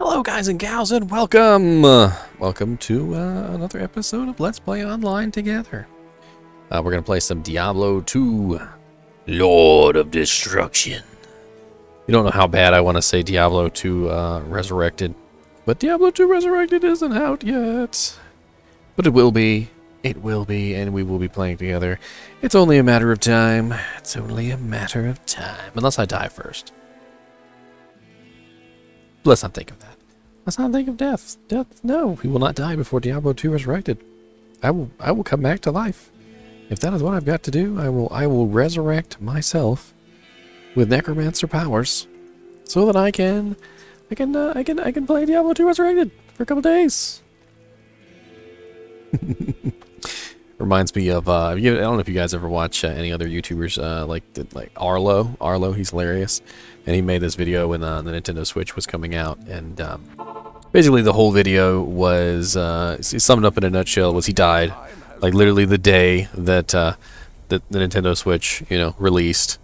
Hello guys and gals and welcome! Welcome to another episode of Let's Play Online Together. We're going to play some Diablo II Lord of Destruction. You don't know how bad I want to say Diablo II Resurrected, but Diablo II Resurrected isn't out yet. But it will be, and we will be playing together. It's only a matter of time. It's only a matter of time. Unless I die first. Let's not think of that. Let's not think of death. Death, no. We will not die before Diablo II Resurrected. I will come back to life. If that is what I've got to do, I will resurrect myself with necromancer powers, so that I can play Diablo II Resurrected for a couple days. Reminds me of I don't know if you guys ever watch any other YouTubers like Arlo. Arlo, he's hilarious, and he made this video when the Nintendo Switch was coming out, and basically the whole video was summed up in a nutshell was he died, like literally the day that the Nintendo Switch released.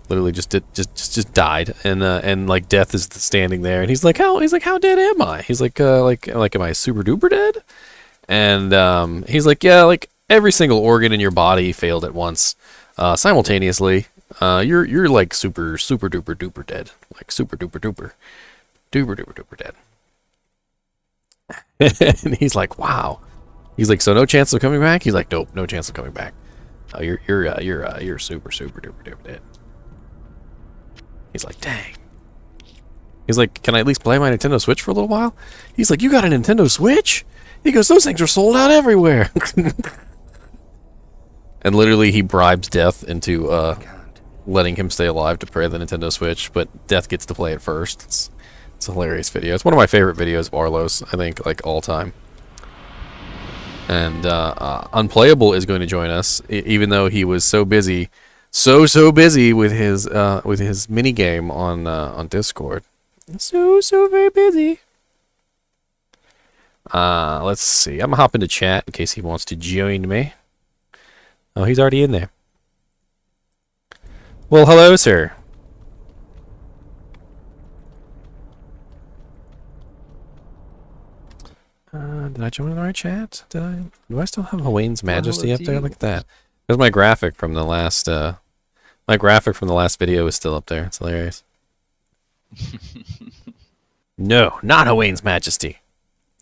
Literally just died, and like death is standing there, and he's like how dead am I? He's like am I super duper dead? And he's like, yeah, like every single organ in your body failed at once, simultaneously. You're like super duper duper dead, like super duper duper dead. And he's like, wow. He's like, so no chance of coming back? He's like, nope, no chance of coming back. You're super duper dead. He's like, dang. He's like, can I at least play my Nintendo Switch for a little while? He's like, you got a Nintendo Switch? He goes, those things are sold out everywhere. And literally he bribes Death into letting him stay alive to play the Nintendo Switch, but Death gets to play it first. It's a hilarious video. It's one of my favorite videos of Arlo's, I think, like all time. And Unplayable is going to join us, even though he was so busy, so busy with his mini game on Discord. So very busy. Let's see. I'm gonna hop into chat in case he wants to join me. Oh, he's already in there. Well, hello, sir. Did I join in the right chat? Do I still have Hawaiian's Majesty up there? Look at that. There's my graphic from the last video is still up there. It's hilarious. No, not Hawaiian's Majesty.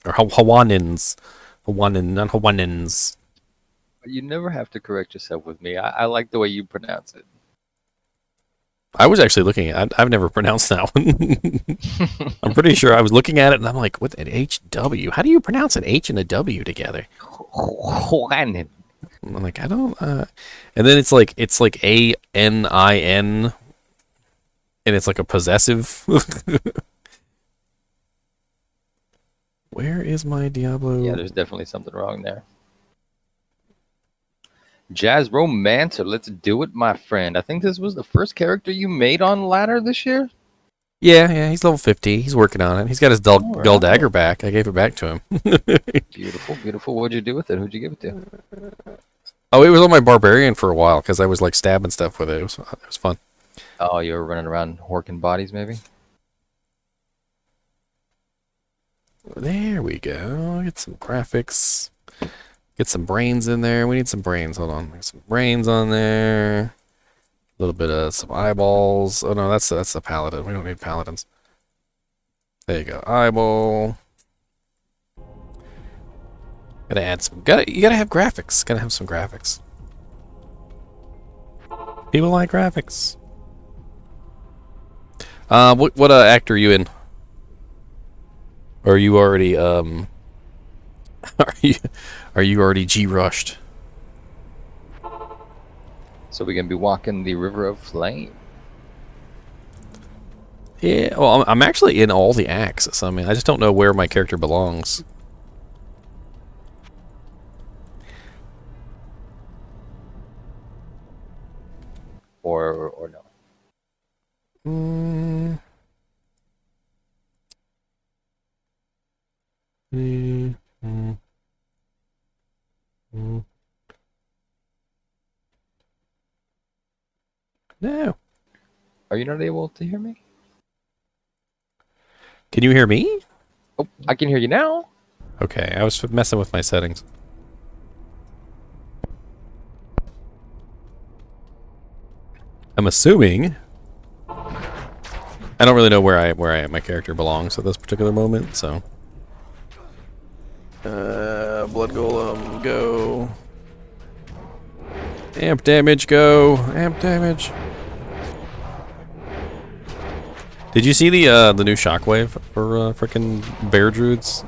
Or Hawaiians. Not Hawaiians. You never have to correct yourself with me. I like the way you pronounce it. I was actually looking at I've never pronounced that one. I'm pretty sure I was looking at it and I'm like, what an HW? How do you pronounce an H and a W together? I'm like, I don't and then it's like ANIN, and it's like a possessive. Where is my Diablo? Yeah, there's definitely something wrong there. Jazz Romancer, let's do it, my friend. I think this was the first character you made on ladder this year? Yeah, he's level 50. He's working on it. He's got his dull dagger back. I gave it back to him. Beautiful. What'd you do with it? Who'd you give it to? Oh, it was on my barbarian for a while because I was like stabbing stuff with it. It was fun. Oh, you were running around horking bodies, maybe? There we go. Get some graphics. Get some brains in there. We need some brains. Hold on. Get some brains on there. A little bit of some eyeballs. Oh no, that's the paladin. We don't need paladins. There you go. Eyeball. Gotta add some. You gotta have graphics. Gotta have some graphics. People like graphics. What actor are you in? Or are you already are you already G-rushed? So we're gonna be walking the River of Flame. Yeah, well, I'm actually in all the acts, so I mean, I just don't know where my character belongs. Or no. No. Are you not able to hear me? Can you hear me? Oh, I can hear you now. Okay, I was messing with my settings. I'm assuming. I don't really know where my character belongs at this particular moment, so. Blood Golem, go. Amp damage, go. Amp damage. Did you see the new shockwave for frickin' bear druids?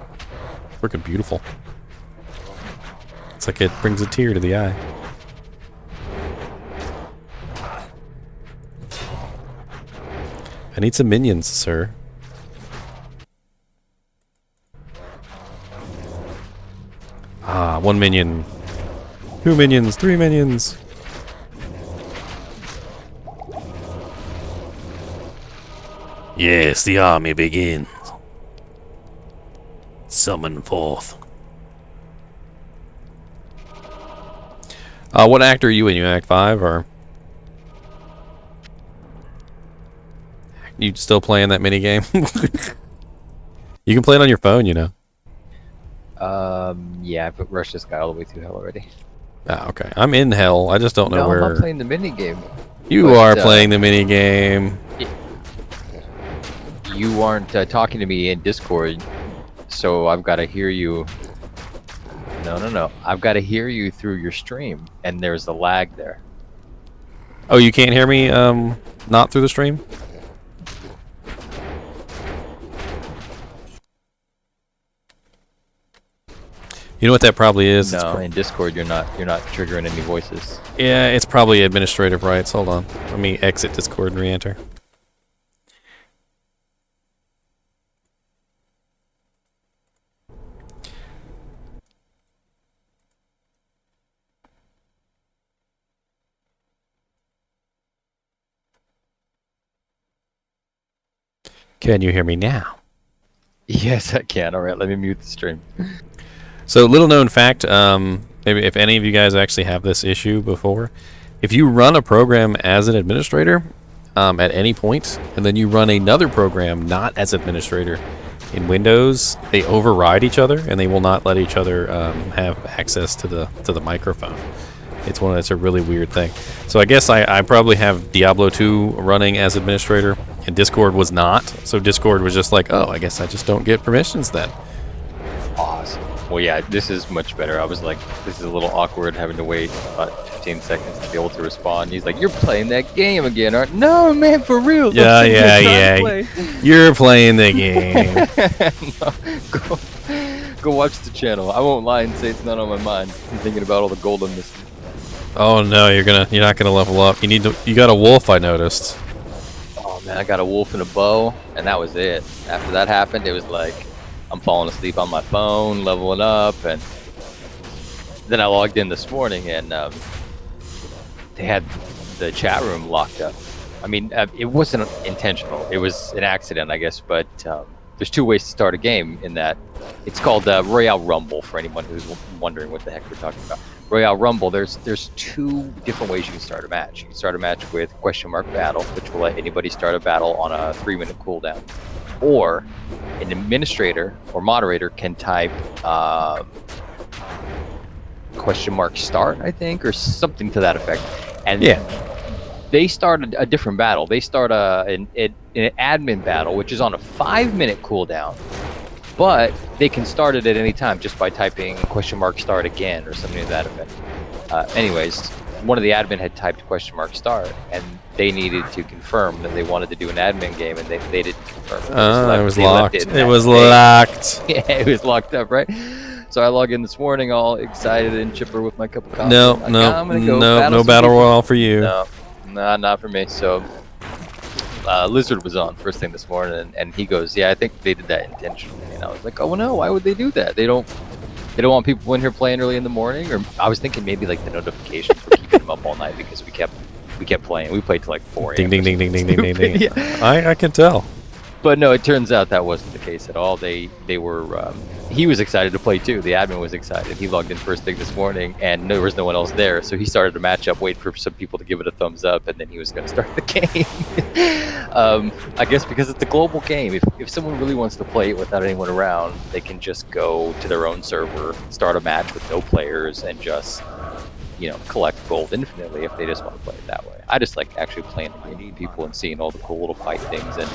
Frickin' beautiful. It's like it brings a tear to the eye. I need some minions, sir. Ah, 1 minion. 2 minions, 3 minions. Yes, the army begins. Summon forth. What act are you in? You act 5 or? You still playing that mini game? You can play it on your phone, you know. Yeah, I've rushed this guy all the way through hell already. Ah, okay. I'm in hell. I just don't know where. I'm not playing the mini game. You are playing the mini game. You aren't talking to me in Discord, so I've got to hear you. No. I've got to hear you through your stream, and there's a lag there. Oh, you can't hear me not through the stream? You know what that probably is? No, in Discord you're not triggering any voices. Yeah, it's probably administrative rights. Hold on. Let me exit Discord and re-enter. Can you hear me now? Yes, I can. All right, let me mute the stream. So, little known fact, maybe if any of you guys actually have this issue before, if you run a program as an administrator at any point, and then you run another program not as administrator in Windows, they override each other, and they will not let each other have access to the microphone. It's a really weird thing. So I guess I probably have Diablo 2 running as administrator, and Discord was not. So Discord was just like, oh, I guess I just don't get permissions then. Awesome. Well, yeah, this is much better. I was like, this is a little awkward having to wait about 15 seconds to be able to respond. He's like, you're playing that game again, aren't you? No, man, for real. Yeah. You're playing the game. No, go watch the channel. I won't lie and say it's not on my mind. I'm thinking about all the gold I'm missing. Oh no, you're not gonna level up. You got a wolf, I noticed. Oh man, I got a wolf and a bow, and that was it. After that happened, it was like I'm falling asleep on my phone, leveling up, and then I logged in this morning, and they had the chat room locked up. I mean, it wasn't intentional; it was an accident, I guess. But there's 2 ways to start a game in that. It's called Royale Rumble for anyone who's wondering what the heck we're talking about. Royale Rumble, there's 2 different ways you can start a match. You can start a match with question mark battle, which will let anybody start a battle on a 3-minute cooldown. Or an administrator or moderator can type question mark start, I think, or something to that effect. And they start a different battle. They start an admin battle, which is on a 5-minute cooldown. But they can start it at any time just by typing question mark start again or something to that effect. Anyways, one of the admin had typed question mark start, and they needed to confirm that they wanted to do an admin game, and they didn't confirm. It was locked. It was locked. Yeah, it was locked up, right? So I log in this morning all excited and chipper with my cup of coffee. No battle royale for you. No, not for me. So Lizard was on first thing this morning, and he goes, yeah, I think they did that intentionally. And I was like, oh no, why would they do that? They don't want people in here playing early in the morning. Or I was thinking maybe like the notifications were keeping them up all night because we kept playing. We played till like 4 a.m. Ding. Yeah. I can tell. But no, it turns out that wasn't the case at all. They were. He was excited to play too. The admin was excited. He logged in first thing this morning, and there was no one else there. So he started a matchup, wait for some people to give it a thumbs up, and then he was going to start the game. I guess because it's a global game. If someone really wants to play it without anyone around, they can just go to their own server, start a match with no players, and just collect gold infinitely if they just want to play it that way. I just like actually playing the game with people and seeing all the cool little fight things, and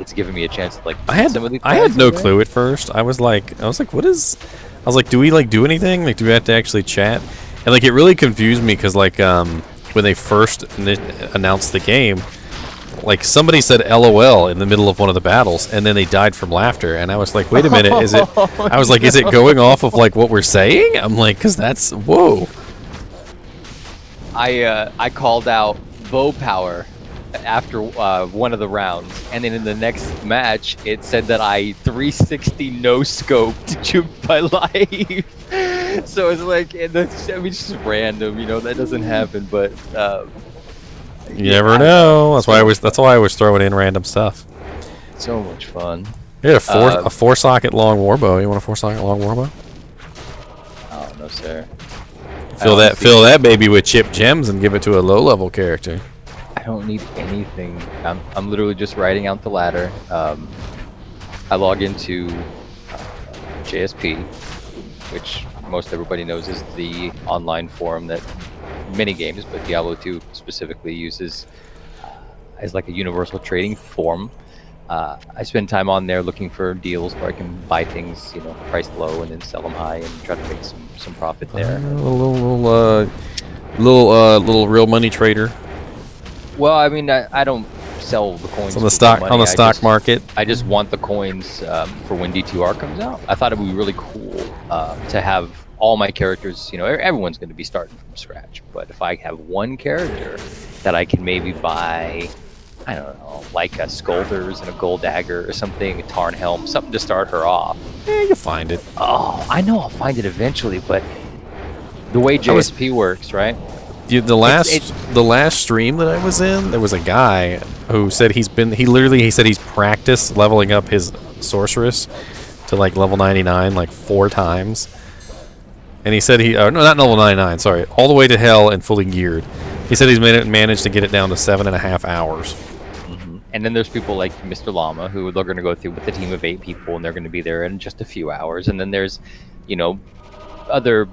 it's giving me a chance to I had no clue at first. I was like, what is? I was like, do we like do anything? Like, do we have to actually chat? And like, it really confused me because like when they first announced the game, like somebody said LOL in the middle of one of the battles, and then they died from laughter, and I was like, wait a minute, is it? I was like, is it going off of like what we're saying? I'm like, because that's whoa. I called out bow power after one of the rounds, and then in the next match it said that I 360 no scoped juked my life. So it's like, it's just random, that doesn't happen, but you never know. That's why I was throwing in random stuff. So much fun. Yeah, a 4-socket long warbow. You want a 4-socket long warbow? Oh no, sir. Fill that baby with chip gems and give it to a low-level character. I don't need anything. I'm literally just writing out the ladder. I log into JSP, which most everybody knows is the online forum that many games, but Diablo 2 specifically, uses as like a universal trading forum. I spend time on there looking for deals where I can buy things, priced low and then sell them high and try to make some profit there. Little real money trader. Well, I mean, I don't sell the coins on the stock market. I just want the coins for when D2R comes out. I thought it would be really cool to have all my characters. Everyone's going to be starting from scratch, but if I have one character that I can maybe buy, I don't know, like a Skulders and a Gold Dagger or something, a Tarn Helm, something to start her off. Yeah, you'll find it. Oh, I know I'll find it eventually, but the way JSP works, right? The last stream that I was in, there was a guy who said he said he's practiced leveling up his sorceress to like level 99 like 4 times. And he said no, not level 99, sorry, all the way to hell and fully geared. He said he's managed to get it down to 7.5 hours. Mm-hmm. And then there's people like Mr. Llama who they're going to go through with a team of 8 people, and they're going to be there in just a few hours. And then there's, other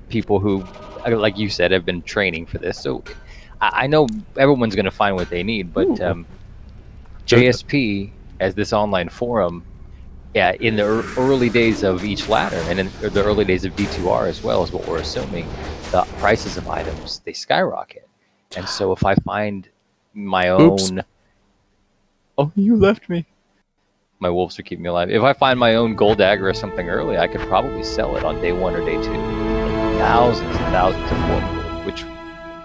people who, like you said, have been training for this. So I know everyone's going to find what they need, but JSP, as this online forum, in the early days of each ladder, and in the early days of D2R as well, is what we're assuming, the prices of items, they skyrocket. And so if I find my own... Oh, you left me. My wolves are keeping me alive. If I find my own Gold Dagger or something early, I could probably sell it on day 1 or day 2. Thousands and thousands of gold, which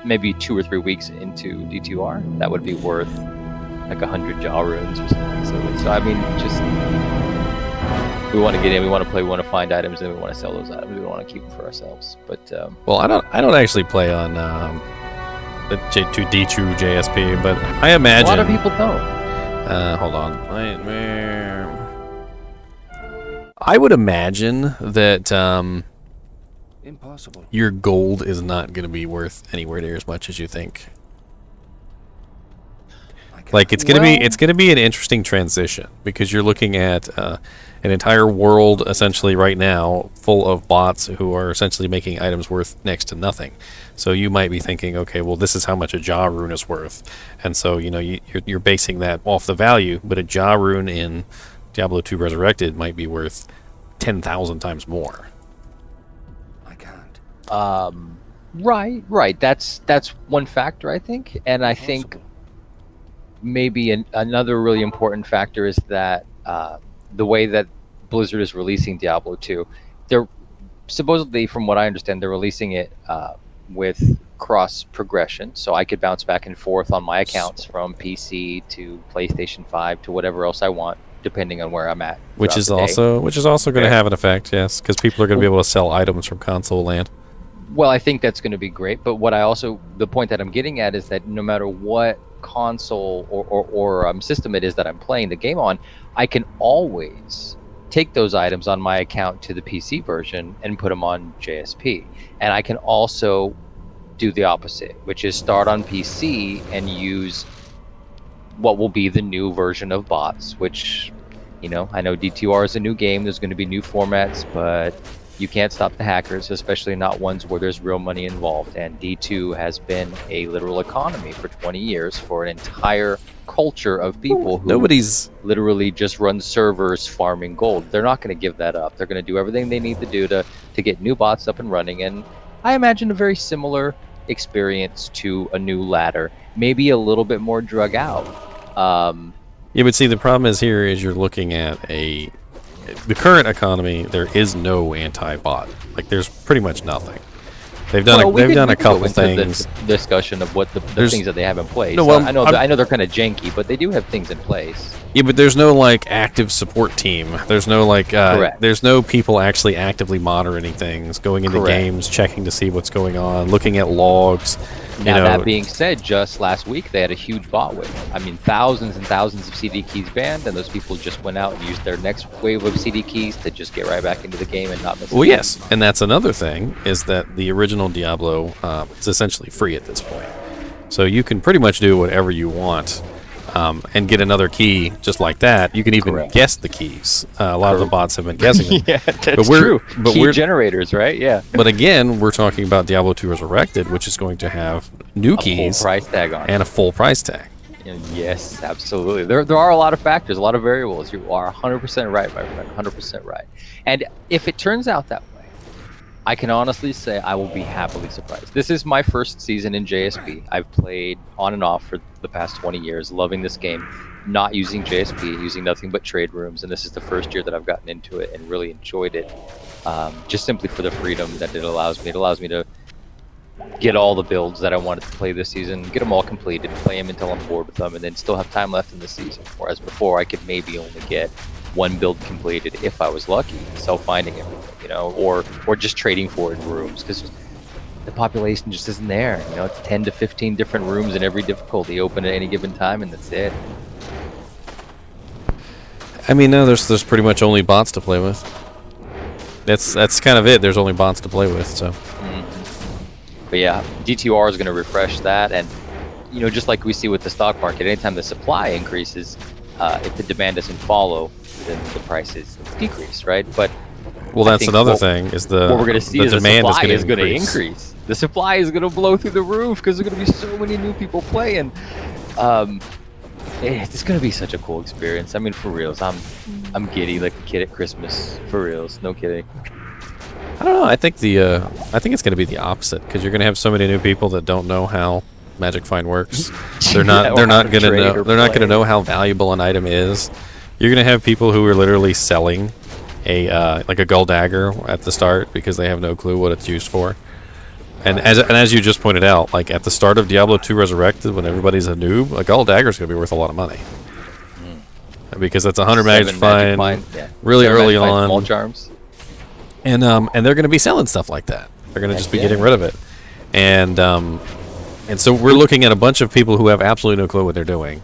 maybe 2 or 3 weeks into D2R, that would be worth like 100 jaw runes or something silly. So I mean, just we want to get in, we want to play, we want to find items, and we want to sell those items. We don't want to keep them for ourselves. But well, I don't actually play on the D2 JSP, but I imagine a lot of people don't. Hold on. I would imagine that impossible. Your gold is not going to be worth anywhere near as much as you think. Like it's going to be an interesting transition because you're looking at an entire world essentially right now full of bots who are essentially making items worth next to nothing. So you might be thinking, okay, well, this is how much a jaw rune is worth, and so you're basing that off the value. But a jaw rune in Diablo II Resurrected might be worth 10,000 times more. I can't. Right. That's one factor, I think, and I think maybe another really important factor is that the way that Blizzard is releasing Diablo 2, they're supposedly, from what I understand, they're releasing it with cross progression, so I could bounce back and forth on my accounts from PC to PlayStation 5 to whatever else I want, depending on where I'm at. Which is also going to have an effect, yes, because people are going to be able to sell items from console land. Well, I think that's going to be great, but the point that I'm getting at is that no matter what console or system it is that I'm playing the game on, I can always take those items on my account to the PC version and put them on JSP. And I can also do the opposite, which is start on PC and use what will be the new version of bots, which, you know, I know D2R is a new game, there's going to be new formats, but you can't stop the hackers, especially not ones where there's real money involved. And D2 has been a literal economy for 20 years for an entire culture of people who literally just run servers farming gold. They're not going to give that up. They're going to do everything they need to do to get new bots up and running. And I imagine a very similar experience to a new ladder, maybe a little bit more drug out. Yeah, but see, the problem is here is you're looking at the current economy. There is no anti-bot. Like, there's pretty much nothing. They've done a couple things. The discussion of what the things that they have in place. No, well, I know they're kind of janky, but they do have things in place. Yeah, but there's no like active support team. There's no like there's no people actually actively monitoring things, going into games, checking to see what's going on, looking at logs. Now, that being said, just last week they had a huge bot wave. I mean, thousands and thousands of CD keys banned, and those people just went out and used their next wave of CD keys to just get right back into the game and not miss. Well, yes, and that's another thing, is that the original Diablo is essentially free at this point. So you can pretty much do whatever you want and get another key just like that. You can even guess the keys. A lot of the bots have been guessing them. Yeah, that's true. But key generators, right? Yeah. But again, we're talking about Diablo II Resurrected, which is going to have new keys, full price tag on and a full price tag. Yes, absolutely. There are a lot of factors, a lot of variables. You are 100% right, my friend. 100% right. And if it turns out that way, I can honestly say I will be happily surprised. This is my first season in JSP. I've played on and off for the past 20 years, loving this game, not using JSP, using nothing but trade rooms, and this is the first year that I've gotten into it and really enjoyed it, just simply for the freedom that it allows me. It allows me to get all the builds that I wanted to play this season, get them all completed, play them until I'm bored with them, and then still have time left in the season. Whereas before, I could maybe only get one build completed if I was lucky, self-finding everything, you know, or just trading for it in rooms, because the population just isn't there. You know, it's 10 to 15 different rooms in every difficulty open at any given time, and that's it. I mean, no, there's pretty much only bots to play with. That's kind of it. There's only bots to play with, so. But yeah, D2R is going to refresh that, and you know, just like we see with the stock market, anytime the supply increases, if the demand doesn't follow, then the prices decrease, right? But well, that's another thing, is what we're going to see is the supply is going to increase. The supply is going to blow through the roof because there's going to be so many new people playing. It's going to be such a cool experience. I mean, for reals, I'm giddy like a kid at Christmas. For reals, no kidding. I don't know. I think it's going to be the opposite, because you're going to have so many new people that don't know how Magic Find works. They're not going to know. They're not going to know how valuable an item is. You're going to have people who are literally selling like a gold dagger at the start because they have no clue what it's used for. And as you just pointed out, like at the start of Diablo II Resurrected, when everybody's a noob, a gold dagger is going to be worth a lot of money. Because that's 100 magic find really early on. Small charms. And they're going to be selling stuff like that. They're going to just be getting rid of it. And so we're looking at a bunch of people who have absolutely no clue what they're doing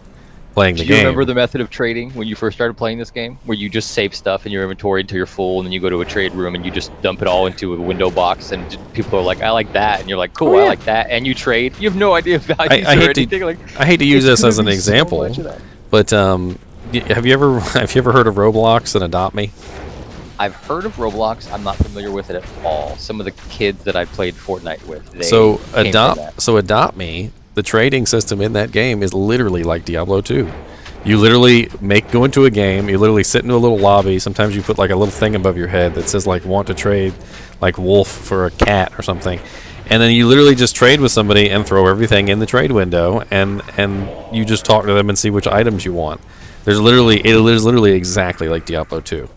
playing the game. Do you remember the method of trading when you first started playing this game, where you just save stuff in your inventory until you're full, and then you go to a trade room and you just dump it all into a window box, and people are like, I like that, and you're like, cool, I like that, and you trade. You have no idea values or anything. I hate to use this as an example, but have you ever heard of Roblox and Adopt Me? I've heard of Roblox. I'm not familiar with it at all. Some of the kids that I played Fortnite with, Adopt Me, the trading system in that game is literally like Diablo 2. You literally go into a game, you literally sit into a little lobby, sometimes you put like a little thing above your head that says like want to trade like wolf for a cat or something. And then you literally just trade with somebody and throw everything in the trade window, and you just talk to them and see which items you want. It is literally exactly like Diablo 2.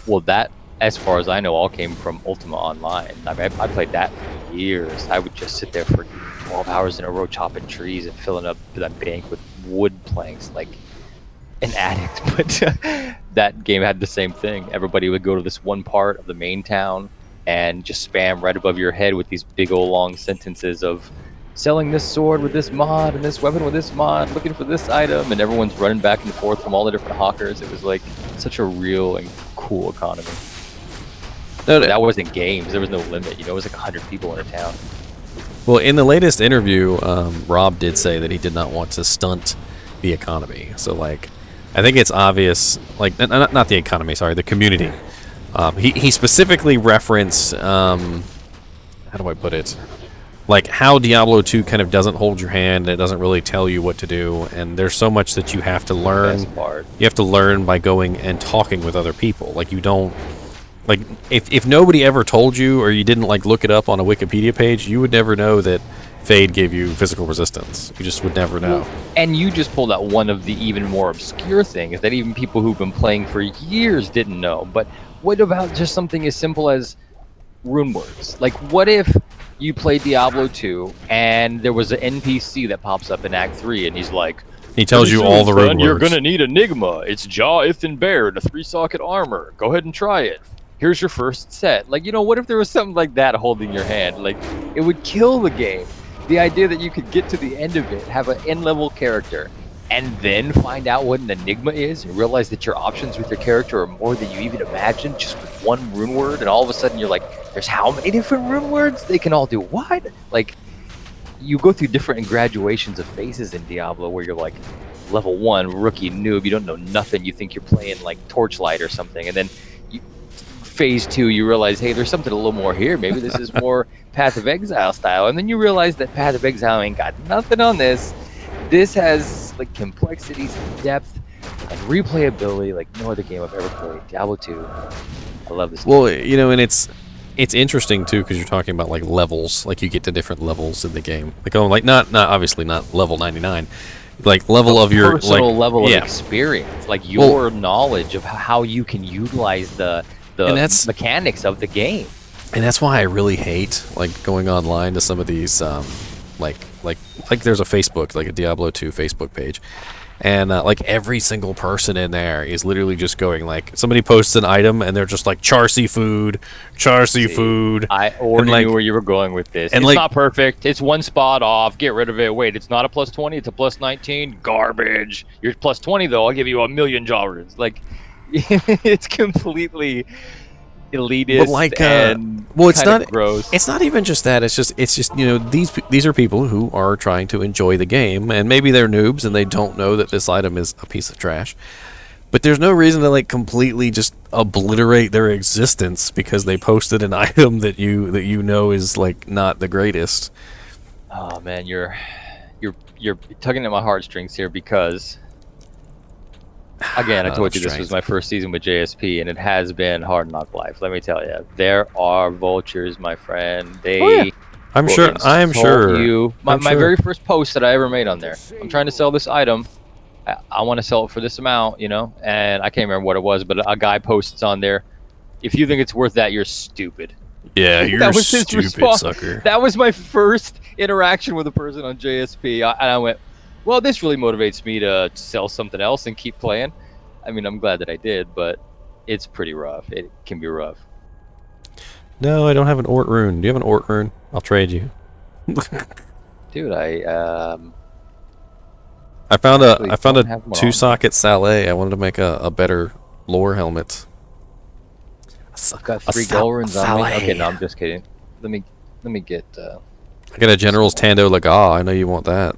Well, that, as far as I know, all came from Ultima Online. I mean, I played that for years. I would just sit there for 12 hours in a row chopping trees and filling up that bank with wood planks like an addict. But that game had the same thing. Everybody would go to this one part of the main town and just spam right above your head with these big old long sentences of selling this sword with this mod and this weapon with this mod, looking for this item, and everyone's running back and forth from all the different hawkers. It was like such a real and cool economy. No, That wasn't games. There was no limit. You know, it was like 100 people in a town. well, in the latest interview, Rob did say that he did not want to stunt the economy. So, like, I think it's obvious, like, not the economy, sorry, the community. He specifically referenced, how do I put it? Like, how Diablo 2 kind of doesn't hold your hand, and it doesn't really tell you what to do, and there's so much that you have to learn. Best part. You have to learn by going and talking with other people. Like, you don't... Like, if nobody ever told you, or you didn't, like, look it up on a Wikipedia page, you would never know that Fade gave you physical resistance. You just would never know. And you just pulled out one of the even more obscure things that even people who've been playing for years didn't know. But what about just something as simple as rune words? Like, what if you play Diablo 2 and there was an NPC that pops up in Act 3 and he's like, He tells you all the rune words. You're gonna need Enigma. It's Jaw, Ith, and Bear, and a 3-socket armor. Go ahead and try it. Here's your first set. Like, you know, what if there was something like that holding your hand? Like, it would kill the game. The idea that you could get to the end of it, have an end-level character, and then find out what an Enigma is, and realize that your options with your character are more than you even imagined, just with one rune word, and all of a sudden you're like, there's how many different rune words? They can all do what? Like, you go through different graduations of phases in Diablo where you're like, level 1, rookie, noob, you don't know nothing, you think you're playing like Torchlight or something, and then phase 2 you realize, hey, there's something a little more here, maybe this is more Path of Exile style, and then you realize that Path of Exile ain't got nothing on this. This has like complexities and depth and replayability like no other game I've ever played. Diablo 2, I love this game. Well, you know, and it's interesting too because you're talking about like levels, like you get to different levels in the game, like not obviously not level 99, like level of your personal like, level of experience, like your knowledge of how you can utilize the mechanics of the game. And that's why I really hate like going online to some of these like there's a Facebook, like a Diablo 2 Facebook page, and like every single person in there is literally just going like, somebody posts an item and they're just like char food. I already knew where you were going with this. And it's like, not perfect. It's one spot off. Get rid of it. Wait, it's not a plus 20. It's a plus 19. Garbage. You're plus 20 though. I'll give you 1,000,000 jaw runes. Like, it's completely elitist, but like, and well, it's not gross. It's not even just that. It's just you know, these are people who are trying to enjoy the game, and maybe they're noobs and they don't know that this item is a piece of trash. But there's no reason to like completely just obliterate their existence because they posted an item that you know is like not the greatest. Oh man, you're tugging at my heartstrings here because, again, I told you this was my first season with JSP, and it has been hard knock life. Let me tell you, there are vultures, my friend. They, I'm sure. You. My very first post that I ever made on there. I'm trying to sell this item. I want to sell it for this amount, you know, and I can't remember what it was, but a guy posts on there, if you think it's worth that, you're stupid. Yeah, you're that was stupid, sucker. That was my first interaction with a person on JSP, and I went, well, this really motivates me to sell something else and keep playing. I mean, I'm glad that I did, but it's pretty rough. It can be rough. No, I don't have an Ort rune. Do you have an Ort rune? I'll trade you. Dude, I found a 2-socket Saleh. I wanted to make a better lore helmet. I've got 3 gold runes on me. Okay, no, I'm just kidding. Let me get. I got a General's Tando Laga. I know you want that.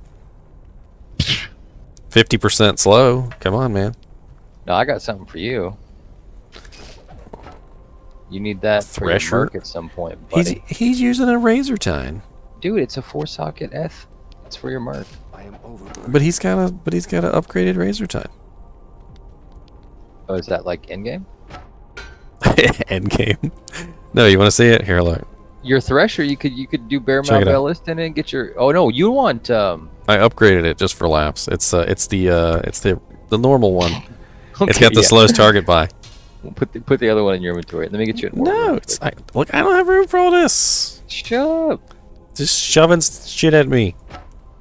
50% slow. Come on, man. No, I got something for you. You need that for your merc at some point, buddy. He's using a Razor Tine. Dude, it's a 4-socket F. It's for your merc. But he's got an upgraded Razor Tine. Oh, is that like endgame? Endgame. No, you want to see it? Here, look. Your Thresher, you could do Bear Mount Ballist in it and get your. Oh no, you want. I upgraded it just for laps. It's the normal one. Okay, it's got the slowest target by. We'll put the other one in your inventory. Let me get you. No, look, I don't have room for all this. Shut up. Just shoving shit at me.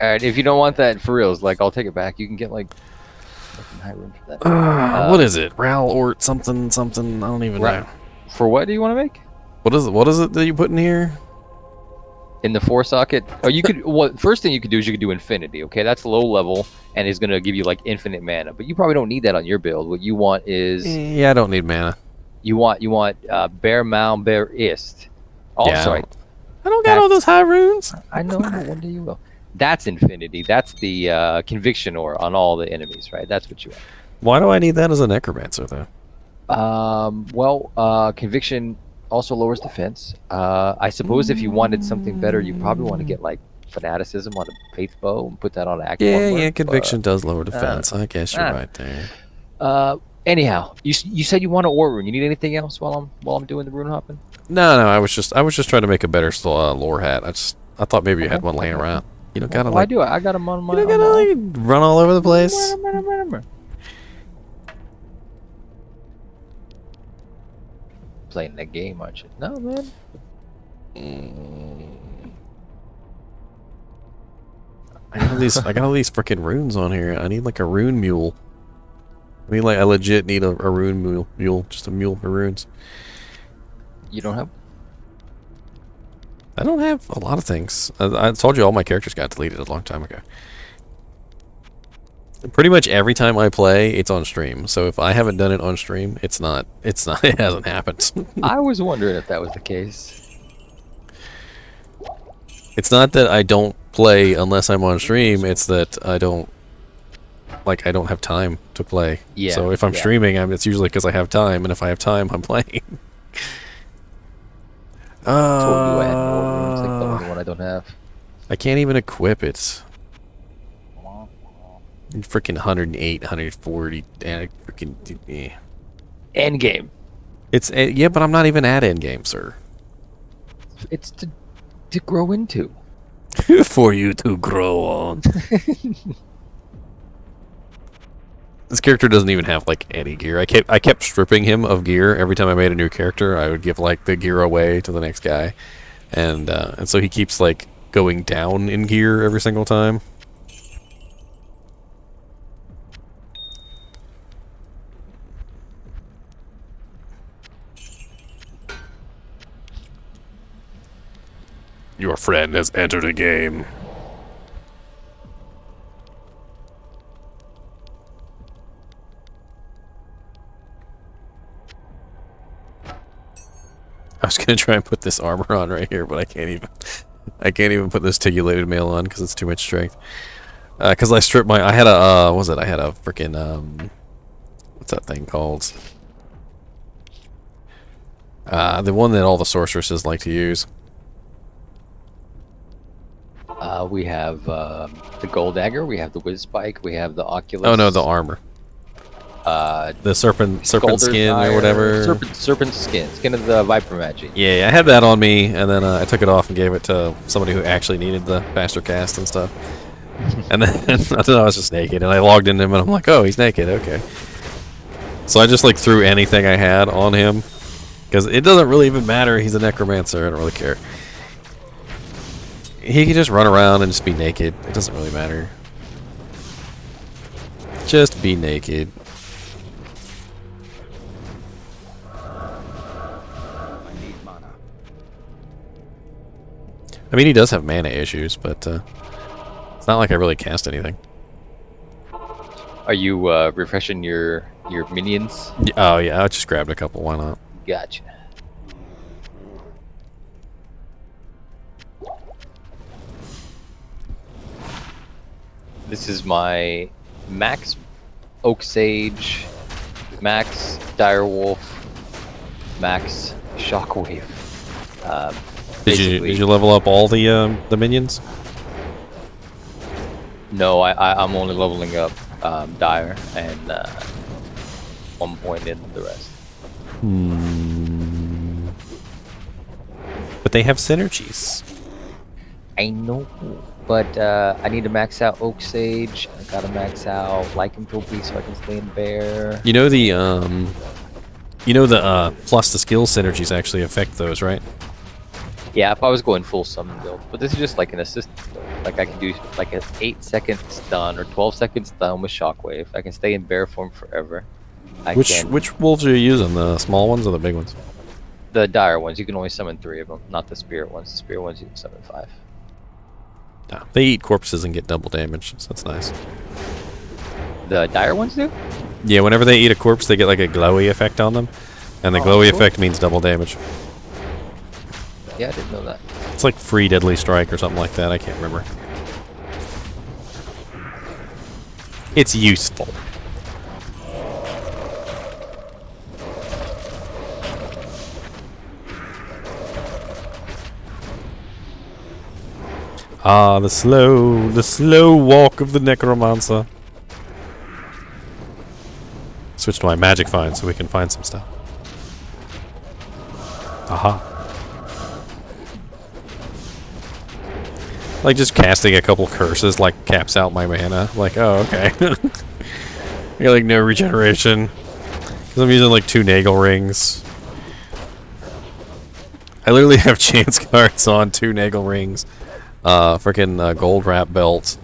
Alright, if you don't want that for reals, like, I'll take it back. You can get, like, high room for that. What is it? Ral Ort something? I don't even know. For what do you want to make? What is it that you put in here? In the 4 socket, or you could. Well, first thing you could do is you could do infinity. Okay, that's low level and is gonna give you like infinite mana. But you probably don't need that on your build. What you want is Yeah, I don't need mana. you want Bear Mound Bear Ist. Oh, Yeah, sorry. I don't got all those That's- high runes. I know, but one day you will. That's infinity. That's the conviction ore on all the enemies, right? That's what you want. Why do I need that as a necromancer though? Conviction also lowers defense. I suppose if you wanted something better, you probably want to get like fanaticism on a faith bow and put that on act Yeah, 1 mark, yeah, conviction but, does lower defense. I guess you're right there. anyhow, you said you want an ore rune. You need anything else while I'm doing the rune hopping? No, I was just trying to make a better lore hat. I thought maybe you had one laying around. You don't gotta Well, I like. do. I got them on my. You don't gotta like run all over the place. Playing that game, aren't you? No, man. I got all these freaking runes on here. I need like a rune mule. I legit need a rune mule, just a mule for runes. You don't have. I don't have a lot of things. I told you all my characters got deleted a long time ago. Pretty much every time I play, it's on stream. So if I haven't done it on stream, it hasn't happened. I was wondering if that was the case. It's not that I don't play unless I'm on stream, it's that I don't have time to play. Yeah, So if I'm yeah. streaming, it's usually because I have time, and if I have time, I'm playing. I told you I had more runes, like the only one I don't have. I can't even equip it. Freaking 108, 140, freaking yeah. End game. It's yeah, but I'm not even at end game, sir. It's to grow into. For you to grow on. This character doesn't even have like any gear. I kept stripping him of gear every time I made a new character. I would give like the gear away to the next guy, and so he keeps like going down in gear every single time. Your friend has entered a game. I was gonna try and put this armor on right here, but I can't even put this tigulated mail on because it's too much strength. Because I stripped I had a I had a freaking what's that thing called? The one that all the sorceresses like to use. We have the gold dagger. We have the whiz spike. We have the oculus. Oh no, the armor. The serpent Skulder's skin Ire, or whatever. Serpent skin of the viper magic. Yeah, I had that on me, and then I took it off and gave it to somebody who actually needed the faster cast and stuff. And then I was just naked, and I logged into him, and I'm like, oh, he's naked, okay. So I just like threw anything I had on him, because it doesn't really even matter. He's a necromancer. I don't really care. He can just run around and just be naked. It doesn't really matter. Just be naked. I need mana. I mean, he does have mana issues, but it's not like I really cast anything. Are you refreshing your minions? Oh yeah, I just grabbed a couple. Why not? Gotcha. This is my max Oak Sage, max Direwolf, max Shockwave. Did you level up all the minions? No, I'm only leveling up Dire and 1 point in the rest. But they have synergies. I know, but I need to max out Oak Sage. I gotta max out Lycanthropy so I can stay in Bear. You know the plus the skill synergies actually affect those, right? Yeah, if I was going full summon build, but this is just like an assistant build. Like I can do like an 8-second stun or 12-second stun with Shockwave. I can stay in Bear form forever. Which wolves are you using? The small ones or the big ones? The dire ones, you can only summon 3 of them, not the spirit ones. The spirit ones, you can summon 5. No, they eat corpses and get double damage, so that's nice. The dire ones do? Yeah, whenever they eat a corpse, they get like a glowy effect on them, and the Oh, glowy cool. effect means double damage. Yeah, I didn't know that. It's like free deadly strike or something like that. I can't remember. It's useful. Ah, the slow walk of the necromancer. Switch to my magic find so we can find some stuff. Aha. Like just casting a couple curses like caps out my mana. Like, oh, okay. I got like no regeneration. Because I'm using like 2 Nagel rings. I literally have chance cards on 2 Nagel rings. Frickin' gold wrap belt.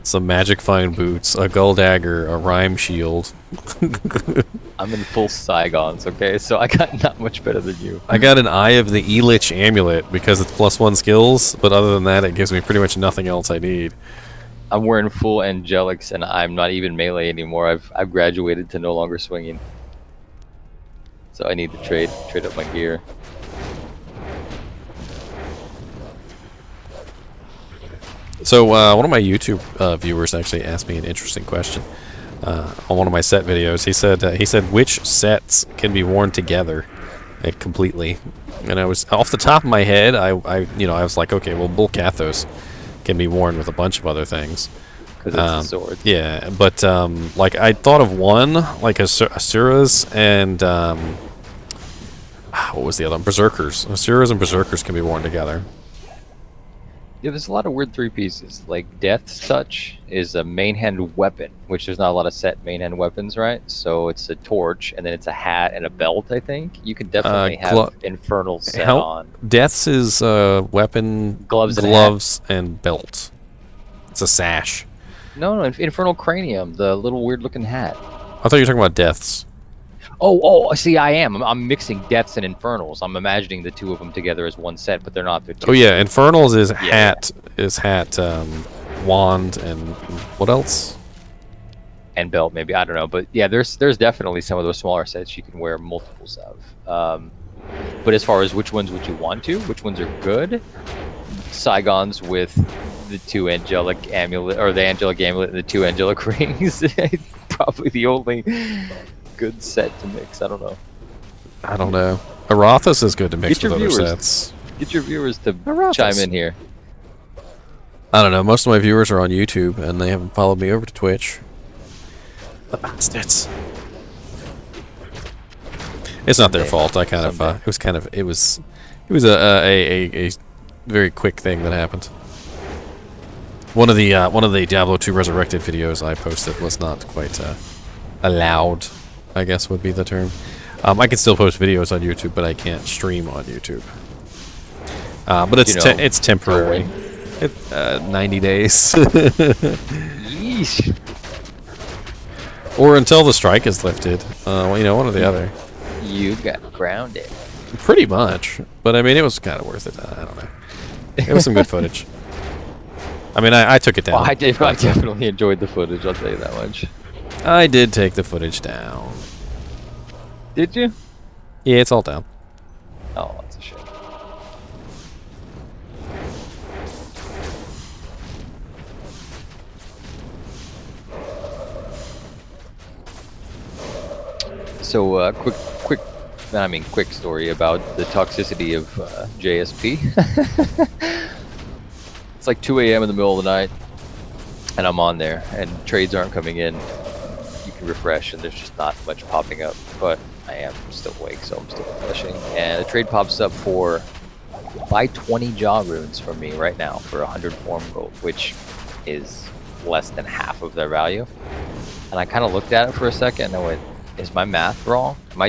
Some magic find boots. A gold dagger. A rhyme shield. I'm in full Saigons, okay? So I got not much better than you. I got an Eye of the Elich amulet because it's +1 skills, but other than that, it gives me pretty much nothing else I need. I'm wearing full angelics, and I'm not even melee anymore. I've graduated to no longer swinging. So I need to trade up my gear. So one of my YouTube viewers actually asked me an interesting question on one of my set videos. He said which sets can be worn together completely, and I was off the top of my head. I was like, okay, well, Bull Kathos can be worn with a bunch of other things. Because it's a sword. Yeah, but like I thought of one, like Asuras and what was the other one? Berserkers. Asuras and Berserkers can be worn together. Yeah, there's a lot of weird 3 pieces. Like Death's Touch is a main hand weapon, which there's not a lot of set main hand weapons, right? So it's a torch, and then it's a hat and a belt, I think. You can definitely have Infernal set on. Death's is weapon, Gloves and belt. It's a sash. No, Infernal Cranium, the little weird looking hat. I thought you were talking about Death's. Oh, see, I am. I'm mixing Deaths and Infernals. I'm imagining the 2 of them together as one set, but they're not. They're 2. Oh yeah, Infernals is hat, wand, and what else? And belt, maybe. I don't know, but yeah, there's definitely some of those smaller sets you can wear multiples of. But as far as which ones would you want to, which ones are good, Saigons with the 2 angelic amulet, or the angelic amulet and the 2 angelic rings, probably the only good set to mix. I don't know. Arathos is good to mix with other viewers. sets. Get your viewers to Arathos. chime in here. I don't know. Most of my viewers are on YouTube, and they haven't followed me over to Twitch. The bastards. It's not their fault. I kind of. It was a very quick thing that happened. One of the Diablo II Resurrected videos I posted was not quite allowed, I guess would be the term. I can still post videos on YouTube, but I can't stream on YouTube. But it's temporary. 90 days. Yeesh. Or until the strike is lifted. One or the other. You got grounded. Pretty much. But I mean, it was kind of worth it. I don't know. It was some good footage. I mean, I took it down. Well, I definitely enjoyed the footage, I'll tell you that much. I did take the footage down. Did you? Yeah, it's all down. Oh, that's a shame. So, quick story about the toxicity of JSP. It's like 2 a.m. in the middle of the night, and I'm on there, and trades aren't coming in. You can refresh, and there's just not much popping up, but I am still awake, so I'm still refreshing. And a trade pops up for buy 20 jaw runes from me right now for 100 form gold, which is less than half of their value. And I kind of looked at it for a second, and I went, is my math wrong? Am I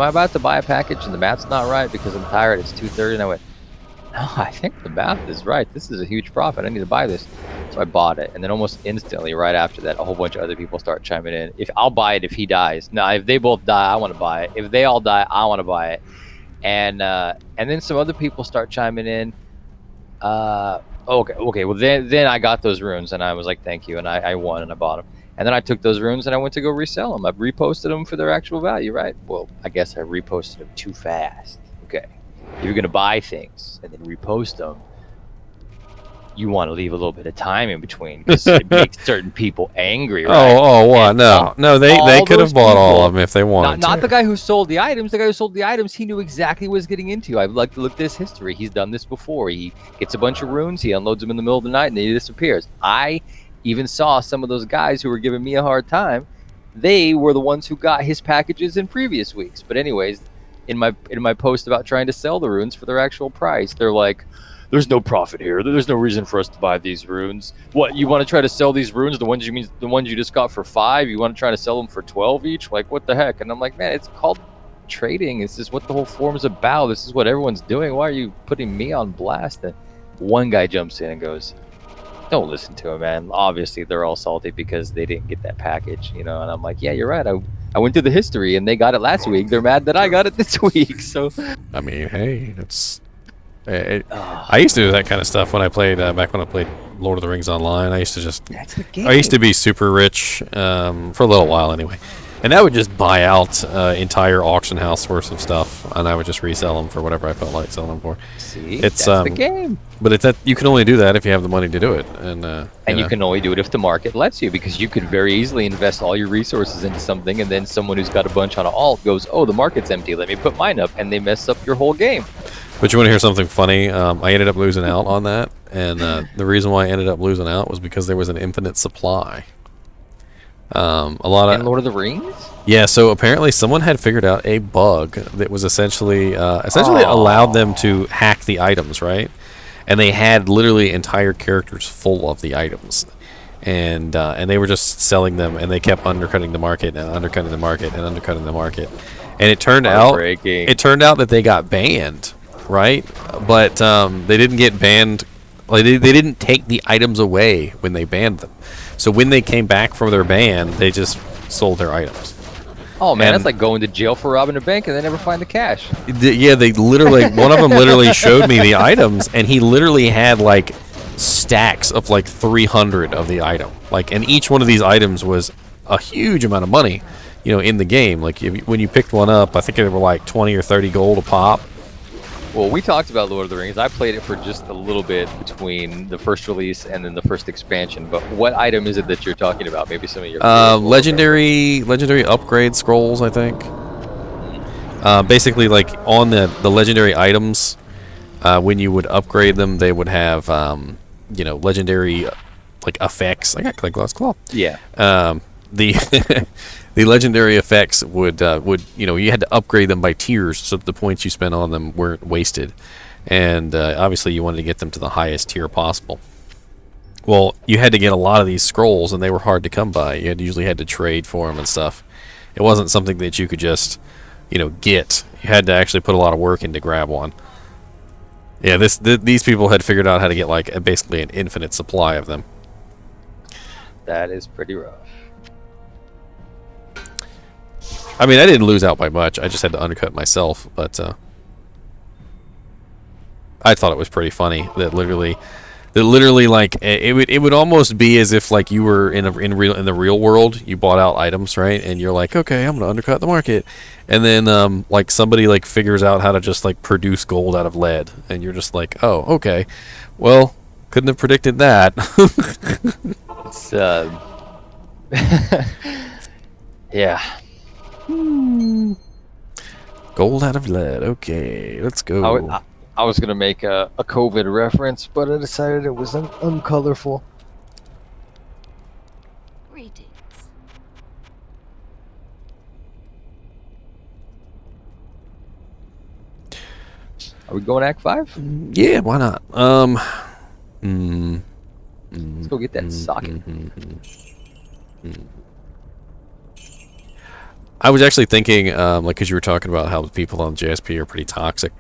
about to buy a package and the math's not right because I'm tired? It's 2:30, and I went, no, I think the math is right. This is a huge profit. I need to buy this. So I bought it, and then almost instantly, right after that, a whole bunch of other people start chiming in. If I'll buy it if he dies. Now, if they both die, I want to buy it. If they all die, I want to buy it. and then some other people start chiming in. Okay. Well, then I got those runes, and I was like, thank you, and I won, and I bought them. And then I took those runes, and I went to go resell them. I reposted them for their actual value, right? Well, I guess I reposted them too fast. Okay, if you're gonna buy things and then repost them, you want to leave a little bit of time in between because it makes certain people angry, right? What? No, they could have bought all of them if they wanted not to. the guy who sold the items. The guy who sold the items, he knew exactly what he was getting into. I'd like to look at his history. He's done this before. He gets a bunch of runes, he unloads them in the middle of the night, and then he disappears. I even saw some of those guys who were giving me a hard time. They were the ones who got his packages in previous weeks. But anyways, in my post about trying to sell the runes for their actual price, they're like, there's no profit here. There's no reason for us to buy these runes. What, you want to try to sell these runes, the ones you just got for 5? You want to try to sell them for 12 each? Like, what the heck? And I'm like, man, it's called trading. This is what the whole forum is about. This is what everyone's doing. Why are you putting me on blast? And one guy jumps in and goes, don't listen to him, man. Obviously, they're all salty because they didn't get that package, And I'm like, yeah, you're right. I went through the history, and they got it last week. They're mad that I got it this week. So, I mean, hey, it's. I used to do that kind of stuff when I played back when I played Lord of the Rings online. I used to just that's the game. I used to be super rich for a little while anyway, and I would just buy out entire auction house worth of stuff, and I would just resell them for whatever I felt like selling them for. See, it's that's the game. But you can only do that if you have the money to do it, and you can only do it if the market lets you, because you could very easily invest all your resources into something, and then someone who's got a bunch on an alt goes, oh, the market's empty, let me put mine up, and they mess up your whole game. But you want to hear something funny? I ended up losing out on that, and the reason why I ended up losing out was because there was an infinite supply. A lot of Lord of the Rings. Yeah, so apparently someone had figured out a bug that was essentially allowed them to hack the items, right? And they had literally entire characters full of the items, and they were just selling them, and they kept undercutting the market and undercutting the market and undercutting the market, and it turned out that they got banned, right? But they didn't get banned. Like they didn't take the items away when they banned them. So when they came back from their ban, they just sold their items. Oh man, that's like going to jail for robbing a bank and they never find the cash. Yeah, they literally, one of them literally showed me the items, and he literally had like stacks of like 300 of the item. Like, and each one of these items was a huge amount of money, in the game. Like when you picked one up, I think they were like 20 or 30 gold a pop. Well, we talked about Lord of the Rings. I played it for just a little bit between the first release and then the first expansion. But what item is it that you're talking about? Maybe some of your legendary upgrade scrolls, I think. Basically, like on the legendary items, when you would upgrade them, they would have legendary like effects. I got Clay Glass Claw. Yeah. The the legendary effects would you had to upgrade them by tiers so that the points you spent on them weren't wasted, and obviously you wanted to get them to the highest tier possible. Well, you had to get a lot of these scrolls, and they were hard to come by. You usually had to trade for them and stuff. It wasn't something that you could just get. You had to actually put a lot of work in to grab one. Yeah, these people had figured out how to get like basically an infinite supply of them. That is pretty rough. I mean, I didn't lose out by much. I just had to undercut myself, but I thought it was pretty funny that literally like it would almost be as if like you were in the real world. You bought out items, right? And you're like, okay, I'm gonna undercut the market, and then like somebody like figures out how to just like produce gold out of lead, and you're just like, oh, okay, well, couldn't have predicted that. It's yeah. Gold out of lead. Okay, let's go. I was gonna make a COVID reference, but I decided it was uncolorful. Greetings. Are we going Act 5? Yeah, why not? Let's go get that socket. I was actually thinking, like, because you were talking about how the people on JSP are pretty toxic.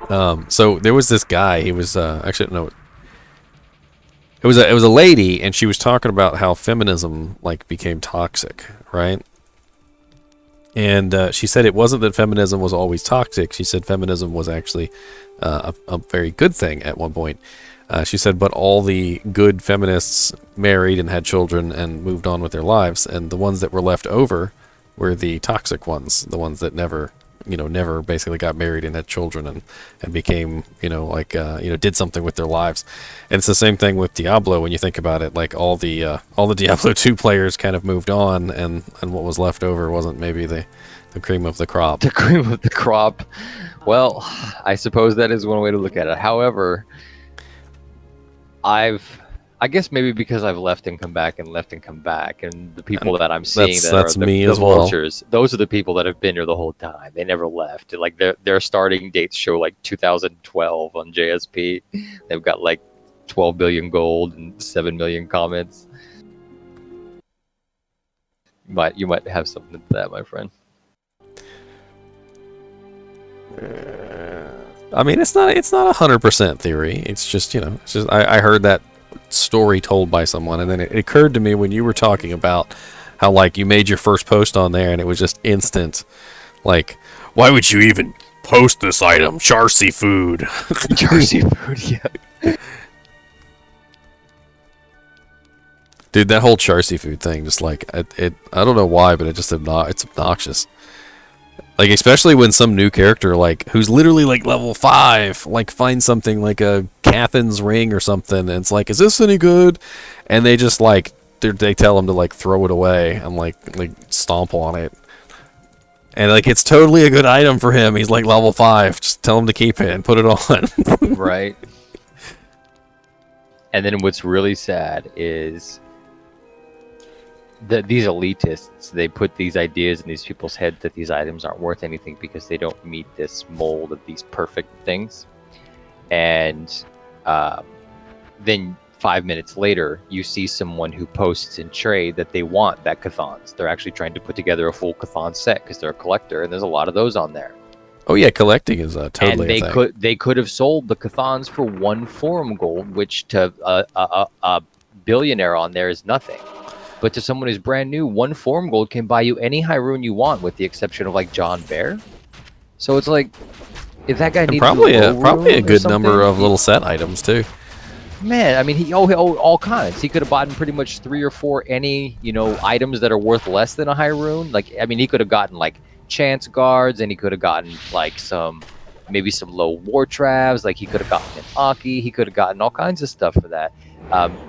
So there was this guy. He was actually no. It was a lady, and she was talking about how feminism like became toxic, right? And she said it wasn't that feminism was always toxic. She said feminism was actually a very good thing at one point. She said, but all the good feminists married and had children and moved on with their lives, and the ones that were left over were the toxic ones, the ones that never basically got married and had children and became, did something with their lives. And it's the same thing with Diablo when you think about it. Like all the Diablo 2 players kind of moved on, and what was left over wasn't maybe the cream of the crop. The cream of the crop. Well, I suppose that is one way to look at it. However, I guess maybe because I've left and come back, and the people that I'm seeing that's me as well. vultures, those are the people that have been here the whole time. They never left. Like their starting dates show like 2012 on JSP. They've got like 12 billion gold and 7 million comments. You might have something to that, my friend. I mean, it's not 100% theory. It's just, I heard that story told by someone, and then it occurred to me when you were talking about how, like, you made your first post on there and it was just instant, like, why would you even post this item? Charcy food. Charcy food, yeah. Dude, that whole Charcy food thing, just like, I don't know why, but it's obnoxious. Like, especially when some new character, like, who's literally, like, level 5, like, finds something like a Cathin's ring or something, and it's like, is this any good? And they just, like, they tell him to, like, throw it away and, like stomp on it. And, like, it's totally a good item for him. He's, like, level 5. Just tell him to keep it and put it on. Right. And then what's really sad is these elitists, they put these ideas in these people's heads that these items aren't worth anything because they don't meet this mold of these perfect things. And then 5 minutes later, you see someone who posts in trade that they want that Chthons. They're actually trying to put together a full Chthon set because they're a collector, and there's a lot of those on there. Oh yeah, collecting is totally and a thing. They could have sold the Chthons for 1 forum gold, which to a billionaire on there is nothing. But to someone who's brand new, 1 forum gold can buy you any high rune you want, with the exception of like John Bear. So it's like, if that guy needs probably a good number of little set items too. Man, I mean, he all kinds. He could have bought pretty much 3 or 4 any items that are worth less than a high rune. Like, I mean, he could have gotten like chance guards, and he could have gotten like maybe some low war travs. Like, he could have gotten an Aki. He could have gotten all kinds of stuff for that.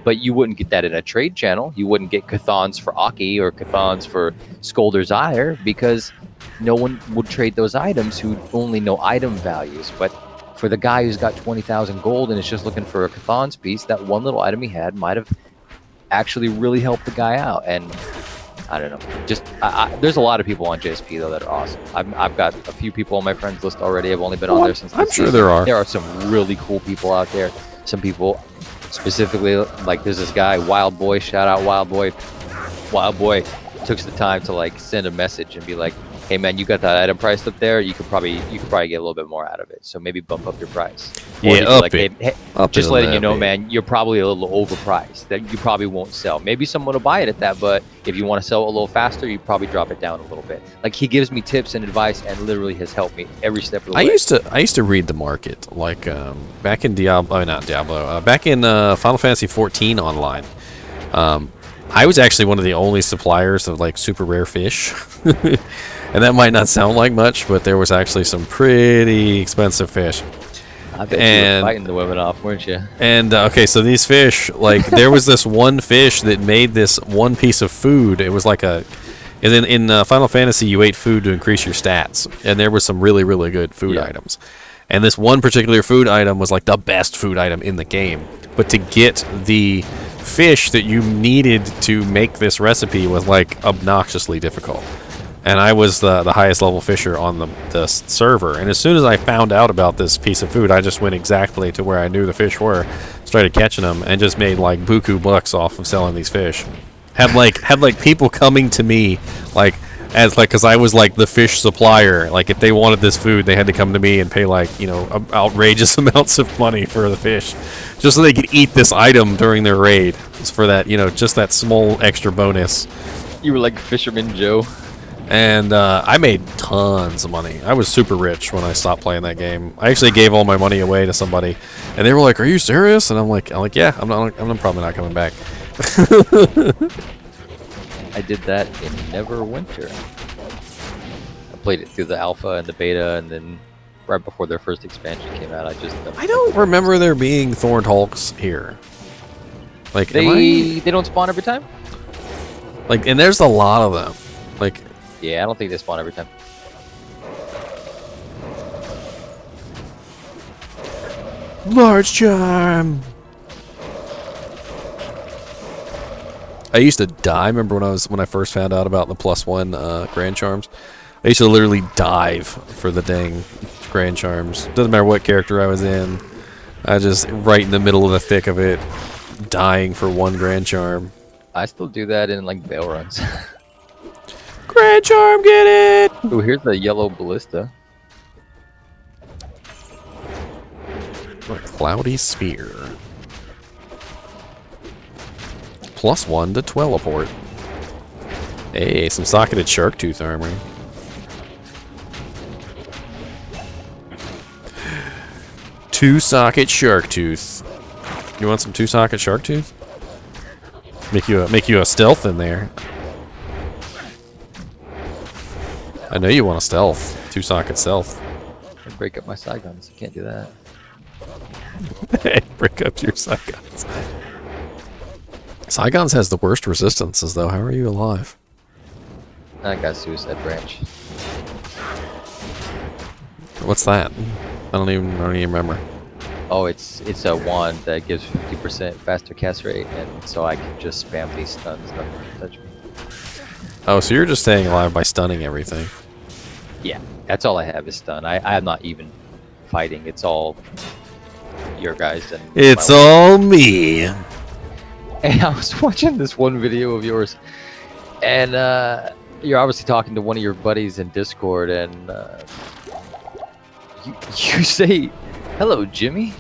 But you wouldn't get that in a trade channel. You wouldn't get Chthons for Aki or Chthons for Skolder's Ire, because no one would trade those items who only know item values. But for the guy who's got 20,000 gold and is just looking for a Chthon's piece, that one little item he had might have actually really helped the guy out. And I don't know. Just there's a lot of people on JSP though that are awesome. I've got a few people on my friends list already. I've only been on there since. I'm sure there are. There are some really cool people out there. Some people, specifically, like there's this guy, Wild Boy. Shout out Wild Boy. Wild Boy took the time to like send a message and be like, "Hey man, you got that item priced up there. You could probably get a little bit more out of it. So maybe bump up your price." Yeah, up like, it. Hey, up just letting you know, baby. man, you're probably a little overpriced. That you probably won't sell. Maybe someone will buy it at that, but if you want to sell it a little faster, you probably drop it down a little bit. Like, he gives me tips and advice, and literally has helped me every step of the way. I used to read the market, like back in back in Final Fantasy 14 online. I was actually one of the only suppliers of like super rare fish. And that might not sound like much, but there was actually some pretty expensive fish. I bet you were fighting the women off, weren't you? And okay, so these fish, like there was this one fish that made this one piece of food. It was like in Final Fantasy, you ate food to increase your stats, and there were some really, really good food items. And this one particular food item was like the best food item in the game. But to get the fish that you needed to make this recipe was like obnoxiously difficult. And I was the highest level fisher on the server. And as soon as I found out about this piece of food, I just went exactly to where I knew the fish were, started catching them, and just made like buku bucks off of selling these fish. Had like people coming to me because I was like the fish supplier. Like, if they wanted this food, they had to come to me and pay like outrageous amounts of money for the fish, just so they could eat this item during their raid. It's for that just that small extra bonus. You were like Fisherman Joe. And I made tons of money. I was super rich when I stopped playing that game. I actually gave all my money away to somebody, and they were like, "Are you serious?" And I'm like, "Yeah, I'm probably not coming back." I did that in Neverwinter. I played it through the alpha and the beta, and then right before their first expansion came out, I don't remember there being Thorned Hulks here. Like, they don't spawn every time. Like, and there's a lot of them. Like, yeah, I don't think they spawn every time. Large charm. I used to die. Remember when I first found out about the +1 Grand Charms? I used to literally dive for the dang Grand Charms. Doesn't matter what character I was in. I just right in the middle of the thick of it, dying for 1 Grand Charm. I still do that in like bail runs. Grand Charm, get it! Oh, here's the yellow ballista. What a cloudy sphere. +1 to teleport. Hey, some socketed shark tooth armor. Two-socket shark tooth. You want some two-socket shark tooth? Make you a stealth in there. I know you want a stealth. Two-socket stealth. I break up my Saigons. You can't do that. Break up your Saigons. Saigons has the worst resistances, though. How are you alive? I got Suicide Branch. What's that? I don't even remember. Oh, it's a wand that gives 50% faster cast rate, and so I can just spam these stuns. Nothing can touch me. Oh, so you're just staying alive by stunning everything. Yeah, that's all I have is stun. I am not even fighting. It's all your guys and. It's all me. Hey, I was watching this one video of yours, and you're obviously talking to one of your buddies in Discord, and you say, "Hello, Jimmy."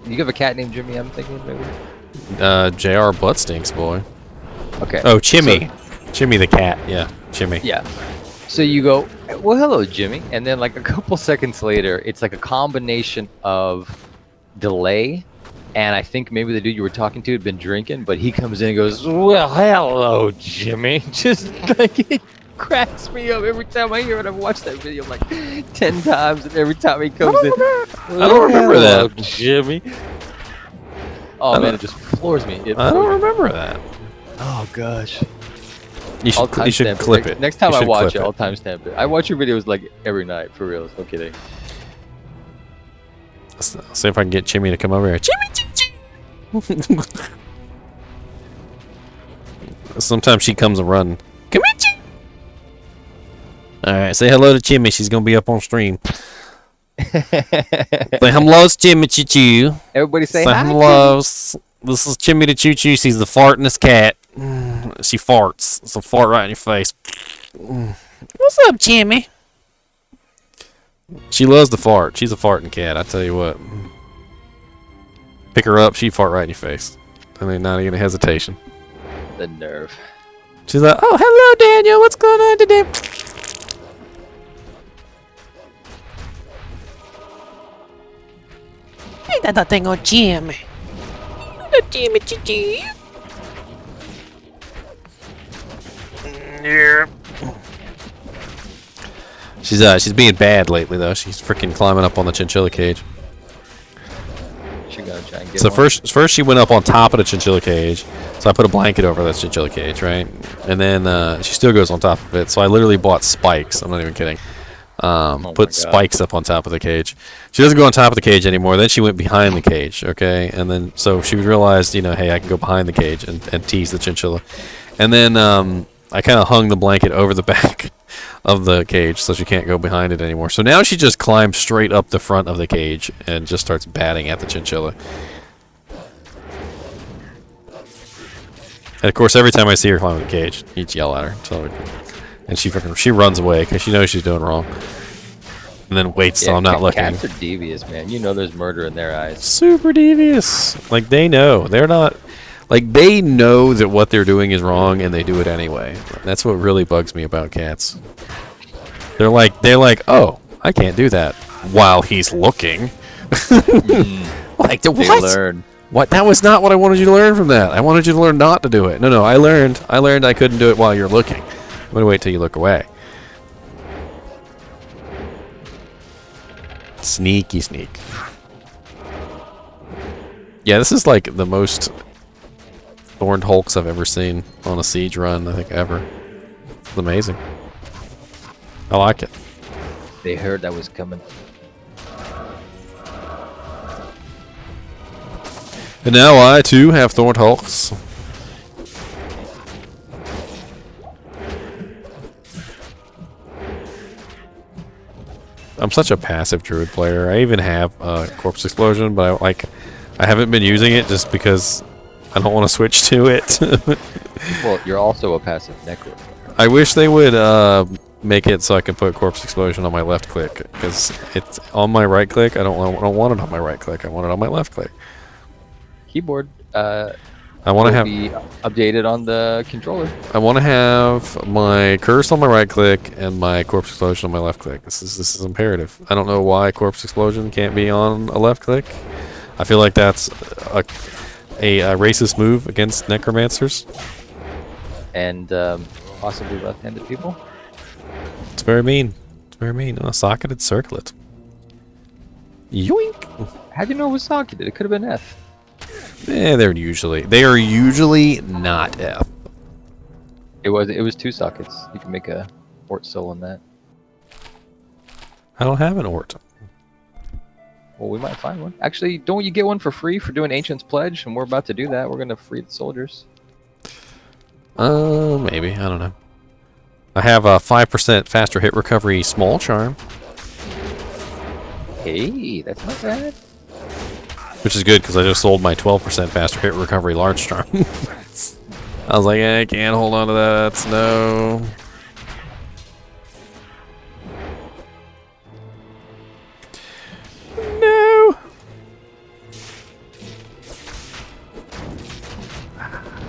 You have a cat named Jimmy? I'm thinking maybe. JR butt stinks, boy. Okay. Oh, Chimmy. Chimmy the cat. Yeah, Chimmy. Yeah. So you go, "Well, hello, Jimmy," and then like a couple seconds later, it's like a combination of delay. And I think maybe the dude you were talking to had been drinking, but he comes in and goes, "Well, hello, Jimmy." Just like it cracks me up every time I hear it. I've watched that video like 10 times, and every time he comes in, I don't remember "Hello, that. Jimmy." Oh man, it just floors me. I don't remember that. Oh gosh. You should timestamp it. clip it. Next time You I should watch clip it, I'll timestamp it. I watch your videos like every night, for real. No kidding. Let's see if I can get Chimmy to come over here. Chimmy, chim, chim. Sometimes she comes and run. Come here, Chimmy. Alright, say hello to Chimmy. She's going to be up on stream. Say hello to Chimmy Choo Choo. Everybody say Say hi. hello. This is Chimmy the Choo Choo. She's the fartingest cat. She farts. It's a fart right in your face. What's up, Chimmy? She loves to fart. She's a farting cat, I tell you what. Pick her up, she fart right in your face. I mean, not even a hesitation. The nerve. She's like, "Oh, hello, Daniel. What's going on today?" Ain't that thing on Jimmy? Jimmy, Jimmy. Yeah. She's being bad lately though. She's freaking climbing up on the chinchilla cage. She gotta try and get So one. first she went up on top of the chinchilla cage. So I put a blanket over that chinchilla cage, right? And then she still goes on top of it. So I literally bought spikes. I'm not even kidding. Put spikes up on top of the cage. She doesn't go on top of the cage anymore. Then she went behind the cage, okay? And then so she realized, you know, hey, I can go behind the cage and tease the chinchilla. And then I kind of hung the blanket over the back of the cage so she can't go behind it anymore. So now she just climbs straight up the front of the cage and just starts batting at the chinchilla. And of course, every time I see her climb the cage, I just yell at her. So, and she runs away because she knows she's doing wrong. And then waits till I'm not looking. Cats are devious, man. You know there's murder in their eyes. Super devious. Like, they know. They're not... Like, they know that what they're doing is wrong, and they do it anyway. That's what really bugs me about cats. They're like, oh, I can't do that while he's looking. Like, They what? learn. What? That was not what I wanted you to learn from that. I wanted you to learn not to do it. No, I learned I couldn't do it while you're looking. I'm gonna wait till you look away. Sneaky sneak. Yeah, this is like the most thorned hulks I've ever seen on a siege run, I think, ever. It's amazing. I like it. They heard that was coming. And now I, too, have thorned hulks. I'm such a passive druid player. I even have corpse explosion, but I haven't been using it just because I don't want to switch to it. Well, you're also a passive necro. I wish they would make it so I can put corpse explosion on my left click, because it's on my right click. I don't want it on my right click. I want it on my left click. Keyboard I want to have be updated on the controller. I want to have my curse on my right click and my corpse explosion on my left click. This is imperative. I don't know why corpse explosion can't be on a left click. I feel like that's a racist move against necromancers. And possibly left-handed people. It's very mean. It's very mean. On a socketed circlet. Yoink! How'd you know it was socketed? It could have been F. They are usually not F. It was 2 sockets. You can make a Ort soul on that. I don't have an Ort. Well, we might find one. Actually, don't you get one for free for doing Ancient's Pledge? And we're about to do that. We're gonna free the soldiers. Maybe. I don't know. I have a 5% faster hit recovery small charm. Hey, that's not bad. Which is good, because I just sold my 12% faster hit recovery large charm. I was like, I can't hold on to that. No. No.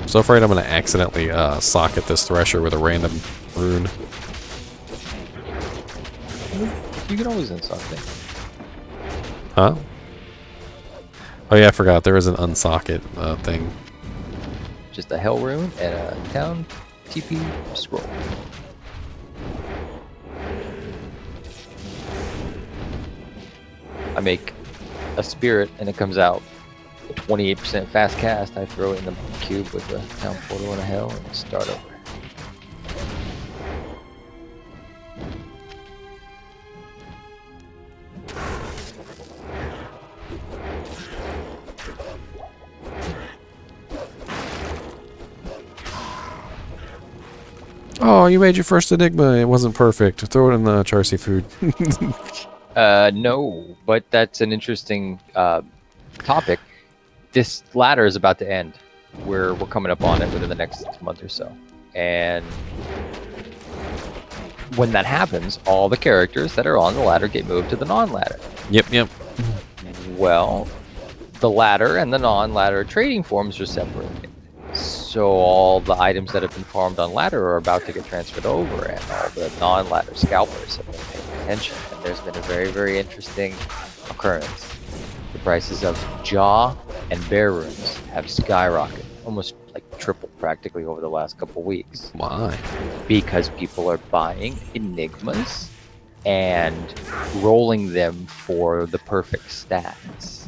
I'm so afraid I'm going to accidentally socket this Thresher with a random rune. You can always insult thing. Huh? Oh yeah, I forgot. There is an unsocket thing. Just a Hell Rune and a Town TP Scroll. I make a Spirit and it comes out 28% fast cast. I throw it in the cube with the Town Portal and a Hell and start over. Oh, you made your first Enigma. It wasn't perfect. Throw it in the Charcy food. No, but that's an interesting topic. This ladder is about to end. We're coming up on it within the next month or so. And when that happens, all the characters that are on the ladder get moved to the non-ladder. Yep. Well, the ladder and the non-ladder trading forms are separated. So all the items that have been farmed on ladder are about to get transferred over, and all the non-ladder scalpers have been paying attention. And there's been a very, very interesting occurrence. The prices of Jaw and Bear runes have skyrocketed, almost like tripled practically over the last couple weeks. Why? Because people are buying Enigmas and rolling them for the perfect stats.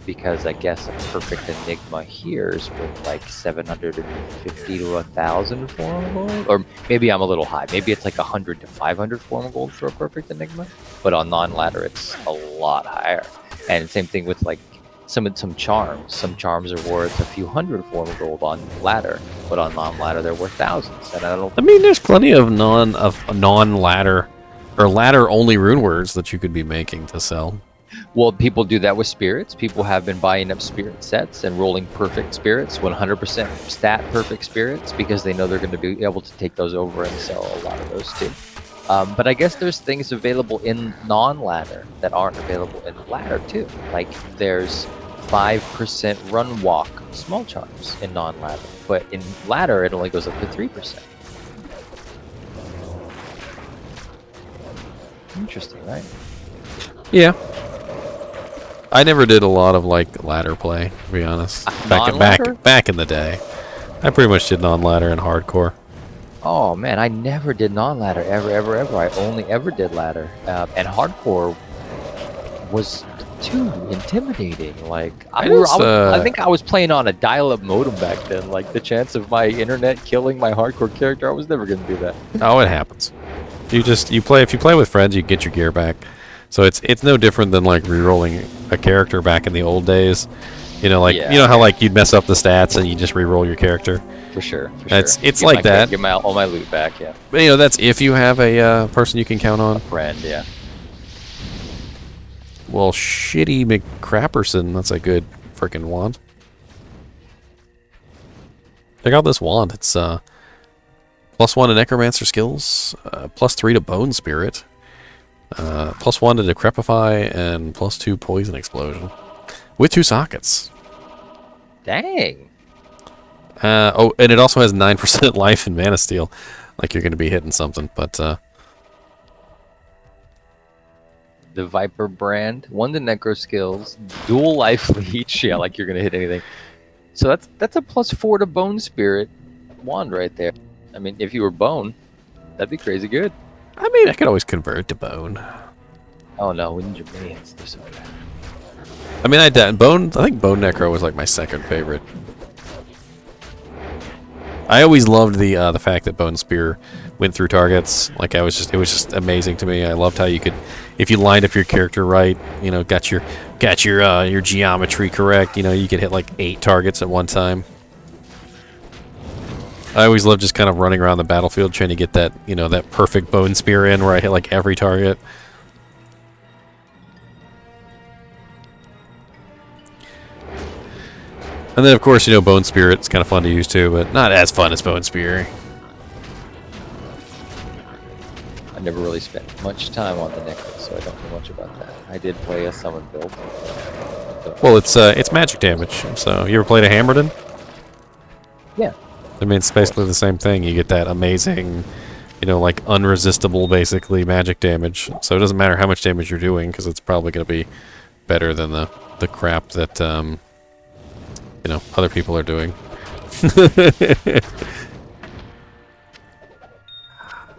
Because I guess a perfect Enigma here is worth like 750 to 1,000 form gold, or maybe I'm a little high. Maybe it's like 100 to 500 form gold for a perfect Enigma, but on non-ladder it's a lot higher. And same thing with like some charms. Some charms are worth a few hundred form gold on ladder, but on non-ladder they're worth thousands. And I mean, there's plenty of non-ladder or ladder only rune words that you could be making to sell. Well, people do that with spirits. People have been buying up spirit sets and rolling perfect spirits, 100% stat perfect spirits, because they know they're going to be able to take those over and sell a lot of those too. But I guess there's things available in non-ladder that aren't available in ladder too. Like there's 5% run walk small charms in non-ladder, but in ladder it only goes up to 3%. Interesting, right? Yeah. I never did a lot of like ladder play, to be honest. Non-ladder? Back in the day, I pretty much did non-ladder and hardcore. Oh man, I never did non-ladder ever. I only ever did ladder, and hardcore was too intimidating. Like I think I was playing on a dial-up modem back then. Like the chance of my internet killing my hardcore character, I was never gonna do that. Oh, it happens. You play if you play with friends, you get your gear back. So it's no different than like re-rolling a character back in the old days. You know, like you know how like you'd mess up the stats and you just re-roll your character. For sure. It's like that. Get all my loot back, yeah. But you know, that's if you have a person you can count on. Friend, yeah. Well, shitty McCrapperson, that's a good freaking wand. Check out this wand. It's +1 to Necromancer skills, +3 to Bone Spirit, +1 to Decrepify, and +2 Poison Explosion. With 2 sockets. Dang. Oh, and it also has 9% life and Mana Steel. Like you're going to be hitting something, but... The Viper brand, 1 to Necro skills, dual life leech. Yeah, like you're going to hit anything. So that's a +4 to Bone Spirit wand right there. I mean, if you were Bone, that'd be crazy good. I mean, I could always convert to Bone. Oh no, we need your minions. They're so bad. I mean, I think Bone Necro was like my second favorite. I always loved the fact that Bone Spear went through targets. Like it was just amazing to me. I loved how you could, if you lined up your character right, you know, got your geometry correct, you know, you could hit like 8 targets at one time. I always loved just kind of running around the battlefield trying to get that, you know, that perfect Bone Spear in where I hit like every target. And then, of course, you know, Bone Spirit's kind of fun to use too, but not as fun as Bone Spear. I never really spent much time on the Necro, so I don't know much about that. I did play a summon build. Well, it's magic damage. So, you ever played a Hammerden? Yeah. I mean, it's basically the same thing. You get that amazing, you know, like unresistible, basically, magic damage. So it doesn't matter how much damage you're doing, because it's probably going to be better than the crap that, you know, other people are doing.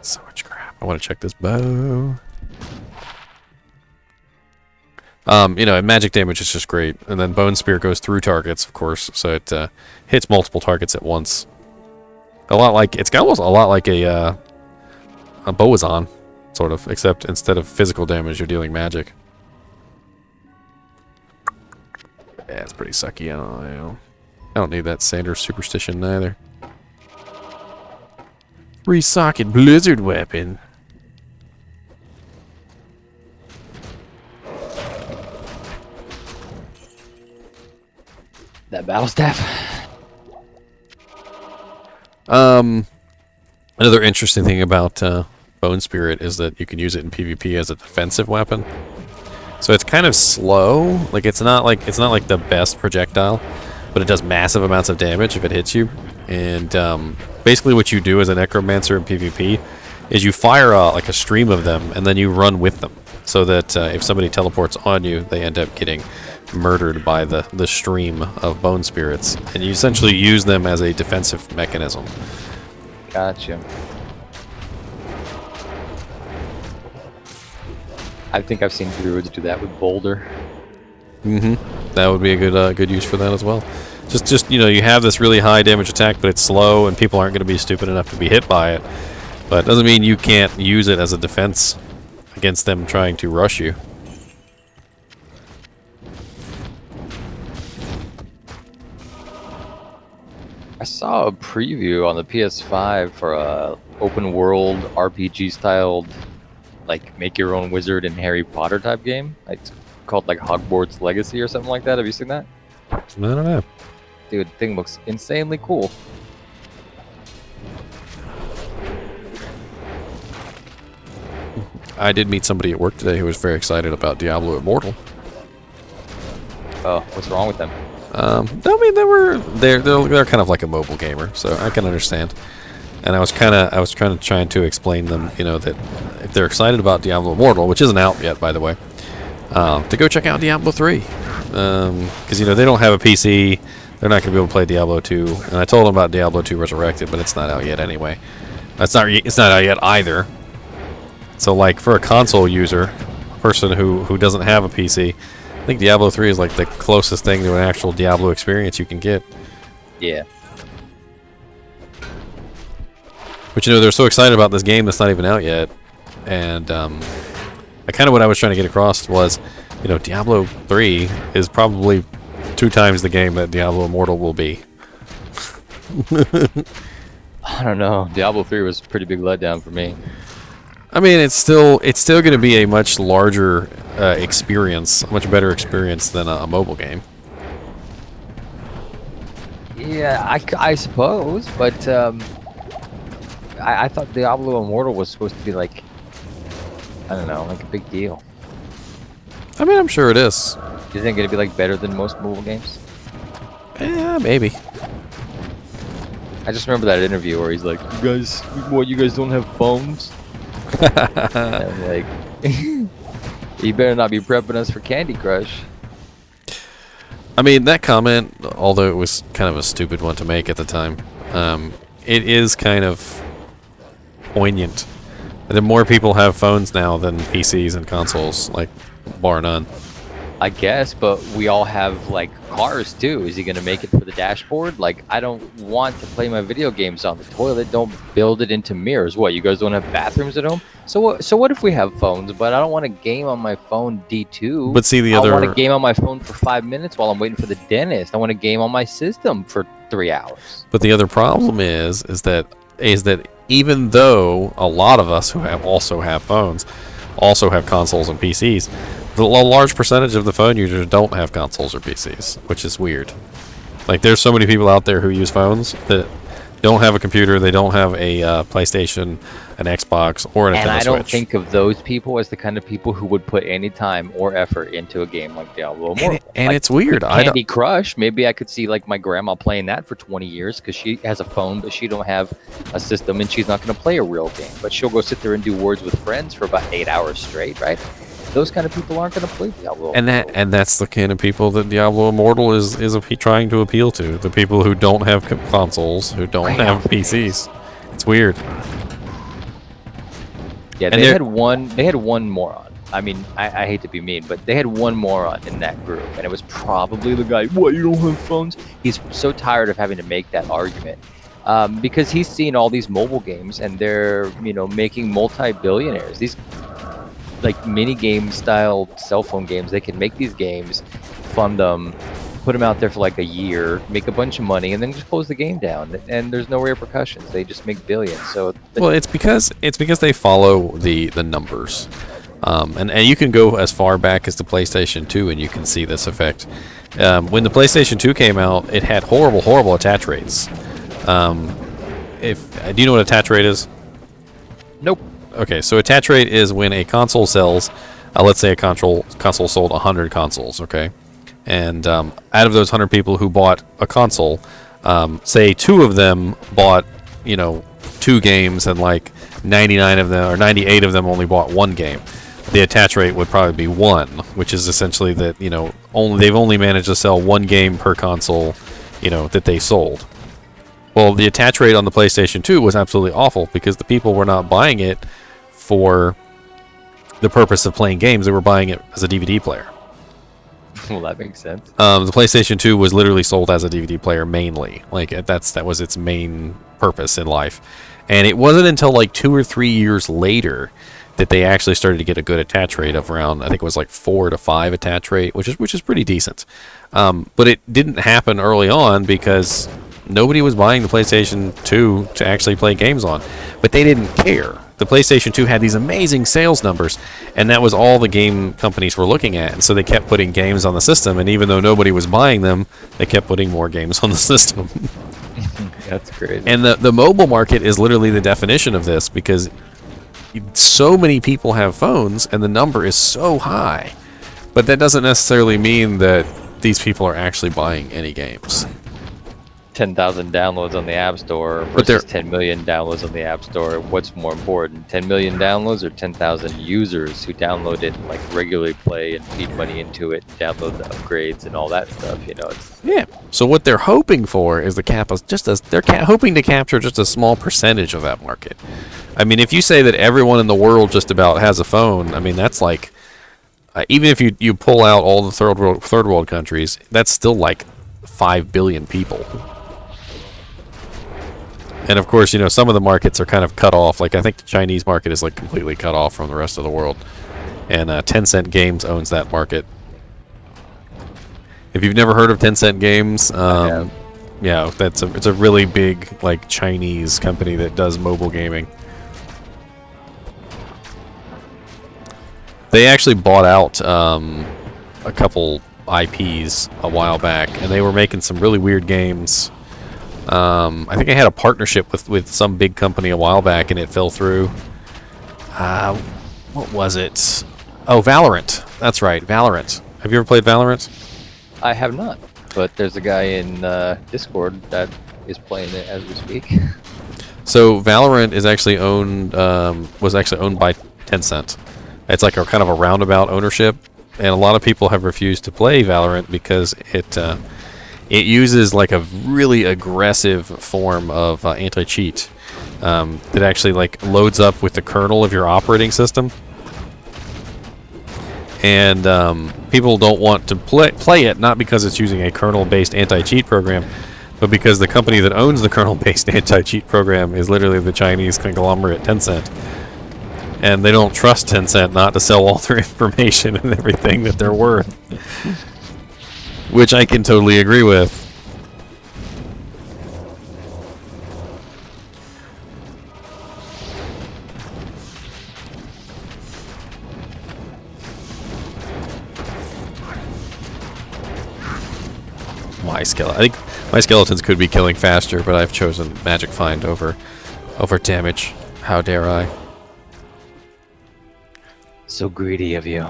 So much crap. I want to check this bow. You know, magic damage is just great. And then Bone Spear goes through targets, of course, so it hits multiple targets at once. It's almost a lot like a Boazon, sort of, except instead of physical damage, you're dealing magic. Yeah, it's pretty sucky. I don't need that Sanders superstition either. 3-socket blizzard weapon. That battle staff. Another interesting thing about Bone Spirit is that you can use it in PvP as a defensive weapon. So it's kind of slow. Like it's not like the best projectile, but it does massive amounts of damage if it hits you. And basically, what you do as a Necromancer in PvP is you fire like a stream of them, and then you run with them, so that if somebody teleports on you, they end up getting murdered by the stream of Bone Spirits, and you essentially use them as a defensive mechanism. Gotcha. I think I've seen druids do that with Boulder. Mm-hmm. That would be a good use for that as well. Just you know, you have this really high damage attack, but it's slow, and people aren't going to be stupid enough to be hit by it. But it doesn't mean you can't use it as a defense against them trying to rush you. I saw a preview on the PS5 for a open world RPG styled, like make your own wizard and Harry Potter type game. It's called like Hogwarts Legacy or something like that. Have you seen that? I don't know. Dude, thing looks insanely cool. I did meet somebody at work today who was very excited about Diablo Immortal. Oh, what's wrong with them? I mean, they're kind of like a mobile gamer, so I can understand. and I was kind of trying to explain them, you know, that if they're excited about Diablo Immortal, which isn't out yet, by the way, to go check out Diablo 3, because you know they don't have a PC, they're not going to be able to play Diablo 2, and I told them about Diablo 2 Resurrected, but it's not out yet anyway. It's not out yet either. So like for a console user, a person who doesn't have a PC, I think Diablo 3 is like the closest thing to an actual Diablo experience you can get. Yeah. But you know, they're so excited about this game that's not even out yet. And kind of what I was trying to get across was, you know, Diablo 3 is probably 2 times the game that Diablo Immortal will be. I don't know. Diablo 3 was a pretty big letdown for me. I mean, it's still going to be a much larger experience, a much better experience than a mobile game. Yeah, I suppose, but I thought Diablo Immortal was supposed to be like, I don't know, like a big deal. I mean, I'm sure it is. Isn't it going to be like better than most mobile games? Yeah, maybe. I just remember that interview where he's like, you guys don't have phones? And like, you better not be prepping us for Candy Crush. I mean, that comment, although it was kind of a stupid one to make at the time, it is kind of poignant. The more people have phones now than PCs and consoles, like, bar none. I guess, but we all have like cars too. Is he gonna make it for the dashboard? Like, I don't want to play my video games on the toilet. Don't build it into mirrors. What, you guys don't have bathrooms at home? So what if we have phones, but I don't want to game on my phone D2? But see, I want to game on my phone for 5 minutes while I'm waiting for the dentist. I want to game on my system for 3 hours. But the other problem is that even though a lot of us who also have phones also have consoles and PCs, a large percentage of the phone users don't have consoles or PCs, which is weird. Like, there's so many people out there who use phones that don't have a computer, they don't have a PlayStation, an Xbox, or a Nintendo Switch. And I don't think of those people as the kind of people who would put any time or effort into a game like Diablo Immortal. And like it's weird. Candy Crush, maybe I could see like my grandma playing that for 20 years because she has a phone, but she don't have a system, and she's not going to play a real game. But she'll go sit there and do Words with Friends for about 8 hours straight, right? Those kind of people aren't going to play Diablo. And that's the kind of people that Diablo Immortal is trying to appeal to. The people who don't have consoles, who don't have PCs. It's weird. Yeah, they had one moron. I mean, I hate to be mean, but they had one moron in that group, and it was probably the guy, what, you don't have phones? He's so tired of having to make that argument. Because he's seen all these mobile games, and they're, you know, making multi-billionaires. These like mini game style cell phone games, they can make these games, fund them, put them out there for like a year, make a bunch of money, and then just close the game down, and there's no repercussions. They just make billions. So well, it's because they follow the numbers, and you can go as far back as the PlayStation 2 and you can see this effect. When the PlayStation 2 came out, it had horrible attach rates. Do you know what attach rate is? Nope. Okay, so attach rate is when a console sells, let's say a console sold 100 consoles, okay? And out of those 100 people who bought a console, say 2 of them bought, 2 games, and like 99 of them or 98 of them only bought 1 game. The attach rate would probably be 1, which is essentially that, they've only managed to sell 1 game per console, that they sold. Well, the attach rate on the PlayStation 2 was absolutely awful because the people were not buying it for the purpose of playing games. They were buying it as a DVD player. Well, that makes sense. The PlayStation 2 was literally sold as a DVD player mainly. Like, that was its main purpose in life. And it wasn't until like 2 or 3 years later that they actually started to get a good attach rate of around, I think it was like 4 to 5 attach rate, which is pretty decent. But it didn't happen early on because nobody was buying the PlayStation 2 to actually play games on. But they didn't care. The PlayStation 2 had these amazing sales numbers, and that was all the game companies were looking at. And so they kept putting games on the system, and even though nobody was buying them, they kept putting more games on the system. That's crazy. And the mobile market is literally the definition of this, because so many people have phones, and the number is so high. But that doesn't necessarily mean that these people are actually buying any games. 10,000 downloads on the App Store versus 10 million downloads on the App Store. What's more important, 10 million downloads or 10,000 users who download it and like regularly play and feed money into it, and download the upgrades and all that stuff? You know, it's Yeah. So what they're hoping for is they're hoping to capture just a small percentage of that market. I mean, if you say that everyone in the world just about has a phone, I mean that's like even if you pull out all the third world countries, that's still like 5 billion people. And of course, you know, some of the markets are kind of cut off. Like I think the Chinese market is like completely cut off from the rest of the world. And Tencent Games owns that market. If you've never heard of Tencent Games, yeah, it's a really big like Chinese company that does mobile gaming. They actually bought out a couple IPs a while back, and they were making some really weird games. I think I had a partnership with some big company a while back, and it fell through. What was it? Oh, Valorant. That's right, Valorant. Have you ever played Valorant? I have not, but there's a guy in Discord that is playing it as we speak. So Valorant is actually owned was actually owned by Tencent. It's like a kind of a roundabout ownership, and a lot of people have refused to play Valorant because it uses like a really aggressive form of anti-cheat that actually like loads up with the kernel of your operating system, and people don't want to play it, not because it's using a kernel-based anti-cheat program, but because the company that owns the kernel-based anti-cheat program is literally the Chinese conglomerate Tencent. And they don't trust Tencent not to sell all their information and everything that they're worth. Which I can totally agree with. I think my skeletons could be killing faster, but I've chosen Magic Find over damage. How dare I? So greedy of you.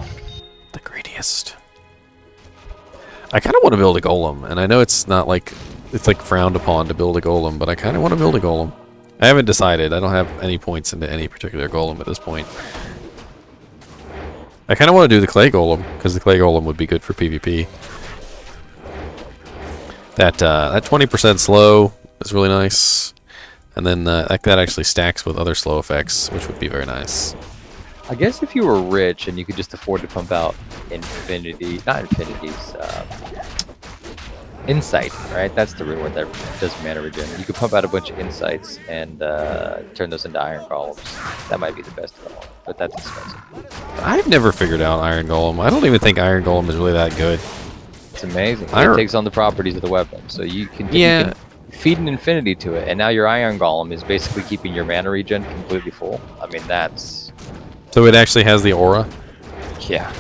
The greediest. I kind of want to build a golem, and I know it's not like it's like frowned upon to build a golem, but I kind of want to build a golem. I haven't decided. I don't have any points into any particular golem at this point. I kind of want to do the clay golem because the clay golem would be good for PvP. That 20% slow is really nice, and then that actually stacks with other slow effects, which would be very nice. I guess if you were rich and you could just afford to pump out insight, right? That's the reward that does mana regen. You could pump out a bunch of insights and turn those into iron golems. That might be the best of all, but that's expensive. I've never figured out iron golem. I don't even think iron golem is really that good. It's amazing. It takes on the properties of the weapon, so you can feed an infinity to it, and now your iron golem is basically keeping your mana regen completely full. I mean, that's... So it actually has the aura? Yeah.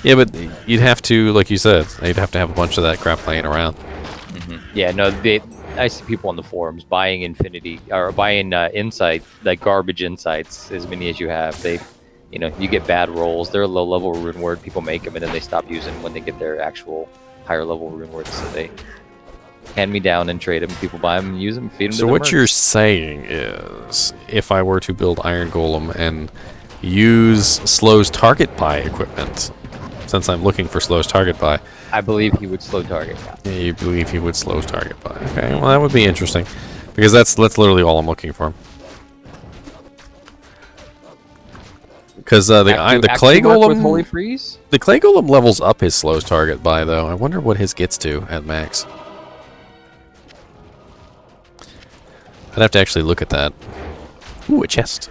Yeah, but you'd have to, like you said, you'd have to have a bunch of that crap laying around. Mm-hmm. Yeah, no, I see people on the forums buying infinity, or buying insight, like garbage insights, as many as you have. You get bad rolls. They're a low-level rune word. People make them, and then they stop using them when they get their actual higher-level rune words. So they hand me down and trade them. People buy them and use them, feed them. So what you're saying is, if I were to build Iron Golem and use Slow's target buy equipment, since I'm looking for Slow's target buy, I believe he would slow target. Yeah, you believe he would Slow's target buy. Okay, well that would be interesting, because that's literally all I'm looking for. Because the clay golem, Holy Freeze? The clay golem levels up his Slow's target buy though. I wonder what his gets to at max. I'd have to actually look at that. Ooh, a chest.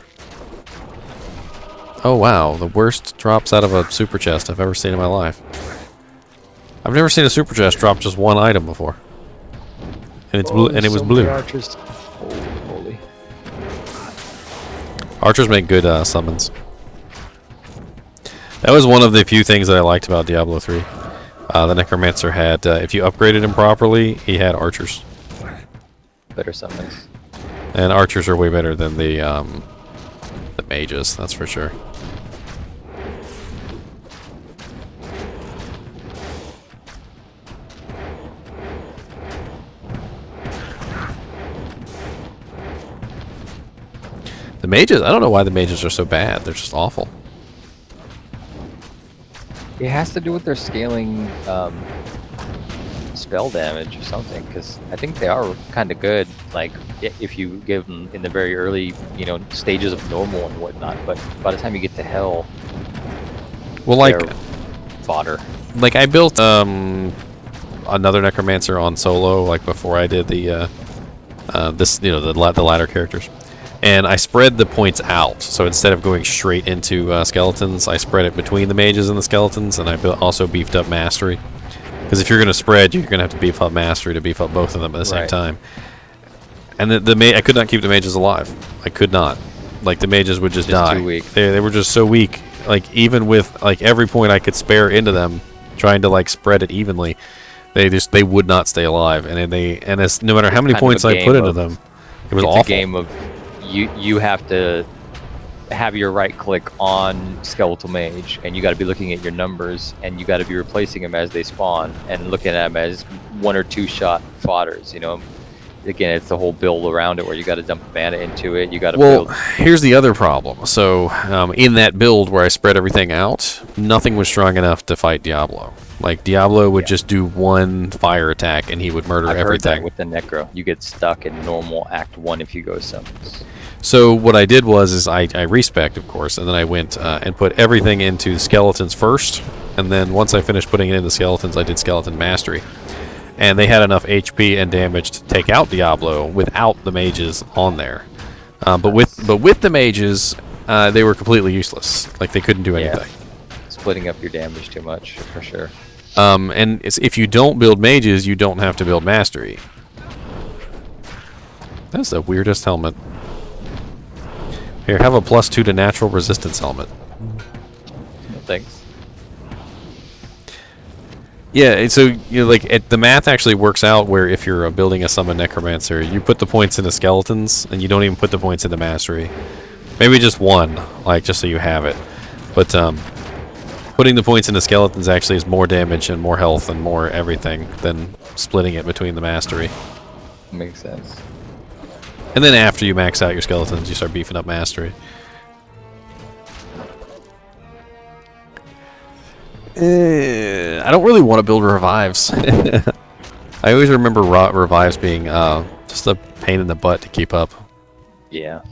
Oh wow, the worst drops out of a super chest I've ever seen in my life. I've never seen a super chest drop just one item before. And it's blue, and it was blue. Archers. Holy. Archers make good summons. That was one of the few things that I liked about Diablo 3. The Necromancer had, if you upgraded him properly, he had archers. Better summons. And archers are way better than the mages, that's for sure. The mages, I don't know why the mages are so bad. They're just awful. It has to do with their scaling spell damage or something, because I think they are kind of good, like if you give them in the very early, you know, stages of normal and whatnot, but by the time you get to hell, Well, like they're fodder. Like I built another necromancer on solo, like before I did the this, you know, the ladder characters, and I spread the points out. So instead of going straight into skeletons, I spread it between the mages and the skeletons, and I also beefed up mastery. Because if you're going to spread, you're going to have to beef up mastery to beef up both of them at the same time. And I could not keep the mages alive. I could not. Like the mages would just die. Too weak. They were just so weak. Like even with like every point I could spare into them, trying to like spread it evenly, they would not stay alive. And it's no matter how many points I put into them, it was awful. It's a game of you have to have your right click on skeletal mage, and you got to be looking at your numbers, and you got to be replacing them as they spawn, and looking at them as 1 or 2 shot fodders. You know, again, it's the whole build around it where you got to dump mana into it. You got to build. Here's the other problem. So in that build where I spread everything out, nothing was strong enough to fight Diablo. Like Diablo would just do 1 fire attack and he would murder I've everything. Heard that with the Necro, you get stuck in normal Act 1 if you go summons. So what I did was I respec'd, of course, and then I went and put everything into the skeletons first, and then once I finished putting it into skeletons, I did skeleton mastery. And they had enough HP and damage to take out Diablo without the mages on there. But with the mages, they were completely useless. Like they couldn't do anything. Splitting up your damage too much, for sure. And if you don't build mages, you don't have to build mastery. That's the weirdest helmet. Here, have a +2 to natural resistance helmet. No, thanks. Yeah, so you know, like the math actually works out where if you're building a summon necromancer, you put the points into skeletons, and you don't even put the points into mastery. Maybe just 1, like just so you have it. But putting the points into skeletons actually is more damage and more health and more everything than splitting it between the mastery. Makes sense. And then after you max out your skeletons, you start beefing up mastery. I don't really want to build revives. I always remember revives being just a pain in the butt to keep up. Yeah.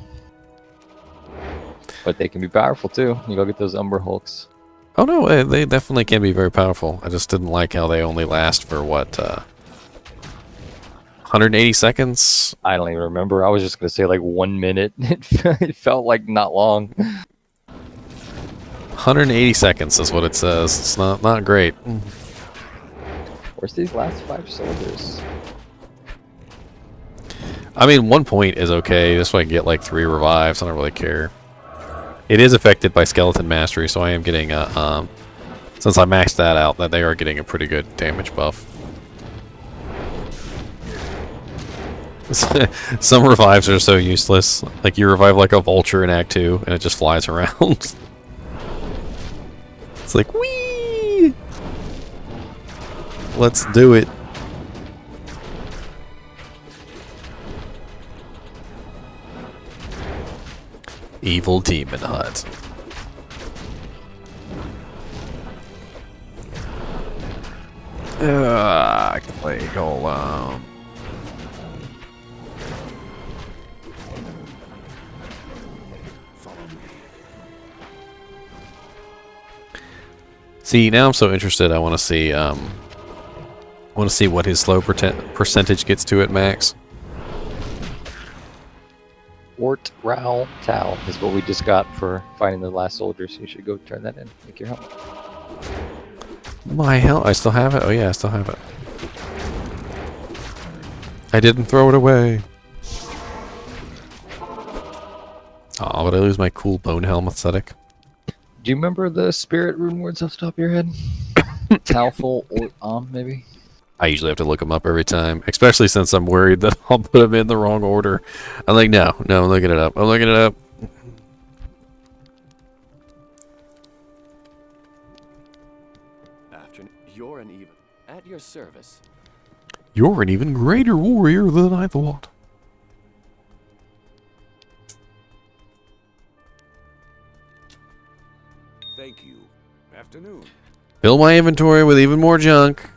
But they can be powerful too. You go get those Umber Hulks. Oh no, they definitely can be very powerful. I just didn't like how they only last for what, 180 seconds? I don't even remember. I was just gonna say like 1 minute. It felt like not long. 180 seconds is what it says. It's not great. Where's these last 5 soldiers? I mean, 1 point is okay. This way I can get like 3 revives. I don't really care. It is affected by skeleton mastery, so I am getting a since I maxed that out, that they are getting a pretty good damage buff. Some revives are so useless. Like you revive like a vulture in Act 2 and it just flies around. It's like, whee! Let's do it. Evil Demon Hut. Clay Golem. See, now I'm so interested. I want to see. What his slow percentage gets to at max. Ort Ral Tau is what we just got for fighting the last soldier, so you should go turn that in. Make your helmet. My hell, I still have it? Oh yeah, I still have it. I didn't throw it away. Oh, but I lose my cool bone helm aesthetic. Do you remember the spirit rune words off the top of your head? Tauful or maybe? I usually have to look them up every time, especially since I'm worried that I'll put them in the wrong order. I'm like, no, I'm looking it up. I'm looking it up. You're an even at your service. You're an even greater warrior than I thought. Thank you. Afternoon. Fill my inventory with even more junk.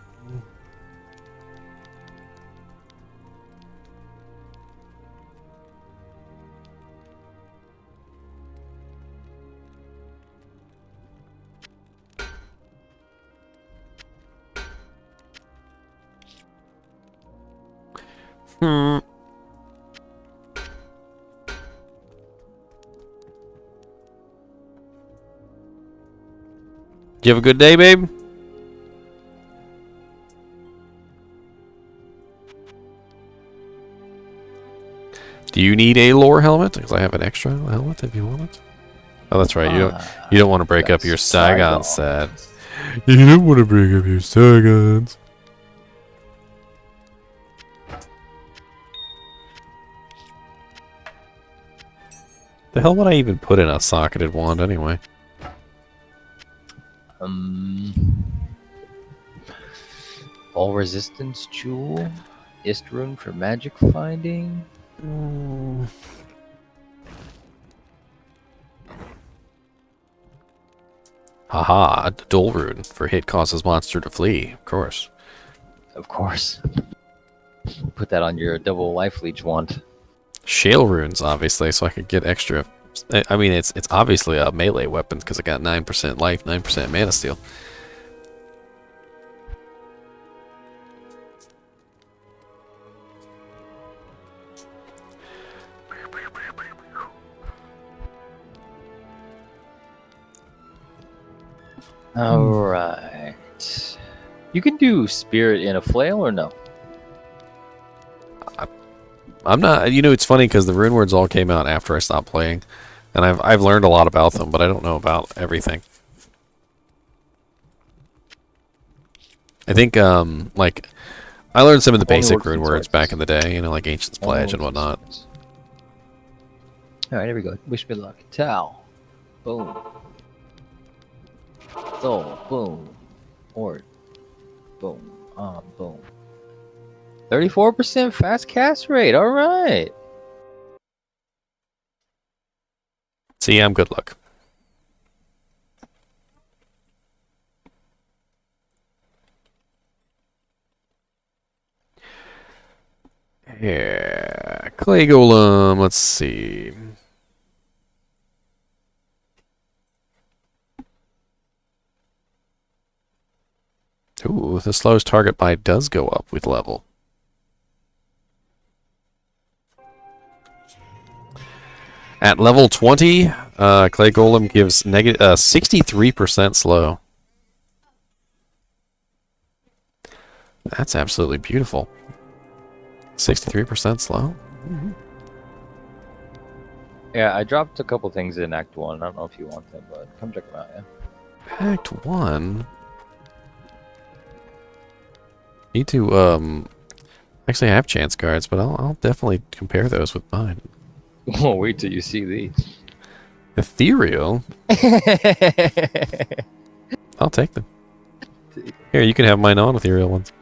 Hmm. You have a good day, babe? Do you need a lore helmet? Because I have an extra helmet if you want it. Oh, that's right. You don't want to break up your Saigon set. You don't want to break up your Saigons. The hell would I even put in a socketed wand anyway? All resistance jewel. Ist rune for magic finding. Haha, a dual rune for hit causes monster to flee. Of course. Of course. Put that on your double life leech wand. Shale runes, obviously, so I could get extra. I mean, it's obviously a melee weapon because I got 9% life, 9% mana steal. Alright. You can do spirit in a flail or no? I'm not. You know, it's funny because the rune words all came out after I stopped playing, and I've learned a lot about them, but I don't know about everything. I think like I learned some of the basic rune words back in the day, you know, like Ancient's Pledge and whatnot. Alright, here we go. Wish me luck. Tau. Boom. Soul. Boom. Ord. Boom. Boom. 34% fast cast rate. All right. See, I'm good luck. Yeah, clay golem. Let's see. Ooh, the slowest target by does go up with level. At level 20, clay golem gives negative 63% slow. That's absolutely beautiful. 63% slow. Mm-hmm. Yeah, I dropped a couple things in Act 1. I don't know if you want them, but come check them out, yeah. Act 1? Need to, actually I have chance cards, but I'll definitely compare those with mine. Oh, wait till you see these. Ethereal? I'll take them. Here, you can have my non-ethereal ones.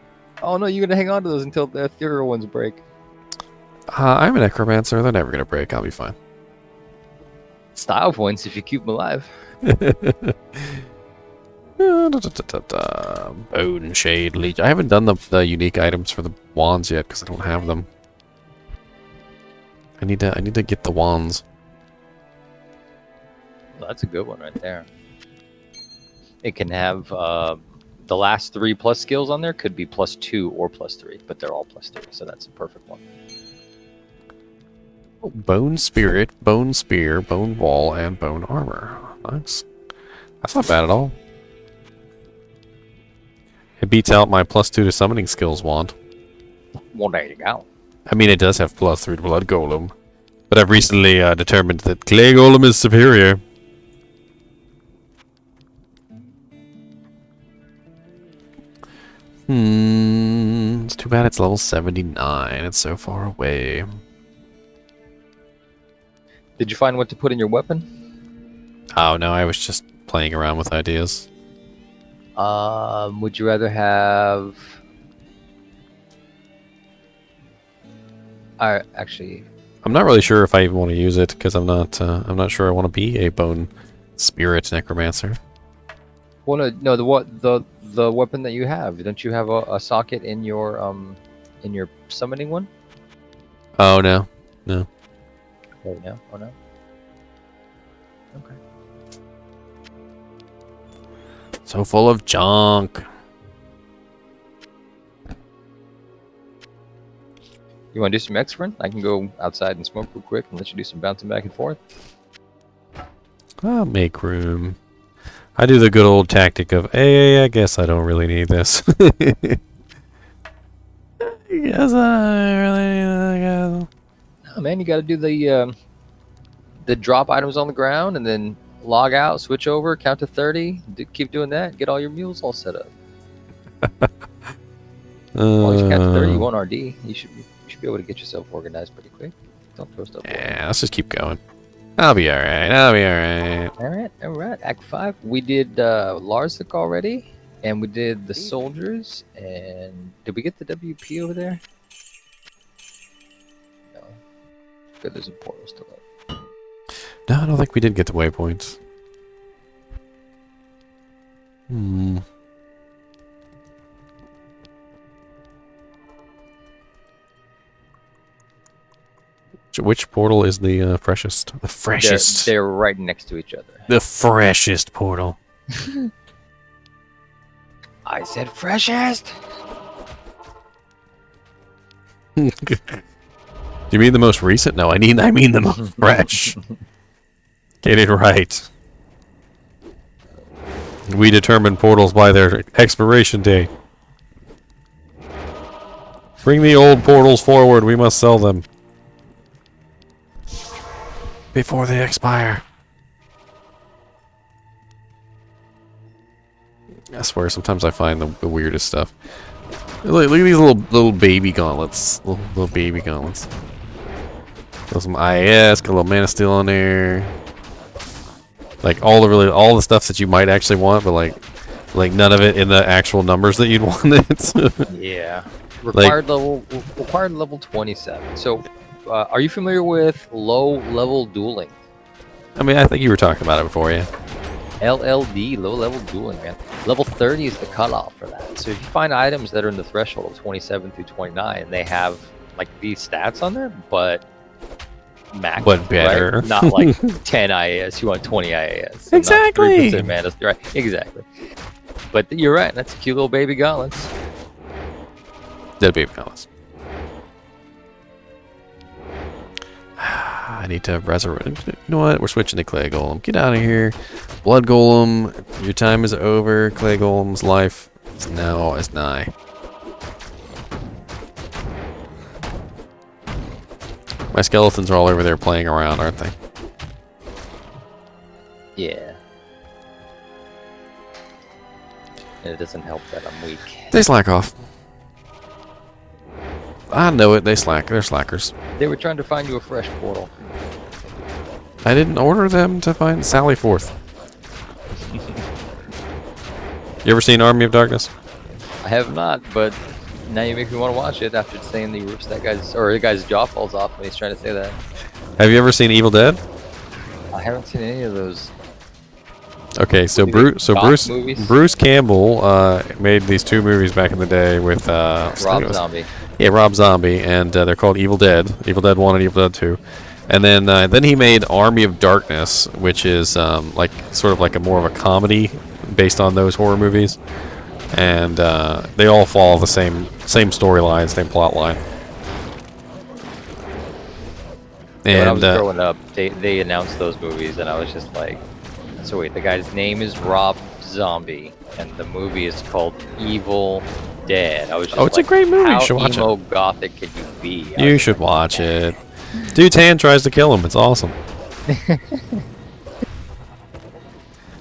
Oh no, you're gonna hang on to those until the ethereal ones break. I'm a necromancer. They're never gonna break. I'll be fine. Style points if you keep them alive. Bone Shade Leech. I haven't done the unique items for the wands yet because I don't have them. I need to get the wands. Well, that's a good one right there. It can have the last 3 plus skills on there could be +2 or +3, but they're all +3, so that's a perfect one. Bone Spirit, Bone Spear, Bone Wall, and Bone Armor. Nice. That's not bad at all. It beats out my +2 to summoning skills wand. Well, there you go. I mean, it does have +3 to Blood Golem, but I've recently determined that Clay Golem is superior. It's too bad it's level 79. It's so far away. Did you find what to put in your weapon? Oh no, I was just playing around with ideas. Would you rather have... Actually... I'm not really sure if I even want to use it because I'm not sure I want to be a bone Spirit Necromancer. Well, no, the weapon that you have. Don't you have a socket in your summoning one? Oh no, no. Oh no, oh no. Okay. So full of junk. You want to do some X-Run? I can go outside and smoke real quick and let you do some bouncing back and forth. I'll make room. I do the good old tactic of, hey, I guess I don't really need this. Yes, I really need. Oh man, you got to do the drop items on the ground and then log out, switch over, count to 30. Keep doing that. Get all your mules all set up. As long as you count to 30, you won't RD. You should be able to get yourself organized pretty quick. Don't throw stuff away. Yeah, let's just keep going. I'll be alright. I'll be alright. All right. Act 5. We did Larsic already, and we did the soldiers. And did we get the WP over there? No. Good, there's a portal still up. No, I don't think we did get the waypoints. Hmm. Which portal is the freshest? The freshest. They're right next to each other. The freshest portal. I said freshest. You mean the most recent? No, I mean the most fresh. Get it right. We determine portals by their expiration date. Bring the old portals forward. We must sell them before they expire. I swear, sometimes I find the weirdest stuff. Look at these little baby gauntlets. Little baby gauntlets. Got some IS, got a little Mana Steel on there. Like all the stuff that you might actually want, but like none of it in the actual numbers that you'd want it. Yeah. Required level 27. So, are you familiar with low level dueling? I mean, I think you were talking about it before, yeah. LLD, low level dueling, man. Level 30 is the cutoff for that. So if you find items that are in the threshold of 27 through 29, they have like these stats on there, but max, but better, right? Not like 10 IAS. You want 20 IAS. So exactly. 3% mana, right? Exactly. But you're right. That's cute little baby gauntlets. Dead baby gauntlets. I need to resurrect. You know what? We're switching to Clay Golem. Get out of here. Blood Golem, your time is over. Clay Golem's life is now as nigh. My skeletons are all over there playing around, aren't they? Yeah. And it doesn't help that I'm weak. They slack off. I know it. They slack. They're slackers. They were trying to find you a fresh portal. I didn't order them to find Sally Forth. You ever seen Army of Darkness? I have not, but now you make me want to watch it after saying the rips that the guy's jaw falls off when he's trying to say that. Have you ever seen Evil Dead? I haven't seen any of those. Okay, so Bruce Campbell made these two movies back in the day with Rob Zombie. Yeah, Rob Zombie, and they're called Evil Dead 1 and Evil Dead 2. And then he made Army of Darkness, which is like sort of like a more of a comedy based on those horror movies. And they all follow the same storyline, same plot line. And when I was growing up, they announced those movies, and I was just like, so wait, the guy's name is Rob Zombie, and the movie is called Evil Dead. I was just it's a great movie. You should watch it. How emo gothic can you be? You should watch it. Dude's hand tries to kill him. It's awesome.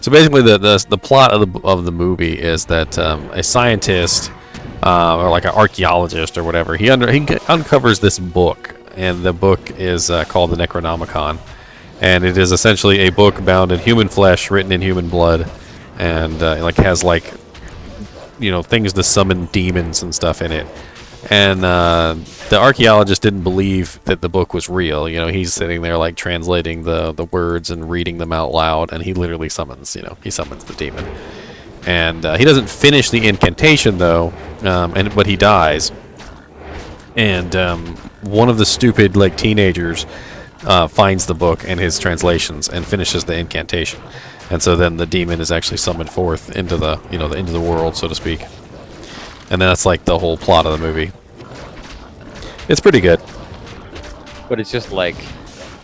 So basically, the plot of the movie is that a scientist or like an archaeologist or whatever, he uncovers this book, and the book is called the Necronomicon, and it is essentially a book bound in human flesh, written in human blood, and like has like things to summon demons and stuff in it. And the archaeologist didn't believe that the book was real. You know, he's sitting there like translating the words and reading them out loud, and he literally summons, he summons the demon. And he doesn't finish the incantation though, but he dies. And one of the stupid like teenagers finds the book and his translations and finishes the incantation. And so then the demon is actually summoned forth into the into the world, so to speak. And that's like the whole plot of the movie. It's pretty good. But it's just like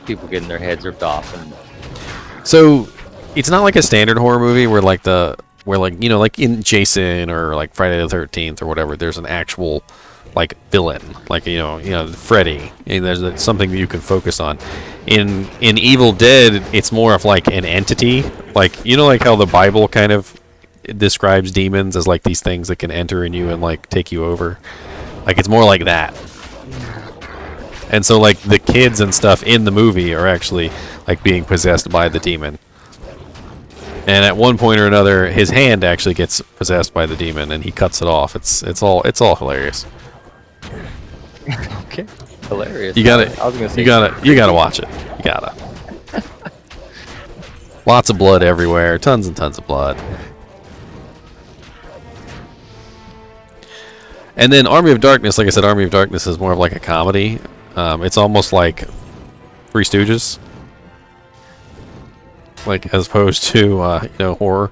people getting their heads ripped off, and So it's not like a standard horror movie where like like in Jason or like Friday the 13th or whatever, there's an actual like villain, like Freddy, and there's something that you can focus on. In Evil Dead, it's more of like an entity, like like how the Bible kind of describes demons as like these things that can enter in you and like take you over. Like it's more like that. And so like the kids and stuff in the movie are actually like being possessed by the demon. And at one point or another, his hand actually gets possessed by the demon, and he cuts it off. It's all hilarious. okay, hilarious. You gotta watch it. You gotta. Lots of blood everywhere. Tons and tons of blood. And then Army of Darkness, like I said, Army of Darkness is more of like a comedy. It's almost like Three Stooges, like as opposed to horror.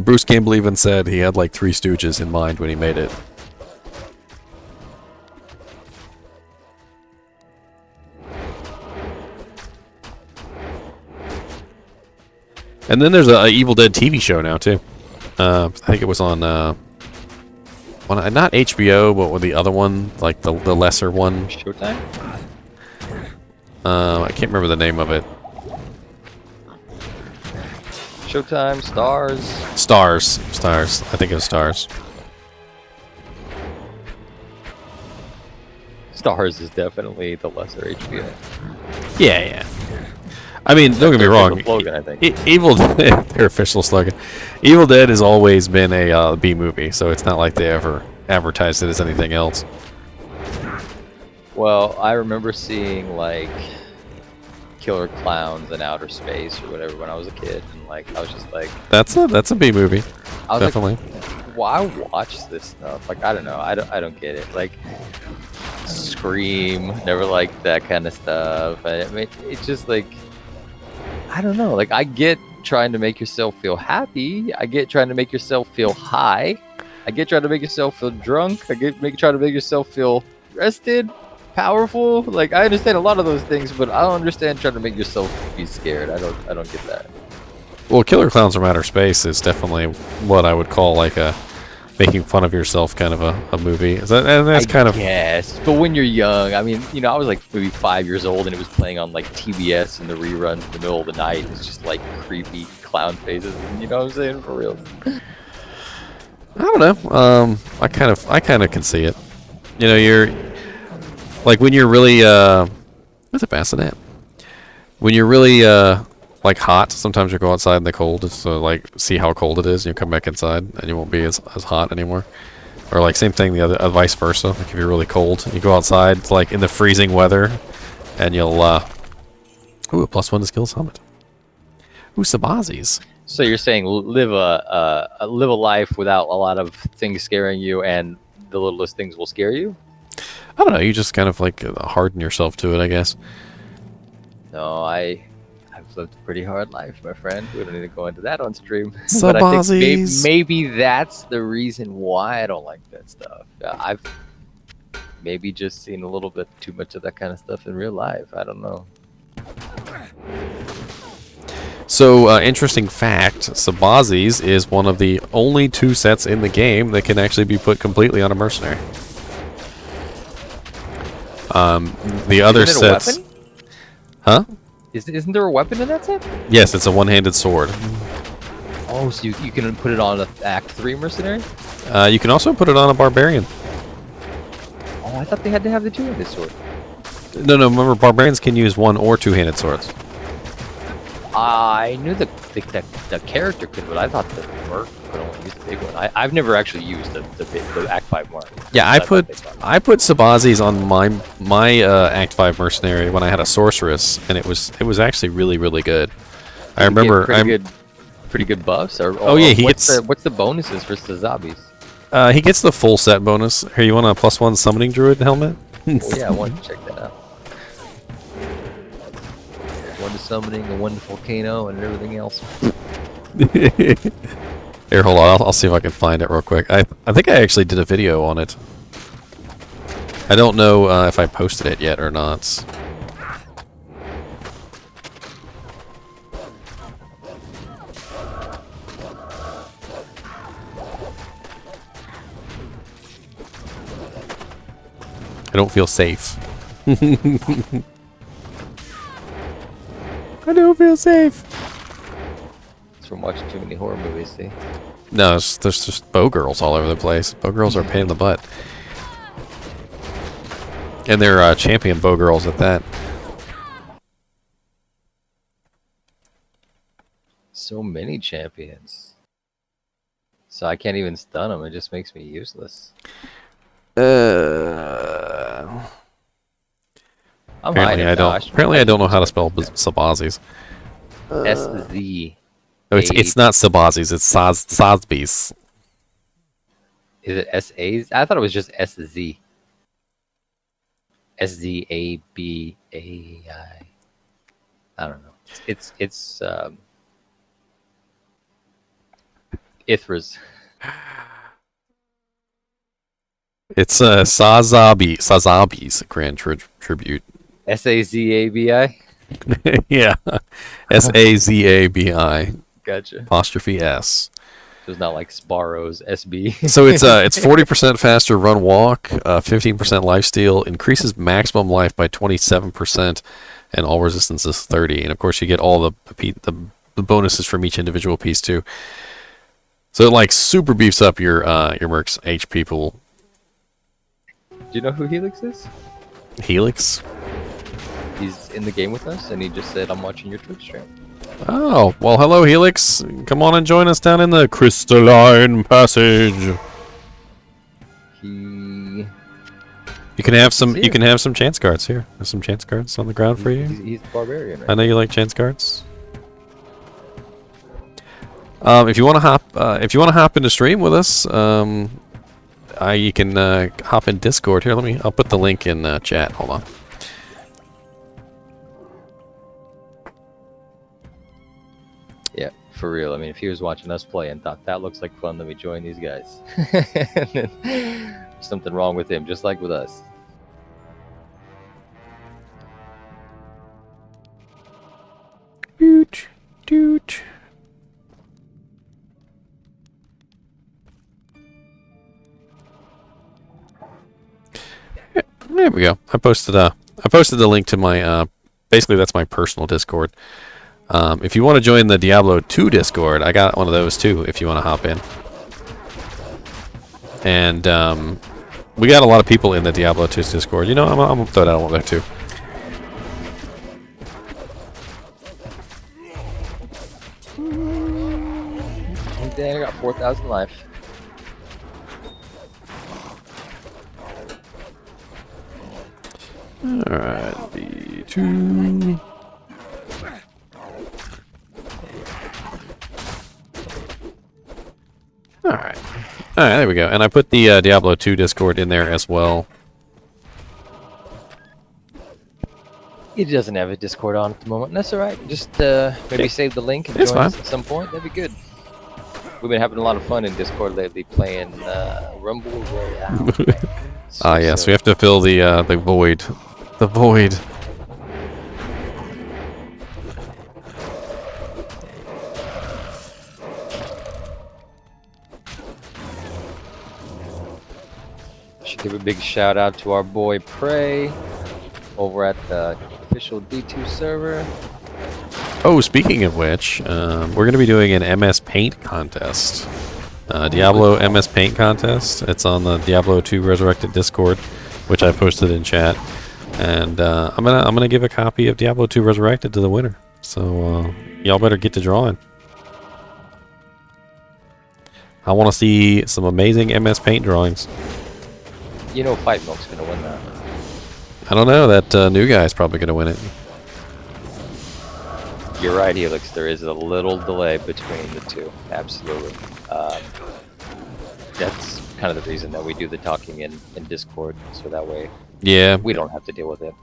Bruce Campbell even said he had like Three Stooges in mind when he made it. And then there's a Evil Dead TV show now too. I think it was on not HBO, but with the other one, like the lesser one. Showtime? I can't remember the name of it. Showtime, Stars. Stars. I think it was Stars. Stars is definitely the lesser HBO. Yeah. I mean, don't get me wrong. Slogan, I think. Evil Dead, their official slogan. Evil Dead has always been a B movie, so it's not like they ever advertised it as anything else. Well, I remember seeing like killer clowns in outer space or whatever when I was a kid, and like I was just like, That's a B movie. I was Definitely. like, why watch this stuff? Like I don't know, I don't get it. Like Scream, never liked that kind of stuff. I mean, it's just like, I don't know. Like I get trying to make yourself feel happy. I get trying to make yourself feel high. I get trying to make yourself feel drunk. I get trying to make yourself feel rested, powerful. Like I understand a lot of those things, but I don't understand trying to make yourself be scared. I don't get that. Well, Killer Clowns from Outer Space is definitely what I would call like a making fun of yourself kind of a movie. And that's kind of... Yes, but when you're young, I mean, I was like maybe 5 years old, and it was playing on like TBS in the reruns in the middle of the night. It's just like creepy clown faces. You know what I'm saying? For real. I don't know. I kind of can see it. You're like when you're really what's a bassinet? When you're really like hot, sometimes you go outside in the cold just to like see how cold it is, and you come back inside and you won't be as hot anymore. Or like same thing the other vice versa. Like if you're really cold, you go outside like in the freezing weather, and you'll a +1 to skill summit. Ooh, Sabazis. So you're saying live a life without a lot of things scaring you, and the littlest things will scare you? I don't know. You just kind of like harden yourself to it, I guess. No, I've lived a pretty hard life, my friend. We don't need to go into that on stream. So but I think Bozzies. maybe that's the reason why I don't like that stuff. I've maybe just seen a little bit too much of that kind of stuff in real life. I don't know. So, interesting fact, Sabazis is one of the only 2 sets in the game that can actually be put completely on a mercenary. The other Isn't it a sets... weapon? Huh? Isn't there a weapon in that set? Yes, it's a one-handed sword. Oh, so you can put it on an Act 3 mercenary? You can also put it on a barbarian. Oh, I thought they had to have the two-handed sword. No, remember, barbarians can use 1 or 2-handed swords. I knew the character could, but I thought the Merc could only use the big one. I've never actually used the Act 5 Merc. Yeah, I put Sabazis on my Act 5 mercenary when I had a sorceress, and it was actually really good. I remember pretty good buffs. Oh yeah, what's the bonuses for Sabazis? He gets the full set bonus. Here, you want a +1 summoning druid helmet? Well, yeah, I wanted to check that out. One to summoning, and one to volcano, and everything else. Here, hold on. I'll see if I can find it real quick. I think I actually did a video on it. I don't know if I posted it yet or not. I don't feel safe. I don't feel safe. It's from watching too many horror movies, see? No, there's just bow girls all over the place. Bow girls are a pain in the butt. And they're champion bow girls at that. So many champions. So I can't even stun them. It just makes me useless. Apparently I don't know how to spell Sabazis. SZ. No, it's not Sabazis. It's Sazbis. Is it SAs? I thought it was just SZ. SZABAI. I don't know. It's Ithras. It's Sazabis Grand Tribute. SAZABI. Yeah, Sazabi Gotcha. apostrophe S. So it's not like Sparrow's SB. So it's 40% faster run walk, 15% lifesteal, increases maximum life by 27%, and all resistance is 30. And of course you get all the bonuses from each individual piece too. So it like super beefs up your Merc's HP pool. Do you know who Helix is? Helix? He's in the game with us, and he just said, "I'm watching your Twitch stream." Oh, well, hello, Helix. Come on and join us down in the Crystalline Passage. You can have some. You can have some chance cards here. There's some chance cards on the ground for you. He's the barbarian, right? I know you like chance cards. If you want to hop into stream with us, you can hop in Discord here. I'll put the link in chat. Hold on. Yeah, for real. I mean, if he was watching us play and thought that looks like fun, let me join these guys. And then there's something wrong with him, just like with us. Doot, doot. There we go. I posted the link to my basically that's my personal Discord. If you want to join the Diablo II Discord, I got one of those too if you want to hop in. And we got a lot of people in the Diablo 2's Discord. You know, I'm gonna throw that one there too. Dang, I got 4,000 life. Alright, D2. Alright, there we go. And I put the Diablo 2 Discord in there as well. He doesn't have a Discord on at the moment. That's alright. Just maybe save the link and join us at some point. That'd be good. We've been having a lot of fun in Discord lately playing Rumble Royale. Yes, we have to fill the void. The void. Should give a big shout out to our boy Prey over at the official D2 server. Oh, speaking of which, we're going to be doing an MS Paint contest. Diablo MS Paint contest. It's on the Diablo II Resurrected Discord, which I posted in chat. And I'm gonna give a copy of Diablo II Resurrected to the winner. So Y'all better get to drawing. I want to see some amazing MS Paint drawings. You know, Fight Milk's gonna win that. I don't know. That new guy's probably going to win it. You're right, Helix. There is a little delay between the two. Absolutely. That's kind of the reason that we do the talking in Discord, so that way Yeah. we don't have to deal with it.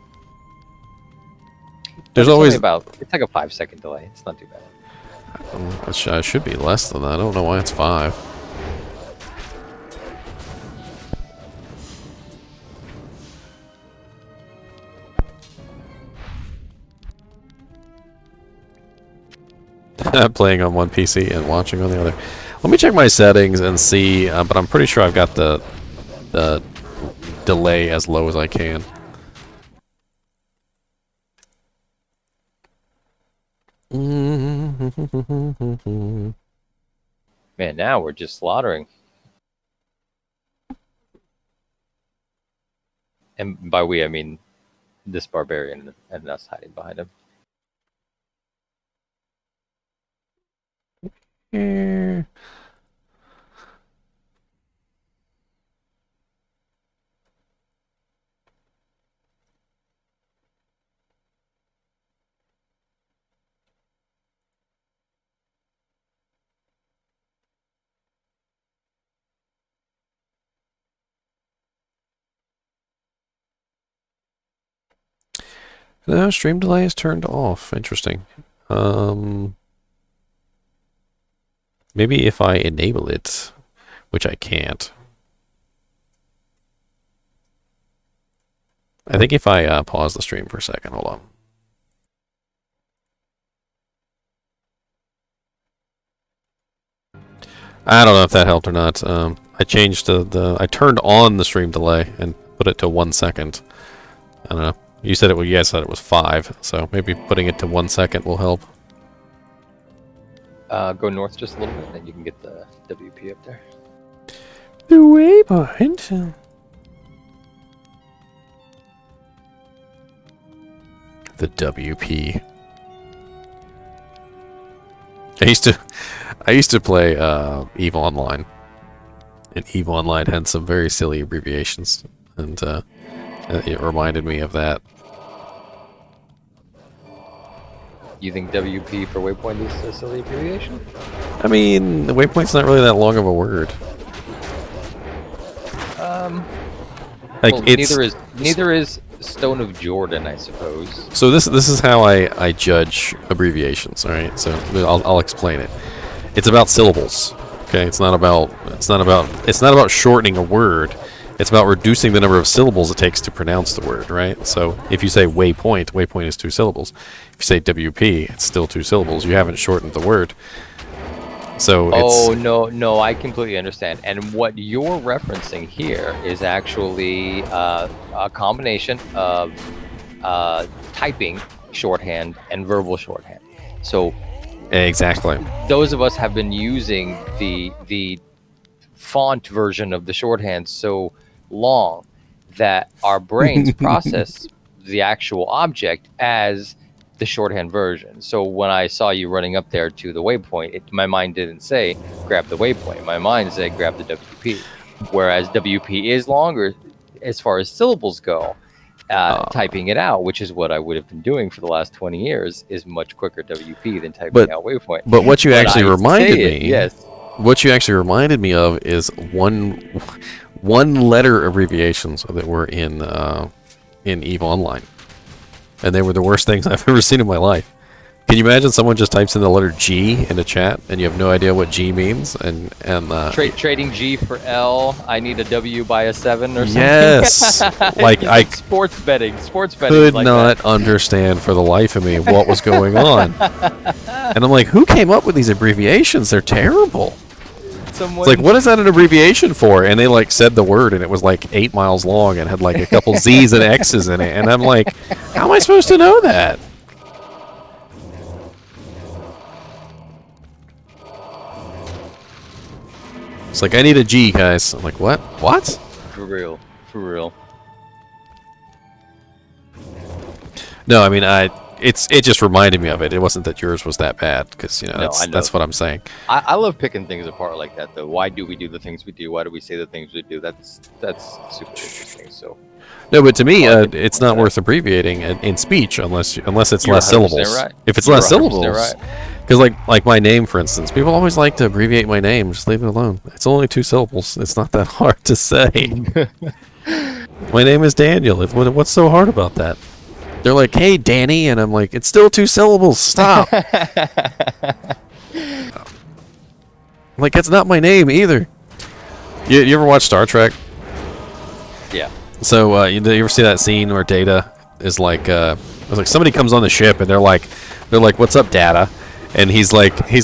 There's It's always... only it's like a 5-second delay. It's not too bad. It should be less than that. I don't know why it's 5. Playing on one PC and watching on the other. Let me check my settings and see, but I'm pretty sure I've got the delay as low as I can. Man, now we're just slaughtering. And by we, I mean this barbarian and us hiding behind him. No, stream delay is turned off. Interesting. Maybe if I enable it, which I can't. I think if I pause the stream for a second, hold on. I don't know if that helped or not. I changed I turned on the stream delay and put it to 1 second. I don't know. You said you guys said it was 5, so maybe putting it to 1 second will help. Go north just a little bit, and then you can get the WP up there. The waypoint. The WP. I used to play EVE Online, and EVE Online had some very silly abbreviations, and it reminded me of that. You think WP for waypoint is a silly abbreviation? I mean, the waypoint's not really that long of a word. Like Well, it's neither is Stone of Jordan, I suppose. so this is how I judge abbreviations. All right, so I'll explain it. It's about syllables. Okay, it's not about shortening a word. It's about reducing the number of syllables it takes to pronounce the word, right? So if you say waypoint, waypoint is 2 syllables. If you say WP, it's still 2 syllables. You haven't shortened the word. So Oh, no, I completely understand. And what you're referencing here is actually a combination of typing shorthand and verbal shorthand. So exactly. those of us have been using the font version of the shorthand so long that our brains process the actual object as the shorthand version. So when I saw you running up there to the waypoint, my mind didn't say grab the waypoint. My mind said grab the WP. Whereas WP is longer as far as syllables go. Typing it out, which is what I would have been doing for the last 20 years, is much quicker WP than typing out waypoint. But what you actually reminded me, yes. What you actually reminded me of is one letter abbreviations that were in EVE Online, and they were the worst things I've ever seen in my life. Can you imagine someone just types in the letter G in a chat and you have no idea what G means? And Trading G for L. I need a W by a 7 or something. yes, like I sports betting. Could like not that. understand for the life of me what was going on. And I'm like, who came up with these abbreviations? They're terrible. It's like, what is that an abbreviation for? And they like said the word, and it was like 8 miles long and had like a couple Z's and X's in it. And I'm like, how am I supposed to know that? It's like, I need a G, guys. I'm like, what? What? For real. For real. No, I mean, it just reminded me of it. It wasn't that yours was that bad, because you know, No, I know. that's what I'm saying. I love picking things apart like that, though. Why do we do the things we do? Why do we say the things we do? That's super interesting. So No, but to me, Well, I did it's point not that worth abbreviating in speech unless it's You're less 100% syllables. right. If it's You're less 100% syllables, right. because like my name, for instance, people always like to abbreviate my name. Just leave it alone. It's only 2 syllables. It's not that hard to say. My name is Daniel. What's so hard about that? They're like, "Hey, Danny," and I'm like, "It's still 2 syllables. Stop." Like, it's not my name either. You ever watch Star Trek? Yeah. So you ever see that scene where Data is like, it's like somebody comes on the ship and they're like, "What's up, Data?" And he's like, he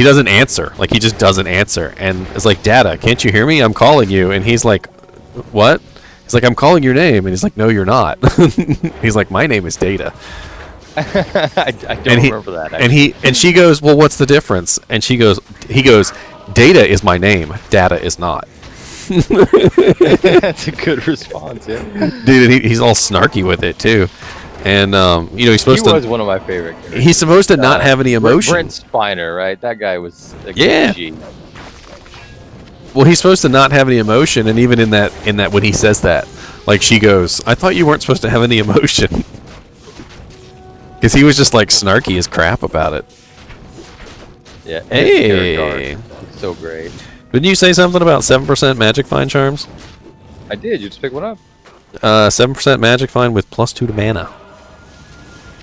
doesn't answer. Like, he just doesn't answer. And it's like, "Data, can't you hear me? I'm calling you." And he's like, "What?" He's like, "I'm calling your name." And he's like, "No, you're not." He's like, "My name is Data." I don't remember that. And she goes, "Well, what's the difference?" And he goes, "Data is my name. Data is not." That's a good response, yeah. Dude, he's all snarky with it too. And you know, he's supposed He to. was one of my favorite characters. He's supposed to not have any emotion. Brent Spiner, right? That guy was a Yeah. G. Well, he's supposed to not have any emotion, and even in that when he says that, like, she goes, "I thought you weren't supposed to have any emotion," because he was just like snarky as crap about it. Yeah. his Hey. character arc is so great. Didn't you say something about 7% magic find charms? I did. You just pick one up. 7% magic find with +2 to mana.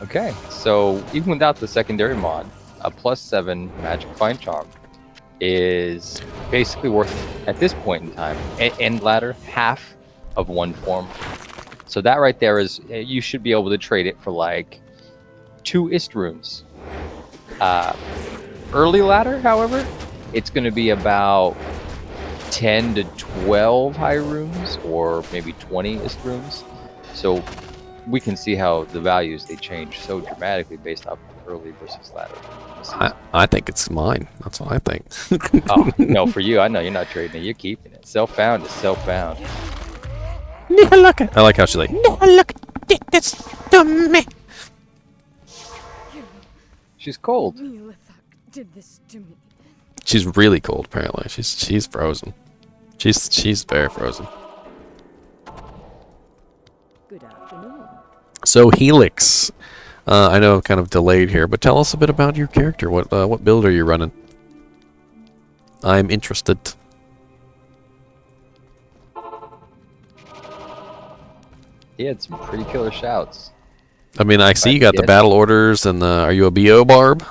Okay. So even without the secondary mod, a +7 magic find charm is basically worth, at this point in time, end ladder, half of one form. So that right there is, you should be able to trade it for like 2 ist runes. Early ladder, however, it's going to be about 10 to 12 high runes, or maybe 20 ist runes. So we can see how the values, they change so dramatically based off early versus ladder. I think it's mine. That's what I think. Oh, no, for you, I know you're not trading it. You're keeping it. Self-found is self-found. I like how she's like, "Look, did this to me." She's cold. Milithak did this to me. She's really cold. Apparently, she's frozen. She's very frozen. Good afternoon. So Helix, I know I'm kind of delayed here, but tell us a bit about your character. What build are you running? I'm interested. He had some pretty killer shouts. I mean, I see you got the battle orders and the. Are you a BO barb?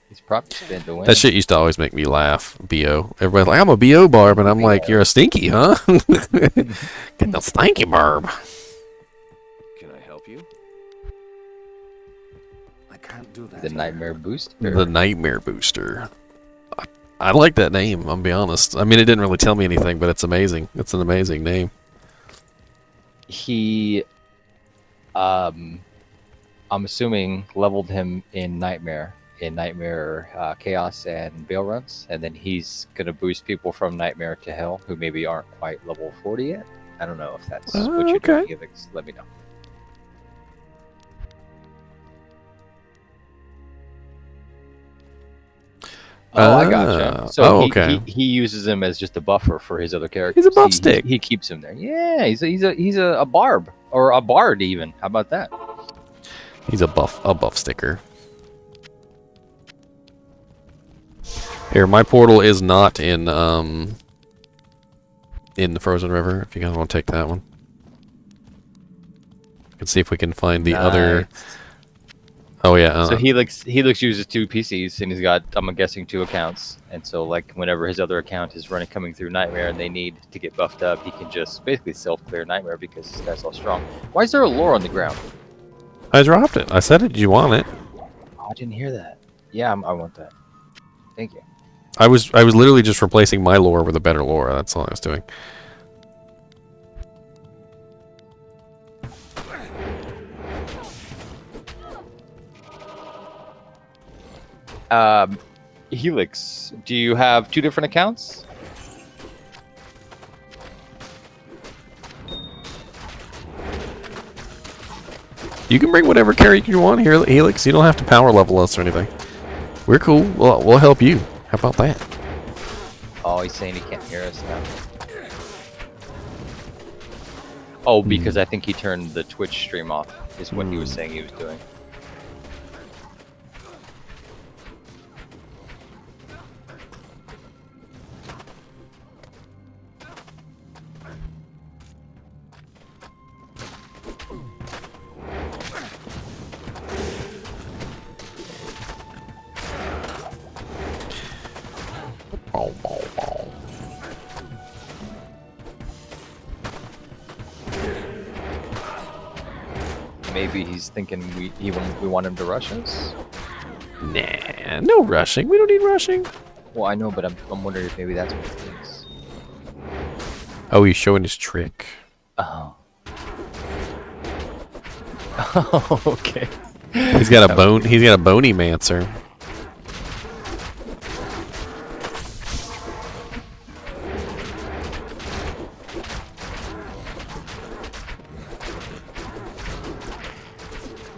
He's probably spent to win. That shit used to always make me laugh. BO. Everybody's like, "I'm a BO barb," and I'm like, "You're a stinky, huh?" Get the stinky barb. Can I help you? I can't do that. The nightmare boost. The Nightmare Booster. I like that name, I'll be honest. I mean, it didn't really tell me anything, but it's amazing. It's an amazing name. He, I'm assuming, leveled him in Nightmare, Chaos and Bale runs, and then he's gonna boost people from Nightmare to Hell who maybe aren't quite level 40 yet. I don't know if that's what you're doing, Helix. Let me know. Oh, I gotcha. So okay. he uses him as just a buffer for his other characters. He's a buff stick. He keeps him there. Yeah, he's a barb, or a bard even. How about that? He's a buff sticker. Here, my portal is not in the Frozen River. If you guys want to take that one, we can see if we can find the other. Oh yeah. So Helix uses 2 PCs, and he's got, I'm guessing, 2 accounts. And so, like, whenever his other account is coming through Nightmare, and they need to get buffed up, he can just basically self-clear Nightmare because this guy's all strong. Why is there a lore on the ground? I dropped it. I said it. Did you want it? Oh, I didn't hear that. Yeah, I want that. Thank you. I was literally just replacing my lore with a better lore. That's all I was doing. Helix, do you have 2 different accounts? You can bring whatever character you want here, Helix. You don't have to power level us or anything. We're cool. We'll help you. How about that? Oh, he's saying he can't hear us now. Oh, because I think he turned the Twitch stream off, is what he was saying he was doing. Bow, bow, bow. Maybe he's thinking we want him to rush us? Nah, no rushing. We don't need rushing. Well, I know, but I'm wondering if maybe that's what it is. Oh, he's showing his trick. Oh. Oh, okay. He's got a bone. He's got a bony mancer.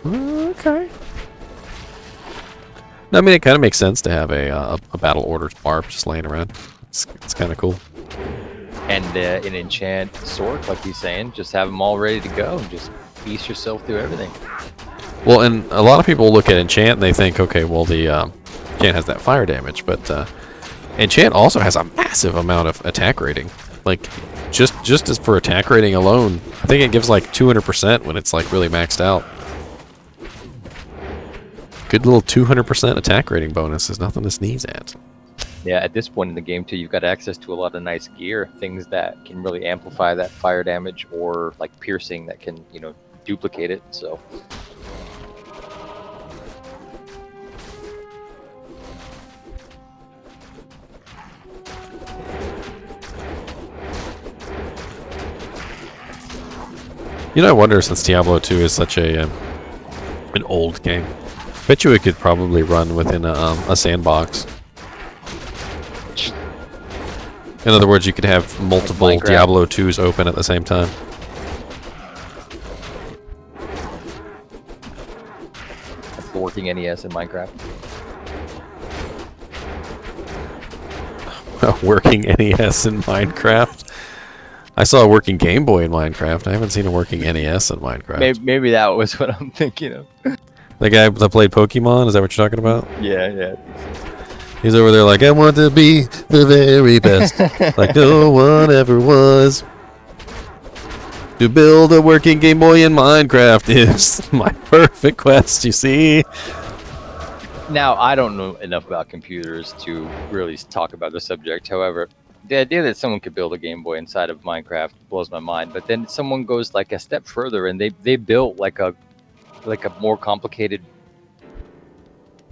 Okay. No, I mean, it kind of makes sense to have a battle orders barb just laying around. It's kind of cool. And an enchant sword, like he's saying, just have them all ready to go. And just piece yourself through everything. Well, and a lot of people look at enchant and they think, okay, well, the enchant has that fire damage, but enchant also has a massive amount of attack rating. Like, just as for attack rating alone, I think it gives like 200% when it's like really maxed out. Good little 200% attack rating bonus is nothing to sneeze at. Yeah, at this point in the game, too, you've got access to a lot of nice gear. Things that can really amplify that fire damage, or like piercing that can, you know, duplicate it. So. You know, I wonder, since Diablo 2 is such an old game, bet you it could probably run within a sandbox. In other words, you could have multiple Minecraft. Diablo 2s open at the same time. That's the working NES in Minecraft. A working NES in Minecraft. I saw a working Game Boy in Minecraft. I haven't seen a working NES in Minecraft. Maybe that was what I'm thinking of. The guy that played Pokemon, is that what you're talking about? Yeah. He's over there like, I want to be the very best, like no one ever was. To build a working Game Boy in Minecraft is my perfect quest, you see? Now, I don't know enough about computers to really talk about the subject. However, the idea that someone could build a Game Boy inside of Minecraft blows my mind. But then someone goes like a step further and they built like a more complicated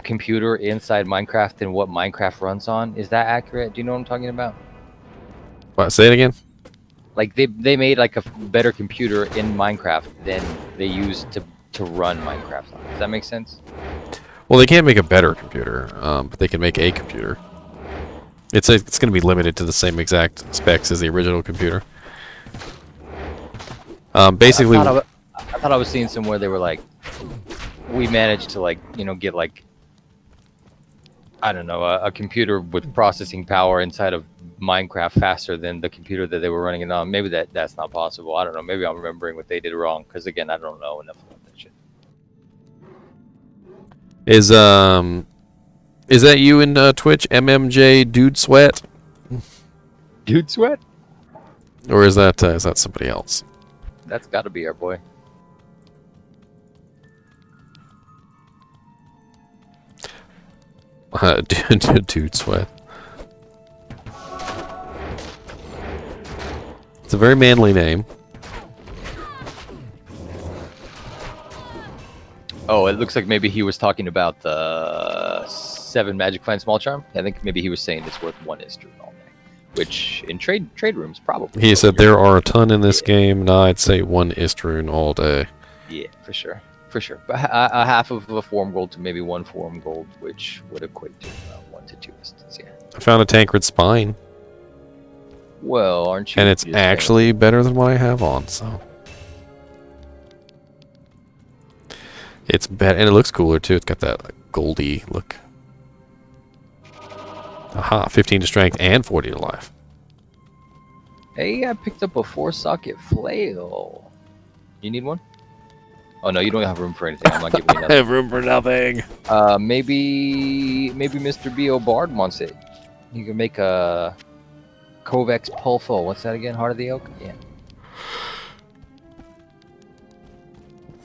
computer inside Minecraft than what Minecraft runs on. Is that accurate? Do you know what I'm talking about? What, say it again? Like they made like a better computer in Minecraft than they used to run Minecraft on. Does that make sense? Well, they can't make a better computer, but they can make a computer. It's going to be limited to the same exact specs as the original computer. Basically, I thought I was seeing somewhere they were like, we managed to like, you know, get like, I don't know, a computer with processing power inside of Minecraft faster than the computer that they were running it on. Maybe that's not possible. I don't know. Maybe I'm remembering what they did wrong. Because again, I don't know enough about that shit. is that you in Twitch, MMJ Dude Sweat, Dude Sweat? or is that somebody else? That's got to be our boy. Dude Sweat. It's a very manly name. Oh, it looks like maybe he was talking about the 7 Magic Find Small Charm. I think maybe he was saying it's worth 1 Eastern all day, which in trade rooms probably. He said there are a ton in this game. Nah, I'd say 1 Istroon all day. Yeah, for sure. But a half of a form gold to maybe 1 form gold, which would equate to 1 to 2 instants. Yeah. I found a Tancred Spine, Well, aren't you? and it's just actually better than what I have on. So It's bad, and it looks cooler too. It's got that like, goldy look. Aha, 15 to strength and 40 to life. Hey, I picked up a 4-socket flail. You need one? Oh no, you don't have room for anything. I'm not giving you I nothing. have room for nothing. Maybe Mr. B.O. Bard wants it. You can make a Kovacs Pulfo. What's that again? Heart of the Oak? Yeah.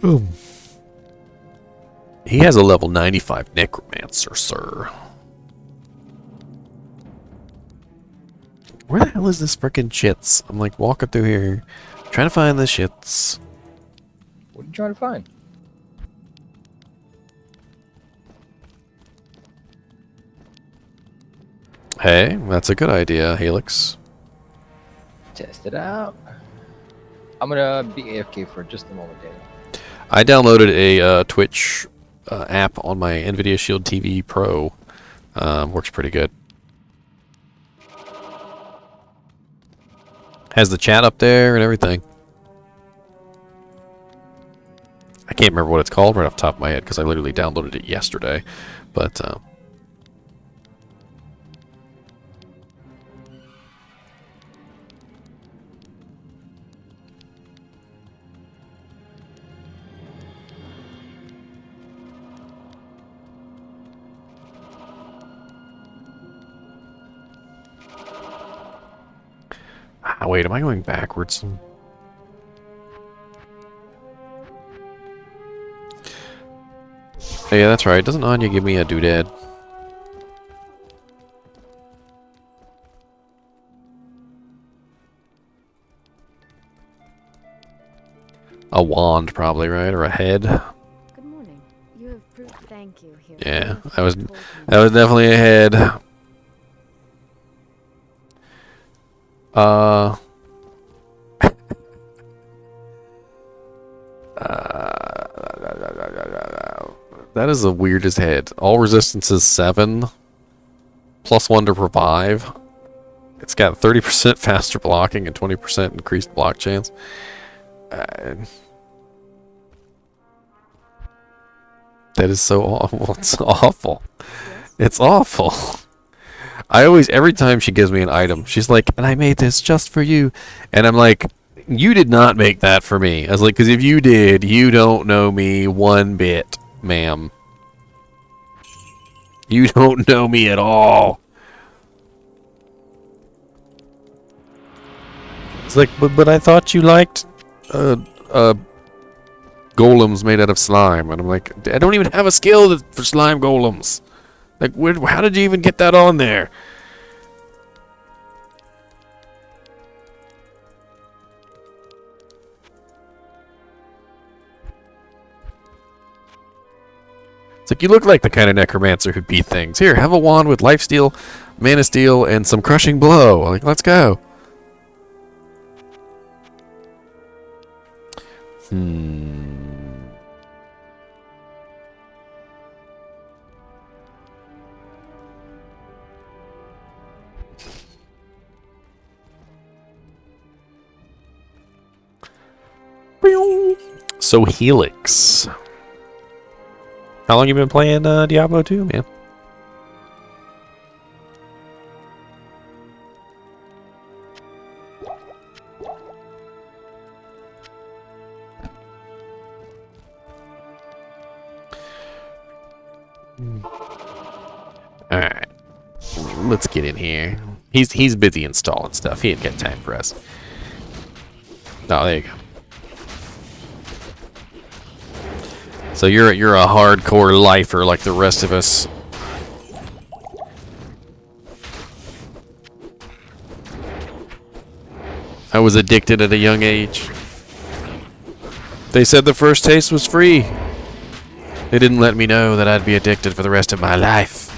Boom. He has a level 95 Necromancer, sir. Where the hell is this frickin' shits? I'm like walking through here, trying to find the shits. What are you trying to find? Hey, that's a good idea, Helix. Test it out. I'm gonna be AFK for just a moment, Daniel. I downloaded a Twitch app on my NVIDIA Shield TV Pro. Works pretty good. Has the chat up there and everything. I can't remember what it's called right off the top of my head because I literally downloaded it yesterday. But wait, am I going backwards? Oh, yeah, that's right. Doesn't Anya give me a doodad? A wand, probably, right? Or a head? Good morning. You have proved. Thank you. Here. Yeah, that was definitely a head. That is the weirdest head. All resistances 7, +1 to revive. It's got 30% faster blocking and 20% increased block chance. That is so awful. It's awful. It's awful. I always, every time she gives me an item, she's like, and I made this just for you. And I'm like, you did not make that for me. I was like, because if you did, you don't know me one bit, ma'am. You don't know me at all. It's like, but I thought you liked golems made out of slime. And I'm like, I don't even have a skill for slime golems. Like, how did you even get that on there? It's like, you look like the kind of necromancer who'd beat things. Here, have a wand with lifesteal, mana steel, and some crushing blow. Like, let's go. So Helix. How long you been playing Diablo 2, man? Alright. Let's get in here. He's busy installing stuff. He ain't got time for us. Oh, there you go. So you're a hardcore lifer like the rest of us. I was addicted at a young age. They said the first taste was free. They didn't let me know that I'd be addicted for the rest of my life.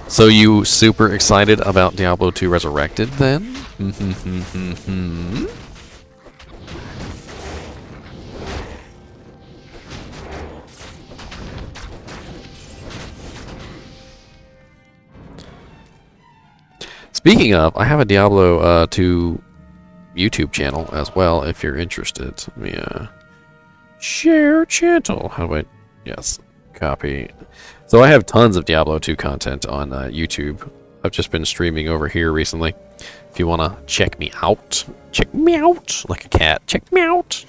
So you super excited about Diablo II Resurrected then? Speaking of, I have a Diablo 2 YouTube channel as well, if you're interested. Let me share channel. How do I? Yes, copy. So I have tons of Diablo 2 content on YouTube. I've just been streaming over here recently. If you want to check me out like a cat. Check me out.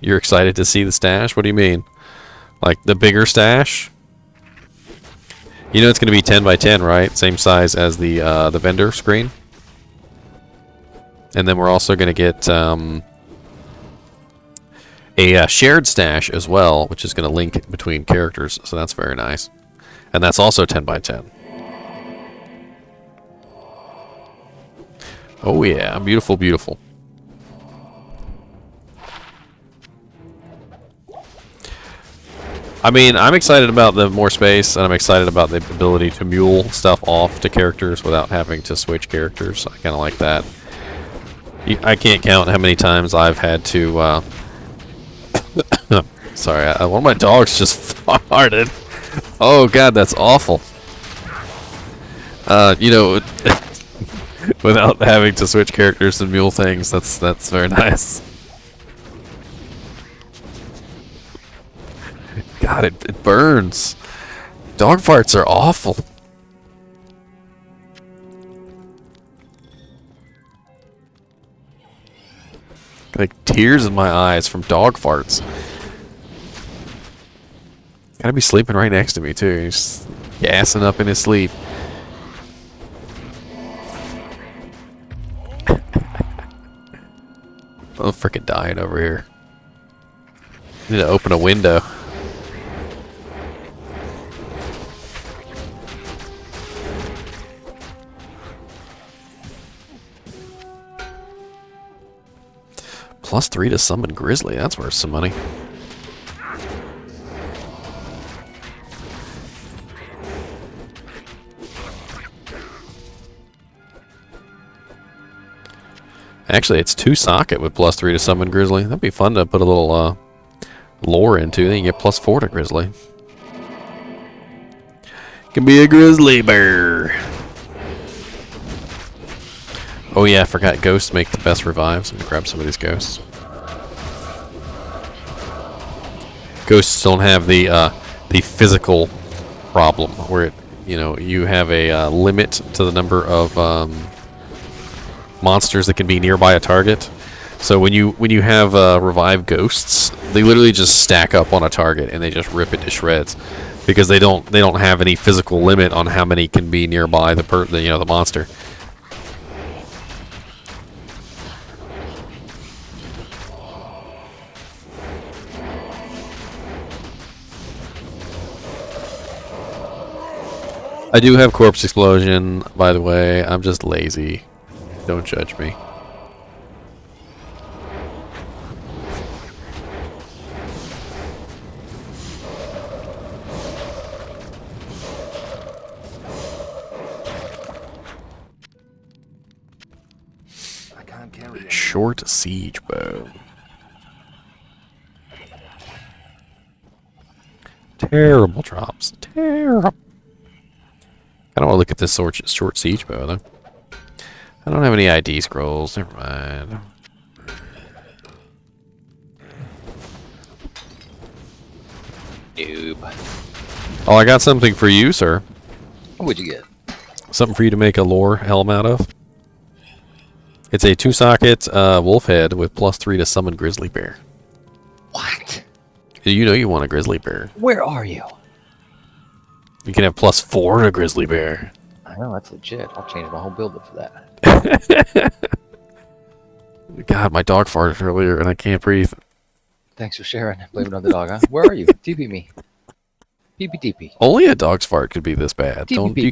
You're excited to see the stash? What do you mean? Like the bigger stash? You know it's going to be 10 by 10, right? Same size as the vendor screen. And then we're also going to get a shared stash as well, which is going to link between characters. So that's very nice. And that's also 10 by 10. Oh yeah, beautiful, beautiful. I mean, I'm excited about the more space, and I'm excited about the ability to mule stuff off to characters without having to switch characters. I kind of like that. I can't count how many times I've had to... Sorry, one of my dogs just farted. Oh god, that's awful. You know, without having to switch characters and mule things, that's very nice. God, it burns. Dog farts are awful. Like tears in my eyes from dog farts. Gotta be sleeping right next to me too. He's gassing up in his sleep. I'm freaking dying over here. Need to open a window. +3 to summon Grizzly. That's worth some money. Actually, it's 2 socket with +3 to summon Grizzly. That'd be fun to put a little lore into. Then you get +4 to Grizzly. Can be a Grizzly bear. Oh yeah, I forgot ghosts make the best revives. I'm gonna grab some of these ghosts. Ghosts don't have the physical problem where it, you know, you have a limit to the number of monsters that can be nearby a target. So when you have revived ghosts, they literally just stack up on a target and they just rip it to shreds because they don't have any physical limit on how many can be nearby the monster. I do have Corpse Explosion, by the way. I'm just lazy. Don't judge me. I can't carry it. Short siege bow. Terrible drops. Terrible. I don't want to look at this short siege bow, though. I don't have any ID scrolls. Never mind. Noob. Oh, I got something for you, sir. What'd you get? Something for you to make a lore helm out of. It's a 2-socket wolf head with +3 to summon grizzly bear. What? You know you want a grizzly bear. Where are you? You can have +4 to grizzly bear. I know, that's legit. I'll change my whole build up for that. God, my dog farted earlier and I can't breathe. Thanks for sharing. Blame it on the dog, huh? Where are you? TP me. TP. Only a dog's fart could be this bad. TP. You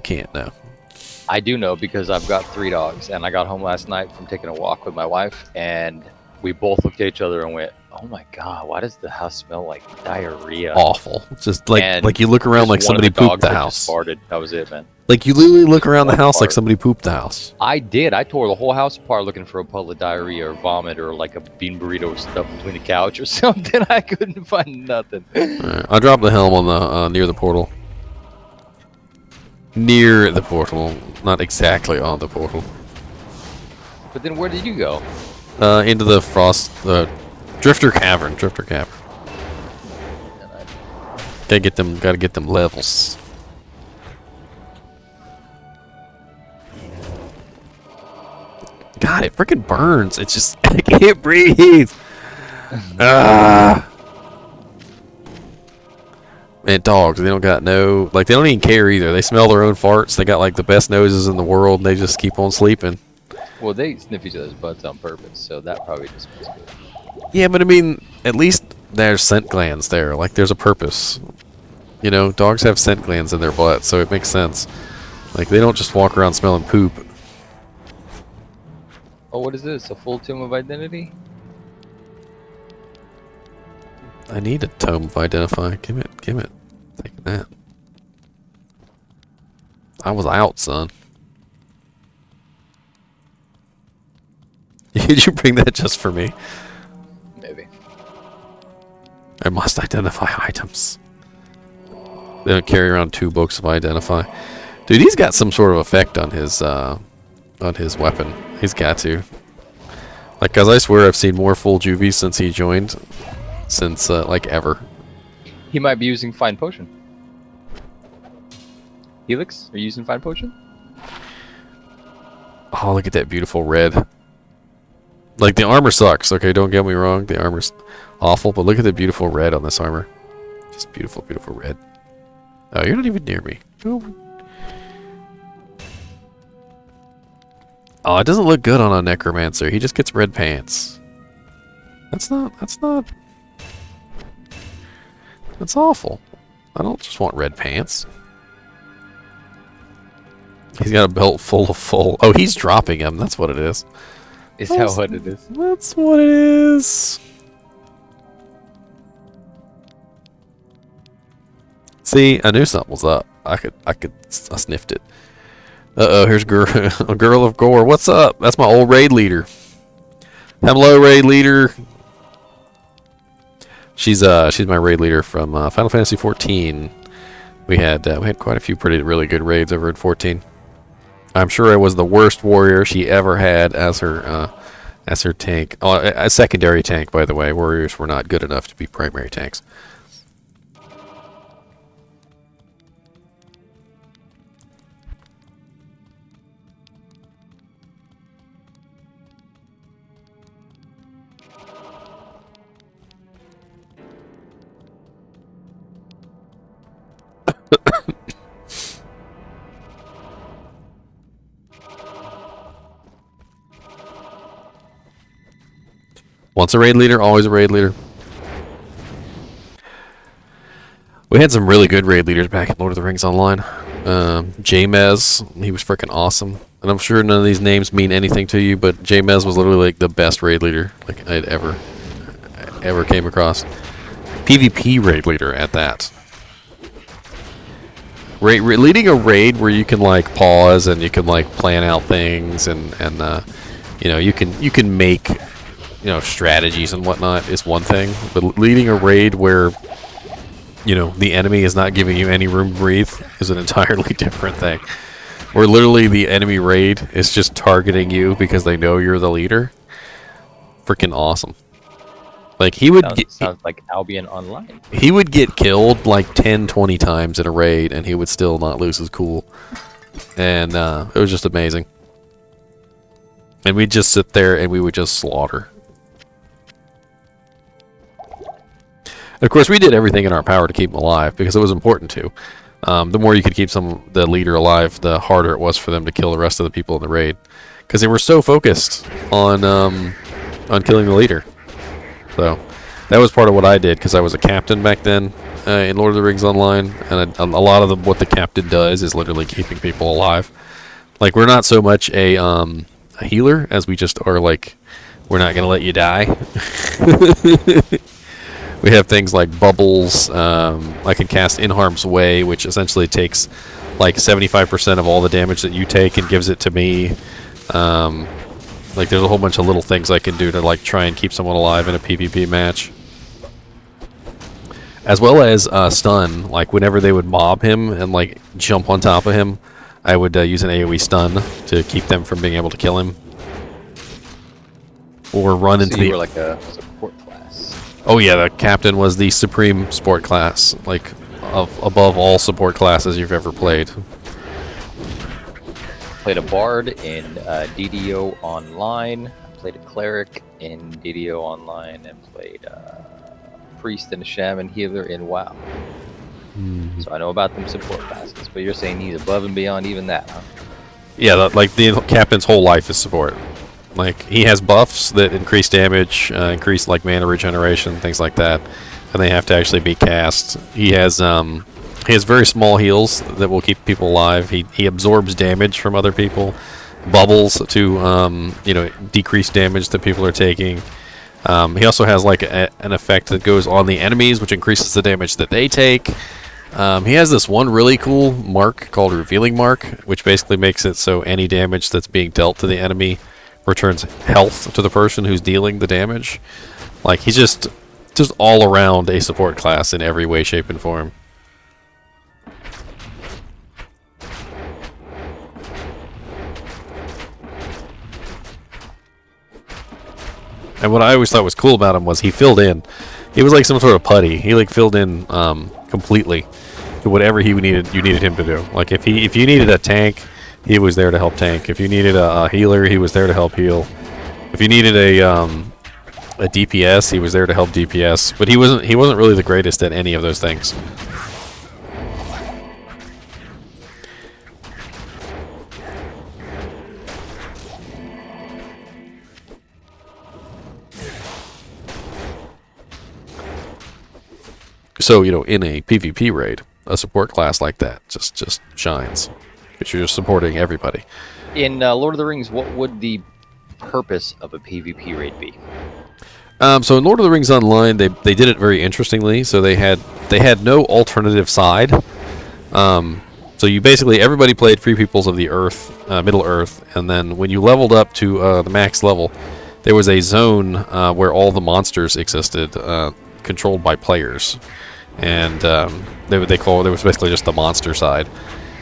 can't know. I do know because I've got 3 dogs, and I got home last night from taking a walk with my wife, and we both looked at each other and went, "Oh my god, why does the house smell like diarrhea?" Awful. Just like And you look around just like one of somebody pooped dogs the had house. just farted. That was it, man. Like you literally look Just around the one house like fart. somebody pooped the house. I did. I tore the whole house apart looking for a puddle of diarrhea or vomit or like a bean burrito stuffed between the couch or something. I couldn't find nothing. Alright, I dropped the helm on the near the portal. Near the portal, not exactly on the portal. But then where did you go? Into the frost, drifter cavern. Gotta get them levels. God, it freaking burns. It's just I can't breathe. Man, dogs, they don't got no, like, they don't even care either. They smell their own farts. They got, like, the best noses in the world, and they just keep on sleeping. Well, they sniff each other's butts on purpose, so that probably just feels good. Yeah, but I mean, at least there's scent glands there. Like, there's a purpose. You know, dogs have scent glands in their butt, so it makes sense. Like, they don't just walk around smelling poop. Oh, what is this? A full tomb of identity? I need a tome of identify. Give it. Take that. I was out, son. Did you bring that just for me? Maybe. I must identify items. They don't carry around 2 books of identify. Dude, he's got some sort of effect on his weapon. He's got to. Like, cause I swear I've seen more full juvies since he joined, since like ever. He might be using Fine Potion. Helix, are you using Fine Potion? Oh, look at that beautiful red. Like, the armor sucks, okay, don't get me wrong. The armor's awful, but look at the beautiful red on this armor. Just beautiful, beautiful red. Oh, you're not even near me. Oh, it doesn't look good on a necromancer. He just gets red pants. That's awful. I don't just want red pants. He's got a belt full of full. Oh, he's dropping them. That's what it is. Is that what it is? That's what it is. See, I knew something was up. I sniffed it. Uh-oh, here's a girl of gore. What's up? That's my old raid leader. Hello, raid leader. She's my raid leader from Final Fantasy 14. We had quite a few really good raids over at 14. I'm sure I was the worst warrior she ever had as her tank. Oh, a secondary tank, by the way. Warriors were not good enough to be primary tanks. Once a raid leader, always a raid leader. We had some really good raid leaders back in Lord of the Rings Online. J-Mez, he was freaking awesome. And I'm sure none of these names mean anything to you, but J-Mez was literally like the best raid leader like I'd ever came across. PvP raid leader at that. Leading a raid where you can like pause and you can like plan out things and you know, you can make, you know, strategies and whatnot is one thing, but leading a raid where, you know, the enemy is not giving you any room to breathe is an entirely different thing. Where literally the enemy raid is just targeting you because they know you're the leader. Freaking awesome. Like, he would sounds like Albion Online. He would get killed like 10, 20 times in a raid and he would still not lose his cool. And it was just amazing. And we'd just sit there and we would just slaughter. Of course, we did everything in our power to keep them alive because it was important to. The more you could keep the leader alive, the harder it was for them to kill the rest of the people in the raid, because they were so focused on killing the leader. So that was part of what I did because I was a captain back then in Lord of the Rings Online, and a lot of what the captain does is literally keeping people alive. Like, we're not so much a healer as we just are like we're not gonna let you die. We have things like bubbles. I can cast in harm's way, which essentially takes like 75% of all the damage that you take and gives it to me. Like there's a whole bunch of little things I can do to like try and keep someone alive in a PvP match. As well as stun, like whenever they would mob him and like jump on top of him, I would use an AoE stun to keep them from being able to kill him. Or run into the... you were like a support class. Oh yeah, the captain was the supreme support class, like above all support classes you've ever played. Played a bard in DDO Online. Played a cleric in DDO Online, and played a priest and a shaman healer in WoW. So I know about them support classes, but you're saying he's above and beyond even that, huh? Yeah, like the captain's whole life is support. Like he has buffs that increase damage, increase like mana regeneration, things like that, and they have to actually be cast. He has very small heals that will keep people alive. He absorbs damage from other people, bubbles to decrease damage that people are taking. He also has like an effect that goes on the enemies, which increases the damage that they take. He has this one really cool mark called Revealing Mark, which basically makes it so any damage that's being dealt to the enemy returns health to the person who's dealing the damage. Like he's just all around a support class in every way, shape, and form. And what I always thought was cool about him was he filled in. He was like some sort of putty. He like filled in completely to whatever you needed him to do. Like if you needed a tank, he was there to help tank. If you needed a healer, he was there to help heal. If you needed a DPS, he was there to help DPS. But he wasn't really the greatest at any of those things. So, in a PvP raid, a support class like that just shines. Because you're just supporting everybody. In Lord of the Rings, what would the purpose of a PvP raid be? So in Lord of the Rings Online, they did it very interestingly. So they had no alternative side. So you basically, everybody played Free Peoples of the Earth, Middle Earth, and then when you leveled up to the max level, there was a zone where all the monsters existed, controlled by players. And there was basically just the monster side,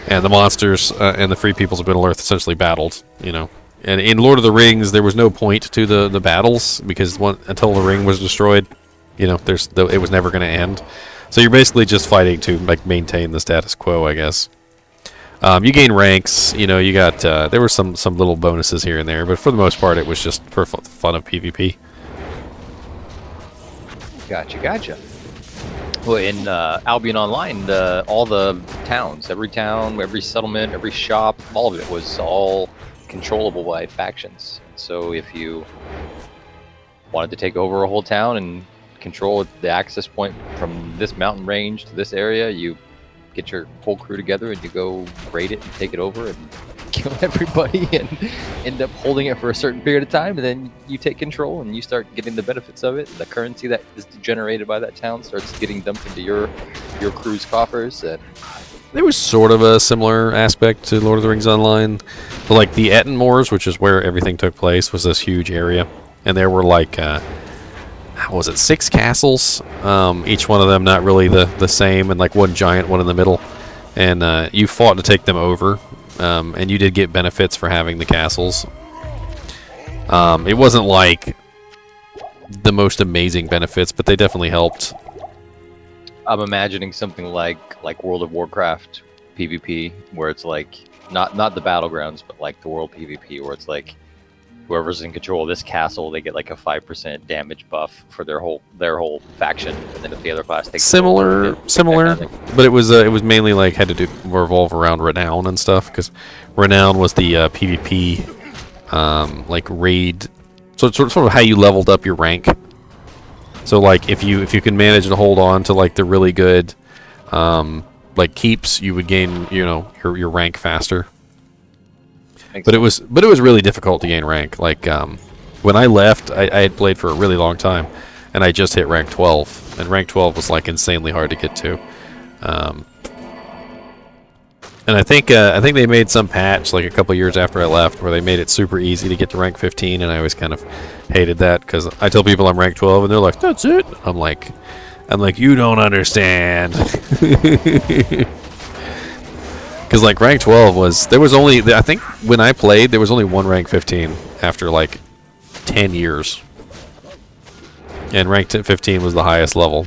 and the monsters and the Free Peoples of Middle Earth essentially battled. And in Lord of the Rings, there was no point to the battles because until the ring was destroyed, it was never going to end. So you're basically just fighting to like maintain the status quo, I guess. You gain ranks. You got there were some little bonuses here and there, but for the most part, it was just for fun of PvP. Gotcha. Well, in Albion Online, all the towns, every town, every settlement, every shop, all of it was all controllable by factions. So if you wanted to take over a whole town and control the access point from this mountain range to this area, you get your whole crew together and you go raid it and take it over and kill everybody and end up holding it for a certain period of time, and then you take control and you start getting the benefits of it. The currency that is generated by that town starts getting dumped into your crew's coffers. And there was sort of a similar aspect to Lord of the Rings Online. But like the Etten Moors, which is where everything took place, was this huge area, and there were like 6 castles, each one of them not really the same, and like one giant one in the middle, and you fought to take them over. And you did get benefits for having the castles. It wasn't like the most amazing benefits, but they definitely helped. I'm imagining something like World of Warcraft PvP, where it's like not the battlegrounds, but like the world PvP, where it's like whoever's in control of this castle, they get like a 5% damage buff for their whole faction, and then if the other class takes similar, but it was mainly like had to revolve around renown and stuff, because renown was the PvP like raid, so it's sort of how you leveled up your rank. So like if you can manage to hold on to like the really good like keeps, you would gain your rank faster. But it was really difficult to gain rank. Like When I left, I had played for a really long time, and I just hit rank 12, and rank 12 was like insanely hard to get to. And I think they made some patch like a couple years after I left where they made it super easy to get to rank 15, and I always kind of hated that because I tell people I'm rank 12 and they're like, "That's it." I'm like, you don't understand. Because like rank 12 was I think when I played there was only one rank 15 after like 10 years, and rank 15 was the highest level.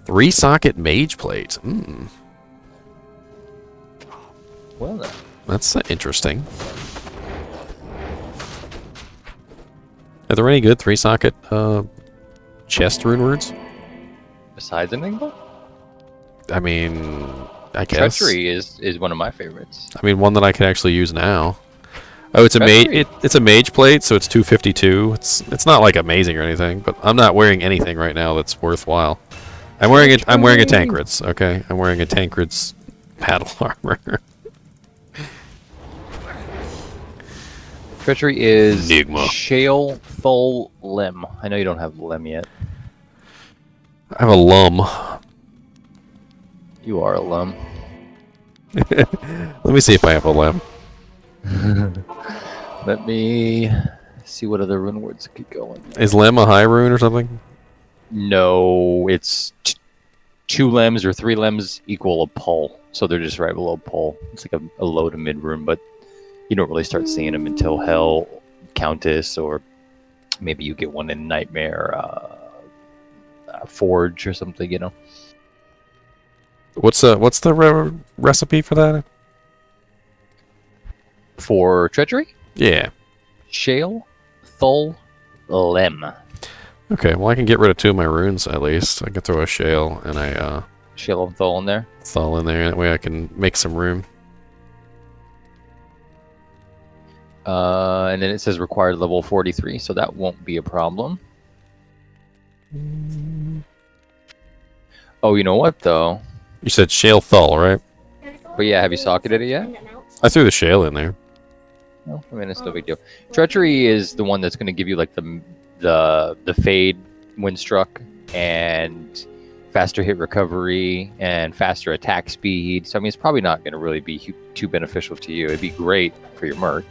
3-socket mage plate. Well, then. That's interesting. Are there any good 3-socket chest rune words? Besides Enigma? I mean, I guess. Treachery is one of my favorites. I mean, one that I could actually use now. Oh, it's a mage. It's a mage plate, so it's 252. It's not like amazing or anything, but I'm not wearing anything right now that's worthwhile. I'm wearing a Tancred's. Okay, I'm wearing a Tancred's paddle armor. Treachery is Enigma. Shale Thul Lim. I know you don't have Lim yet. I have a lum. You are a Lum. Let me see if I have a lum. Let me see what other rune words could go in. Is lem a high rune or something? No, it's 2 lems or 3 lems equal a pole. So they're just right below pole. It's like a low to mid rune, but you don't really start seeing them until Hell, Countess, or maybe you get one in Nightmare Forge or something, you know. What's the recipe for that? For Treachery? Yeah. Shale Thul Lem. Okay, well I can get rid of 2 of my runes at least. I can throw a shale and a Shale and Thul in there. Thul in there. That way I can make some room. And then it says required level 43, so that won't be a problem. Oh, you know what though? You said shale Thul, right? But yeah, have you socketed it yet? I threw the shale in there. No, I mean it's no big deal. Treachery is the one that's going to give you like the fade when struck and faster hit recovery and faster attack speed. So I mean it's probably not going to really be too beneficial to you. It'd be great for your merc.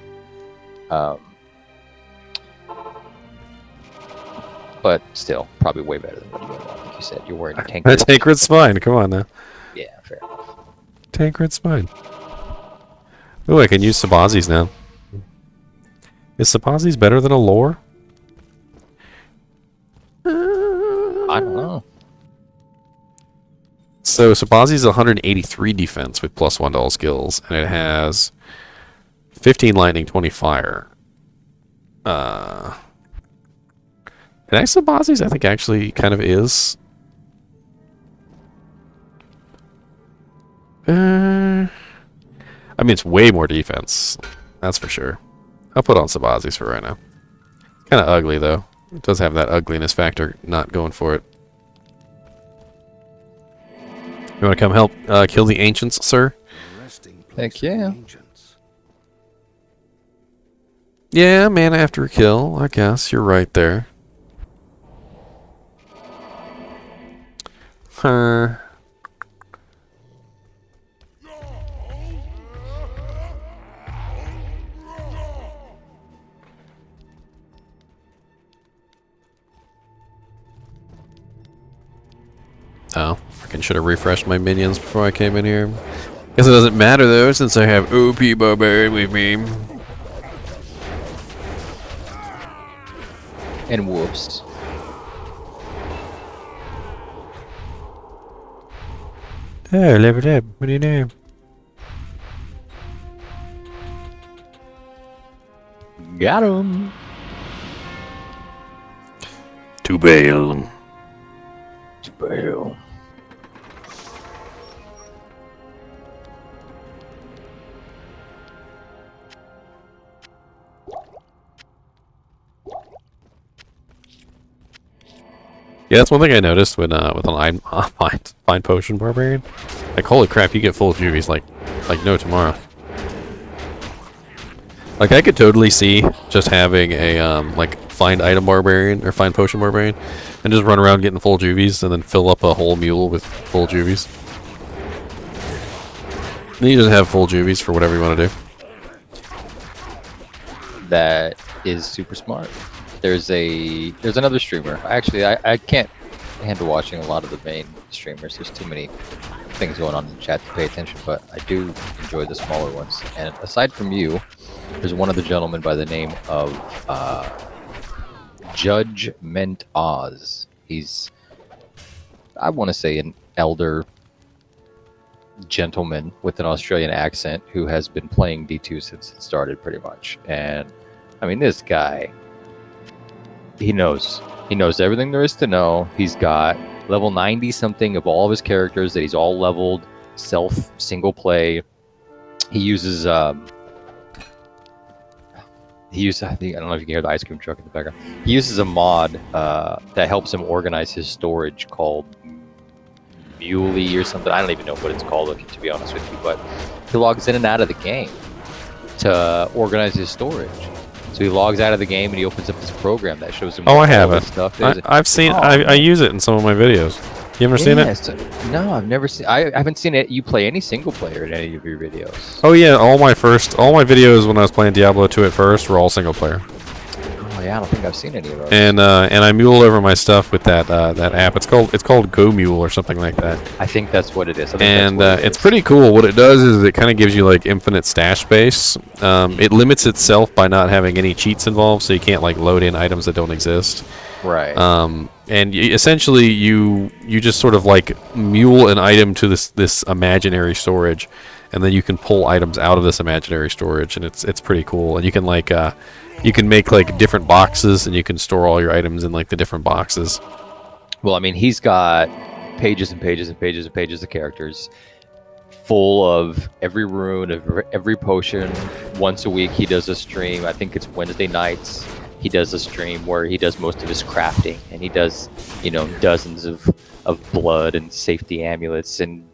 But still, probably way better than what you want. Like you said, you're wearing a tank. Tancred's spine. Come on now. Yeah, fair enough. Tancred's spine. Oh, I can use Sabazi's now. Is Sabazi's better than a lore? I don't know. So Sabazi's 183 defense with +1 to all skills, and it has 15 lightning, 20 fire. And Sabazi's, I think, actually kind of is. I mean, it's way more defense. That's for sure. I'll put on Sabazi's for right now. Kind of ugly, though. It does have that ugliness factor not going for it. You want to come help kill the ancients, sir? Heck yeah. Yeah, man after a kill. I guess you're right there. Huh. Oh, freaking should have refreshed my minions before I came in here. Guess it doesn't matter though, since I have OP Barbarian with me. And whoops. Oh, leveled up. What do you know? Got him. To bail. To bail. Yeah, that's one thing I noticed when with an fine potion barbarian. Like, holy crap, you get full juvies like no tomorrow. Like I could totally see just having a like find item barbarian or find potion barbarian, and just run around getting full juvies, and then fill up a whole mule with full juvies. And you just have full juvies for whatever you want to do. That is super smart. There's another streamer. Actually, I can't handle watching a lot of the main streamers. There's too many things going on in the chat to pay attention, but I do enjoy the smaller ones. And aside from you, there's one other gentleman by the name of Judgment Oz. He's, I want to say, an elder gentleman with an Australian accent who has been playing D2 since it started, pretty much. And I mean, this guy, he knows everything there is to know. He's got level 90 something of all of his characters that he's all leveled single play. He uses I don't know if you can hear the ice cream truck in the background. He uses a mod that helps him organize his storage called Muley or something. I don't even know what it's called, to be honest with you, but he logs in and out of the game to organize his storage. So he logs out of the game and he opens up this program that shows him. Oh, I have it. Stuff. I've seen. I use it in some of my videos. You ever seen it? No, I've never seen. I haven't seen it. You play any single player in any of your videos? Oh yeah, all my videos when I was playing Diablo 2 at first were all single player. Oh yeah, I don't think I've seen any of those. And I mule over my stuff with that app. It's called Go Mule or something like that. I think that's what it is. And it's pretty cool. What it does is it kind of gives you like infinite stash space. It limits itself by not having any cheats involved, so you can't like load in items that don't exist. Right. And essentially you just sort of like mule an item to this imaginary storage, and then you can pull items out of this imaginary storage, and it's pretty cool. And you can like you can make like different boxes, and you can store all your items in like the different boxes. Well, I mean, he's got pages and pages and pages and pages of characters full of every rune, of every potion. Once a week he does a stream. I think it's Wednesday nights. He does a stream where he does most of his crafting, and he does, dozens of blood and safety amulets and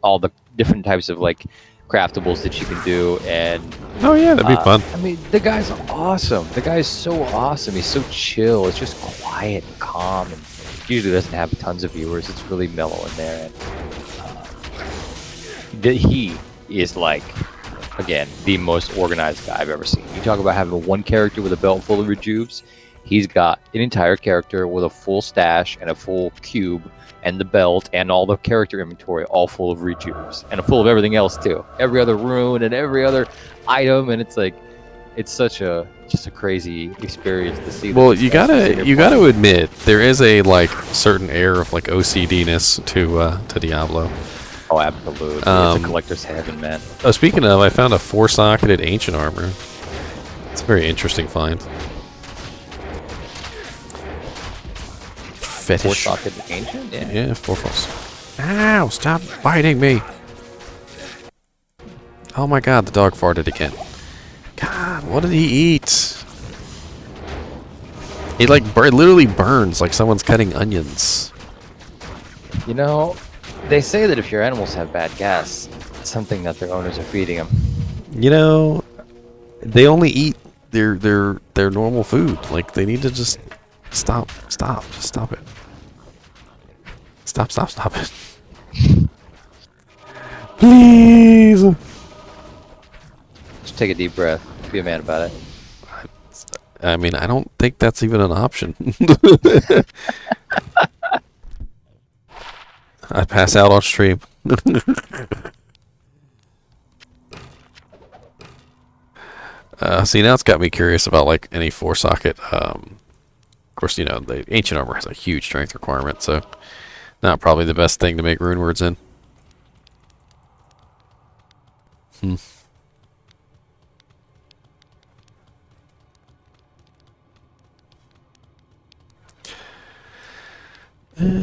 all the different types of like craftables that you can do. And oh yeah, that'd be fun. I mean, the guy's awesome. The guy's so awesome. He's so chill. It's just quiet and calm, and usually doesn't have tons of viewers. It's really mellow in there. And he is like, again, the most organized guy I've ever seen. You talk about having one character with a belt full of rejuves. He's got an entire character with a full stash and a full cube and the belt and all the character inventory all full of rejuves and full of everything else too. Every other rune and every other item, and it's like, it's such just a crazy experience to see. Well, you gotta admit there is a like certain air of like OCD-ness to Diablo. Oh, absolutely. It's a collector's heaven, man. Oh, speaking of, I found a 4-socketed ancient armor. It's a very interesting find. Fetish. 4-socketed ancient? Yeah. Yeah, 4-false. Ow! Stop biting me! Oh my god, the dog farted again. God, what did he eat? He like literally burns like someone's cutting onions. You know, they say that if your animals have bad gas, it's something that their owners are feeding them. You know, they only eat their normal food. Like, they need to just stop it. Stop it. Please. Just take a deep breath. Be a man about it. I mean, I don't think that's even an option. I pass out on stream. See, now it's got me curious about like any 4-socket. Of course, you know, the ancient armor has a huge strength requirement, so not probably the best thing to make rune words in.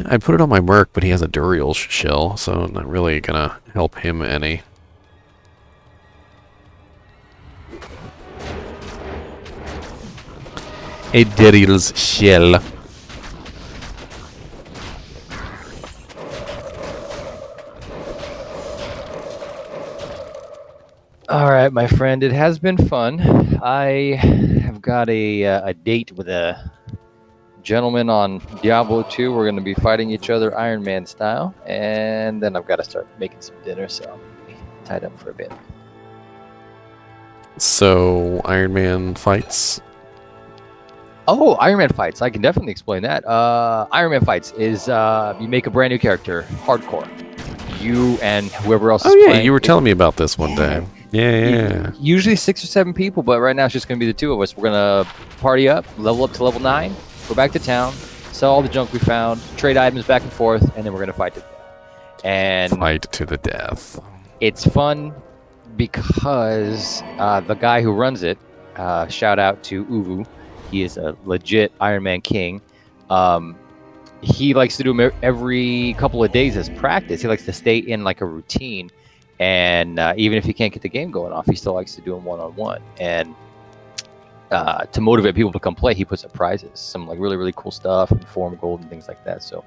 I put it on my Merc, but he has a Duriel shell, so I'm not really gonna help him any. A Duriel's shell. All right, my friend. It has been fun. I have got a date with a gentleman on Diablo 2. We're going to be fighting each other Iron Man style, and then I've got to start making some dinner, so I'm going to be tied up for a bit. So Iron Man fights. Oh, Iron Man fights. I can definitely explain that. Iron Man fights is you make a brand new character, hardcore. You and whoever else is playing. You were telling me about this one day. Yeah. Usually 6 or 7 people, but right now it's just going to be the 2 of us. We're going to party up, level up to level 9, go back to town, sell all the junk we found, trade items back and forth, and then we're going to fight to death. And fight to the death. It's fun because the guy who runs it, shout out to Uvu, he is a legit Iron Man king. He likes to do them every couple of days as practice. He likes to stay in like a routine. And even if he can't get the game going off, he still likes to do them one-on-one. And to motivate people to come play, he puts up prizes, some like really, really cool stuff, and form gold and things like that. So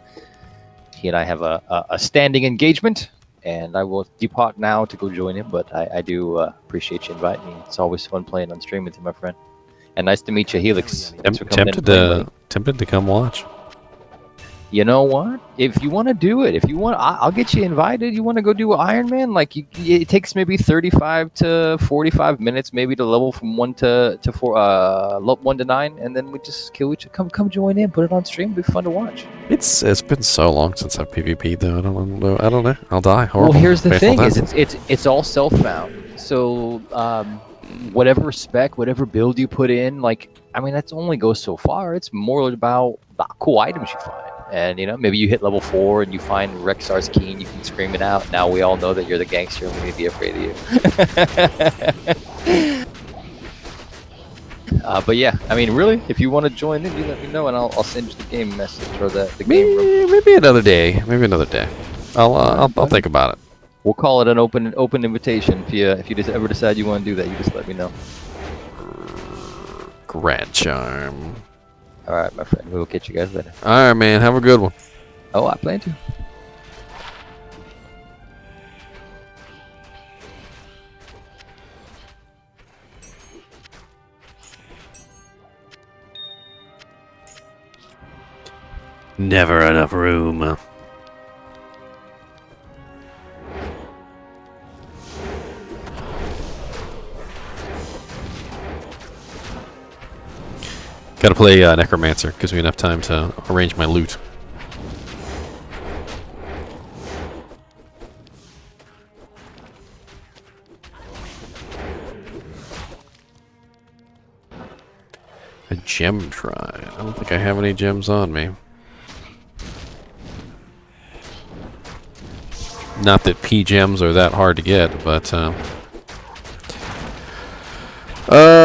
he and I have a standing engagement, and I will depart now to go join him. But I do appreciate you inviting me. It's always fun playing on stream with you, my friend. And nice to meet you, Helix. Thanks for coming tempted to come watch. You know what? If you want to do it, if you want, I'll get you invited. You want to go do Iron Man? Like, it takes maybe 35 to 45 minutes, maybe to level from 1 to 1 to 9, and then we just kill each. Come join in, put it on stream. It'll be fun to watch. It's been so long since I've PvP'd though. I don't know. I'll die. Horrible. Well, here's the thing: is it's all self-found. So whatever spec, whatever build you put in, like, I mean, that's only goes so far. It's more about the cool items you find. And, you know, maybe you hit level 4 and you find Rexar's key and you can scream it out. Now we all know that you're the gangster and we need to be afraid of you. But yeah, I mean, really, if you want to join in, you let me know and I'll send you the game message or the game room. Maybe another day. I'll think about it. We'll call it an open invitation. If you just ever decide you want to do that, you just let me know. Grand charm. All right, my friend. We will catch you guys later. All right, man. Have a good one. Oh, I plan to. Never enough room. Gotta play Necromancer. Gives me enough time to arrange my loot. A gem try. I don't think I have any gems on me. Not that P gems are that hard to get, but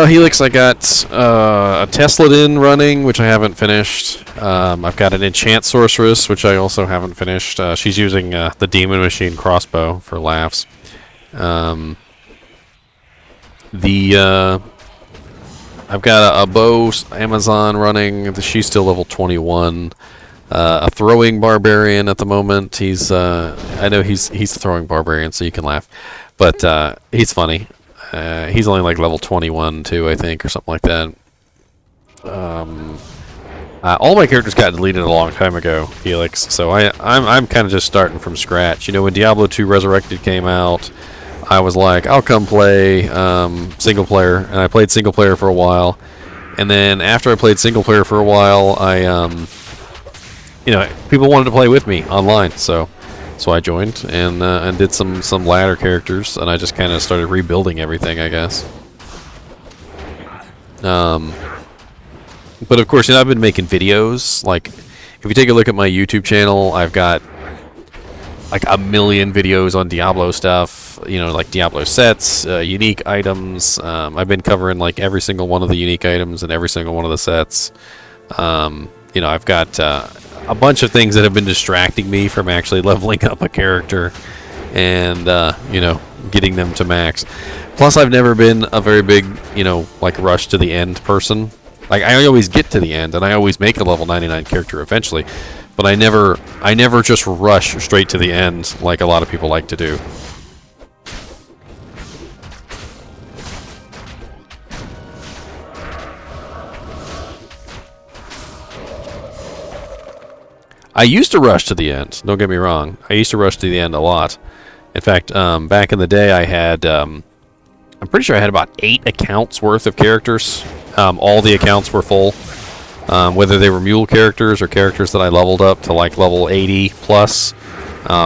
Helix, I got a Tesladin running, which I haven't finished. I've got an Enchant Sorceress, which I also haven't finished. She's using the Demon Machine crossbow for laughs. I've got a bow Amazon running. She's still level 21. A throwing barbarian at the moment. He's I know he's a throwing barbarian, so you can laugh, but he's funny. He's only like level 21 too, I think, or something like that. All my characters got deleted a long time ago, Felix. So I'm kind of just starting from scratch. You know, when Diablo II Resurrected came out, I was like, I'll come play single player, and I played single player for a while. And then after I played single player for a while, you know, people wanted to play with me online, so I joined and did some ladder characters, and I just kind of started rebuilding everything, I guess. But of course, you know, I've been making videos. Like, if you take a look at my YouTube channel, I've got like a million videos on Diablo stuff. You know, like Diablo sets, unique items. I've been covering like every single one of the unique items and every single one of the sets. You know, I've got a bunch of things that have been distracting me from actually leveling up a character and, you know, getting them to max. Plus, I've never been a very big, you know, like rush to the end person. Like, I always get to the end, and I always make a level 99 character eventually. But I never just rush straight to the end like a lot of people like to do. I used to rush to the end. Don't get me wrong. I used to rush to the end a lot. In fact, back in the day, I had, I'm pretty sure I had about 8 accounts worth of characters. All the accounts were full. Whether they were mule characters or characters that I leveled up to like level 80 plus.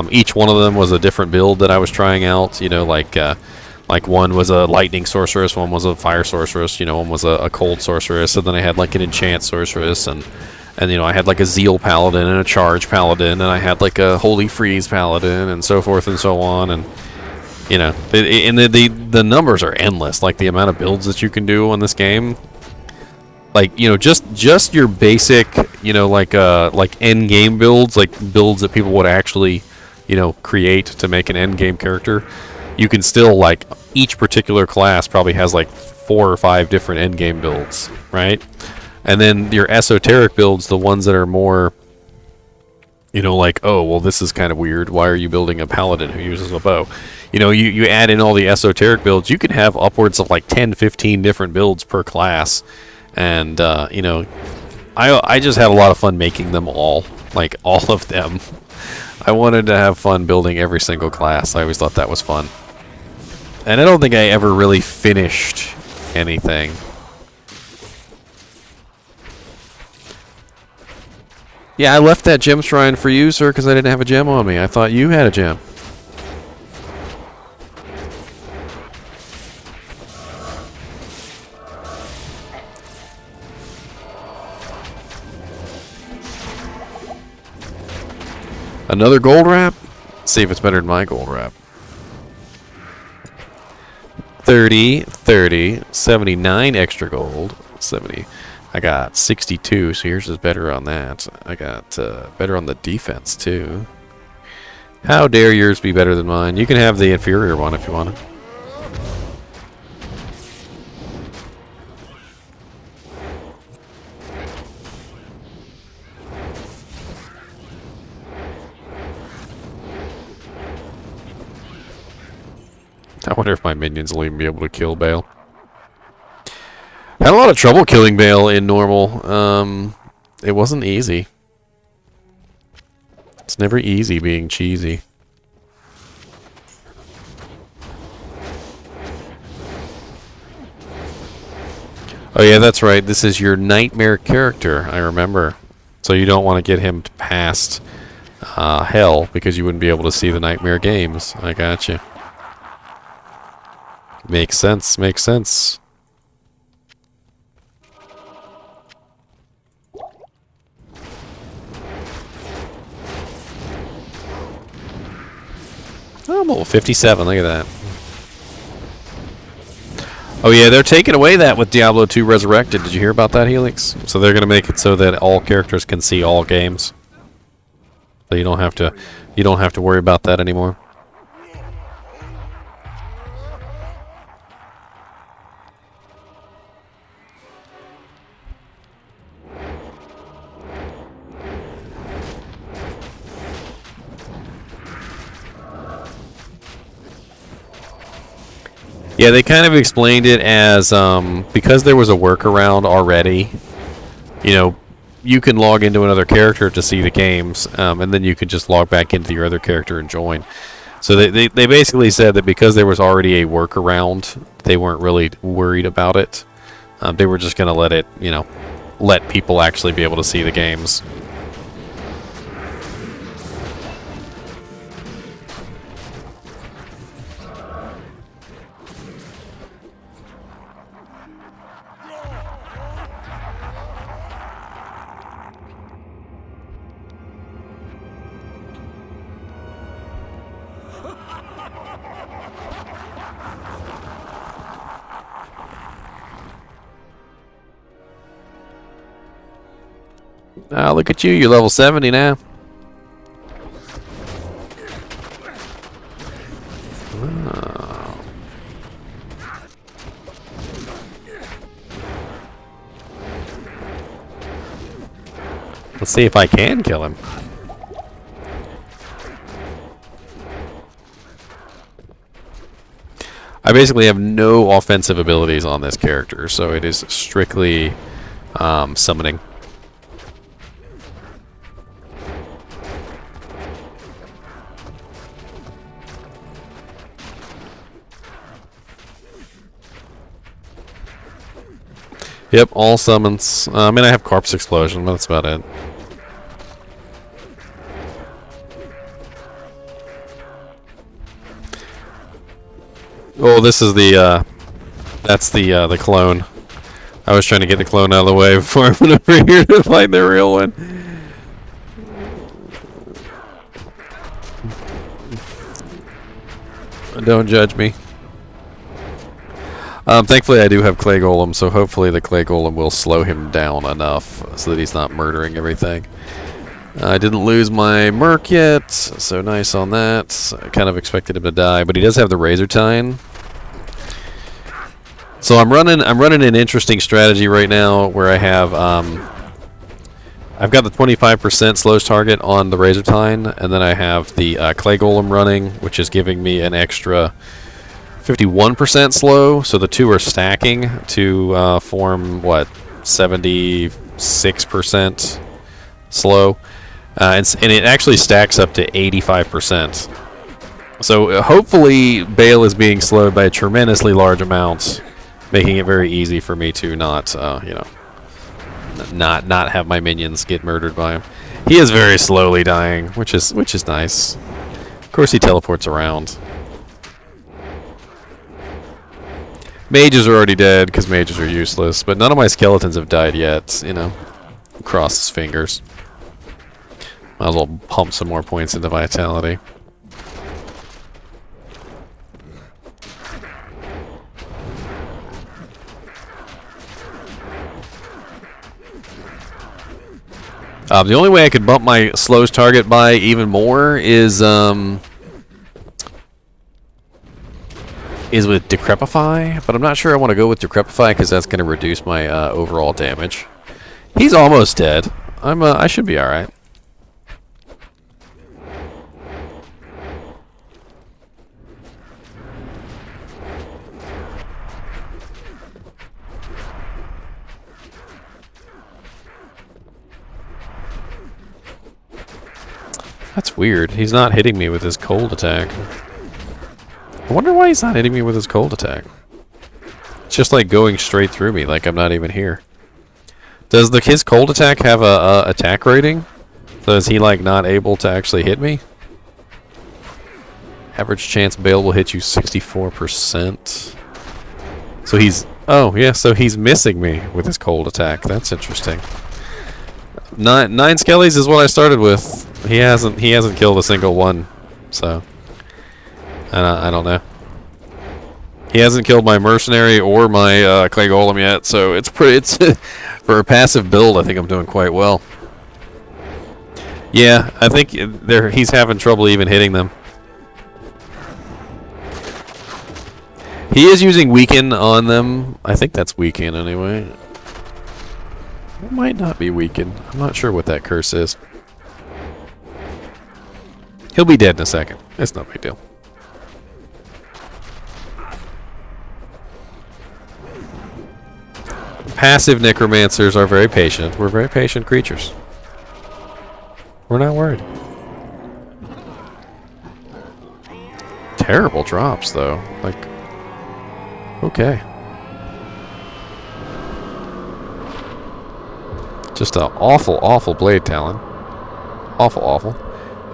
Each one of them was a different build that I was trying out. You know, like one was a lightning sorceress, one was a fire sorceress, you know, one was a cold sorceress, and then I had like an enchant sorceress, and you know, I had like a zeal paladin and a charge paladin, and I had like a holy freeze paladin, and so forth and so on, and you know, the numbers are endless. Like the amount of builds that you can do on this game, like, you know, just your basic, you know, like end game builds, like builds that people would actually, you know, create to make an end game character. You can still, like, each particular class probably has like 4 or 5 different end game builds, right? And then your esoteric builds, the ones that are more, you know, like, oh, well, this is kind of weird. Why are you building a paladin who uses a bow? You know, you add in all the esoteric builds, you can have upwards of like 10, 15 different builds per class. And, you know, I just had a lot of fun making them all, like all of them. I wanted to have fun building every single class. I always thought that was fun. And I don't think I ever really finished anything. Yeah, I left that gem shrine for you, sir, because I didn't have a gem on me. I thought you had a gem. Another gold wrap? Let's see if it's better than my gold wrap. 30, 30, 79 extra gold. 70. I got 62, so yours is better on that. I got better on the defense, too. How dare yours be better than mine? You can have the inferior one if you want it. I wonder if my minions will even be able to kill Bale. Had a lot of trouble killing Bale in normal. It wasn't easy. It's never easy being cheesy. Oh yeah, that's right. This is your nightmare character, I remember. So you don't want to get him past hell because you wouldn't be able to see the nightmare games. I gotcha. Makes sense, makes sense. Oh, I'm level 57, look at that. Oh yeah, they're taking away that with Diablo II Resurrected. Did you hear about that, Helix? So they're gonna make it so that all characters can see all games. So you don't have to worry about that anymore. Yeah, they kind of explained it as, because there was a workaround already, you know, you can log into another character to see the games, and then you can just log back into your other character and join. So they basically said that because there was already a workaround, they weren't really worried about it. They were just going to let it, you know, let people actually be able to see the games. Look at you, you're level 70 now. Oh. Let's see if I can kill him. I basically have no offensive abilities on this character, so it is strictly summoning. Yep, all summons. I mean, I have Corpse Explosion, but that's about it. Oh, this is the, that's the clone. I was trying to get the clone out of the way before I went over here to find the real one. Don't judge me. Thankfully I do have Clay Golem, so hopefully the Clay Golem will slow him down enough so that he's not murdering everything. I didn't lose my Merc yet, so nice on that. I kind of expected him to die, but he does have the Razor Tine. So I'm running an interesting strategy right now where I have I've got the 25% slows target on the Razor Tine, and then I have the Clay Golem running, which is giving me an extra 51% slow, so the two are stacking to form, what, 76% slow. And it actually stacks up to 85%. So hopefully Bale is being slowed by a tremendously large amount, making it very easy for me to not, you know, not have my minions get murdered by him. He is very slowly dying, which is nice. Of course he teleports around. Mages are already dead, because mages are useless, but none of my skeletons have died yet, you know. Cross his fingers. Might as well pump some more points into vitality. The only way I could bump my slows target by even more is with Decrepify, but I'm not sure I want to go with Decrepify because that's going to reduce my overall damage. He's almost dead. I should be all right. That's weird. He's not hitting me with his cold attack. I wonder why he's not hitting me with his cold attack. It's just like going straight through me, like I'm not even here. Does his cold attack have a attack rating? So is he like not able to actually hit me? Average chance Bale will hit you 64%. So he's... Oh, yeah, so he's missing me with his cold attack. That's interesting. Nine skellies is what I started with. He hasn't killed a single one, so I don't know. He hasn't killed my mercenary or my Clay Golem yet, so it's for a passive build. I think I'm doing quite well. Yeah, I think he's having trouble even hitting them. He is using Weaken on them. I think that's Weaken anyway. It might not be Weaken. I'm not sure what that curse is. He'll be dead in a second. It's no big deal. Passive necromancers are very patient. We're very patient creatures. We're not worried. Terrible drops, though. Like, okay. Just an awful, awful blade talon. Awful, awful.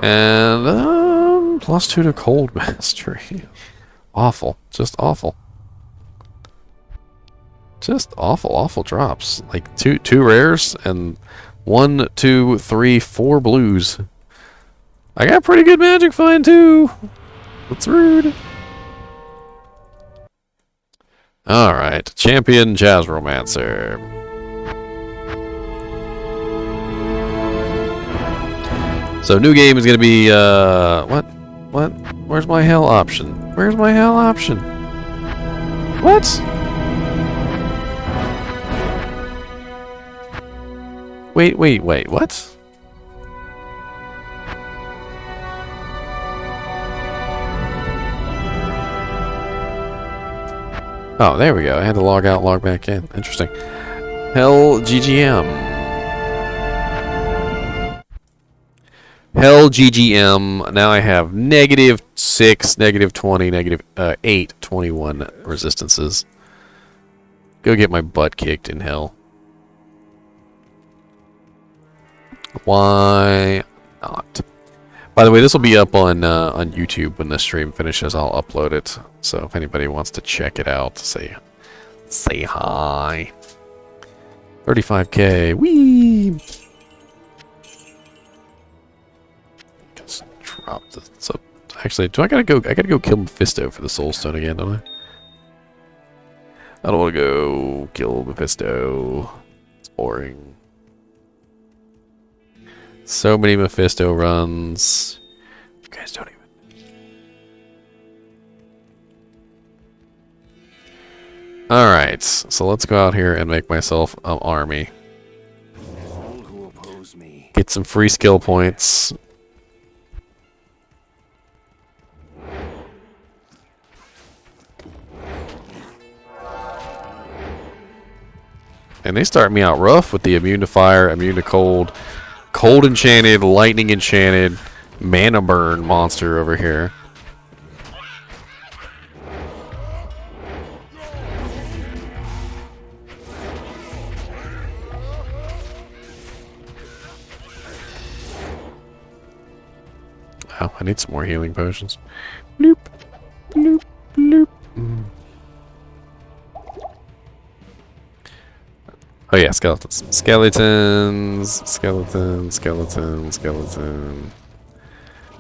And +2 to cold mastery. Awful. Just awful. Just awful, awful drops. Like two rares and 1, 2, 3, 4 blues. I got pretty good magic find too. That's rude. Alright. Champion Jazzromancer. So new game is gonna be what? Where's my hell option? Where's my hell option? What? Wait, what? Oh, there we go. I had to log out, log back in. Interesting. Hell GGM. Hell GGM. Now I have -6, -20, -8, 21 resistances. go get my butt kicked in hell. Why not? By the way, this will be up on YouTube when the stream finishes. I'll upload it. So if anybody wants to check it out, say hi. 35k. Whee! Just drop this. So actually, I gotta go kill Mephisto for the Soul Stone again, don't I? I don't want to go kill Mephisto. It's boring. So many Mephisto runs. You guys don't even. Alright, so let's go out here and make myself an army. All who oppose me. Get some free skill points. And they start me out rough with the immune to fire, immune to cold, cold enchanted, lightning enchanted, mana burn monster over here. Oh, I need some more healing potions. Bloop, bloop, bloop. Oh yeah, skeletons. Skeletons, skeleton, skeleton, skeleton.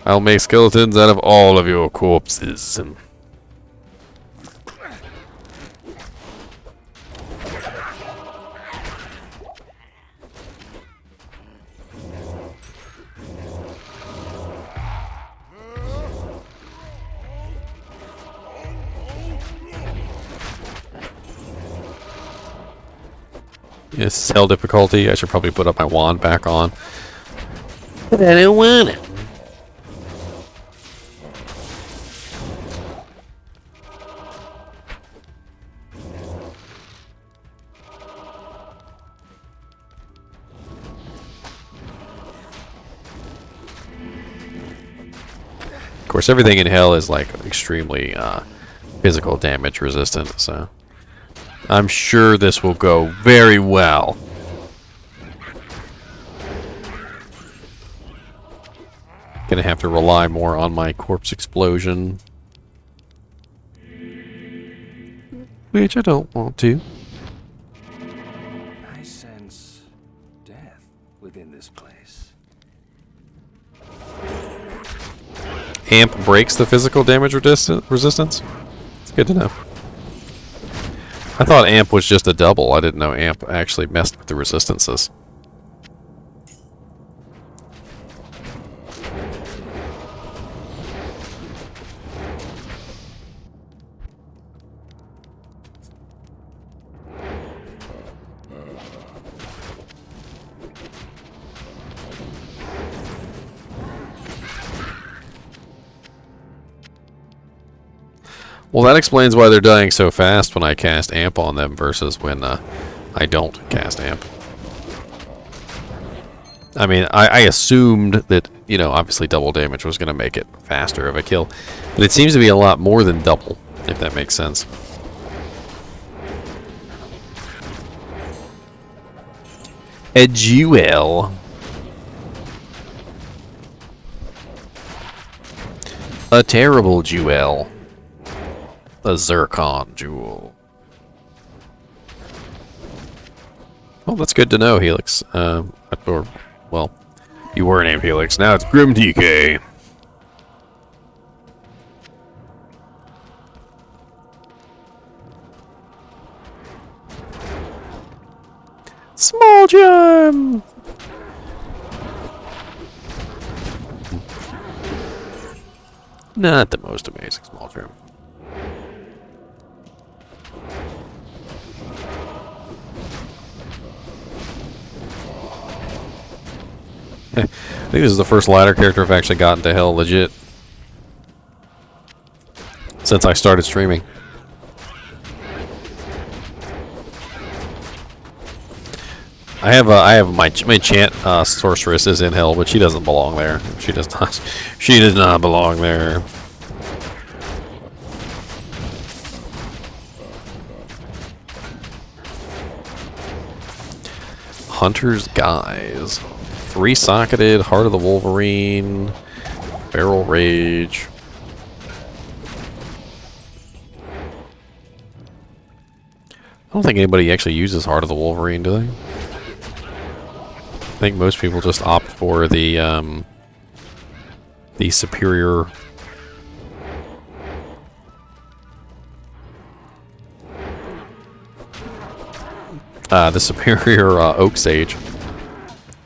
I'll make skeletons out of all of your corpses. This is hell difficulty. I should probably put up my wand back on. But I don't want it. Of course, everything in hell is like extremely physical damage resistant, so I'm sure this will go very well. Gonna have to rely more on my corpse explosion. Which I don't want to. I sense death within this place. Amp breaks the physical damage resistance? It's good to know. I thought amp was just a double. I didn't know amp actually messed with the resistances. Well, that explains why they're dying so fast when I cast amp on them versus when I don't cast amp. I mean, I assumed that, you know, obviously double damage was going to make it faster of a kill. But it seems to be a lot more than double, if that makes sense. A jewel. A terrible jewel. A zircon jewel. Well, that's good to know, Helix. Or, well, you were named Helix. Now it's Grim DK. Small gem. Not the most amazing small gem. I think this is the first ladder character I've actually gotten to hell legit since I started streaming. I have my enchant sorceress is in hell, but she doesn't belong there. She does not belong there. Hunter's Guise. 3-socketed, Heart of the Wolverine, Barrel Rage. I don't think anybody actually uses Heart of the Wolverine, do they? I think most people just opt for the superior... the superior Oak Sage.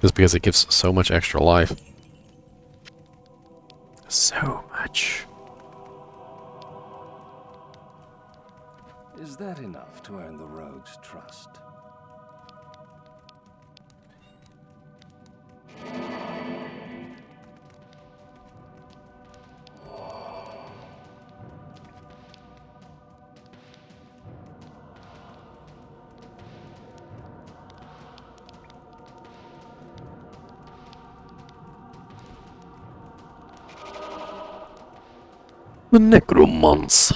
Just because it gives so much extra life. So much. Is that enough to earn the rogue's trust? The Necromance.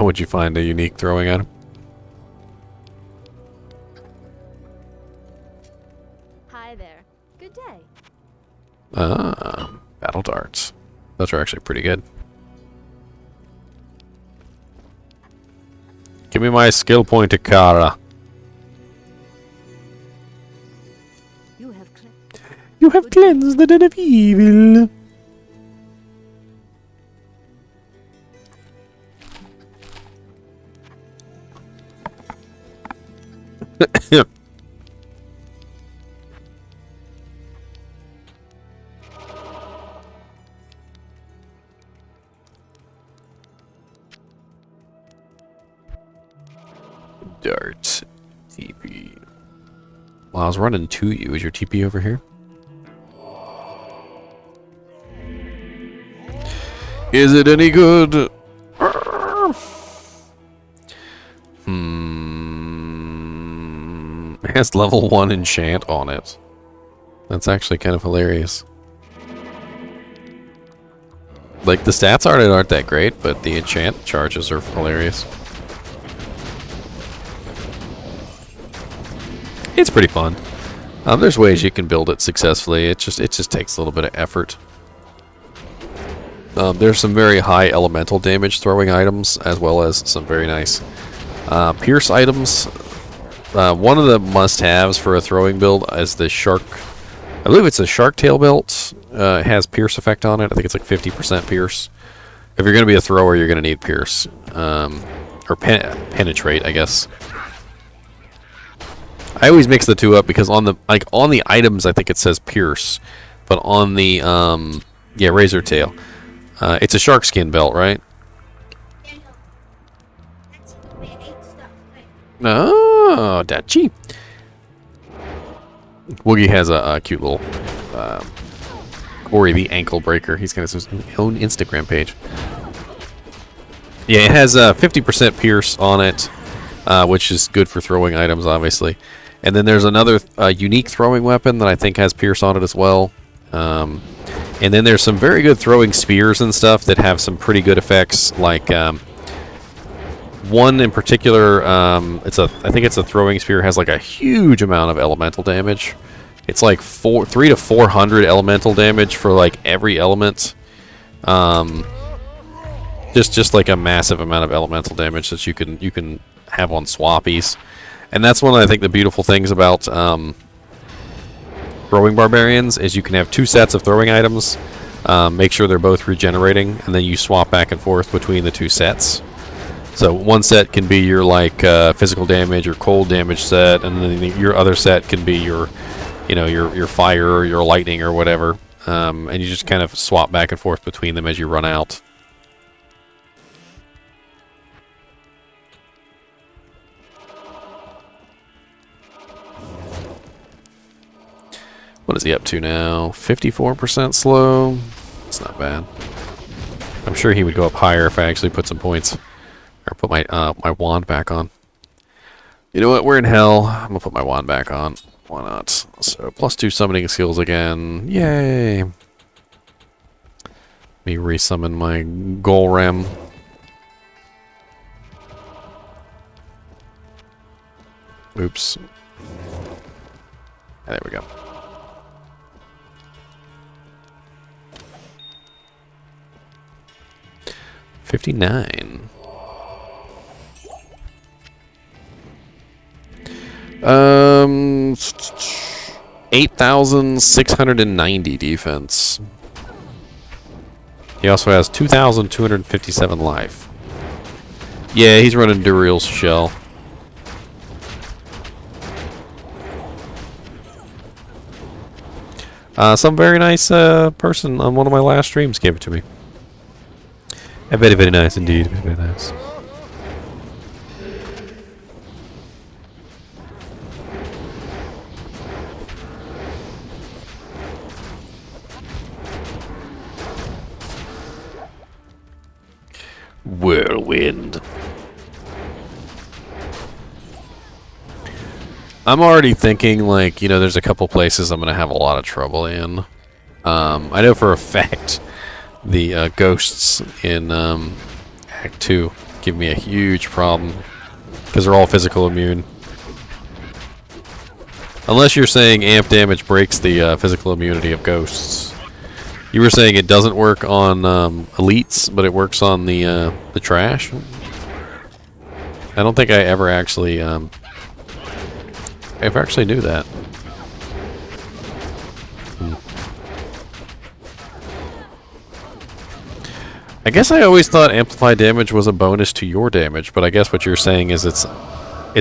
Would you find a unique throwing item? Hi there. Good day. Battle darts. Those are actually pretty good. Give me my skill point, Akara. You have cleansed the den of evil. Darts. TP. Well, I was running to you. Is your TP over here? Is it any good? It has level 1 enchant on it. That's actually kind of hilarious. Like, the stats aren't that great, but the enchant charges are hilarious. It's pretty fun. There's ways you can build it successfully. It just takes a little bit of effort. There's some very high elemental damage throwing items, as well as some very nice pierce items. One of the must-haves for a throwing build is the shark. I believe it's a shark tail belt. It has pierce effect on it. I think it's like 50% pierce. If you're going to be a thrower, you're going to need pierce. Or penetrate, I guess. I always mix the two up because on the items I think it says pierce, but on the razor tail, it's a shark skin belt, right? Oh, that cheap. Woogie has a cute little Corey the Ankle Breaker. He's got his own Instagram page. Yeah, it has 50% pierce on it, which is good for throwing items, obviously. And then there's another unique throwing weapon that I think has pierce on it as well. And then there's some very good throwing spears and stuff that have some pretty good effects. Like one in particular, I think it's a throwing spear, has like a huge amount of elemental damage. It's like 300 to 400 elemental damage for like every element. Just like a massive amount of elemental damage that you can have on swappies. And that's one of, I think, the beautiful things about throwing barbarians is you can have two sets of throwing items, make sure they're both regenerating, and then you swap back and forth between the two sets. So one set can be your like physical damage or cold damage set, and then your other set can be your fire or your lightning or whatever, and you just kind of swap back and forth between them as you run out. What is he up to now? 54% slow? It's not bad. I'm sure he would go up higher if I actually put some points. Or put my my wand back on. You know what? We're in hell. I'm going to put my wand back on. Why not? So, +2 summoning skills again. Yay! Me resummon my Golem. Oops. There we go. $59. 8,690 defense. He also has 2,257 life. Yeah, he's running Duriel's shell. Some very nice person on one of my last streams gave it to me. Very, very nice indeed. Very, very nice. Whirlwind. I'm already thinking, like, you know, there's a couple places I'm going to have a lot of trouble in. I know for a fact the ghosts in Act 2 give me a huge problem because they're all physical immune. Unless you're saying amp damage breaks the physical immunity of ghosts. You were saying it doesn't work on elites, but it works on the trash. I don't think I ever actually knew that. I guess I always thought amplified damage was a bonus to your damage, but I guess what you're saying is it's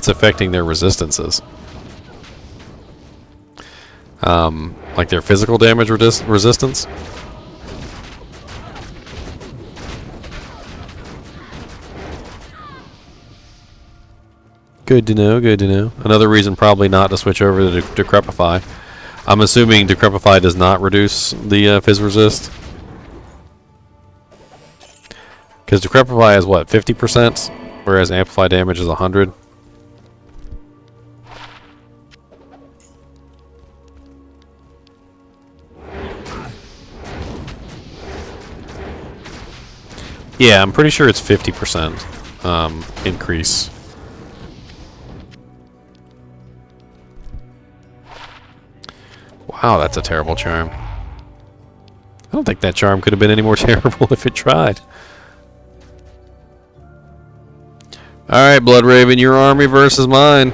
affecting their resistances. Like their physical damage resistance. Good to know, good to know. Another reason probably not to switch over to Decrepify. I'm assuming Decrepify does not reduce the Fizz resist. Because Decrepify is what, 50%? Whereas Amplify damage is 100. Yeah, I'm pretty sure it's 50% increase. Wow, that's a terrible charm. I don't think that charm could have been any more terrible if it tried. Alright, Blood Raven, your army versus mine.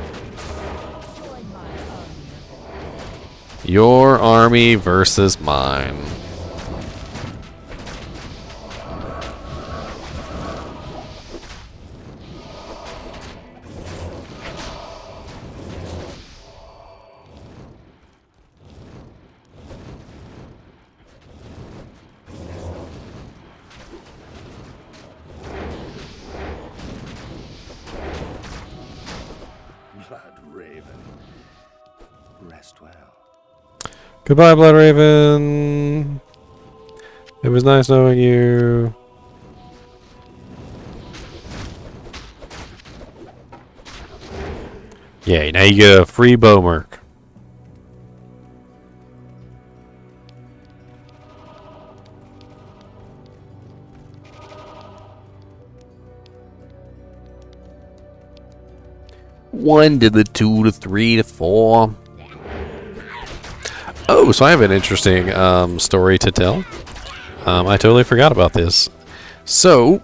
Your army versus mine. Goodbye, Blood Raven. It was nice knowing you. Yeah, now you get a free bow merc. One to the 2 to 3 to 4. Oh, so I have an interesting story to tell. I totally forgot about this. So,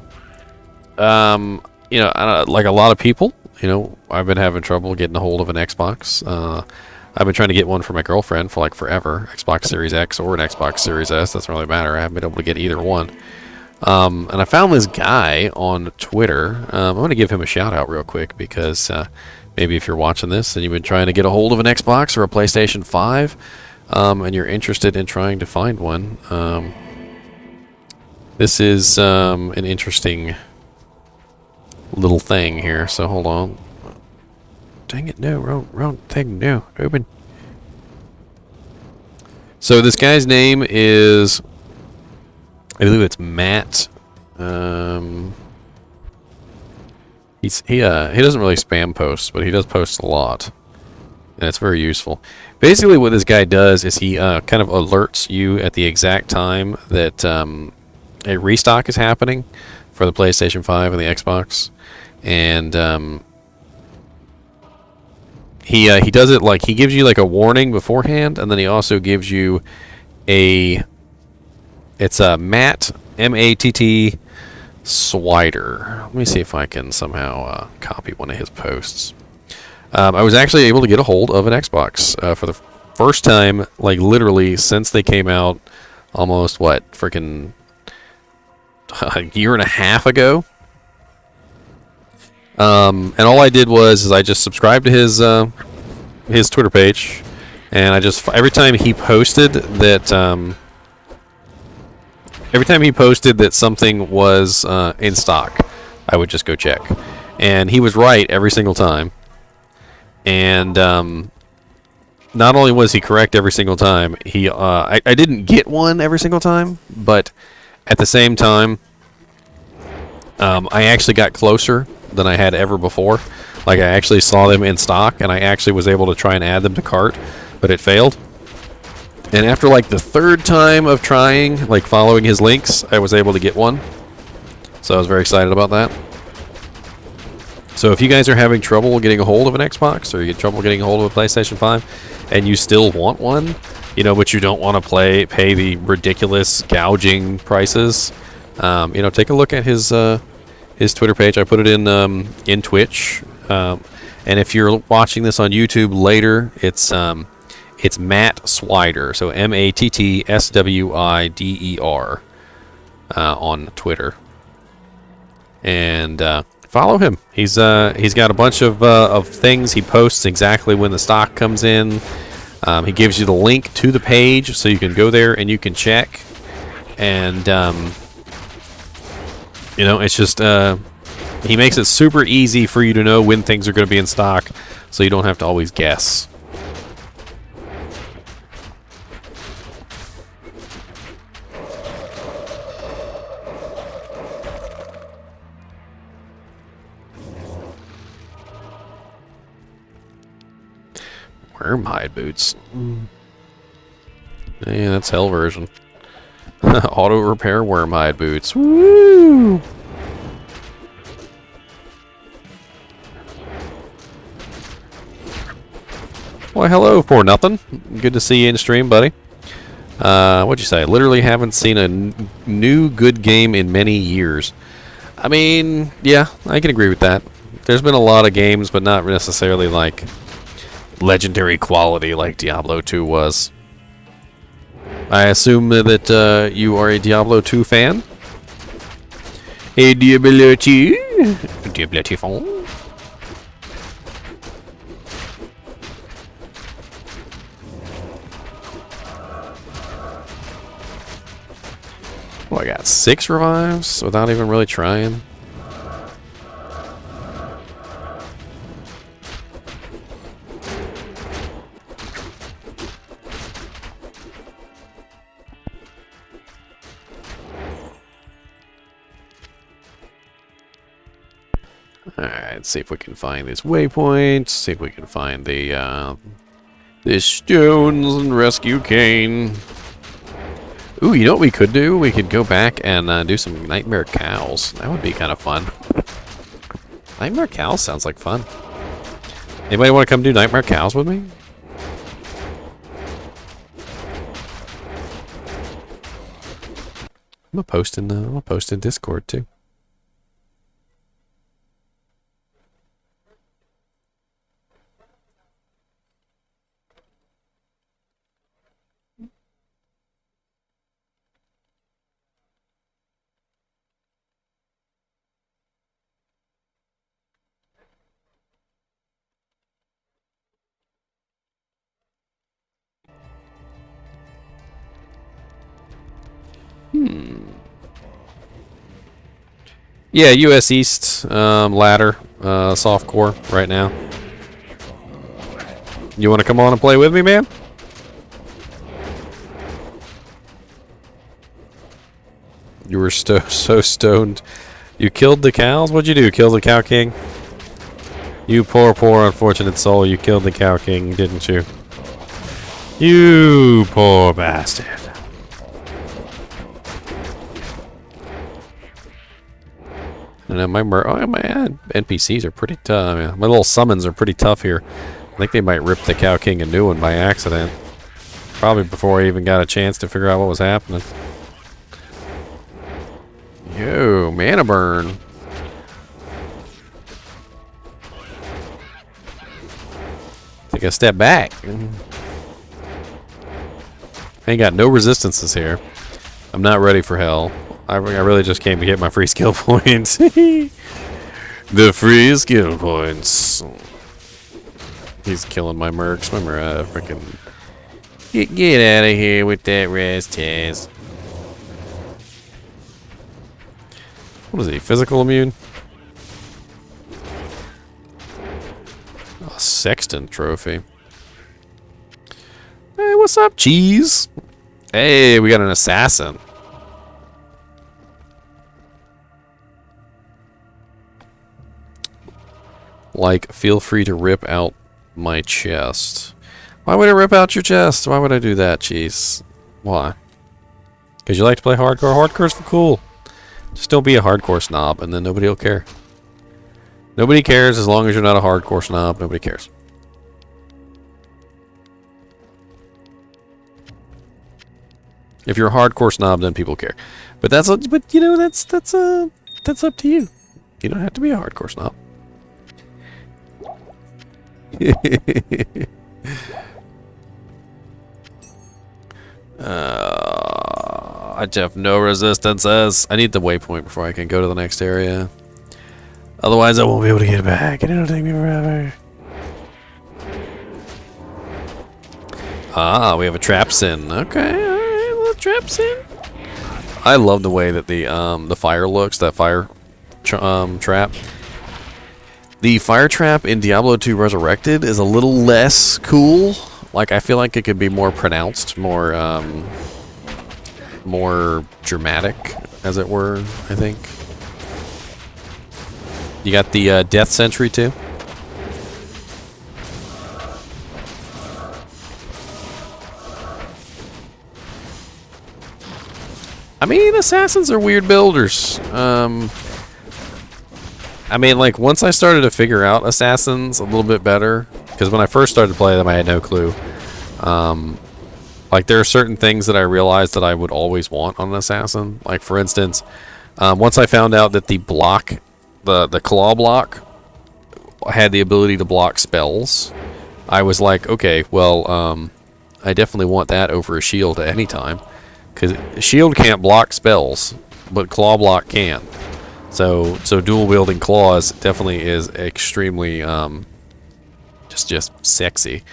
you know, like a lot of people, you know, I've been having trouble getting a hold of an Xbox. I've been trying to get one for my girlfriend for like forever. Xbox Series X or an Xbox Series S. Doesn't really matter. I haven't been able to get either one. And I found this guy on Twitter. I'm going to give him a shout out real quick because maybe if you're watching this and you've been trying to get a hold of an Xbox or a PlayStation 5, and you're interested in trying to find one, this is an interesting little thing here. So hold on. Dang it, no, wrong thing, no, open. So this guy's name is, I believe it's Matt. He doesn't really spam post, but he does post a lot, and it's very useful. Basically, what this guy does is he kind of alerts you at the exact time that a restock is happening for the PlayStation 5 and the Xbox, and he does it like he gives you like a warning beforehand, and then he also gives you it's a matte MATT swider. Let me see if I can somehow copy one of his posts. I was actually able to get a hold of an Xbox for the first time, like literally since they came out, almost what, freaking a year and a half ago. And all I did was I just subscribed to his Twitter page, and I just every time he posted that something was in stock, I would just go check, and he was right every single time. And not only was he correct every single time, I didn't get one every single time, but at the same time, I actually got closer than I had ever before. Like, I actually saw them in stock, and I actually was able to try and add them to cart, but it failed. And after like the third time of trying, like following his links, I was able to get one. So I was very excited about that. So if you guys are having trouble getting a hold of an Xbox, or you get trouble getting a hold of a PlayStation 5, and you still want one, you know, but you don't want to pay the ridiculous gouging prices, you know, take a look at his Twitter page. I put it in Twitch, and if you're watching this on YouTube later, it's Matt Swider, so MATTSWIDER on Twitter, and follow him. He's got a bunch of things. He posts exactly when the stock comes in. He gives you the link to the page, so you can go there and you can check. And you know, it's just he makes it super easy for you to know when things are going to be in stock, so you don't have to always guess. Wormhide boots. Yeah, that's hell version. Auto repair wormhide boots. Woo! Well, hello, poor nothing. Good to see you in stream, buddy. What'd you say? Literally haven't seen a new good game in many years. I mean, yeah, I can agree with that. There's been a lot of games, but not necessarily like legendary quality like Diablo 2 was. I assume that you are a Diablo 2 fan? A Diablo 2? Diablo 2 fan? Oh, I got 6 revives without even really trying. Alright, let's see if we can find these waypoints, see if we can find the stones and rescue Kane. Ooh, you know what we could do? We could go back and do some Nightmare Cows. That would be kind of fun. Nightmare Cows sounds like fun. Anybody want to come do Nightmare Cows with me? I'm gonna post in Discord too. Yeah, US East ladder, softcore right now. You want to come on and play with me, man? You were so stoned. You killed the cows? What'd you do? Kill the Cow King? You poor unfortunate soul. You killed the Cow King, didn't you? You poor bastard. And then my NPCs are pretty tough. Yeah, my little summons are pretty tough here. I think they might rip the Cow King a new one by accident. Probably before I even got a chance to figure out what was happening. Yo, mana burn. Take a step back. I ain't got no resistances here. I'm not ready for hell. I really just came to get my free skill points. The free skill points. He's killing my mercs. Remember, freaking get out of here with that res test. What is he? Physical immune? A Sexton trophy. Hey, what's up, cheese? Hey, we got an assassin. Like, feel free to rip out my chest. Why would I rip out your chest? Why would I do that, cheese? Why? Because you like to play hardcore? Hardcore's for cool. Just don't be a hardcore snob, and then nobody will care. Nobody cares as long as you're not a hardcore snob. Nobody cares. If you're a hardcore snob, then people care. But you know, that's up to you. You don't have to be a hardcore snob. I have no resistances. I need the waypoint before I can go to the next area. Otherwise, I won't be able to get back, and it'll take me forever. Ah, we have a trap sin. Okay, alright, a little trap sin. I love the way that the fire looks. That fire trap. The fire trap in Diablo II Resurrected is a little less cool. Like, I feel like it could be more pronounced, more dramatic, as it were, I think. You got the Death Sentry, too. I mean, assassins are weird builders. I mean, like, once I started to figure out assassins a little bit better, because when I first started to play them, I had no clue. Like, there are certain things that I realized that I would always want on an assassin. Like, for instance, once I found out that the block, the claw block, had the ability to block spells, I was like, okay, well, I definitely want that over a shield at any time. Because shield can't block spells, but claw block can. So dual wielding claws definitely is extremely just sexy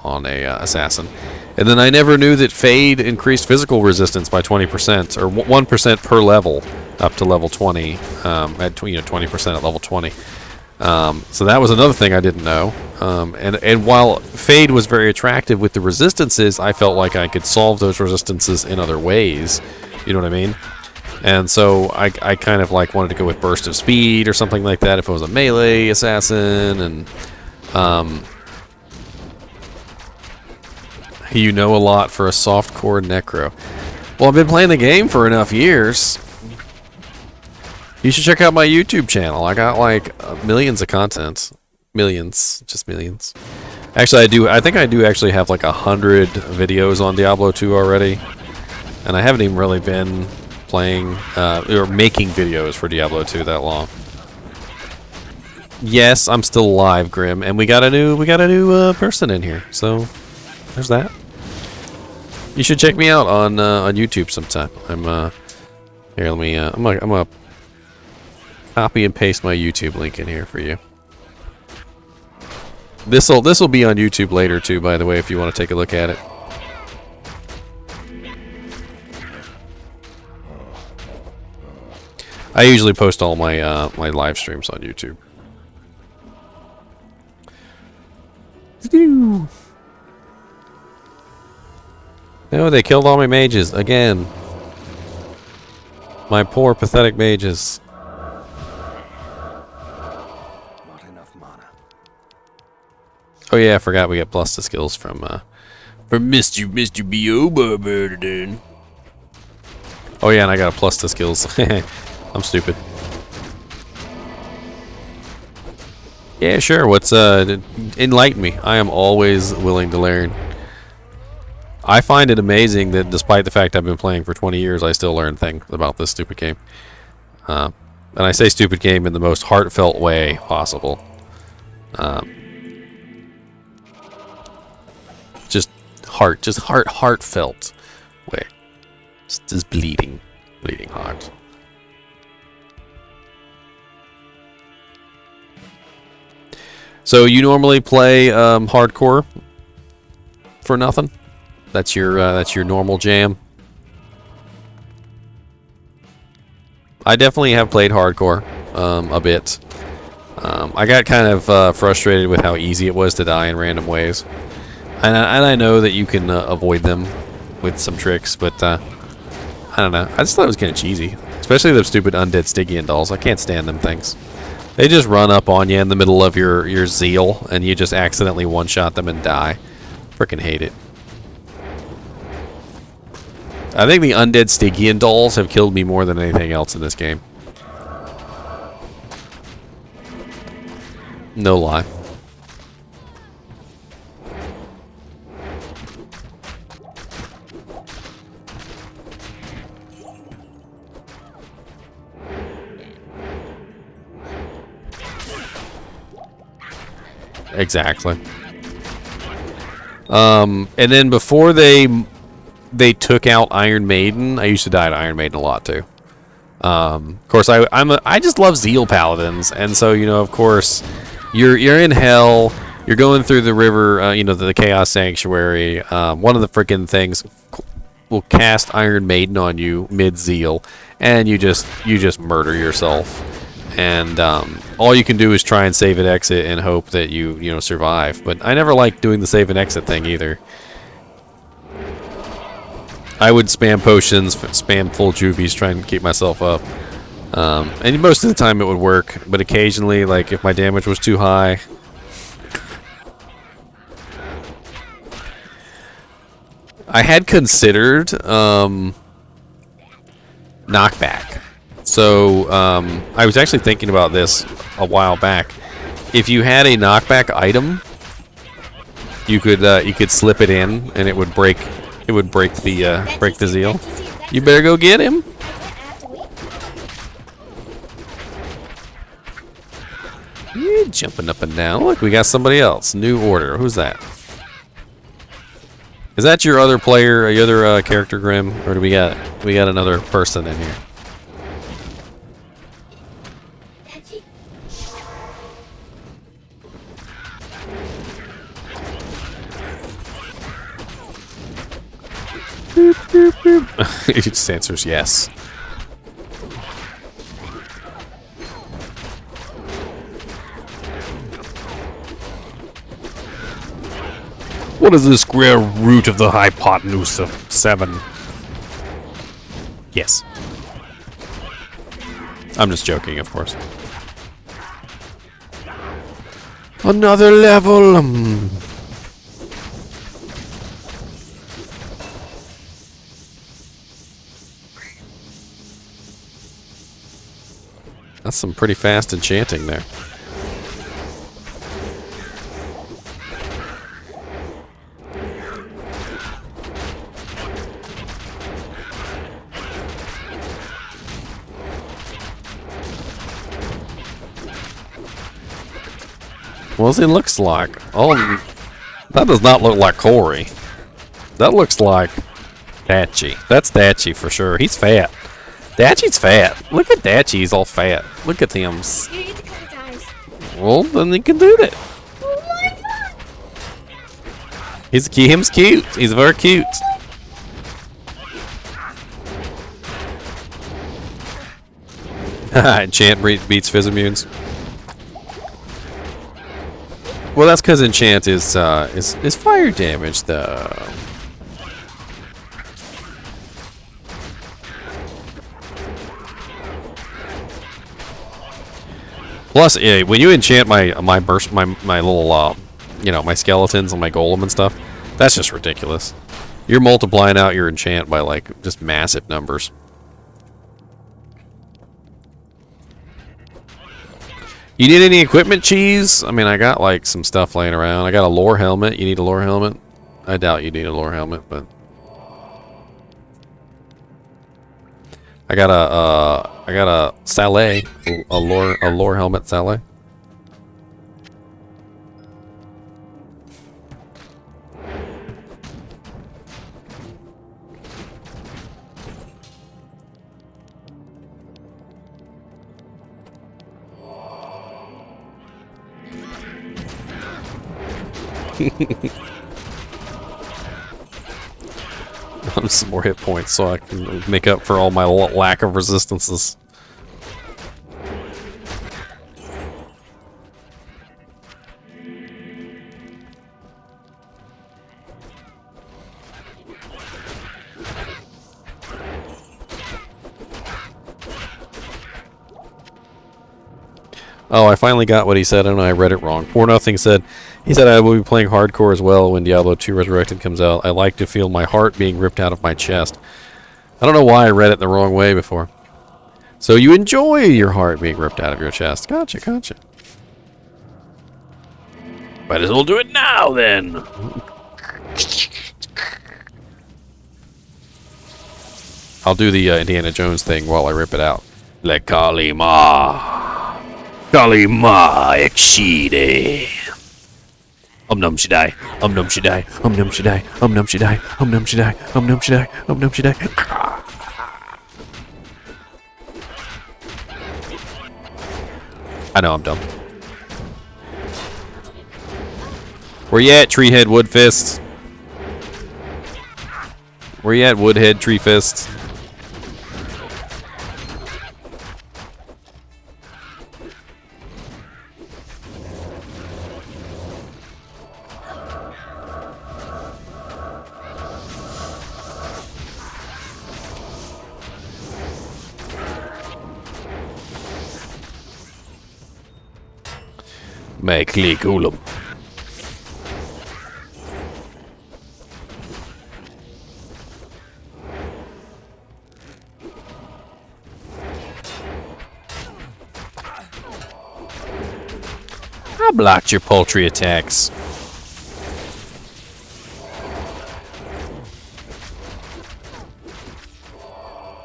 on a assassin. And then I never knew that Fade increased physical resistance by 20% or 1% per level up to level 20 at 20% at level 20. So that was another thing I didn't know. And while Fade was very attractive with the resistances, I felt like I could solve those resistances in other ways. You know what I mean? And so I kind of like wanted to go with Burst of Speed or something like that if it was a melee assassin. And you know a lot for a softcore necro. Well, I've been playing the game for enough years. You should check out my YouTube channel. I got like millions of content. Millions. Just millions. Actually, I think I do actually have like 100 videos on Diablo 2 already. And I haven't even really been playing or making videos for Diablo 2 that long. Yes, I'm still alive, Grim, and we got a new person in here. So there's that. You should check me out on YouTube sometime. I'm here. Let me. I'm gonna copy and paste my YouTube link in here for you. This'll be on YouTube later too, by the way, if you want to take a look at it. I usually post all my my live streams on YouTube. No, they killed all my mages again. My poor, pathetic mages. Not enough mana. Oh yeah, I forgot we got plus the skills from Mr. B.O. Barbarian. Oh yeah, and I got a plus to skills. I'm stupid. Yeah, sure. What's enlighten me. I am always willing to learn. I find it amazing that despite the fact I've been playing for 20 years, I still learn things about this stupid game. And I say stupid game in the most heartfelt way possible. Heartfelt way. Just bleeding heart. So you normally play hardcore for nothing? That's your normal jam. I definitely have played hardcore a bit. I got kind of frustrated with how easy it was to die in random ways, and I know that you can avoid them with some tricks, but I don't know. I just thought it was kind of cheesy, especially those stupid undead Stygian dolls. I can't stand them things. They just run up on you in the middle of your zeal, and you just accidentally one-shot them and die. Frickin' hate it. I think the undead Stygian dolls have killed me more than anything else in this game. No lie. Exactly. And then before they took out Iron Maiden, I used to die to Iron Maiden a lot too. Of course, I just love Zeal Paladins, and so of course, you're in hell. You're going through the river, the Chaos Sanctuary. One of the freaking things will cast Iron Maiden on you mid Zeal, and you just murder yourself. And all you can do is try and save and exit and hope that you survive. But I never liked doing the save and exit thing either. I would spam potions, spam full juvies, trying to keep myself up. And most of the time it would work, but occasionally, like if my damage was too high, I had considered knockback. So I was actually thinking about this a while back. If you had a knockback item, you could slip it in, and it would break the zeal. You better go get him. Yeah, jumping up and down. Look, we got somebody else. New order. Who's that? Is that your other player, your other character, Grim, or do we got another person in here? It just answers yes. What is the square root of the hypotenuse of 7? Yes. I'm just joking, of course. Another level. That's some pretty fast enchanting there. Well, it looks like... Oh, that does not look like Corey. That looks like Dachi. That's Dachi for sure. He's fat. Dachi's fat. Look at Dachi. He's all fat. Look at him. You need to cut his eyes. Well, then he can do that. Oh my god! Him's cute. He's very cute. Enchant beats Fizz-immunes. Well, that's because Enchant is fire damage, though. Plus, yeah, when you enchant my little my skeletons and my golem and stuff, that's just ridiculous. You're multiplying out your enchant by like just massive numbers. You need any equipment, Cheese? I mean, I got like some stuff laying around. I got a lore helmet. You need a lore helmet? I doubt you need a lore helmet, but I got a Saleh, a lore helmet Saleh. Some more hit points so I can make up for all my lack of resistances. Oh, I finally got what he said, and I read it wrong. Poor Nothing said, he said I will be playing hardcore as well when Diablo II Resurrected comes out. I like to feel my heart being ripped out of my chest. I don't know why I read it the wrong way before. So you enjoy your heart being ripped out of your chest. Gotcha, gotcha. Might as well do it now, then. I'll do the Indiana Jones thing while I rip it out. Le Kalima. Kalima Exceede. Num Shaddai. Num Shaddai. Num Shaddai. Num Shaddai. Num Shaddai. Num Shaddai. Num Shaddai. I know I'm dumb. Where you at, Treehead Woodfist? Where you at, Woodhead Treefist? Make Lekulum. I blocked your poultry attacks.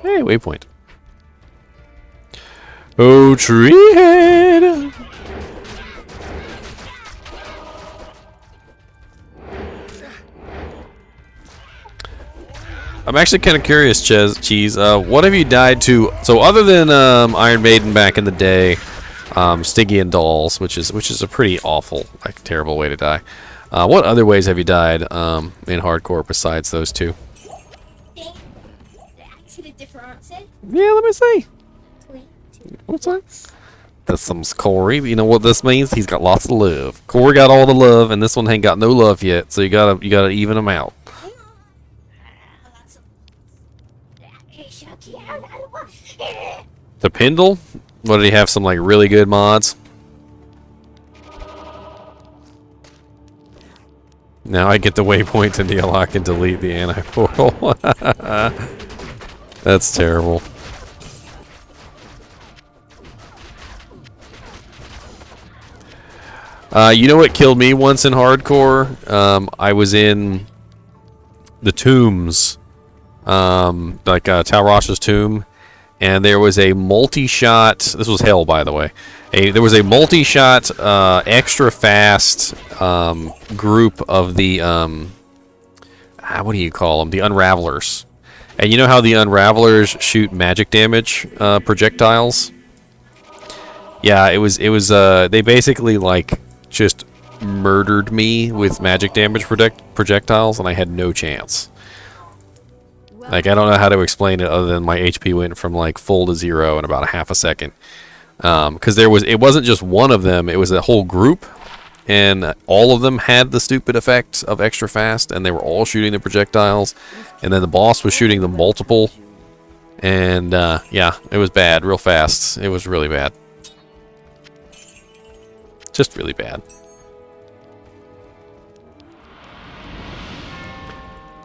Hey, waypoint. Oh, Treehead. I'm actually kind of curious, Cheese. What have you died to? So other than Iron Maiden back in the day, Stygian Dolls, which is a pretty awful, like, terrible way to die. What other ways have you died in hardcore besides those two? Yeah, let me see. What's that? That's some Corey. You know what this means? He's got lots of love. Corey got all the love, and this one ain't got no love yet. So you gotta even them out. The Pendle? What, did he have some like really good mods? Now I get the waypoint to delock and delete the anti-portal. That's terrible. You know what killed me once in hardcore? I was in the tombs, like Tal Rasha's tomb, and there was a multi-shot. This was hell, by the way. There was a multi-shot, extra fast group of the what do you call them? The Unravelers. And you know how the Unravelers shoot magic damage projectiles? Yeah, it was. They basically like just murdered me with magic damage projectiles, and I had no chance. Like, I don't know how to explain it other than my HP went from like full to 0 in about a half a second. Because it wasn't just one of them; it was a whole group, and all of them had the stupid effect of extra fast, and they were all shooting the projectiles, and then the boss was shooting them multiple, and yeah, it was bad, real fast. It was really bad, just really bad.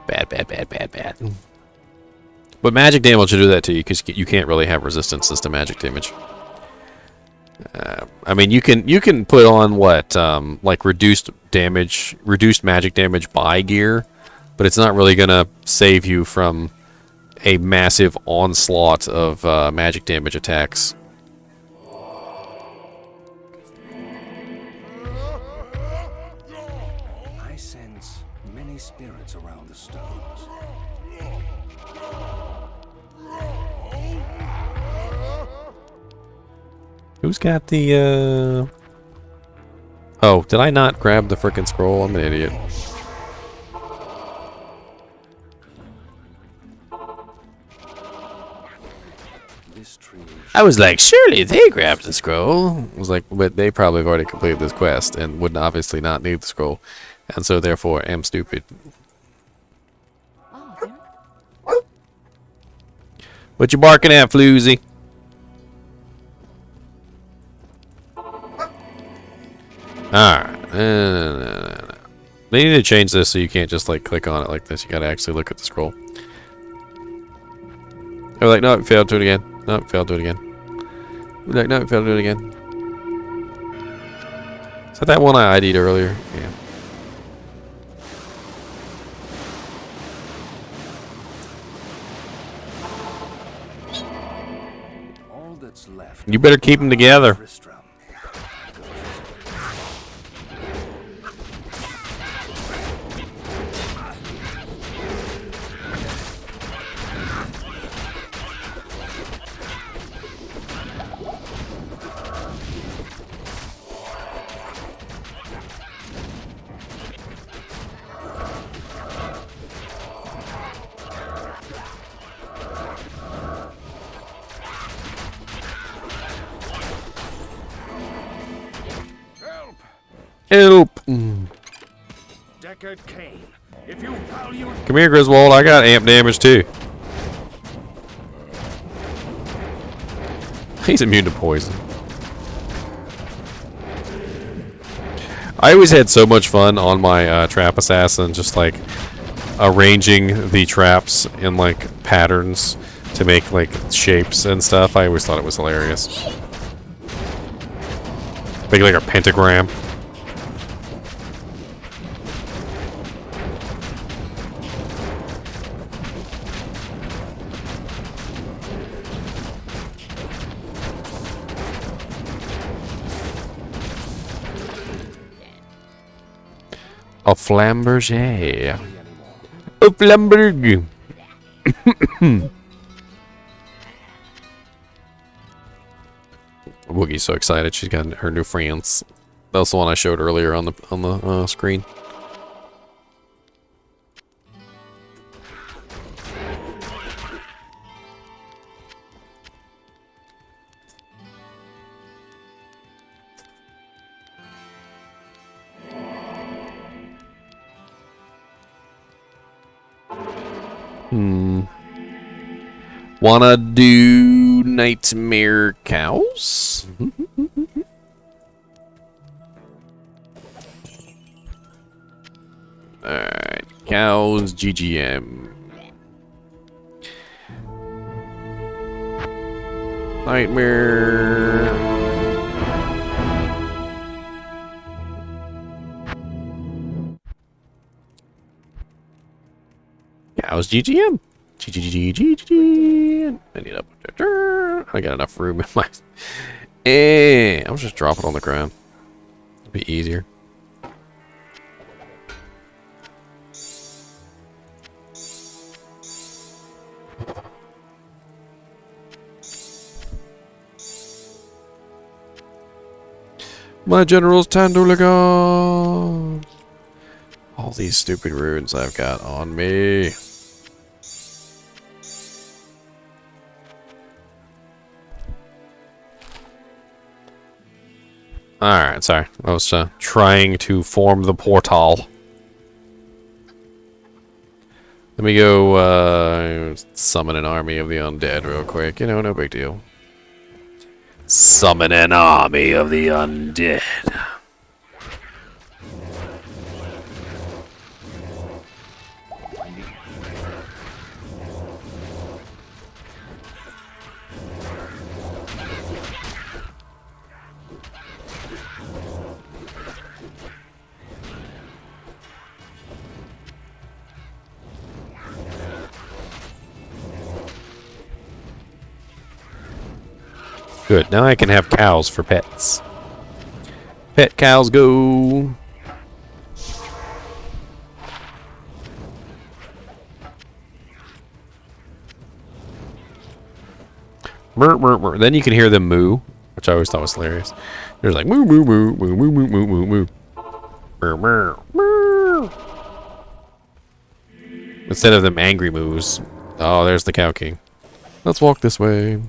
Bad. But magic damage will do that to you, because you can't really have resistances to magic damage. I mean, you can put on what like reduced magic damage by gear, but it's not really gonna save you from a massive onslaught of magic damage attacks. I sense many spirits around the stones. Who's got the Oh, did I not grab the frickin' scroll? I'm an idiot. This tree. I was like, surely they grabbed the scroll. I was like, but they probably have already completed this quest and would obviously not need the scroll. And so therefore am stupid. Oh, there. What you barking at, Floozy? Alright. They need to change this so you can't just like click on it like this. You gotta actually look at the scroll. They're like, no, failed to do it again. No, failed to do it again. They're like, no, failed to do it again. Is that one I ID'd earlier? Yeah. All that's left. You better keep them together. Tristram. Help! Deckard Cain, if you value Come here, Griswold. I got amp damage too. He's immune to poison. I always had so much fun on my trap assassin, just like arranging the traps in like patterns to make like shapes and stuff. I always thought it was hilarious. Make like a pentagram. A flamberge. A flamberge. Woogie's so excited. She's got her new friends. That was the one I showed earlier on the screen. Wanna do Nightmare Cows? Alright, Cows GGM. Nightmare. Cows GGM. GGGGG. I need up. I got enough room in my. I'll just drop it on the ground. It'll be easier. My general's Tanduligan. All these stupid runes I've got on me. Alright, sorry. I was trying to form the portal. Let me go summon an army of the undead real quick. You know, no big deal. Summon an army of the undead. Good. Now I can have cows for pets. Pet cows go. Burr, burr, burr. Then you can hear them moo, which I always thought was hilarious. There's like moo moo moo moo moo moo moo moo moo. Burr, burr, burr. Instead of them angry moos. Oh, there's the Cow King. Let's walk this way.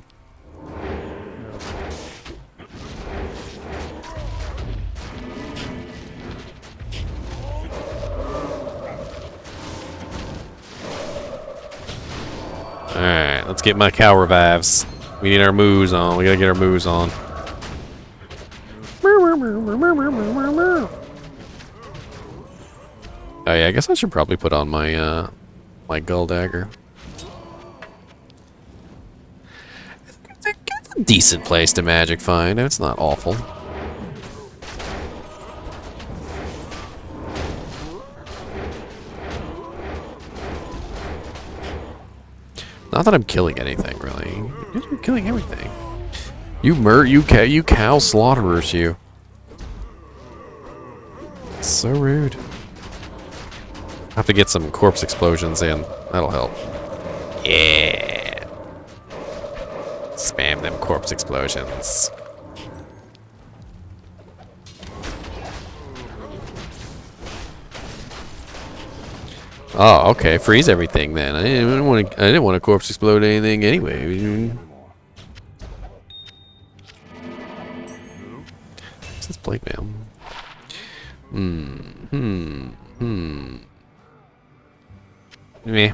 Alright, let's get my cow revives. We need our moos on. We gotta get our moos on. Oh yeah, I guess I should probably put on my my gull dagger. It's a decent place to magic find. It's not awful. Not that I'm killing anything, really. You're killing everything. You cow slaughterers, you. So rude. I have to get some corpse explosions in. That'll help. Yeah. Spam them corpse explosions. Oh, okay. Freeze everything then. I didn't want to corpse explode anything anyway. What's this plate mail? Meh.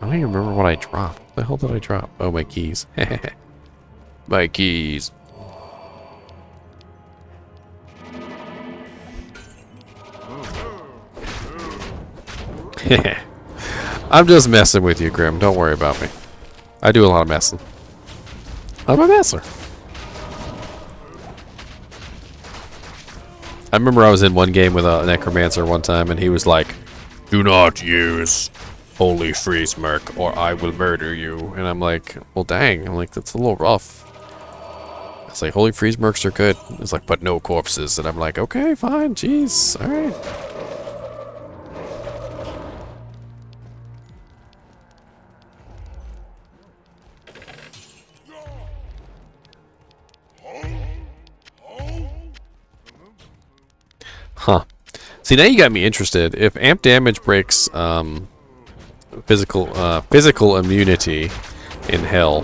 I don't even remember what I dropped. What the hell did I drop? Oh, my keys. My keys. I'm just messing with you, Grim. Don't worry about me. I do a lot of messing. I'm a messer. I remember I was in one game with a necromancer one time, and he was like, "Do not use holy freeze merc, or I will murder you." And I'm like, "Well, dang." I'm like, "That's a little rough." It's like, "Holy freeze mercs are good." It's like, "But no corpses." And I'm like, "Okay, fine. Jeez. All right." Huh. See, now you got me interested. If amp damage breaks physical immunity in hell,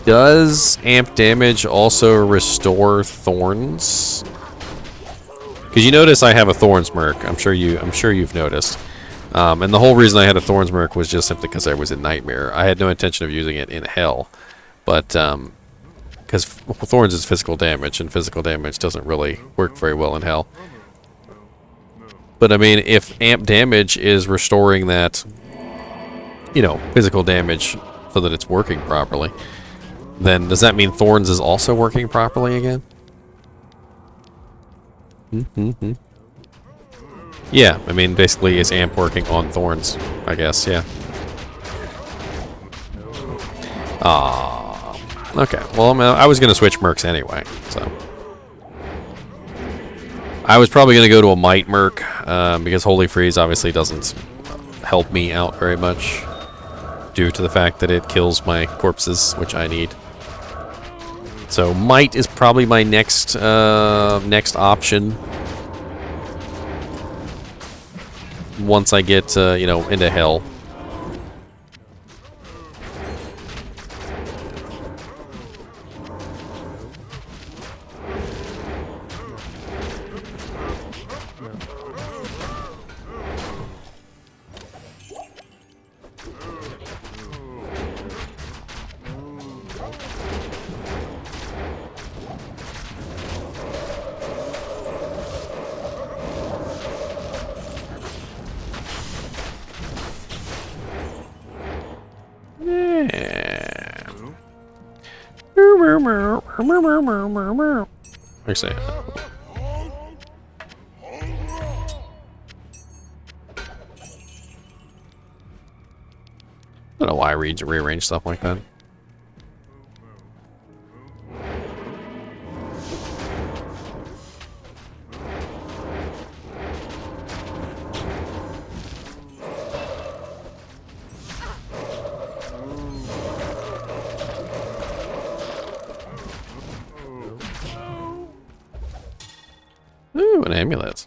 does amp damage also restore thorns? Because you notice I have a thorns merc. I'm sure you've noticed. And the whole reason I had a thorns merc was just simply because I was in Nightmare. I had no intention of using it in hell, but because thorns is physical damage, and physical damage doesn't really work very well in hell. But I mean, if amp damage is restoring that, you know, physical damage so that it's working properly, then does that mean thorns is also working properly again? Yeah, I mean, basically, is amp working on thorns? I guess, yeah. Okay, well, I was going to switch mercs anyway, so. I was probably going to go to a might merc, because Holy Freeze obviously doesn't help me out very much, due to the fact that it kills my corpses, which I need. So might is probably my next option. Once I get, you know, into hell. Actually, I don't know why I rearrange stuff like that. Ooh, an amulet.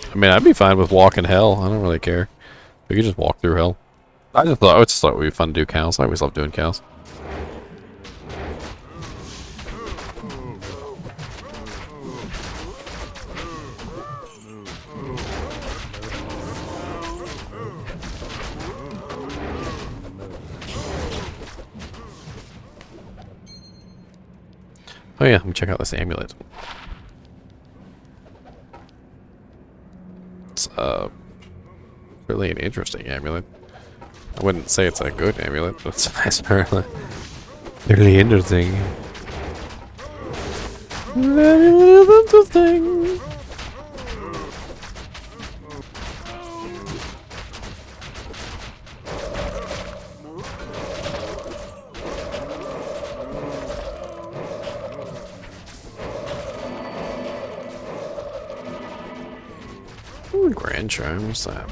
I mean, I'd be fine with walking hell. I don't really care. We could just walk through hell. I just thought it would be fun to do cows. I always love doing cows. Oh yeah, let me check out this amulet. It's really an interesting amulet. I wouldn't say it's a good amulet, but it's really interesting. Very interesting. Ooh, Grand Charm, what's that?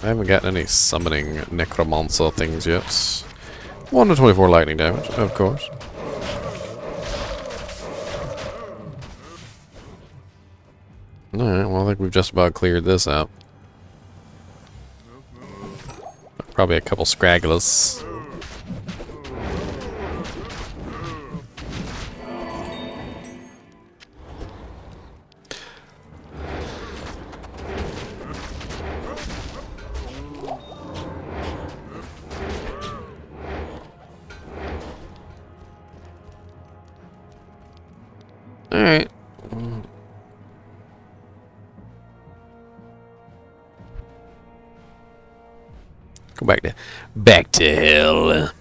I haven't gotten any summoning necromancer things yet. 1 to 24 lightning damage, of course. Alright, well I think we've just about cleared this out. Probably a couple scragglers. Alright. Go back to hell.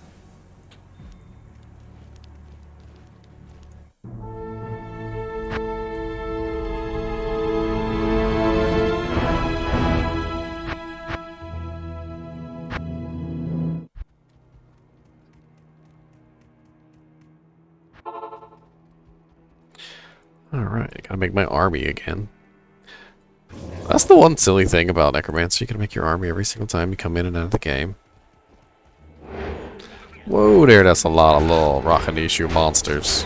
Alright, gotta make my army again. That's the one silly thing about Necromancer. You gotta make your army every single time you come in and out of the game. Whoa there, that's a lot of little Rakanishu monsters.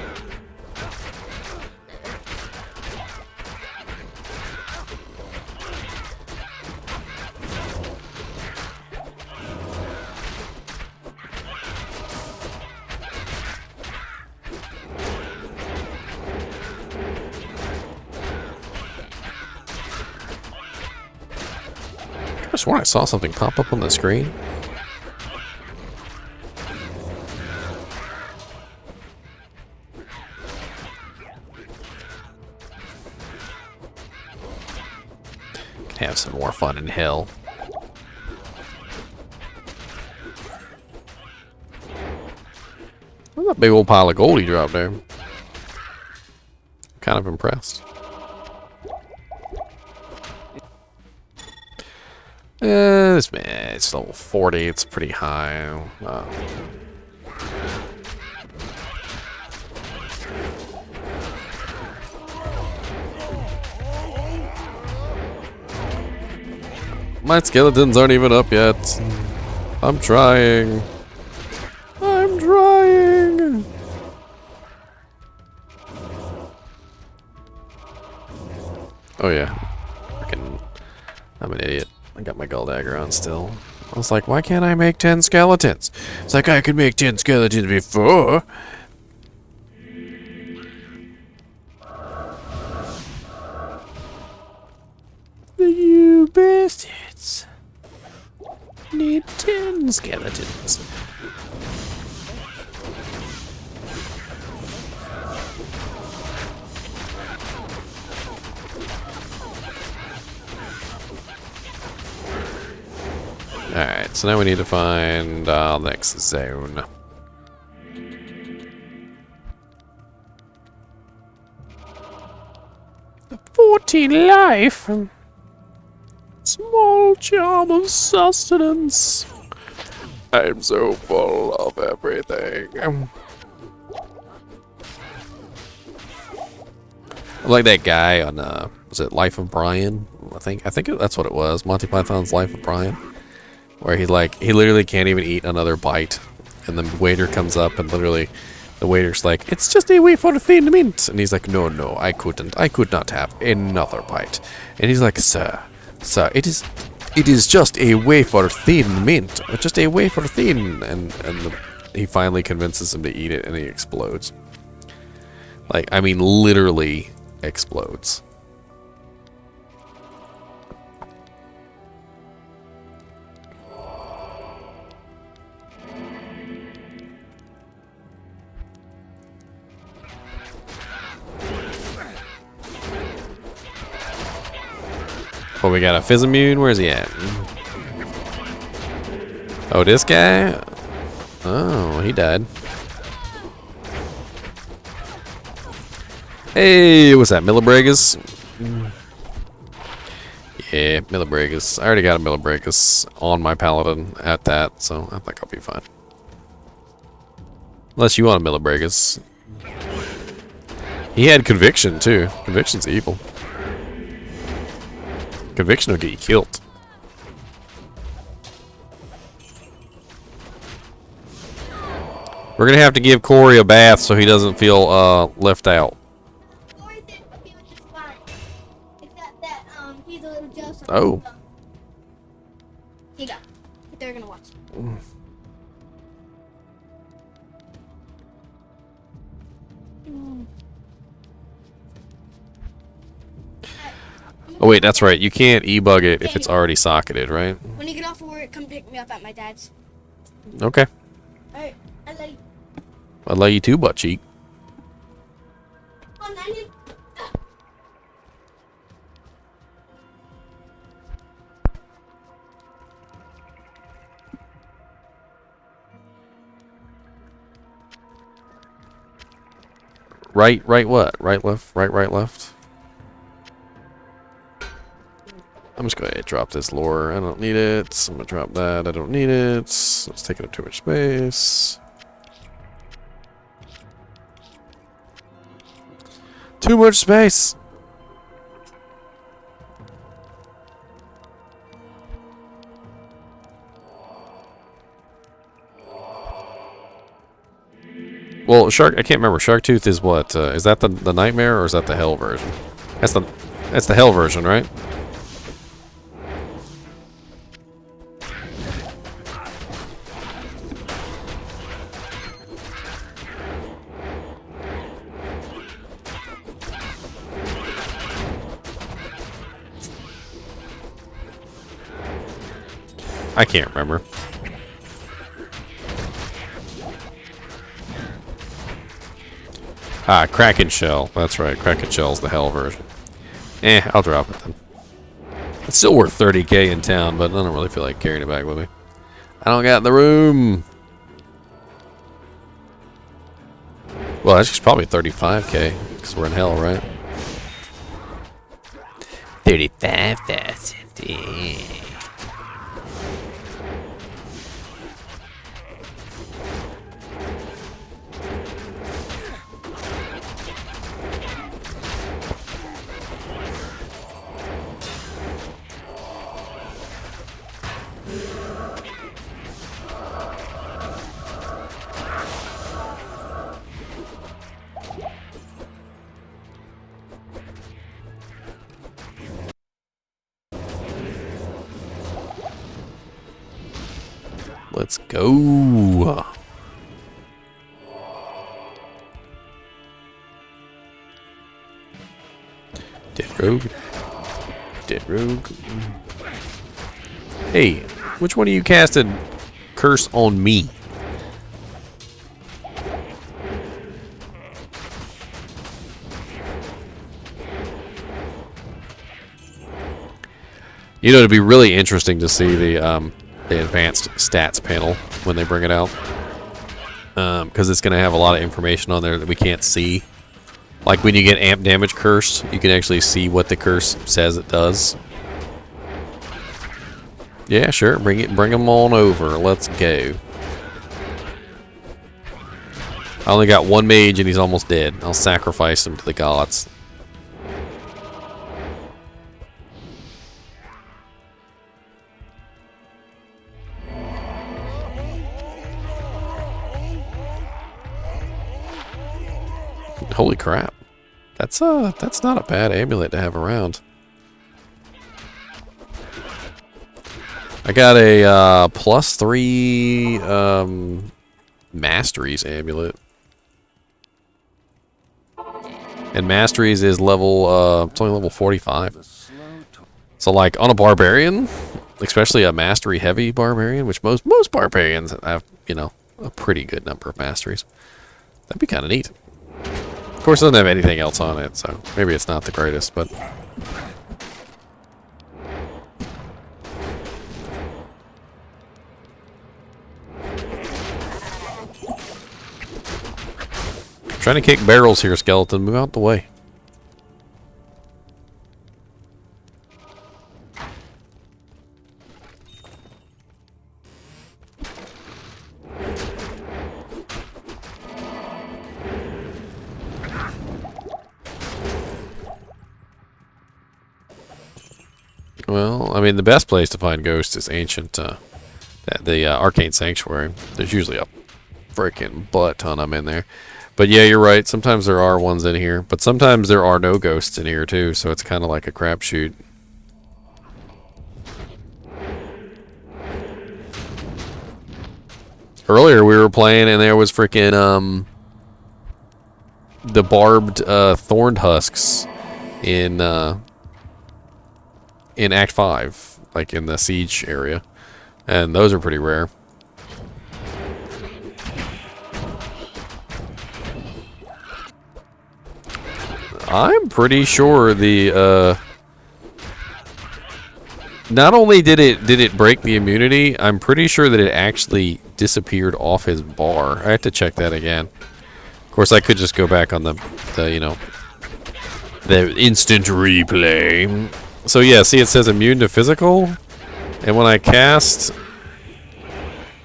I swore I saw something pop up on the screen. Can have some more fun in hell. Look at that big old pile of gold he dropped there. Kind of impressed. This man, it's level 40. It's pretty high. My skeletons aren't even up yet. I'm trying. I'm trying. Oh yeah. Freaking, I'm an idiot. I got my gold dagger on still. I was like, why can't I make 10 skeletons? It's like I could make 10 skeletons before. You bastards. Need 10 skeletons. Alright, so now we need to find the next zone. 14 life. Small charm of sustenance. I'm so full of everything. Like that guy on was it Life of Brian? I think that's what it was. Monty Python's Life of Brian, where he literally can't even eat another bite, and the waiter comes up and literally the waiter's like, "It's just a way for the thin mint," and he's like, "No, I could not have another bite," and he's like, "Sir, it is just a wafer thin mint, just a wafer thin," and he finally convinces him to eat it, and he explodes. Like, I mean, literally explodes. Oh, we got a Fizzimmune. Where's he at? Oh, this guy? Oh, he died. Hey, what's that? Millibragus? Yeah, Millibragus. I already got a Millibragus on my Paladin at that, so I think I'll be fine. Unless you want a Millibragus. He had Conviction, too. Conviction's evil. Conviction will get you killed. We're gonna have to give Corey a bath so he doesn't feel left out. Corey said he was just fine. Except that he's a little jealous of Oh. him. Here you go. They're gonna watch. Oh wait, that's right. You can't e-bug it if it's already socketed, right? When you get off of work, come pick me up at my dad's. Okay. Alright, I love you. I love you too, butt cheek. Oh, I need... Right what? Right, left, right, left. I'm just going to drop this lore. I don't need it. I'm going to drop that. I don't need it. It's taking up too much space. Too much space. Well, I can't remember. Shark Tooth is what? Is that the nightmare or is that the hell version? That's the hell version, right? I can't remember. Ah, Kraken Shell. That's right. Kraken Shell's the hell version. I'll drop it then. It's still worth 30k in town, but I don't really feel like carrying it back with me. I don't got the room. Well, actually, it's probably 35k because we're in hell, right? 35,000. Let's go. Dead rogue. Dead rogue. Hey, which one of you casted curse on me? You know, it'd be really interesting to see the advanced stats panel when they bring it out, because it's going to have a lot of information on there that we can't see, Like when you get amp damage curse, you can actually see what the curse says it does. Yeah, sure. Bring them on over. Let's go. I only got one mage and he's almost dead. I'll sacrifice him to the gods. Holy crap. That's not a bad amulet to have around. I got a +3 Masteries amulet. And Masteries is level it's only level 45. So like on a barbarian, especially a mastery heavy barbarian, which most barbarians have, you know, a pretty good number of masteries. That'd be kind of neat. Of course, it doesn't have anything else on it, so maybe it's not the greatest, but... I'm trying to kick barrels here, skeleton. Move out the way. Well, I mean, the best place to find ghosts is ancient, the Arcane Sanctuary. There's usually a freaking butt ton of them in there. But yeah, you're right. Sometimes there are ones in here, but sometimes there are no ghosts in here too, so it's kind of like a crapshoot. Earlier we were playing and there was freaking the barbed thorned husks in Act 5, like in the siege area, and those are pretty rare. I'm pretty sure the not only did it break the immunity, I'm pretty sure that it actually disappeared off his bar. I have to check that again. Of course, I could just go back on the you know, the instant replay. So yeah, see, it says immune to physical, and when I cast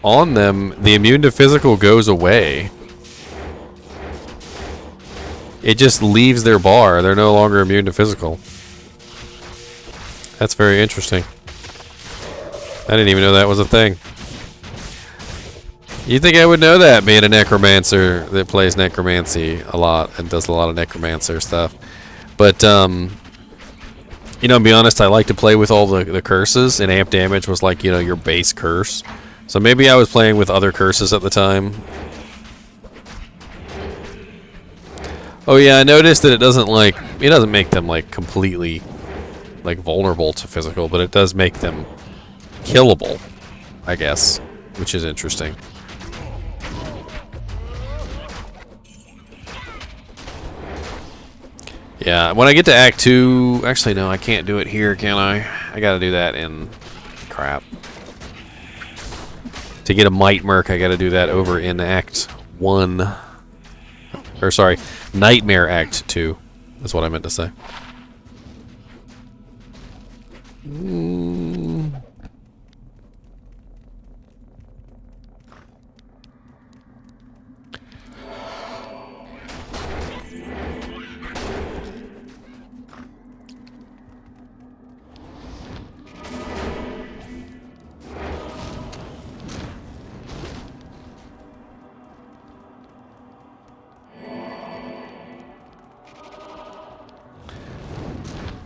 on them, the immune to physical goes away. It just leaves their bar. They're no longer immune to physical. That's very interesting. I didn't even know that was a thing. You'd think I would know that, being a necromancer that plays necromancy a lot and does a lot of necromancer stuff. But, you know, to be honest, I like to play with all the curses, and amp damage was like, you know, your base curse. So maybe I was playing with other curses at the time. Oh yeah, I noticed that it doesn't make them like completely like vulnerable to physical, but it does make them killable, I guess, which is interesting. Yeah, when I get to Act 2, actually no, I can't do it here, can I? I gotta do that in crap. To get a Might Merc, I gotta do that over in Act 1. Or sorry, Nightmare Act 2 is what I meant to say.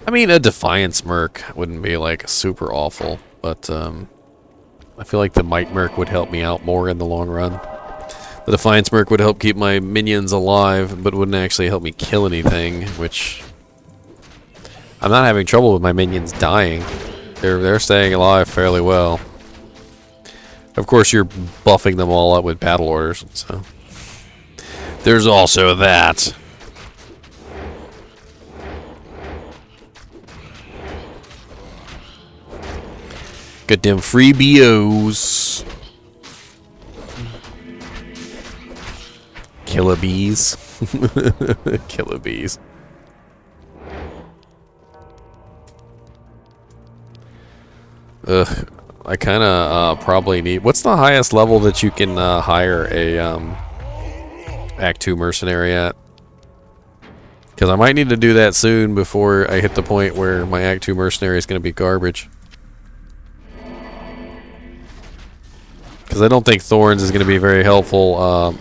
I mean, a Defiance Merc wouldn't be like super awful, but I feel like the Might Merc would help me out more in the long run. The Defiance Merc would help keep my minions alive, but wouldn't actually help me kill anything, which I'm not having trouble with my minions dying. They're staying alive fairly well. Of course, you're buffing them all up with battle orders, so there's also that. Goddamn free BOs. Killer bees. Killer bees. Ugh. I kind of probably need... What's the highest level that you can hire a Act 2 mercenary at? Because I might need to do that soon before I hit the point where my Act 2 mercenary is going to be garbage. Because I don't think Thorns is going to be very helpful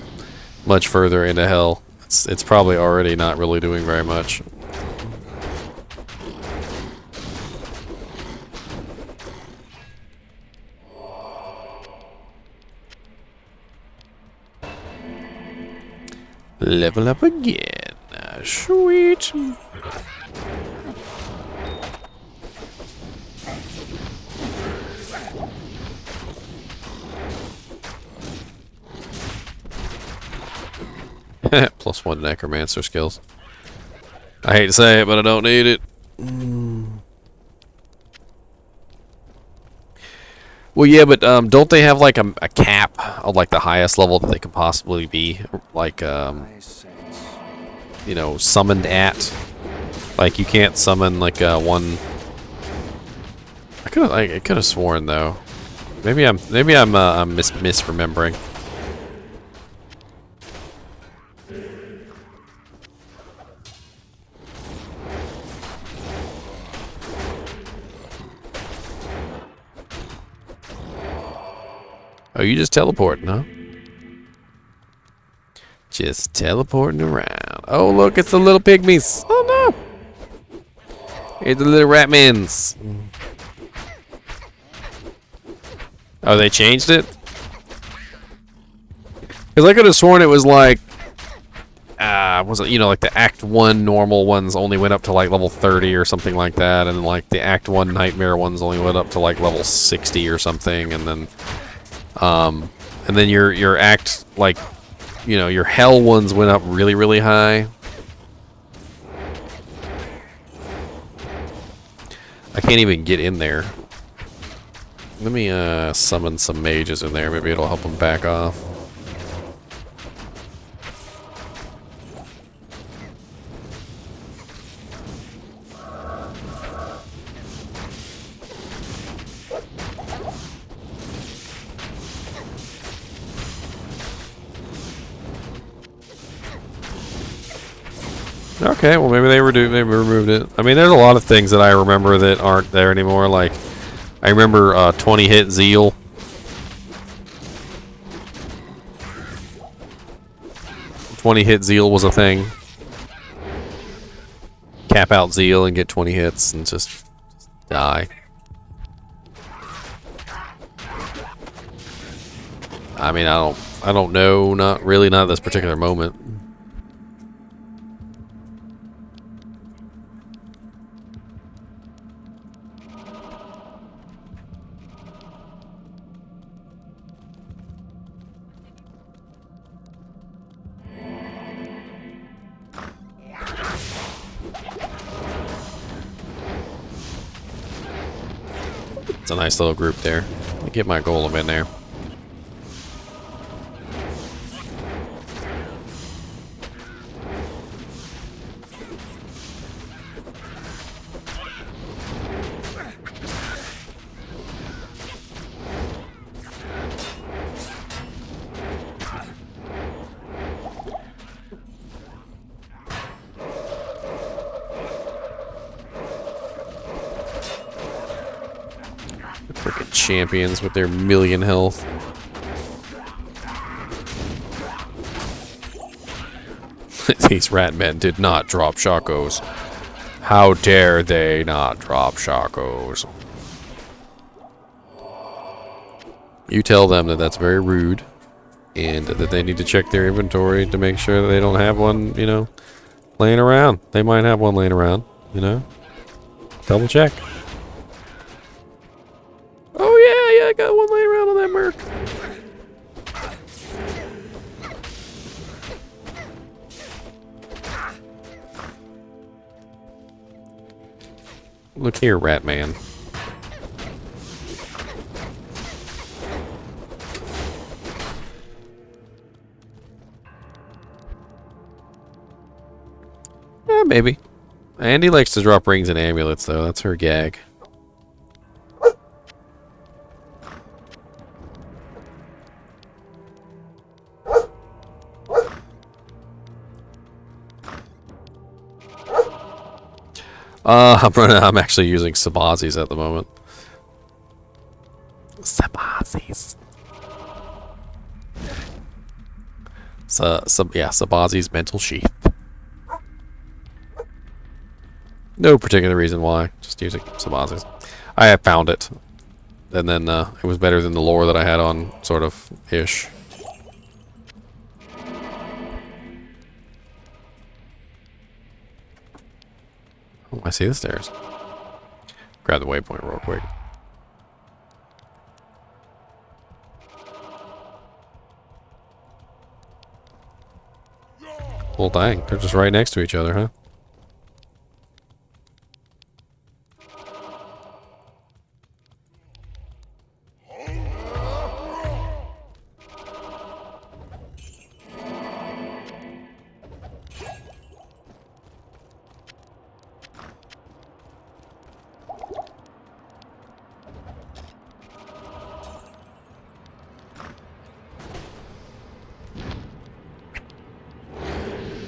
much further into Hell. It's probably already not really doing very much. Level up again. Sweet. +1 necromancer skills. I hate to say it, but I don't need it. Well, yeah, but don't they have like a cap of like the highest level that they could possibly be? Like, you know, summoned at. Like you can't summon like one. I could have sworn though. Maybe I'm misremembering. Oh, you just teleporting, huh? Just teleporting around. Oh, look, it's the little pygmies. Oh, no. It's the little ratmans. Oh, they changed it? Because I could have sworn it was like... was it, you know, like the Act 1 normal ones only went up to like level 30 or something like that. And like the Act 1 Nightmare ones only went up to like level 60 or something. And then your Act, like... You know, your Hell ones went up really, really high. I can't even get in there. Let me summon some mages in there. Maybe it'll help them back off. Okay, well maybe they removed it. I mean, there's a lot of things that I remember that aren't there anymore. Like, I remember 20-hit Zeal. "20-hit Zeal" was a thing. Cap out Zeal and get 20 hits and just die. I mean, I don't know. Not really. Not at this particular moment. It's a nice little group there. Let me get my golem in there. Frickin' champions with their 1,000,000 health. These rat men did not drop shakos. How dare they not drop shakos? You tell them that that's very rude, and that they need to check their inventory to make sure that they don't have one, you know, laying around. They might have one laying around, you know? Double check. Oh yeah, I got one laying around on that merc. Look here, rat man. maybe. Andy likes to drop rings and amulets, though. That's her gag. I'm actually using Sabazis at the moment. Sabazis. Yeah, Sabazi's mental sheath. No particular reason why. Just using Sabazis. I have found it. And then it was better than the lore that I had on, sort of, ish. Oh, I see the stairs. Grab the waypoint real quick. Well, dang. They're just right next to each other, huh?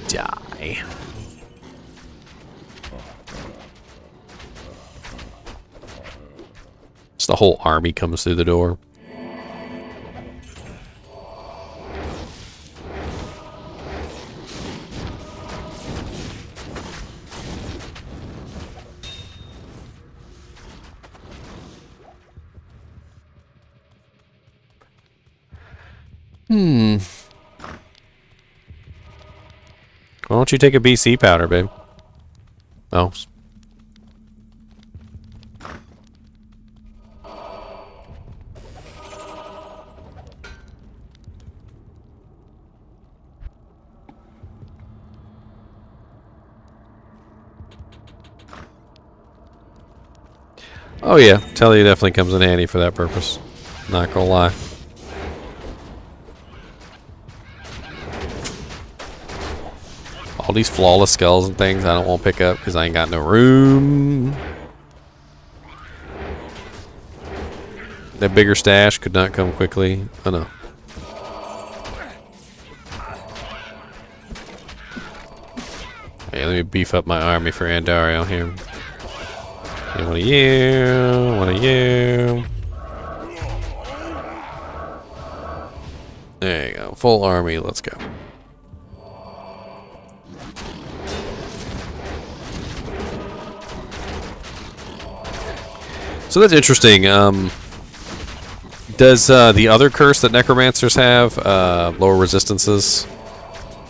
Die. Just the whole army comes through the door. Why don't you take a BC powder, babe? Oh. Oh yeah, Telly definitely comes in handy for that purpose. Not gonna lie. All these flawless skulls and things I don't want to pick up because I ain't got no room. That bigger stash could not come quickly. Oh no. Hey, let me beef up my army for Andario here. Hey, one of you, one of you. There you go. Full army, let's go. So that's interesting. Does the other curse that necromancers have, lower resistances,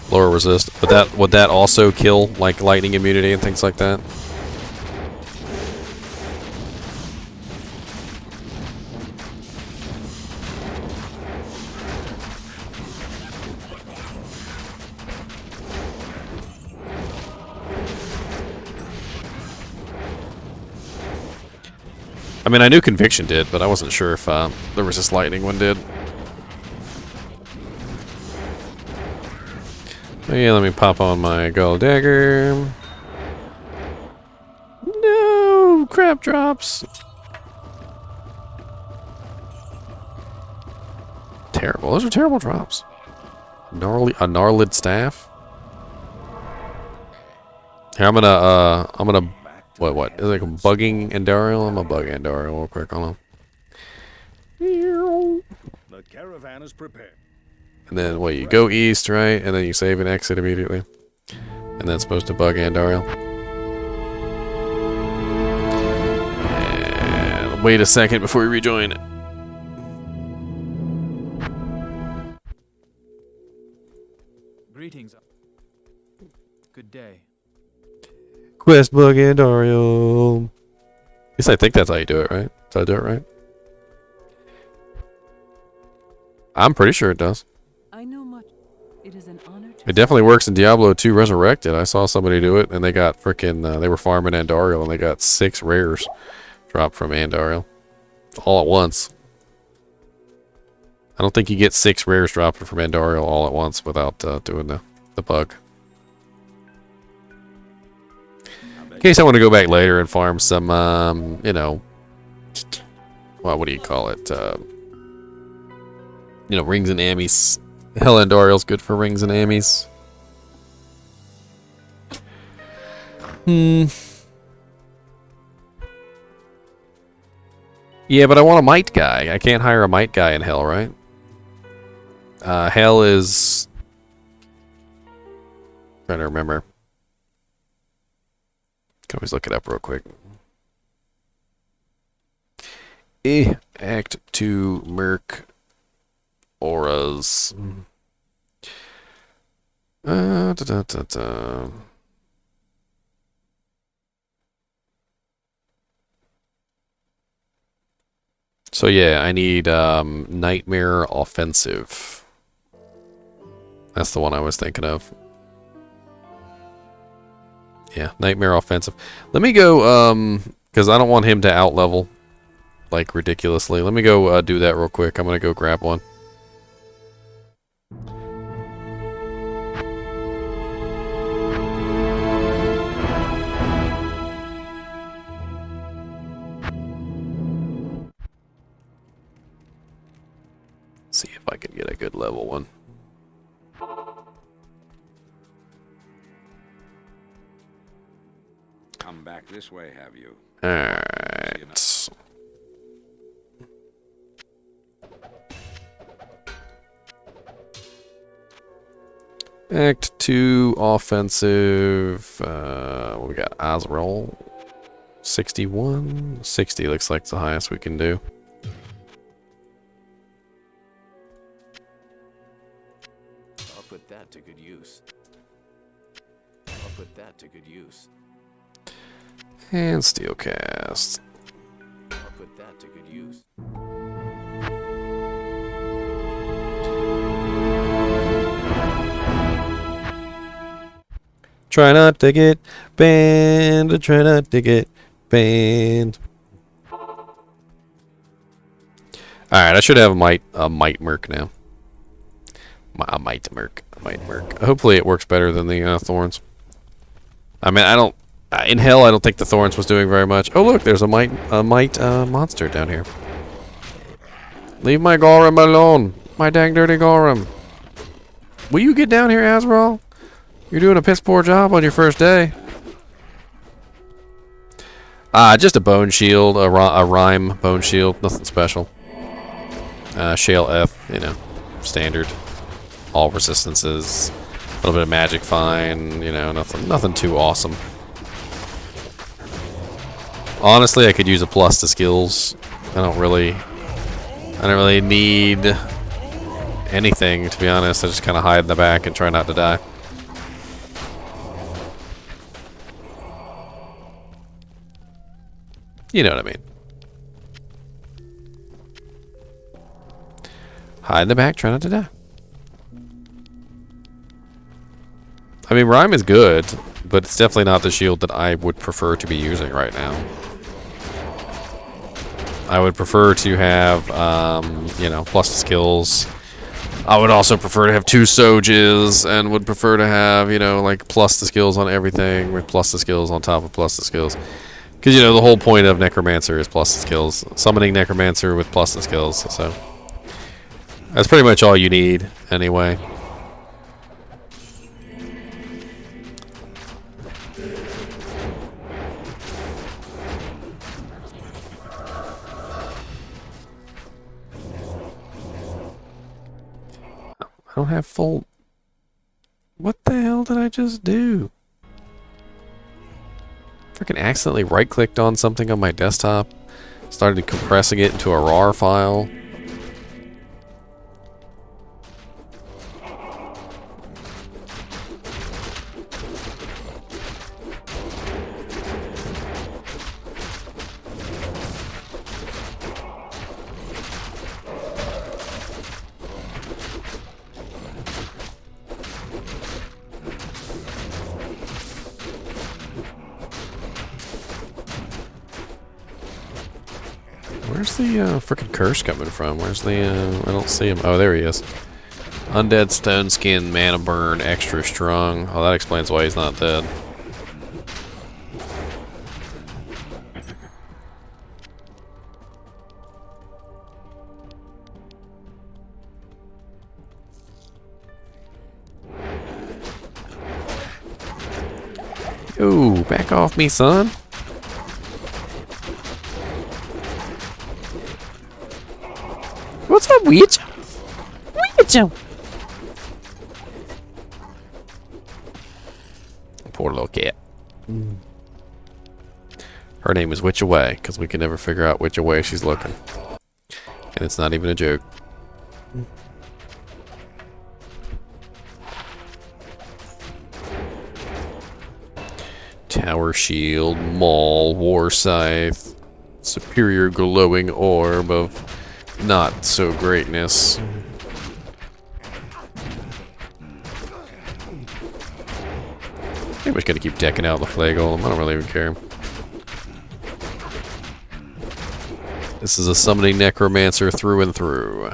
lower resist, would that also kill like lightning immunity and things like that? I mean, I knew Conviction did, but I wasn't sure if the Resist Lightning one did. Oh, yeah, let me pop on my Gold Dagger. No! Crap drops! Terrible. Those are terrible drops. A gnarled staff? Here, I'm gonna... What? Is it like bugging Andariel? I'm gonna bug Andariel real quick. Hold on. The caravan is prepared. And then, what, you go east, right? And then you save and exit immediately. And that's supposed to bug Andariel. And wait a second before we rejoin. Greetings. Good day. Quest bug Andariel. At least I think that's how you do it, right? Did I do it right? I'm pretty sure it does. I know much. It is an honor to It definitely works in Diablo II Resurrected. I saw somebody do it, and they got freaking. They were farming Andariel, and they got 6 rares dropped from Andariel, all at once. I don't think you get 6 rares dropped from Andariel all at once without doing the bug. In case I want to go back later and farm some, you know, well, what do you call it? You know, rings and ammies. Hell, Andoriel's good for rings and ammies. Yeah, but I want a might guy. I can't hire a might guy in Hell, right? Hell is... trying to remember. Can always look it up real quick. Act 2 Merc Auras. So yeah, I need Nightmare Offensive. That's the one I was thinking of. Yeah, Nightmare Offensive. Let me go, because I don't want him to outlevel, like, ridiculously. Let me go do that real quick. I'm gonna go grab one. See if I can get a good level one. Come back this way, have you? Alright. Act 2 offensive. What we got? Azrael. 61. 60 looks like the highest we can do. I'll put that to good use. I'll put that to good use. And Steelcast. I'll put that to good use. Try not to get banned. Try not to get banned. Alright, I should have a might merc now. A might merc. Hopefully it works better than the thorns. I mean, I don't... in Hell, I don't think the thorns was doing very much. Oh, look, there's a might monster down here. Leave my Gorham alone. My dang dirty Gorham. Will you get down here, Azrael? You're doing a piss poor job on your first day. Just a bone shield, a rhyme bone shield, nothing special. Shale F, you know, standard. All resistances, a little bit of magic fine, you know, nothing too awesome. Honestly, I could use a plus to skills. I don't really need anything, to be honest. I just kind of hide in the back and try not to die. You know what I mean. Hide in the back, try not to die. I mean, Rhyme is good, but it's definitely not the shield that I would prefer to be using right now. I would prefer to have, you know, plus to skills. I would also prefer to have 2 Soges, and would prefer to have, you know, like, plus the skills on everything, with plus the skills on top of plus the skills. Because, you know, the whole point of Necromancer is plus the skills. Summoning Necromancer with plus the skills, so... that's pretty much all you need, anyway. I don't have full... what the hell did I just do? Freaking accidentally right-clicked on something on my desktop. Started compressing it into a RAR file. Where's the frickin' curse coming from? Where's the, I don't see him. Oh, there he is. Undead Stone Skin, Mana Burn, Extra Strong. Oh, that explains why he's not dead. Ooh, back off me, son. What's up, witch? Witch! Poor little cat. Her name is Witch Away, because we can never figure out which way she's looking. And it's not even a joke. Tower Shield, Maul, War Scythe, Superior Glowing Orb of not so greatness. I'm just gonna keep decking out the Flag Golem. I don't really even care. This is a summoning necromancer through and through.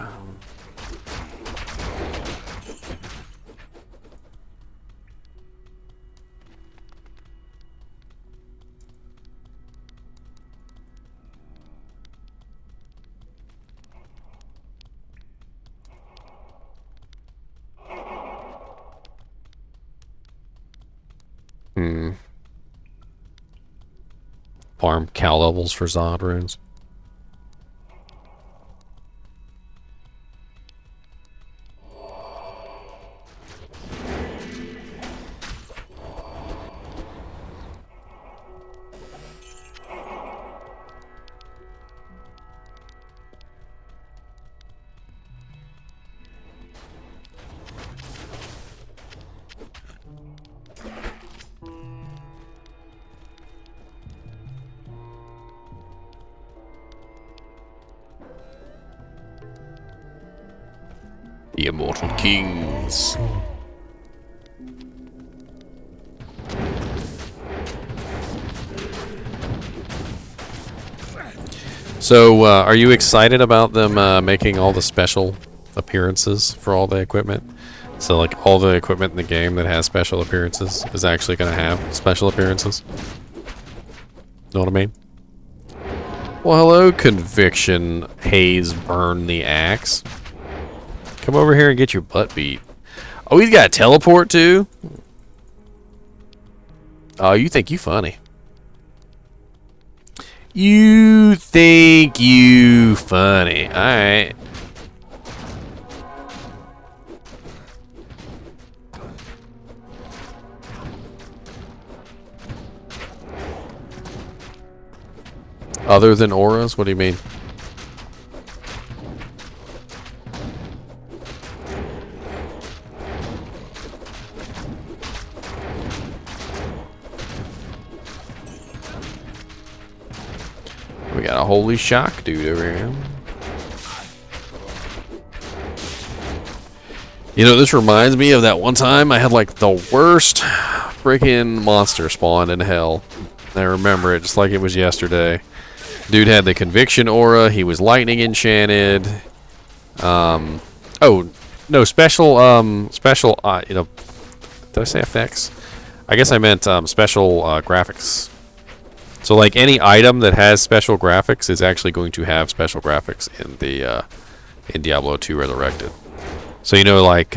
Farm cow levels for Zod runes. The Immortal Kings. So, are you excited about them making all the special appearances for all the equipment? So, like, all the equipment in the game that has special appearances is actually going to have special appearances? Know what I mean? Well, hello, Conviction Haze Burn the Axe. Come over here and get your butt beat. Oh, he's got a teleport too? Oh, you think you funny. You think you funny. Alright. Other than auras? What do you mean? We got a holy shock dude over here. You know, this reminds me of that one time I had like the worst freaking monster spawn in hell. I remember it just like it was yesterday. Dude had the conviction aura. He was lightning enchanted. Oh no, special. You know, did I say effects? I guess I meant special graphics. So like any item that has special graphics is actually going to have special graphics in the in Diablo II Resurrected. So you know, like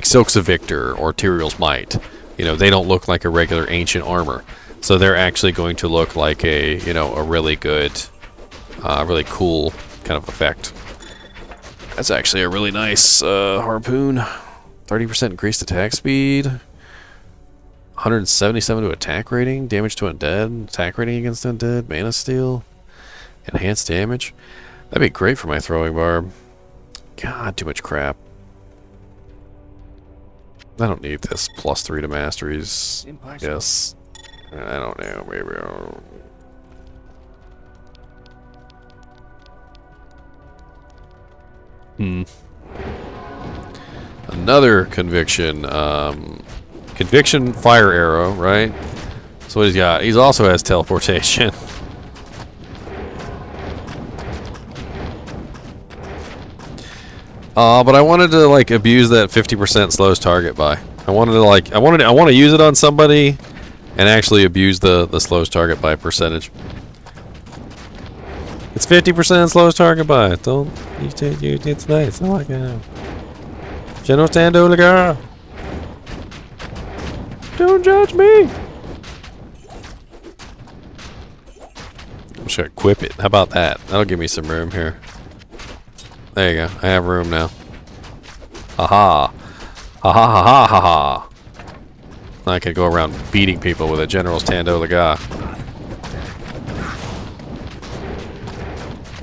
Silks of Victor or Tyrael's Might, you know, they don't look like a regular ancient armor. So they're actually going to look like a, you know, a really good, really cool kind of effect. That's actually a really nice harpoon. 30% increased attack speed. 177 to attack rating. Damage to undead. Attack rating against undead. Mana steal. Enhanced damage. That'd be great for my throwing barb. God, too much crap. I don't need this. +3 to masteries. I guess. I don't know. Maybe Another conviction. Conviction fire arrow, right? So what he's got. He also has teleportation. But I wanted to like abuse that 50% slows target by. I want to use it on somebody and actually abuse the slows target by percentage. It's 50% slows target by. Don't it's nice. I like it. Je no stand le gars. Don't judge me. I'm just gonna equip it. How about that? That'll give me some room here. There you go. I have room now. Haha. Ha ha ha ha ha ha. I could go around beating people with a General's Tando Laga.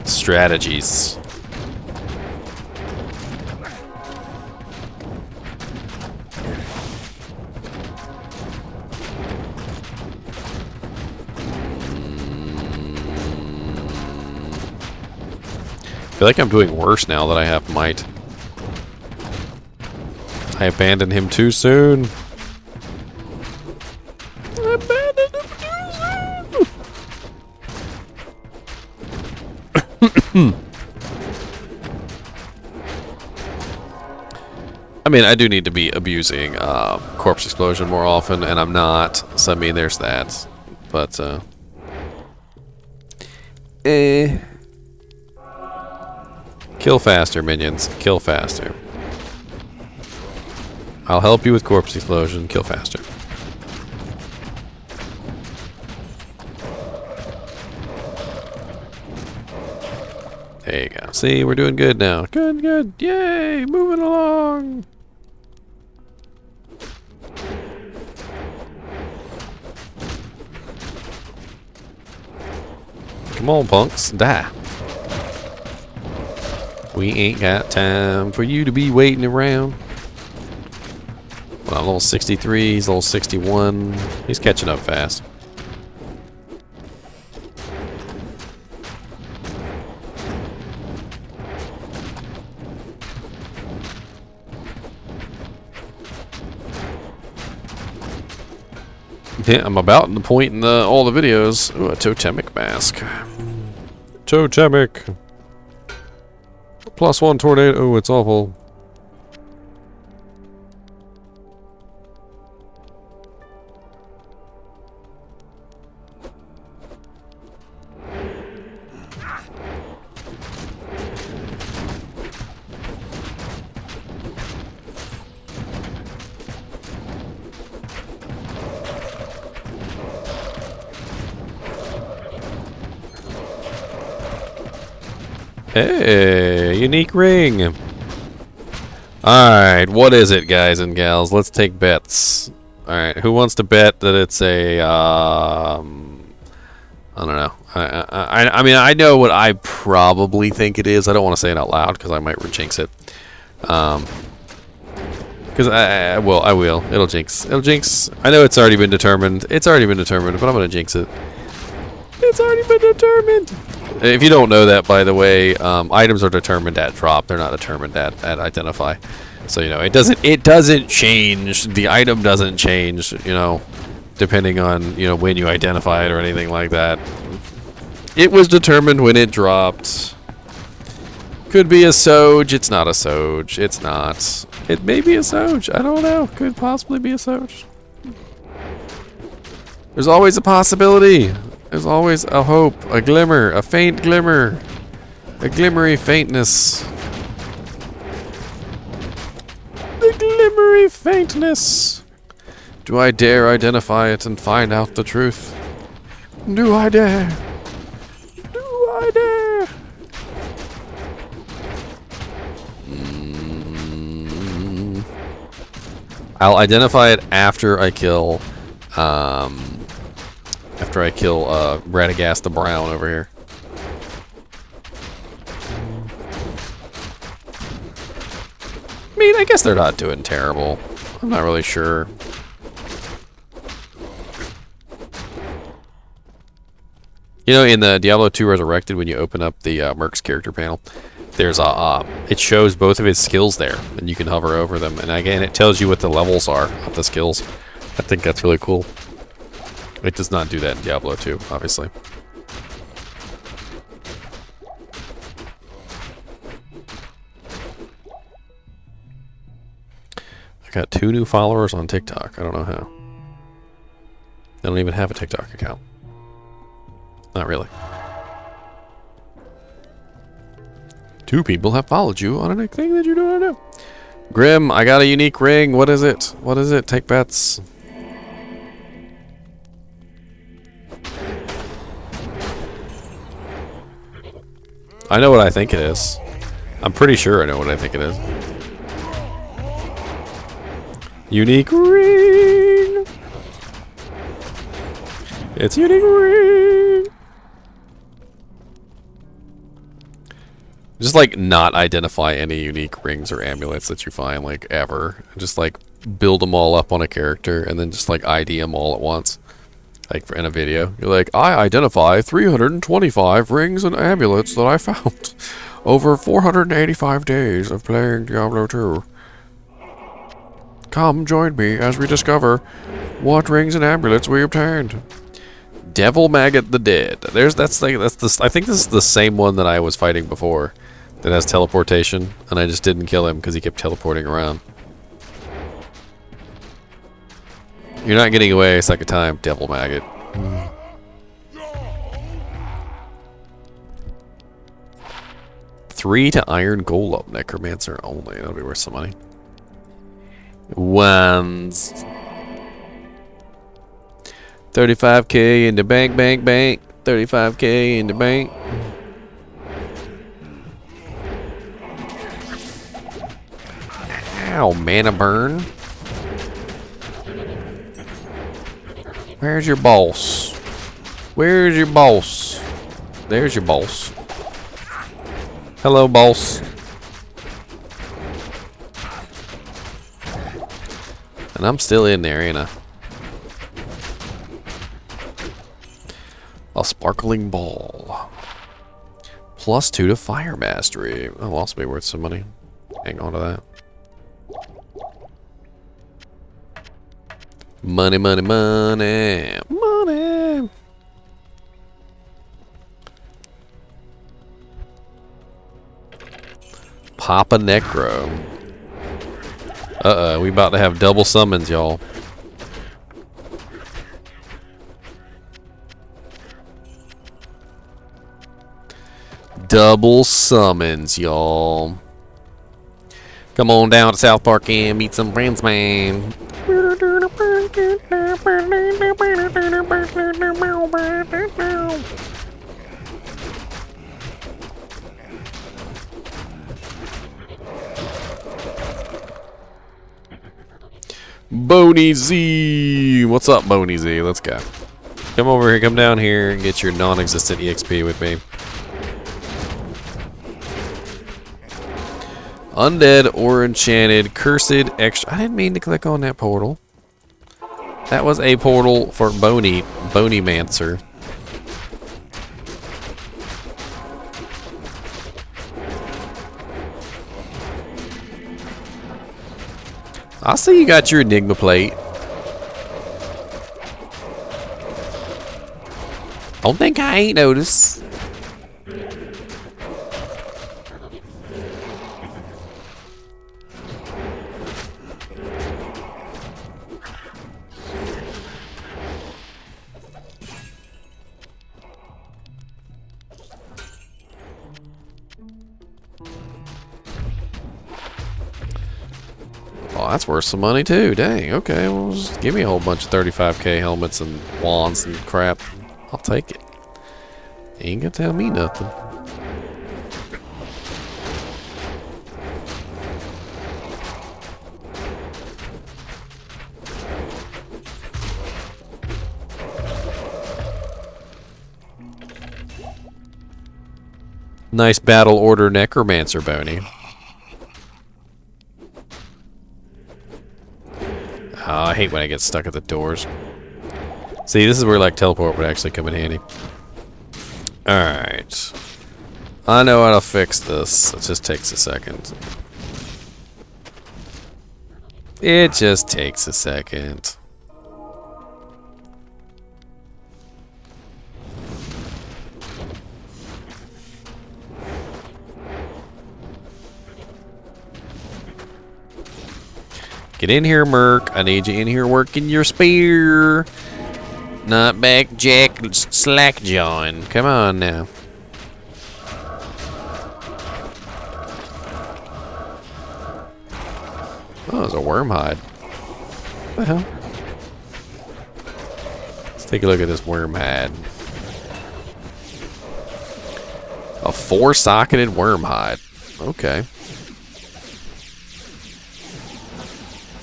Strategies. I feel like I'm doing worse now that I have might. I abandoned him too soon. I abandoned him too soon. I mean, I do need to be abusing Corpse Explosion more often, and I'm not. So, I mean, there's that. But, kill faster, minions. Kill faster. I'll help you with Corpse Explosion. Kill faster. There you go. See, we're doing good now. Good, good. Yay! Moving along. Come on, punks. Die. We ain't got time for you to be waiting around. Well, I'm level 63, he's level 61. He's catching up fast. Yeah, I'm about the point in all the videos. Ooh, a totemic mask. Totemic. +1 tornado. Oh, it's awful. Hey, unique ring. Alright, what is it, guys and gals? Let's take bets. Alright, who wants to bet that it's a, I don't know. I mean, I know what I probably think it is. I don't want to say it out loud because I might jinx it. Because I will. It'll jinx. It'll jinx. I know it's already been determined. It's already been determined, but I'm going to jinx it. It's already been determined. If you don't know that, by the way, items are determined at drop. They're not determined at identify. So, you know, it doesn't change. The item doesn't change, you know, depending on, you know, when you identify it or anything like that. It was determined when it dropped. Could be a Soj. It's not a Soj. It's not. It may be a Soj. I don't know. Could possibly be a Soj. There's always a possibility. There's always a hope, a glimmer, a faint glimmer, a glimmery faintness. The glimmery faintness. Do I dare identify it and find out the truth? Do I dare? Do I dare? I'll identify it after I kill, Radagast the Brown over here. I mean, I guess they're not doing terrible. I'm not really sure. You know, in the Diablo II Resurrected, when you open up the Merc's character panel, there's a it shows both of his skills there, and you can hover over them. And again, it tells you what the levels are of the skills. I think that's really cool. It does not do that in Diablo 2, obviously. I got 2 new followers on TikTok. I don't know how. I don't even have a TikTok account. Not really. 2 people have followed you on a thing that you don't know. Grim, I got a unique ring. What is it? What is it? Take bets. I know what I think it is. I'm pretty sure I know what I think it is. Unique ring. It's unique ring. Just like not identify any unique rings or amulets that you find like ever. Just like build them all up on a character and then just like ID them all at once. Like in a video, you're like, I identify 325 rings and amulets that I found over 485 days of playing Diablo 2. Come join me as we discover what rings and amulets we obtained. Devil Maggot the Dead. I think this is the same one that I was fighting before that has teleportation, and I just didn't kill him because he kept teleporting around. You're not getting away a second time, Devil Maggot. 3 to Iron Golem Necromancer only. That'll be worth some money. Ones. 35k in the bank, bank, bank. 35k in the bank. Ow, mana burn. Where's your boss? Where's your boss? There's your boss. Hello, boss. And I'm still in there, ain't I? A sparkling ball. +2 to fire mastery. That'll also be worth some money. Hang on to that. Money, money, money, money. Papa Necro. We about to have double summons, y'all. Double summons, y'all. Come on down to South Park and meet some friends, man. Boney Z! What's up, Boney Z? Let's go. Come over here, come down here, and get your non-existent EXP with me. Undead or enchanted, cursed extra. I didn't mean to click on that portal. That was a portal for Boney Mancer. I see you got your Enigma plate. Don't think I ain't noticed. Oh, that's worth some money too. Dang. Okay, well, just give me a whole bunch of 35k helmets and wands and crap. I'll take it. Ain't gonna tell me nothing. Nice battle order necromancer bounty. Oh, I hate when I get stuck at the doors. See, this is where like teleport would actually come in handy. Alright. I know how to fix this. It just takes a second. It just takes a second. Get in here, Merc. I need you in here working your spear. Not back, Jack. Slack John. Come on now. Oh, there's a worm hide. What the hell? Let's take a look at this worm hide. A 4-socketed worm hide. Okay.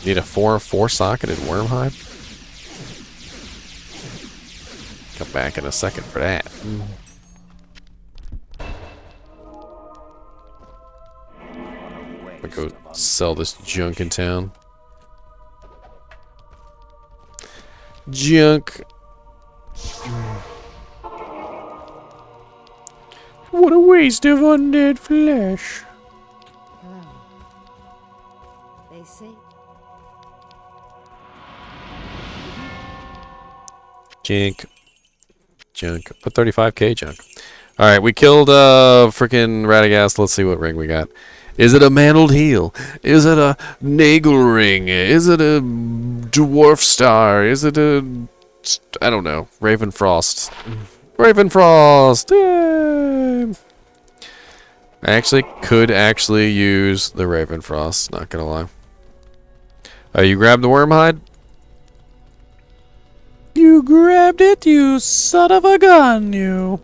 Need a 4-socketed worm hide? Come back in a second for that. I'm gonna go sell this junk in town. Junk. What a waste of undead flesh. Hello. They say Junk. Junk. Put 35k junk. Alright, we killed frickin' Radagast. Let's see what ring we got. Is it a mantled heel? Is it a Nagel ring? Is it a dwarf star? Is it a... I don't know. Ravenfrost. Ravenfrost! Yay! I actually could use the Ravenfrost, not gonna lie. You grabbed the worm hide? You grabbed it, you son of a gun, you.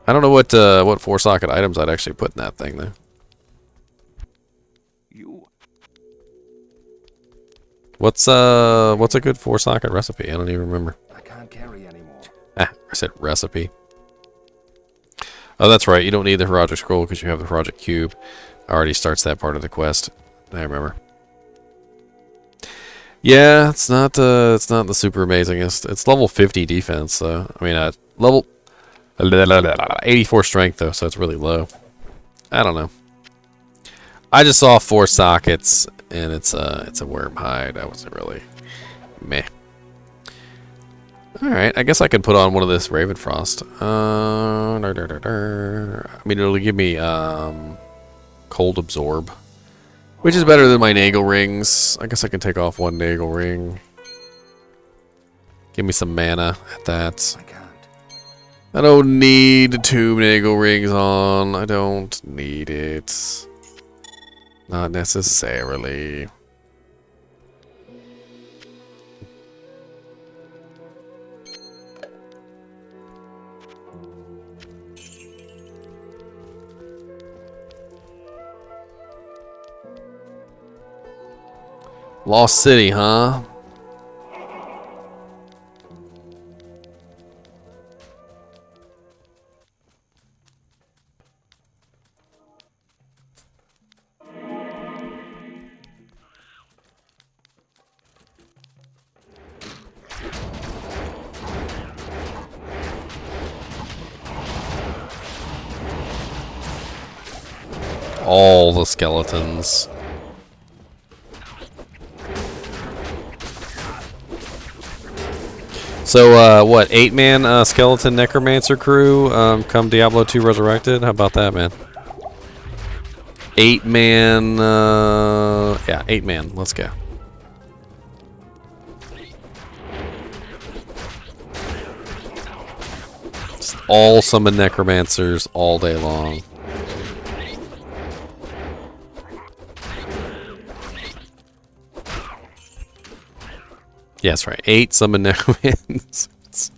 I don't know what 4-socket items I'd actually put in that thing though. What's a good 4-socket recipe? I don't even remember. I can't carry anymore. Ah, I said recipe. Oh, that's right. You don't need the Horadric scroll because you have the Horadric cube. Already starts that part of the quest. I remember. Yeah, it's not the super amazingest. It's level 50 defense, so I mean, level 84 strength though, so it's really low. I don't know. I just saw 4 sockets and it's a worm hide. I wasn't really meh. All right, I guess I could put on one of this Ravenfrost. I mean, it'll give me cold absorb, which is better than my Nagel rings. I guess I can take off 1 Nagel ring. Give me some mana at that. I can't. I don't need 2 Nagel rings on. I don't need it. Not necessarily. Lost City, huh? All the skeletons. So, what, 8-man skeleton necromancer crew come Diablo II Resurrected? How about that, man? 8-man, yeah, 8-man. Let's go. Just all summon necromancers all day long. Yes, right. 8 summon necromancers.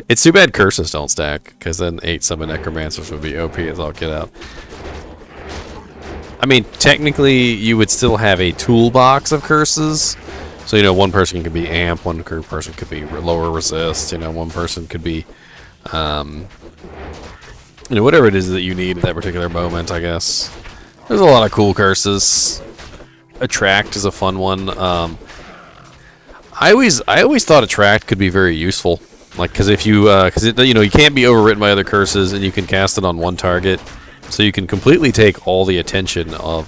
It's too bad curses don't stack, because then 8 summon necromancers would be OP as all get out. I mean, technically, you would still have a toolbox of curses. So, you know, one person could be amp, one person could be lower resist, you know, one person could be, you know, whatever it is that you need at that particular moment, I guess. There's a lot of cool curses. Attract is a fun one. I always thought Attract could be very useful, like because if you you know, you can't be overwritten by other curses and you can cast it on one target, so you can completely take all the attention of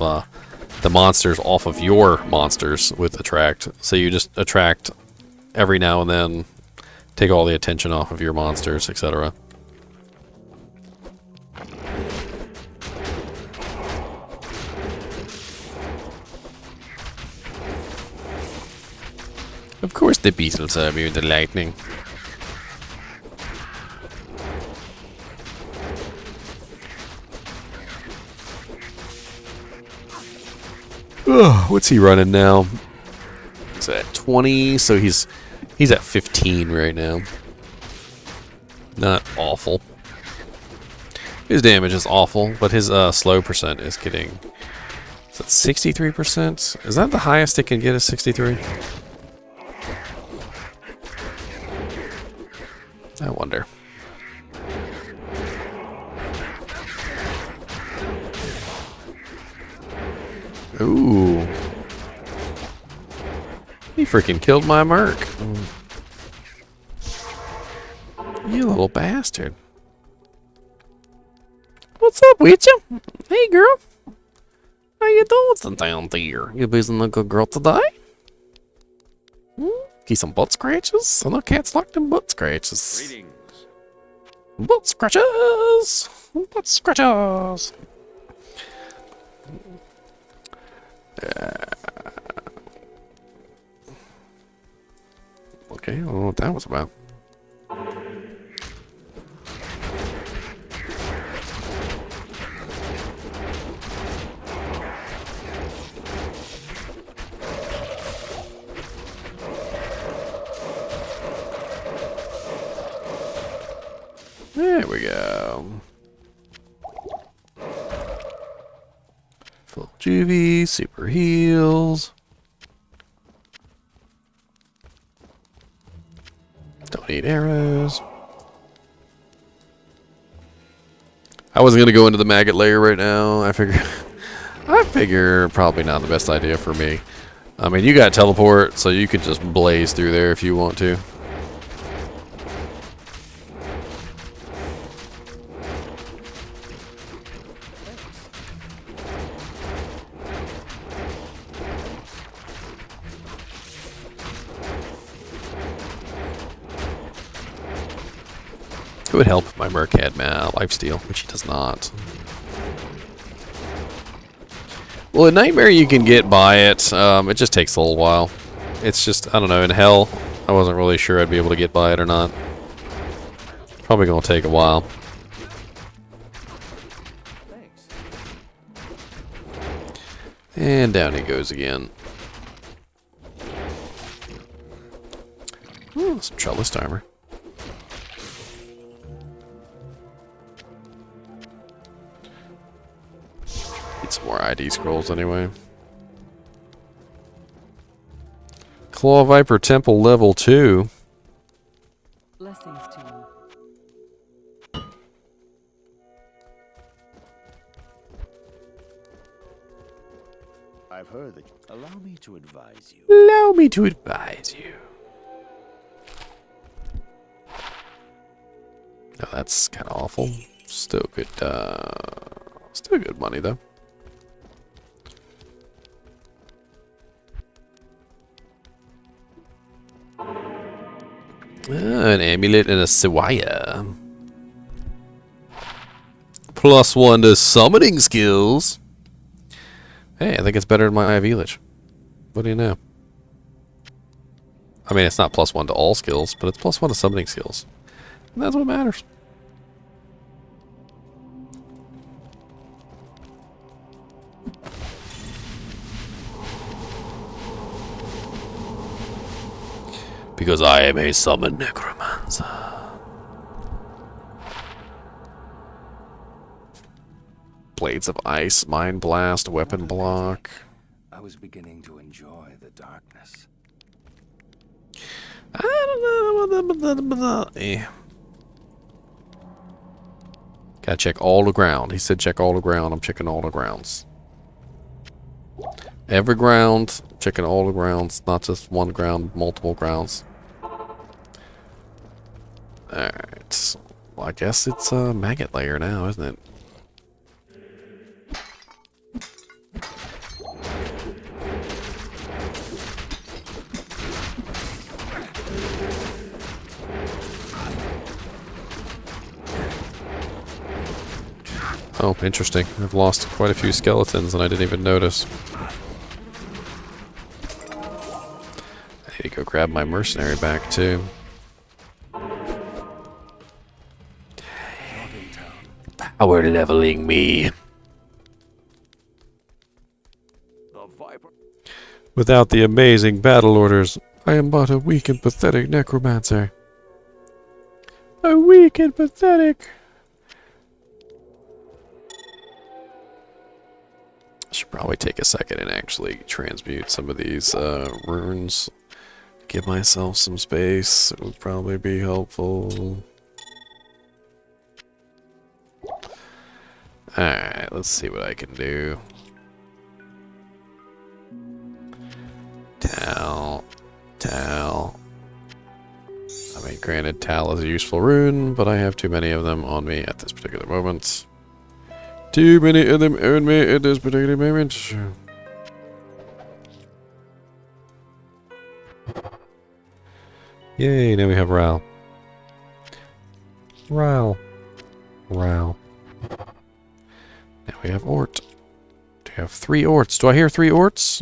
the monsters off of your monsters with Attract. So you just attract every now and then, take all the attention off of your monsters, etc. Of course the beetles are immune to lightning. Ugh, what's he running now? He's at 20, so he's at 15 right now. Not awful. His damage is awful, but his slow percent is getting... Is that 63%? Is that the highest it can get, is 63? I wonder. Ooh. He freaking killed my merc. You little bastard. What's up with you? Hey, girl. How you doing down there? You busy a good girl today? Get some butt scratches? I know cats like them butt scratches. Greetings. Butt scratches! Butt scratches! Okay, I don't know what that was about. There we go. Full juvie, super heals. Don't need arrows. I wasn't gonna go into the maggot layer right now. I figure probably not the best idea for me. I mean, you got teleport, so you could just blaze through there if you want to. It would help if my merc had lifesteal, which he does not. Well, in Nightmare you can get by it. It just takes a little while. It's just, I don't know, in Hell, I wasn't really sure I'd be able to get by it or not. Probably gonna take a while. Thanks. And down he goes again. Ooh, some trellis timer. Need some more ID scrolls anyway. Claw Viper Temple level 2. Blessings to you. I've heard that. Allow me to advise you. Allow me to advise you. Oh, that's kind of awful. Still good. Still good money though. An amulet and a Sawaya. +1 to summoning skills. Hey, I think it's better than my IV Lich. What do you know? I mean, it's not +1 to all skills, but it's +1 to summoning skills. And that's what matters. Because I am a summoned necromancer. Blades of Ice, Mind Blast, Weapon Block. I was beginning to enjoy the darkness. I don't know. Gotta check all the ground. He said check all the ground. I'm checking all the grounds. Every ground, checking all the grounds. Not just one ground, multiple grounds. Alright. Well, I guess it's a maggot layer now, isn't it? Oh, interesting. I've lost quite a few skeletons and I didn't even notice. I need to go grab my mercenary back too. Power leveling me. Without the amazing battle orders, I am but a weak and pathetic necromancer. So weak and pathetic. I should probably take a second and actually transmute some of these runes. Give myself some space. It would probably be helpful. Alright, let's see what I can do. Tal. Tal. I mean, granted, Tal is a useful rune, but I have too many of them on me at this particular moment. Too many of them on me at this particular moment. Yay, now we have Ral. Ral. Ral. Now we have Ort. Do we have 3 Orts? Do I hear 3 Orts?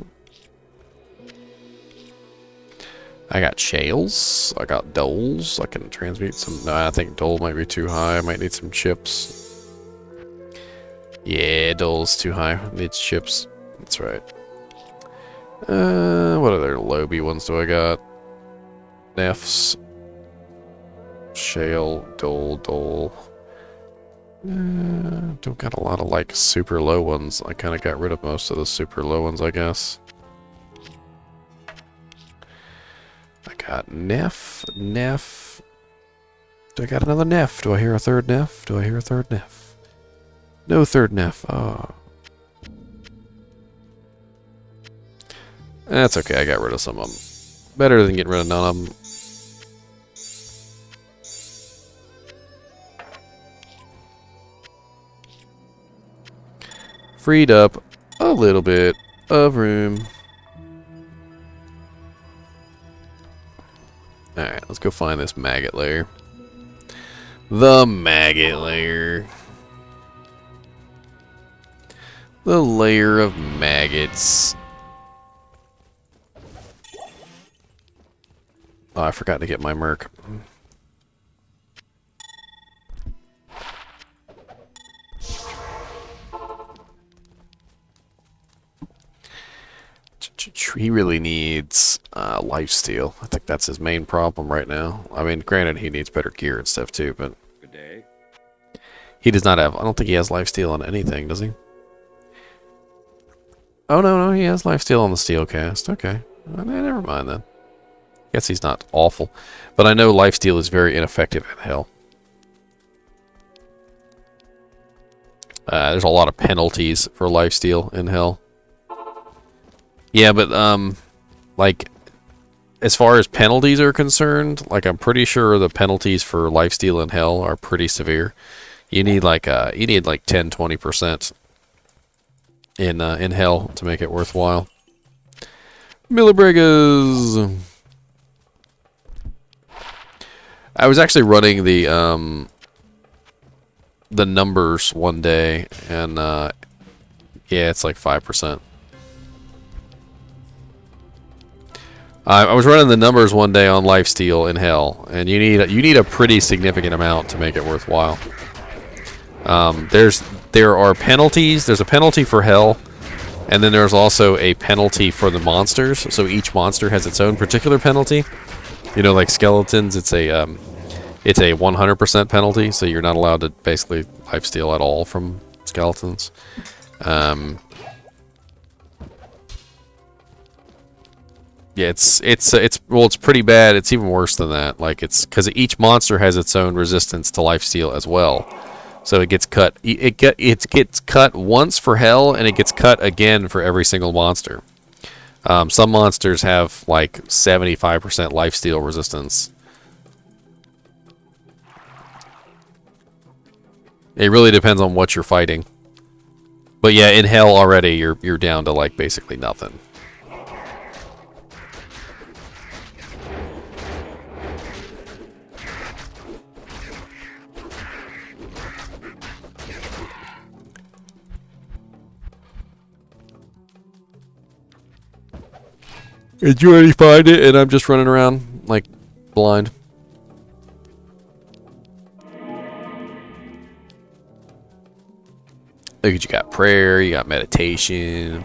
I got Shales. I got Doles. I can transmute some. No, I think Dole might be too high. I might need some chips. Yeah, Dole's too high. Needs chips. That's right. What other Lobby ones do I got? Nefs. Shale. Dole. Don't got a lot of like super low ones. I kind of got rid of most of the super low ones, I guess. I got Neff. Do I got another Neff? Do I hear a third Neff? Do I hear a third Neff? No third Neff. Oh. That's okay. I got rid of some of them. Better than getting rid of none of them. Freed up a little bit of room. Alright, let's go find this maggot lair. The maggot lair. The lair of maggots. Oh, I forgot to get my merc. He really needs lifesteal. I think that's his main problem right now. I mean, granted, he needs better gear and stuff too, but Good day. he does not have. I don't think he has lifesteal on anything, does he? Oh no, he has lifesteal on the steel cast. Okay, never mind then. Guess he's not awful, but I know lifesteal is very ineffective in hell. There's a lot of penalties for lifesteal in hell. Yeah, but like as far as penalties are concerned, like I'm pretty sure the penalties for lifesteal in hell are pretty severe. You need like 10-20% in hell to make it worthwhile. Millibregas. I was actually running the numbers one day, and yeah, it's like 5%. I was running the numbers one day on lifesteal in hell, and you need a pretty significant amount to make it worthwhile. There are penalties. There's a penalty for hell, and then there's also a penalty for the monsters. So each monster has its own particular penalty. You know, like skeletons, it's a 100% penalty, so you're not allowed to basically lifesteal at all from skeletons. Yeah, it's pretty bad. It's even worse than that. Like it's because each monster has its own resistance to lifesteal as well. So it gets cut. It gets cut once for hell, and it gets cut again for every single monster. Some monsters have like 75% lifesteal resistance. It really depends on what you're fighting. But yeah, in hell already, you're down to like basically nothing. Did you already find it and I'm just running around like blind? Look at you got prayer, you got meditation.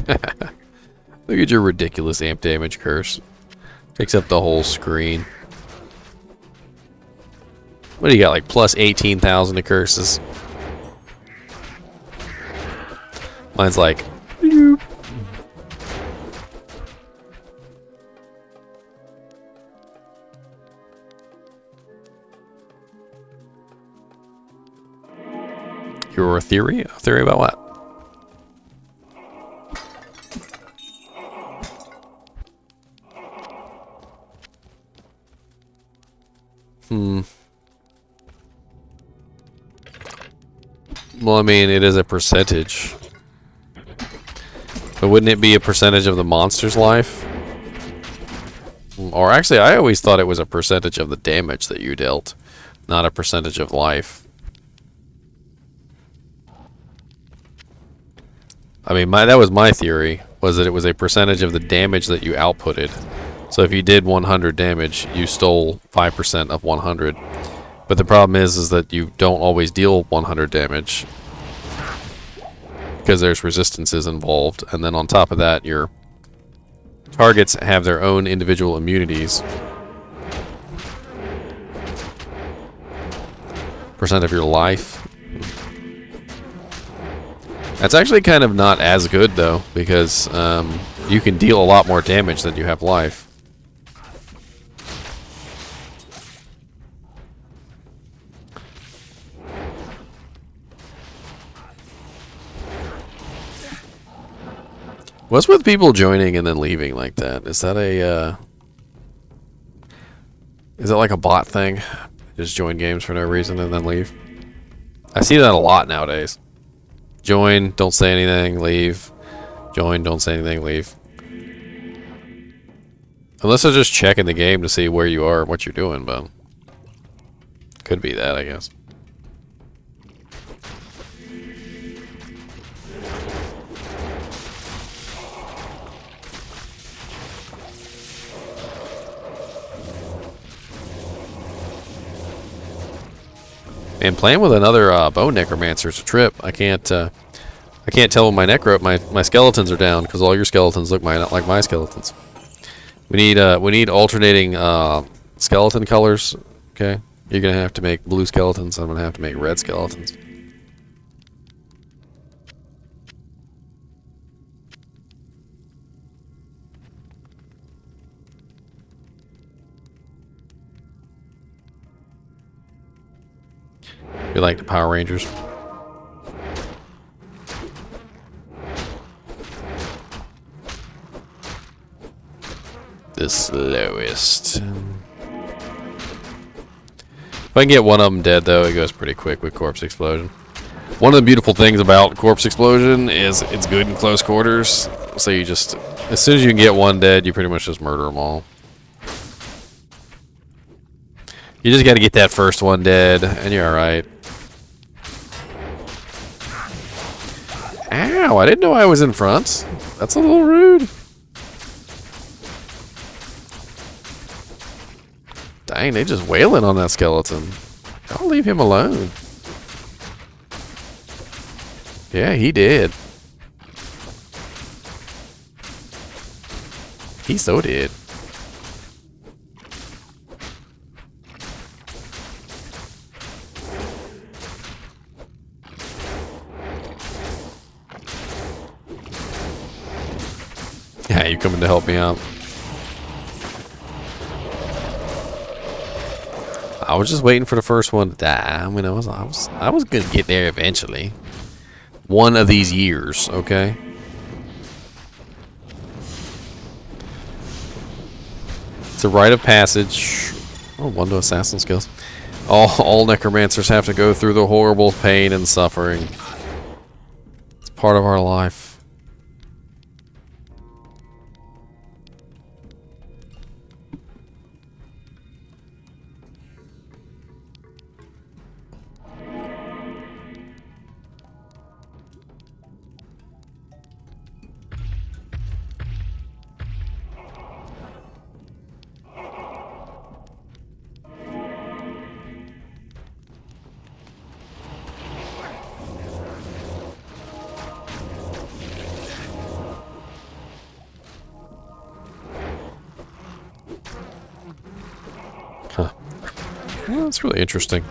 Look at your ridiculous amp damage curse. Takes up the whole screen. What do you got, like plus 18,000 to curses? Mine's like... bloop. Your theory? A theory about what? Well, I mean, it is a percentage. But wouldn't it be a percentage of the monster's life? Or actually, I always thought it was a percentage of the damage that you dealt, not a percentage of life. I mean, that was my theory, was that it was a percentage of the damage that you outputted. So if you did 100 damage, you stole 5% of 100. But the problem is that you don't always deal 100 damage, because there's resistances involved. And then on top of that, your targets have their own individual immunities. Percent of your life. That's actually kind of not as good, though, because you can deal a lot more damage than you have life. What's with people joining and then leaving like that? Is that a, is it like a bot thing? Just join games for no reason and then leave? I see that a lot nowadays. Join, don't say anything, leave. Join, don't say anything, leave. Unless they're just checking the game to see where you are and what you're doing, but... could be that, I guess. And playing with another bone necromancer is a trip. I can't tell when my skeletons are down, because all your skeletons look like my skeletons. We need alternating skeleton colors. Okay, you're gonna have to make blue skeletons. I'm gonna have to make red skeletons. You like the Power Rangers? The slowest. If I can get one of them dead, though, it goes pretty quick with Corpse Explosion. One of the beautiful things about Corpse Explosion is it's good in close quarters. So you just, as soon as you can get one dead, you pretty much just murder them all. You just got to get that first one dead, and you're alright. Ow, I didn't know I was in front. That's a little rude. Dang, they just wailing on that skeleton. Y'all leave him alone. Yeah, he did. He so did. Yeah, you coming to help me out? I was just waiting for the first one to die. I mean, I was gonna get there eventually. One of these years, okay? It's a rite of passage. Oh, one to assassin skills. All necromancers have to go through the horrible pain and suffering. It's part of our life. Well, that's really interesting.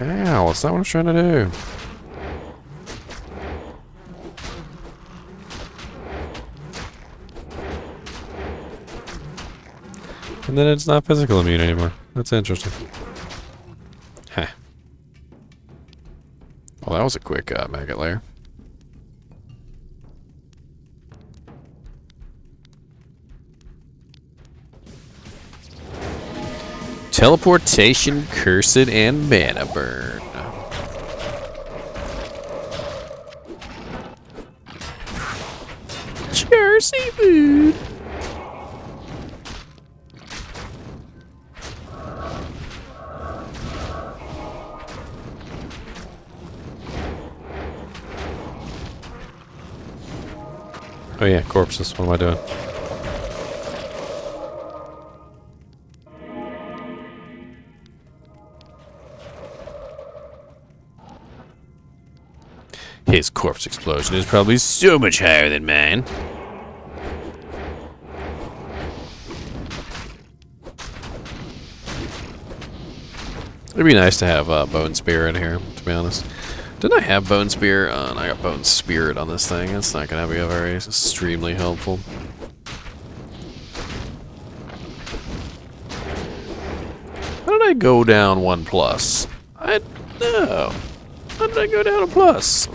Ow, that's not what I was trying to do. And then it's not physical immune anymore. That's interesting. Huh. Well, that was a quick maggot layer. Teleportation, Cursed, and Mana Burn. Jersey food. Oh yeah, corpses. What am I doing? His corpse explosion is probably so much higher than mine. It'd be nice to have Bone Spear in here, to be honest. Didn't I have Bone Spear? And I got Bone Spirit on this thing. It's not going to be a very extremely helpful. How did I go down 1+? I know. How did I go down a plus?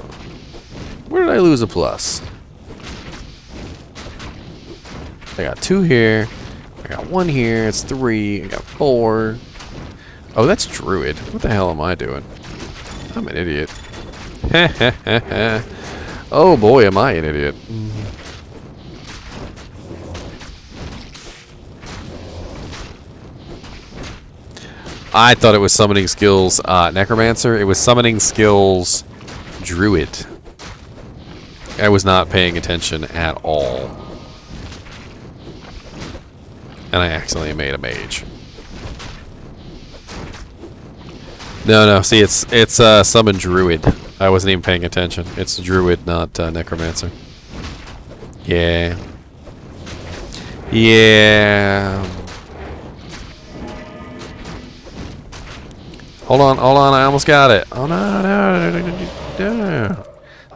Where did I lose a plus? I got 2 here. I got 1 here. It's 3. I got 4. Oh, that's Druid. What the hell am I doing? I'm an idiot. Oh boy, am I an idiot. I thought it was summoning skills Necromancer. It was summoning skills Druid. I was not paying attention at all. And I accidentally made a mage. No, see, it's summon Druid. I wasn't even paying attention. It's Druid, not Necromancer. Yeah. Yeah. Hold on, I almost got it. Oh no.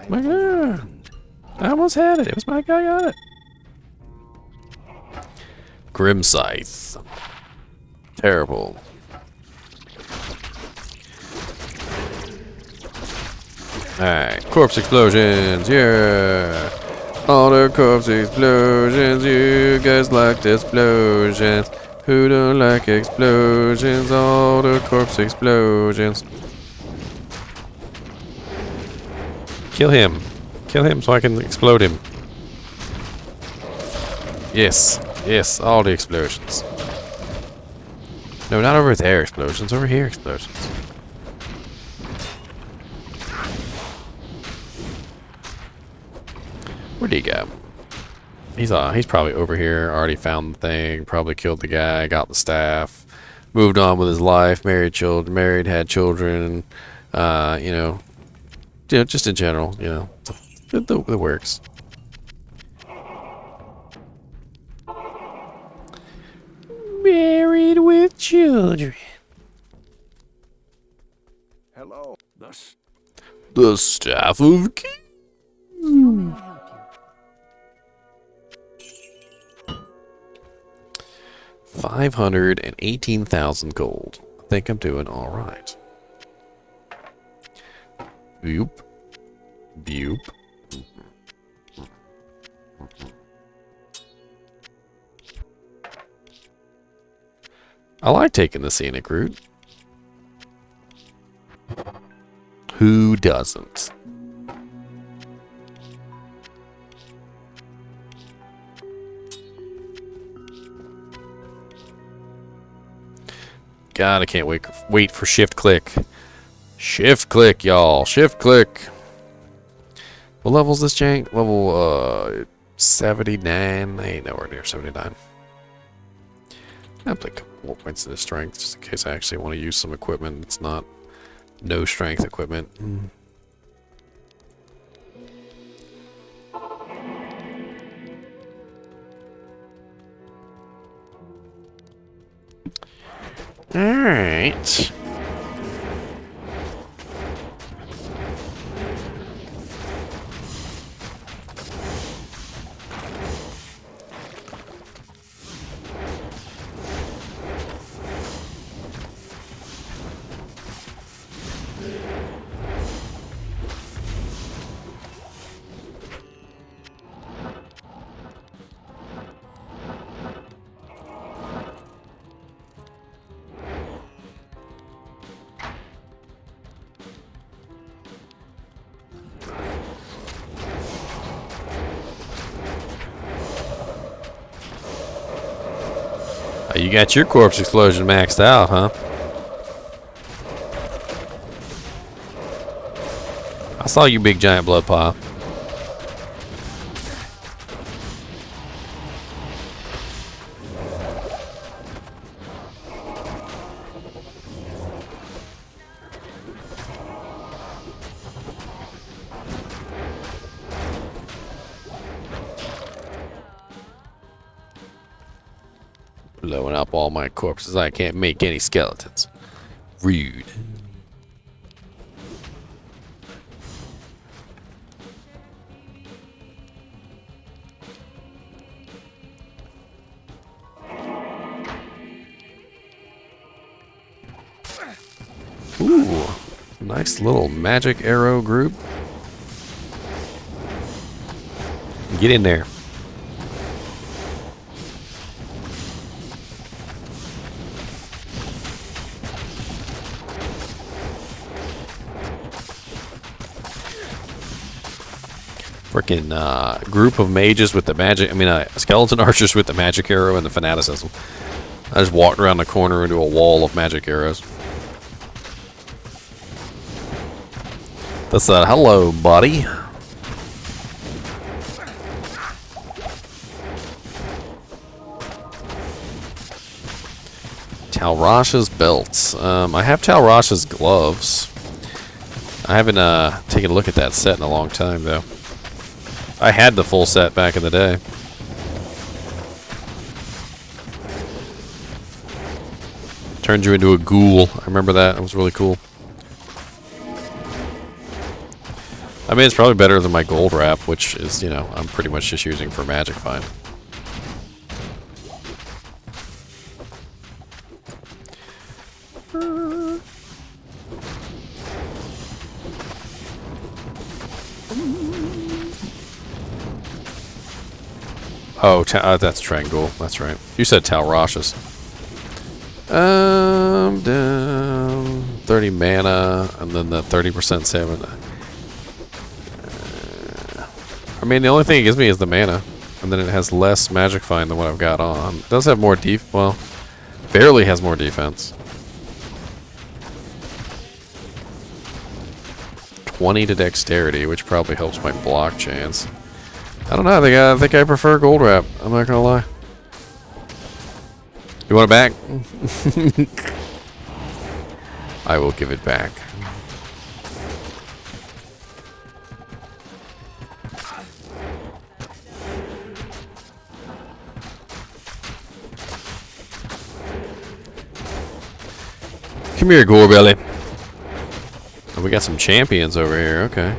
My God. I almost had it. It was my guy got it. Grim Scythe. Terrible. Alright, corpse explosions, yeah! All the corpse explosions, you guys like the explosions. Who don't like explosions? All the corpse explosions. Kill him. Kill him so I can explode him. Yes, yes, all the explosions. No, not over there explosions, over here explosions. Where'd he go? He's probably over here, already found the thing, probably killed the guy, got the staff, moved on with his life, had children, you know, just in general, you know, the works. Married with children. Hello. The Staff of King. How may I help you? 518,000 gold. I think I'm doing all right. Boop. Boop. I like taking the scenic route. Who doesn't? God, I can't wait for shift click. Shift click, y'all. Shift click. What level's this jank? Level 79. I ain't nowhere near 79. I'll put a couple more points in the strength just in case I actually want to use some equipment. It's not no strength equipment. Alright. You got your corpse explosion maxed out, huh? I saw you, big giant blood pile. Blowing up all my corpses. I can't make any skeletons. Rude. Ooh, nice little magic arrow group. Get in there. Freaking group of mages with the magic. I mean, skeleton archers with the magic arrow and the fanaticism. I just walked around the corner into a wall of magic arrows. That's that. Hello, buddy. Talrasha's belts. I have Talrasha's gloves. I haven't taken a look at that set in a long time, though. I had the full set back in the day. Turned you into a ghoul. I remember that. It was really cool. I mean, it's probably better than my gold wrap, which is, you know, I'm pretty much just using for Magic Find. Oh, that's Trangul. That's right. You said Talrasha's. Down 30 mana, and then the 30% stamina. I mean, the only thing it gives me is the mana, and then it has less Magic Find than what I've got on. It does have more well, barely has more defense. 20 to dexterity, which probably helps my block chance. I don't know. I think I prefer gold wrap. I'm not gonna lie. You want it back? I will give it back. Come here, Gorebelly. Oh, we got some champions over here. Okay.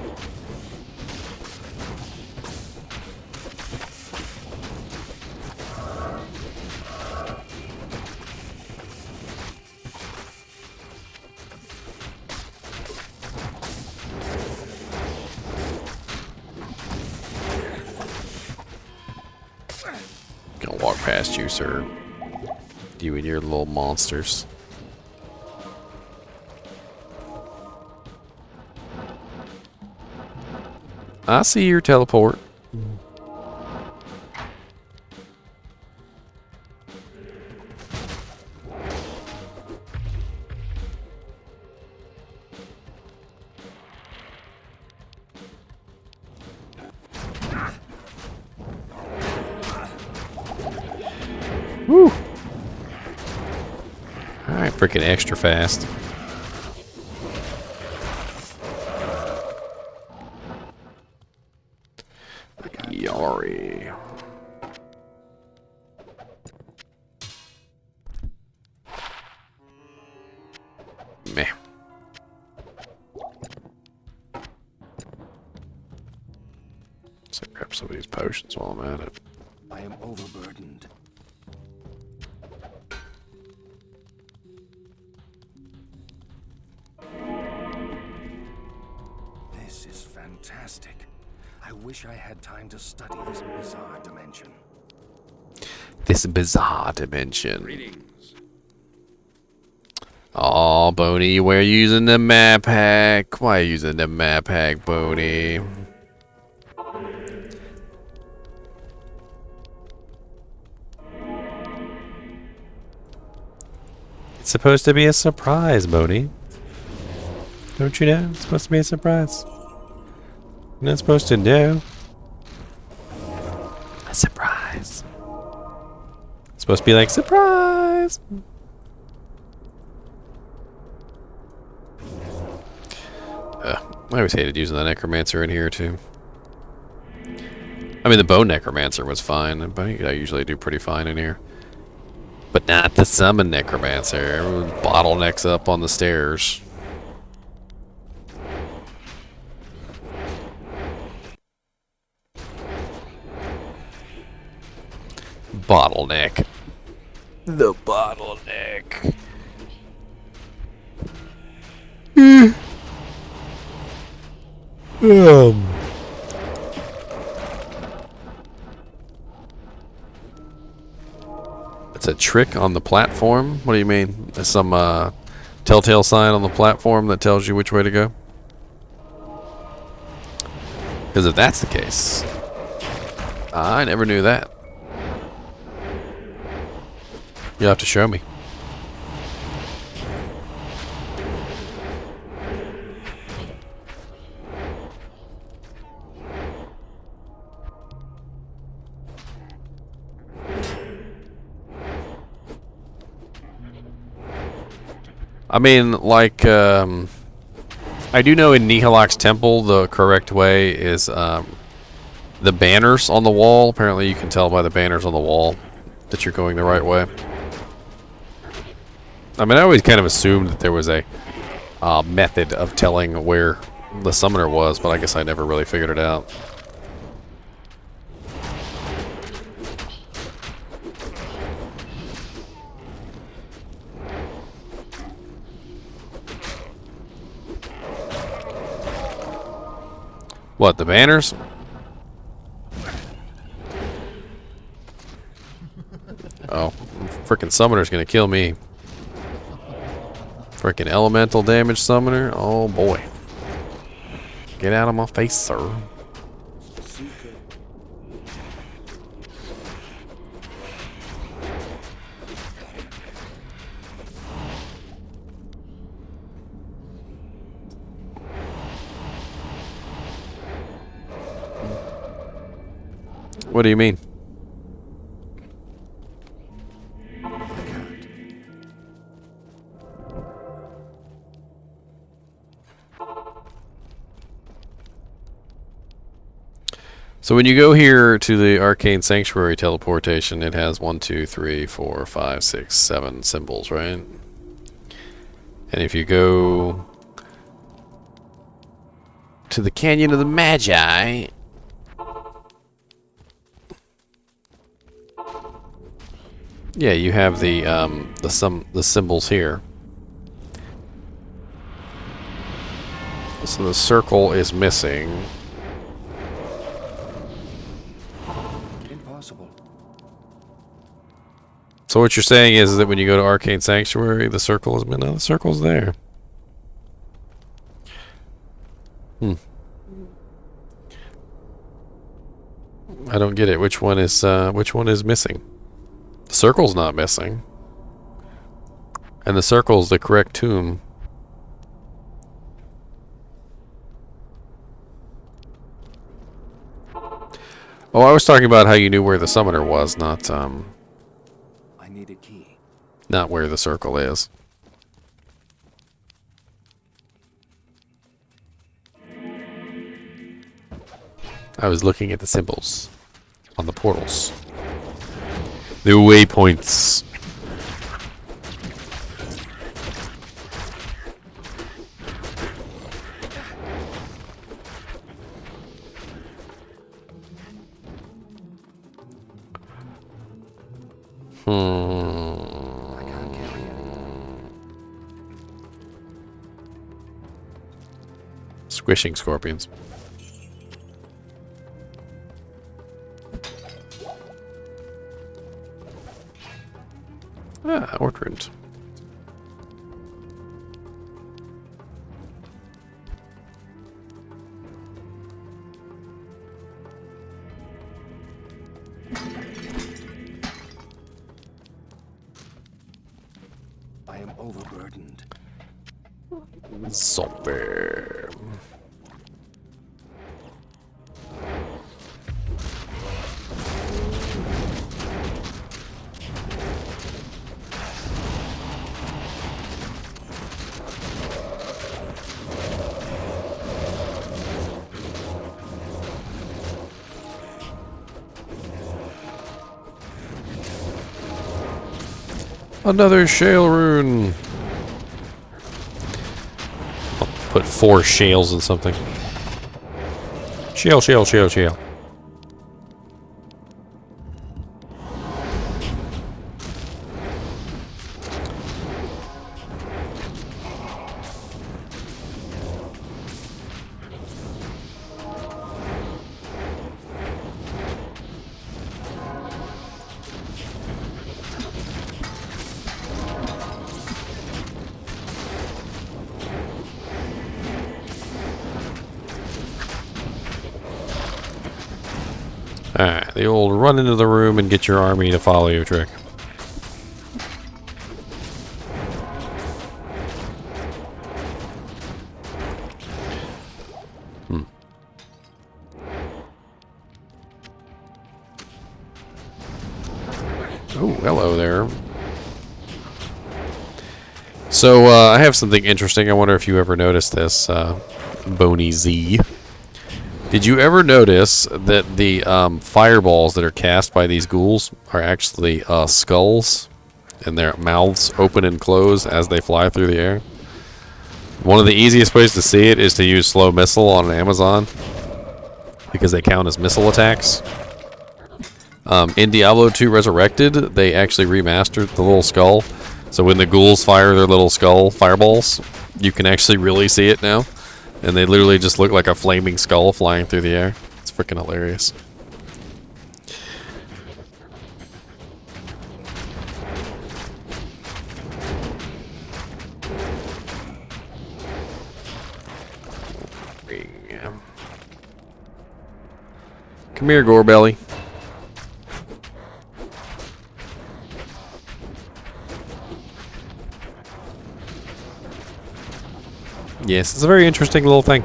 Gonna walk past you, sir. You and your little monsters. I see your teleport. Woo! Alright, freaking extra fast. Yari. So grab some of these potions while I'm at it. I am overburdened. This is fantastic. I wish I had time to study this bizarre dimension. This bizarre dimension. Oh, Boney, we're using the map hack. Why are you using the map hack, Boney? It's supposed to be a surprise, Boney. Don't you know? It's supposed to be a surprise. You're not supposed to know. A surprise. It's supposed to be like, surprise! I always hated using the Necromancer in here, too. I mean, the Bone Necromancer was fine, but I usually do pretty fine in here. But not the Summon Necromancer. Everyone bottlenecks up on the stairs. Bottleneck. The bottleneck. It's a trick on the platform? What do you mean? There's some telltale sign on the platform that tells you which way to go? Because if that's the case, I never knew that. You'll have to show me. I mean, like, I do know in Nihilak's temple the correct way is the banners on the wall. Apparently you can tell by the banners on the wall that you're going the right way. I mean, I always kind of assumed that there was a method of telling where the summoner was, but I guess I never really figured it out. What, the banners? Oh, frickin' summoner's gonna kill me. Frickin' elemental damage summoner? Oh boy. Get out of my face, sir. What do you mean? So when you go here to the Arcane Sanctuary teleportation, it has 1, 2, 3, 4, 5, 6, 7 symbols, right? And if you go to the Canyon of the Magi, yeah, you have the symbols here. So the circle is missing. Impossible. So what you're saying is that when you go to Arcane Sanctuary, the circle is no, the circle's there. I don't get it. Which one is missing? The circle's not missing. And the circle's the correct tomb. Oh, I was talking about how you knew where the summoner was, not I need a key. not where the circle is. I was looking at the symbols on the portals. The waypoints. I can't carry anymore. Squishing scorpions. Ah, orderant. I am overburdened. Zombie. Another shale rune. I'll put 4 shales in something. Shale, shale, shale, shale. Alright, the old run into the room and get your army to follow you trick. Oh, hello there. So, I have something interesting. I wonder if you ever noticed this, Boney Z. Did you ever notice that the fireballs that are cast by these ghouls are actually skulls, and their mouths open and close as they fly through the air? One of the easiest ways to see it is to use slow missile on Amazon, because they count as missile attacks. In Diablo II Resurrected, they actually remastered the little skull, so when the ghouls fire their little skull fireballs, you can actually really see it now. And they literally just look like a flaming skull flying through the air. It's freaking hilarious. Come here, Gorebelly. Yes, it's a very interesting little thing.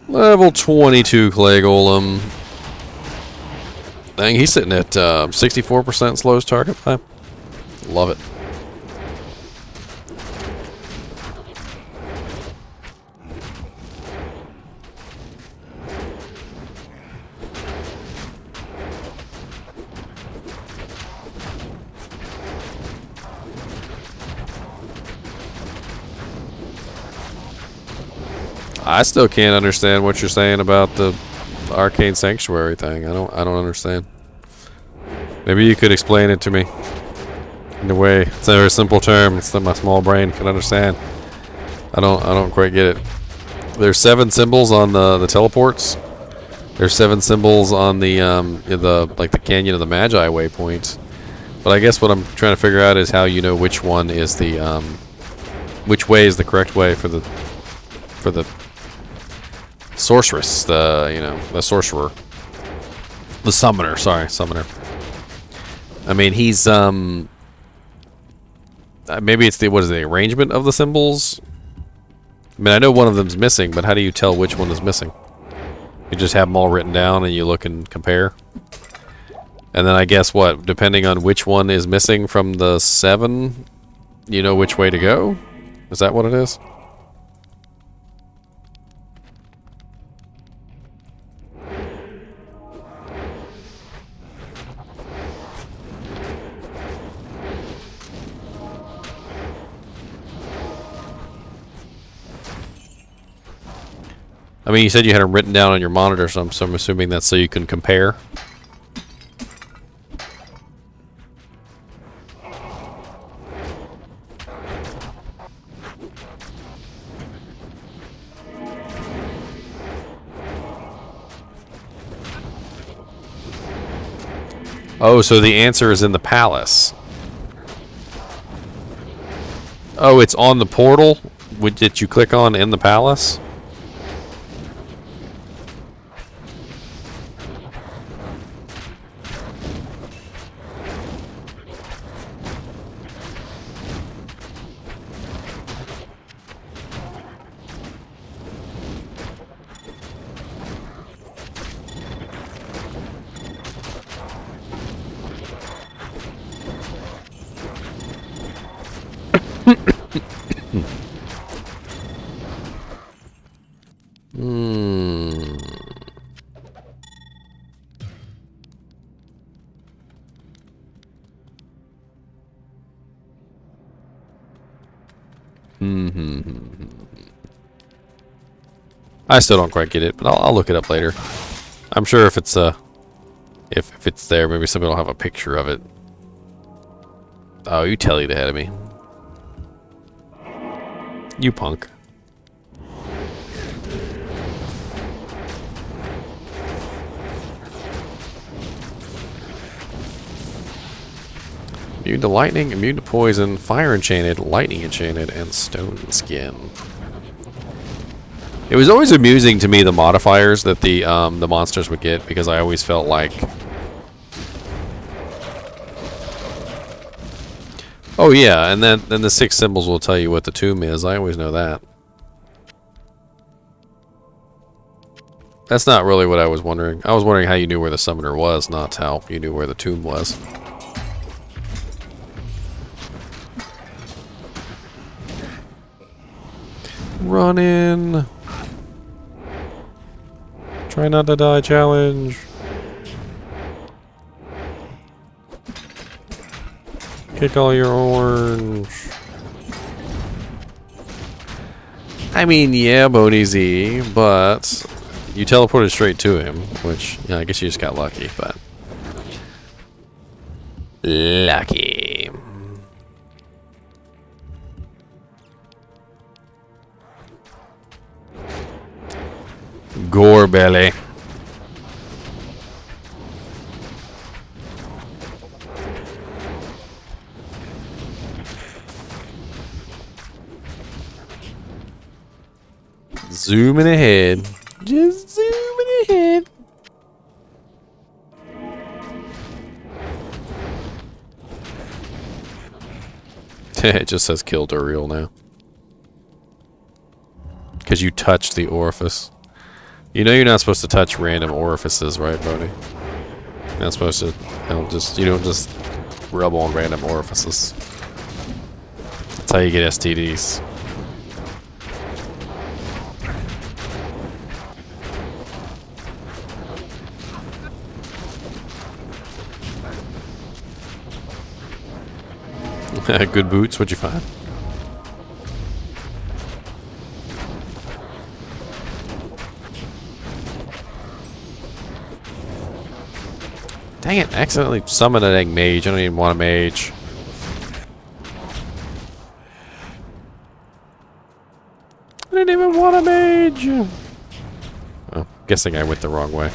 Level 22 Clay Golem. Dang, he's sitting at 64% slowest target time. Love it. I still can't understand what you're saying about the Arcane Sanctuary thing. I don't understand. Maybe you could explain it to me in a way. It's a very simple term. It's that my small brain can understand. I don't quite get it. There's 7 symbols on the teleports. There's 7 symbols on the the Canyon of the Magi waypoint. But I guess what I'm trying to figure out is how you know which one is the which way is the correct way for the sorceress, the sorcerer, the summoner. Sorry, summoner. I mean, he's maybe it's the arrangement of the symbols. I mean, I know one of them's missing, but how do you tell which one is missing? You just have them all written down and you look and compare. And then I guess what, depending on which one is missing from the 7, you know which way to go? Is that what it is? mean, you said you had them written down on your monitor, so I'm assuming that's so you can compare. Oh, so the answer is in the palace. Oh, it's on the portal that you click on in the palace? I still don't quite get it, but I'll look it up later. I'm sure if it's if it's there, maybe somebody will have a picture of it. Oh, you tellied ahead of me. You punk. Immune to lightning, immune to poison, fire enchanted, lightning enchanted, and stone skin. It was always amusing to me, the modifiers that the monsters would get, because I always felt like... Oh yeah, and then the 6 symbols will tell you what the tomb is. I always know that. That's not really what I was wondering. I was wondering how you knew where the summoner was, not how you knew where the tomb was. Run in. Try not to die challenge. Kick all your orange. I mean, yeah, Boney Z, but you teleported straight to him, which, yeah, I guess you just got lucky, but... Lucky. Gore belly. Zooming ahead. Just zooming ahead. It just says kill Duriel now. Because you touched the orifice. You know you're not supposed to touch random orifices, right, Bodhi? You're not supposed to, you don't just rub on random orifices. That's how you get STDs. Good boots, what'd you find? Dang it, I accidentally summoned an egg mage. I don't even want a mage. I didn't even want a mage! Well, guessing I went the wrong way.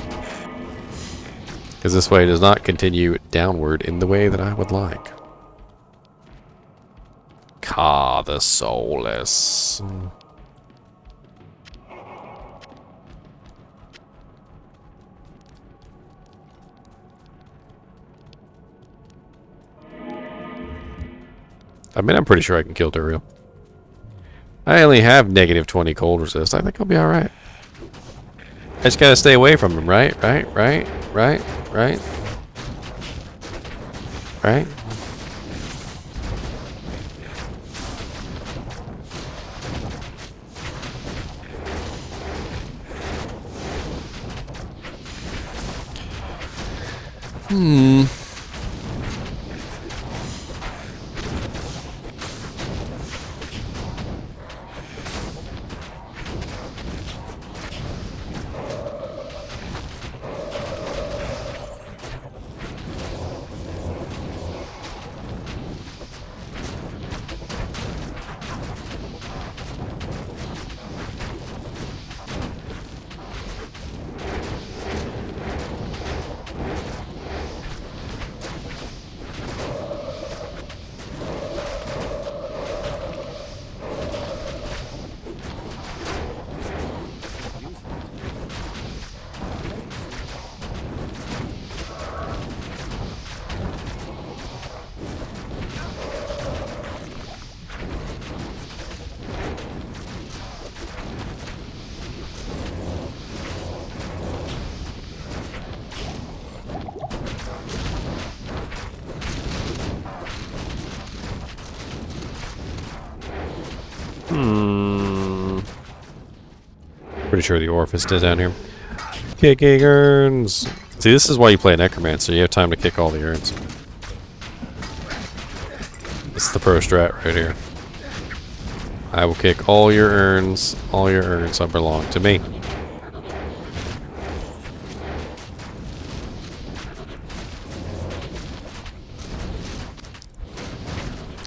Because this way does not continue downward in the way that I would like. Ka the Soulless. I mean, I'm pretty sure I can kill Duriel. I only have negative 20 cold resist. I think I'll be alright. I just gotta stay away from him, right? Right? Pretty sure the orifice is down here. Kicking urns. See, this is why you play a necromancer. You have time to kick all the urns. This is the pro strat right here. I will kick all your urns. All your urns belong to me.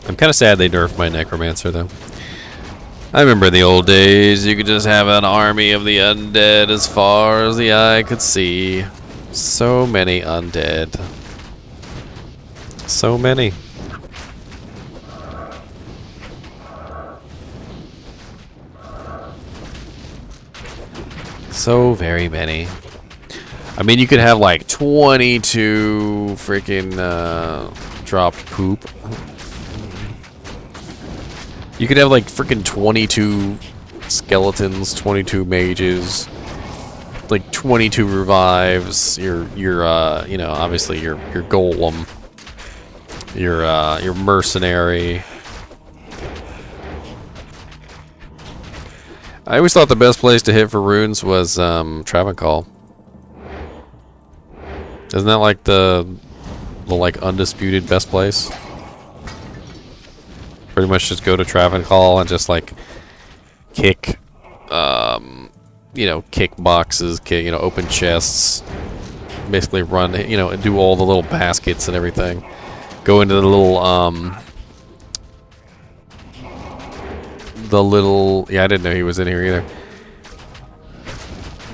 I'm kind of sad they nerfed my necromancer though. I remember in the old days, you could just have an army of the undead as far as the eye could see. So many undead. So many. So very many. I mean, you could have like 22 freaking dropped poop. You could have like freaking 22 skeletons, 22 mages, like 22 revives. Your you know, obviously your golem, your mercenary. I always thought the best place to hit for runes was Travancore. Isn't that like the like undisputed best place? Pretty much just go to Travancore and just like kick, you know, kick boxes, kick, you know, open chests, basically run, you know, and do all the little baskets and everything. Go into the little, yeah, I didn't know he was in here either.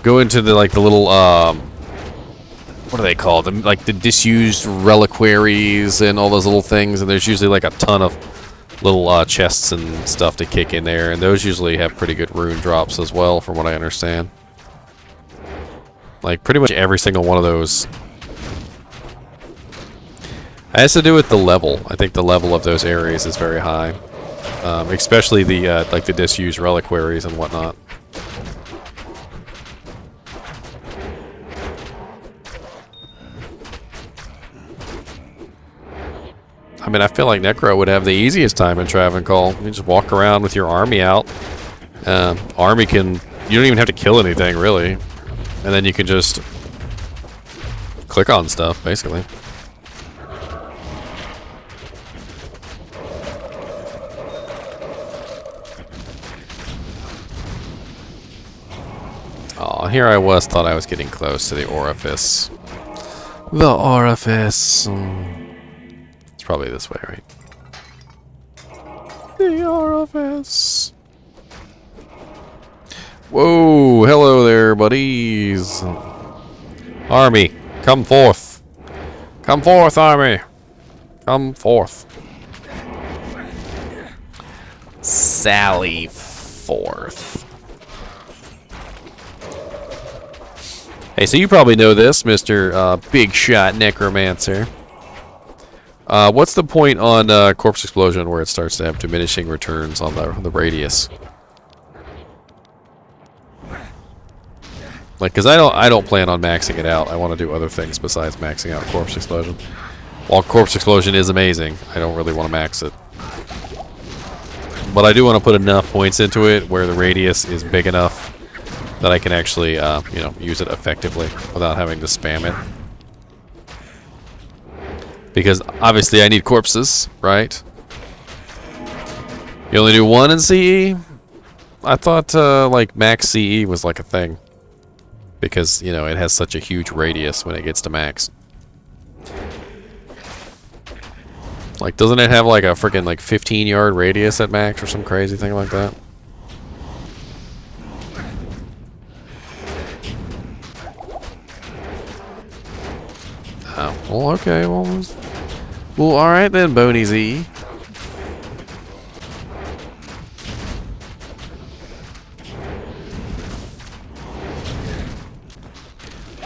Go into the like the little what are they called? Like the disused reliquaries and all those little things, and there's usually like a ton of little chests and stuff to kick in there, and those usually have pretty good rune drops as well, from what I understand. Like pretty much every single one of those. It has to do with the level. I think the level of those areas is very high, especially the like the disused reliquaries and whatnot. I mean, I feel like Necro would have the easiest time in Travancore. You just walk around with your army out. Army can... You don't even have to kill anything, really. And then you can just click on stuff, basically. Oh, here I was, thought I was getting close to the orifice. The orifice. Probably this way, right? The orifice. Whoa, hello there, buddies. Army, come forth. Come forth, army. Come forth. Sally forth. Hey, so you probably know this, Mr. Big Shot Necromancer. What's the point on Corpse Explosion where it starts to have diminishing returns on the radius? Like, cause I don't plan on maxing it out. I want to do other things besides maxing out Corpse Explosion. While Corpse Explosion is amazing, I don't really want to max it. But I do want to put enough points into it where the radius is big enough that I can actually, you know, use it effectively without having to spam it. Because obviously I need corpses, right? You only do one in CE? I thought like max CE was like a thing. Because, you know, it has such a huge radius when it gets to max. Like, doesn't it have like a freaking like 15-yard radius at max or some crazy thing like that? Oh, well, okay, well, alright then, Boney Z.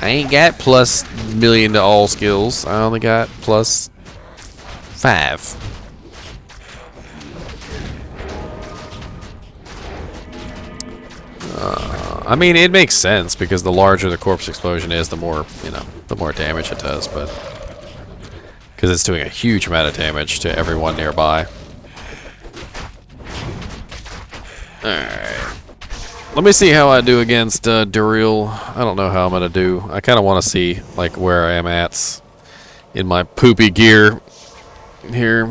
I ain't got plus million to all skills. I only got plus 5. I mean, it makes sense because the larger the corpse explosion is, the more, you know, the more damage it does, but because it's doing a huge amount of damage to everyone nearby. Alright. Let me see how I do against Duriel. I don't know how I'm gonna do. I kind of want to see like where I am at in my poopy gear here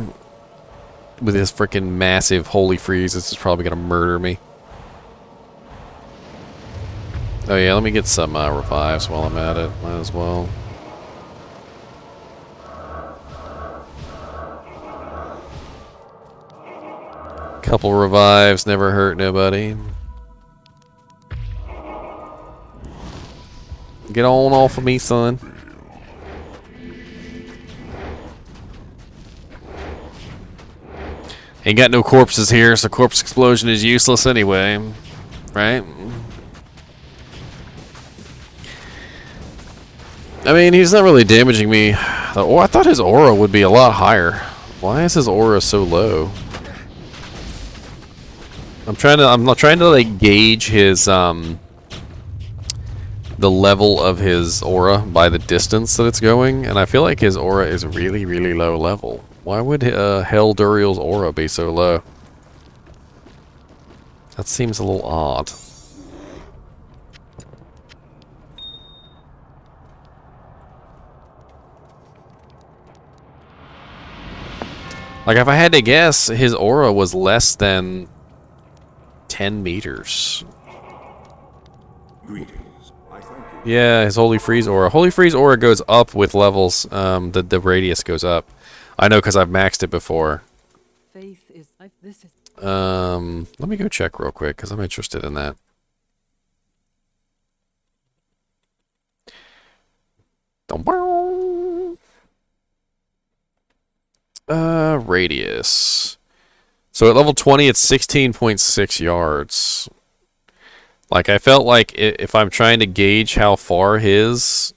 with this freaking massive holy freeze. This is probably gonna murder me. Oh yeah, let me get some revives while I'm at it. Might as well. Couple revives never hurt nobody. Get on off of me, son. Ain't got no corpses here, so corpse explosion is useless anyway. Right? I mean, he's not really damaging me. Oh, I thought his aura would be a lot higher. Why is his aura so low? I'm trying to like gauge his the level of his aura by the distance that it's going, and I feel like his aura is really, really low holevel. Why would Hell Duriel's aura be so low? That seems a little odd. Like, if I had to guess, his aura was less than 10 meters. Yeah, his Holy Freeze aura. Holy Freeze aura goes up with levels. The radius goes up. I know because I've maxed it before. Faith is. This is. Let me go check real quick because I'm interested in that. Radius. So at level 20, it's 16.6 yards. Like, I felt like if I'm trying to gauge how far his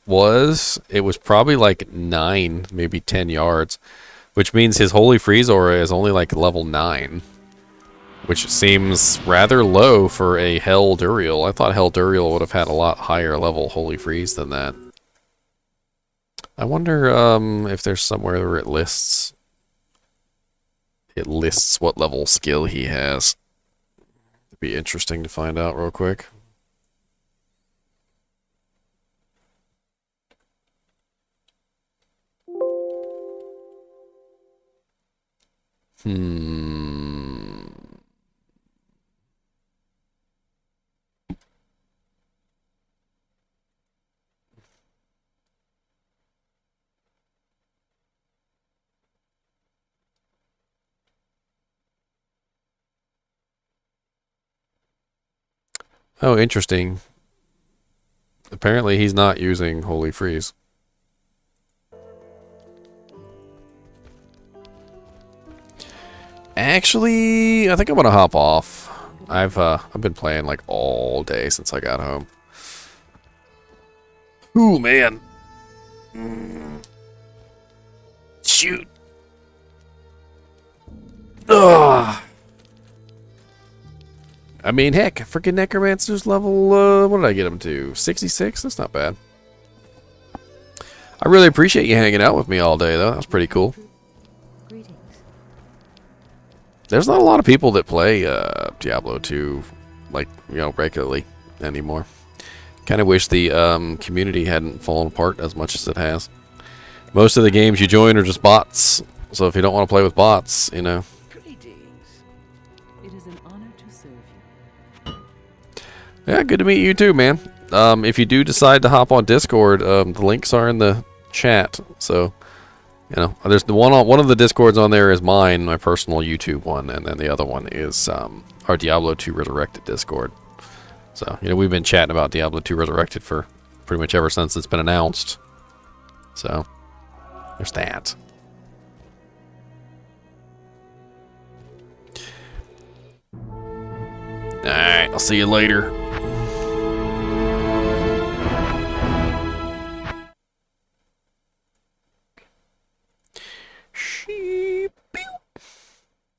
was, it was probably like 9, maybe 10 yards. Which means his Holy Freeze aura is only like level 9. Which seems rather low for a Hell Duriel. I thought Hell Duriel would have had a lot higher level Holy Freeze than that. I wonder if there's somewhere where it lists what level skill he has. It'd be interesting to find out real quick. Oh, interesting. Apparently he's not using Holy Freeze. Actually, I think I'm gonna hop off. I've been playing like all day since I got home. Ooh, man. Shoot. Ugh. I mean, heck, freaking Necromancer's level, what did I get him to? 66? That's not bad. I really appreciate you hanging out with me all day, though. That was pretty cool. Greetings. There's not a lot of people that play Diablo 2, like, you know, regularly anymore. Kind of wish the community hadn't fallen apart as much as it has. Most of the games you join are just bots. So if you don't want to play with bots, you know. It is an honor to serve you. Yeah, good to meet you too, man. If you do decide to hop on Discord, the links are in the chat. So, you know, there's the one of the Discords on there is mine, my personal YouTube one, and then the other one is our Diablo II Resurrected Discord. So, you know, we've been chatting about Diablo II Resurrected for pretty much ever since it's been announced. So, there's that. Alright, I'll see you later.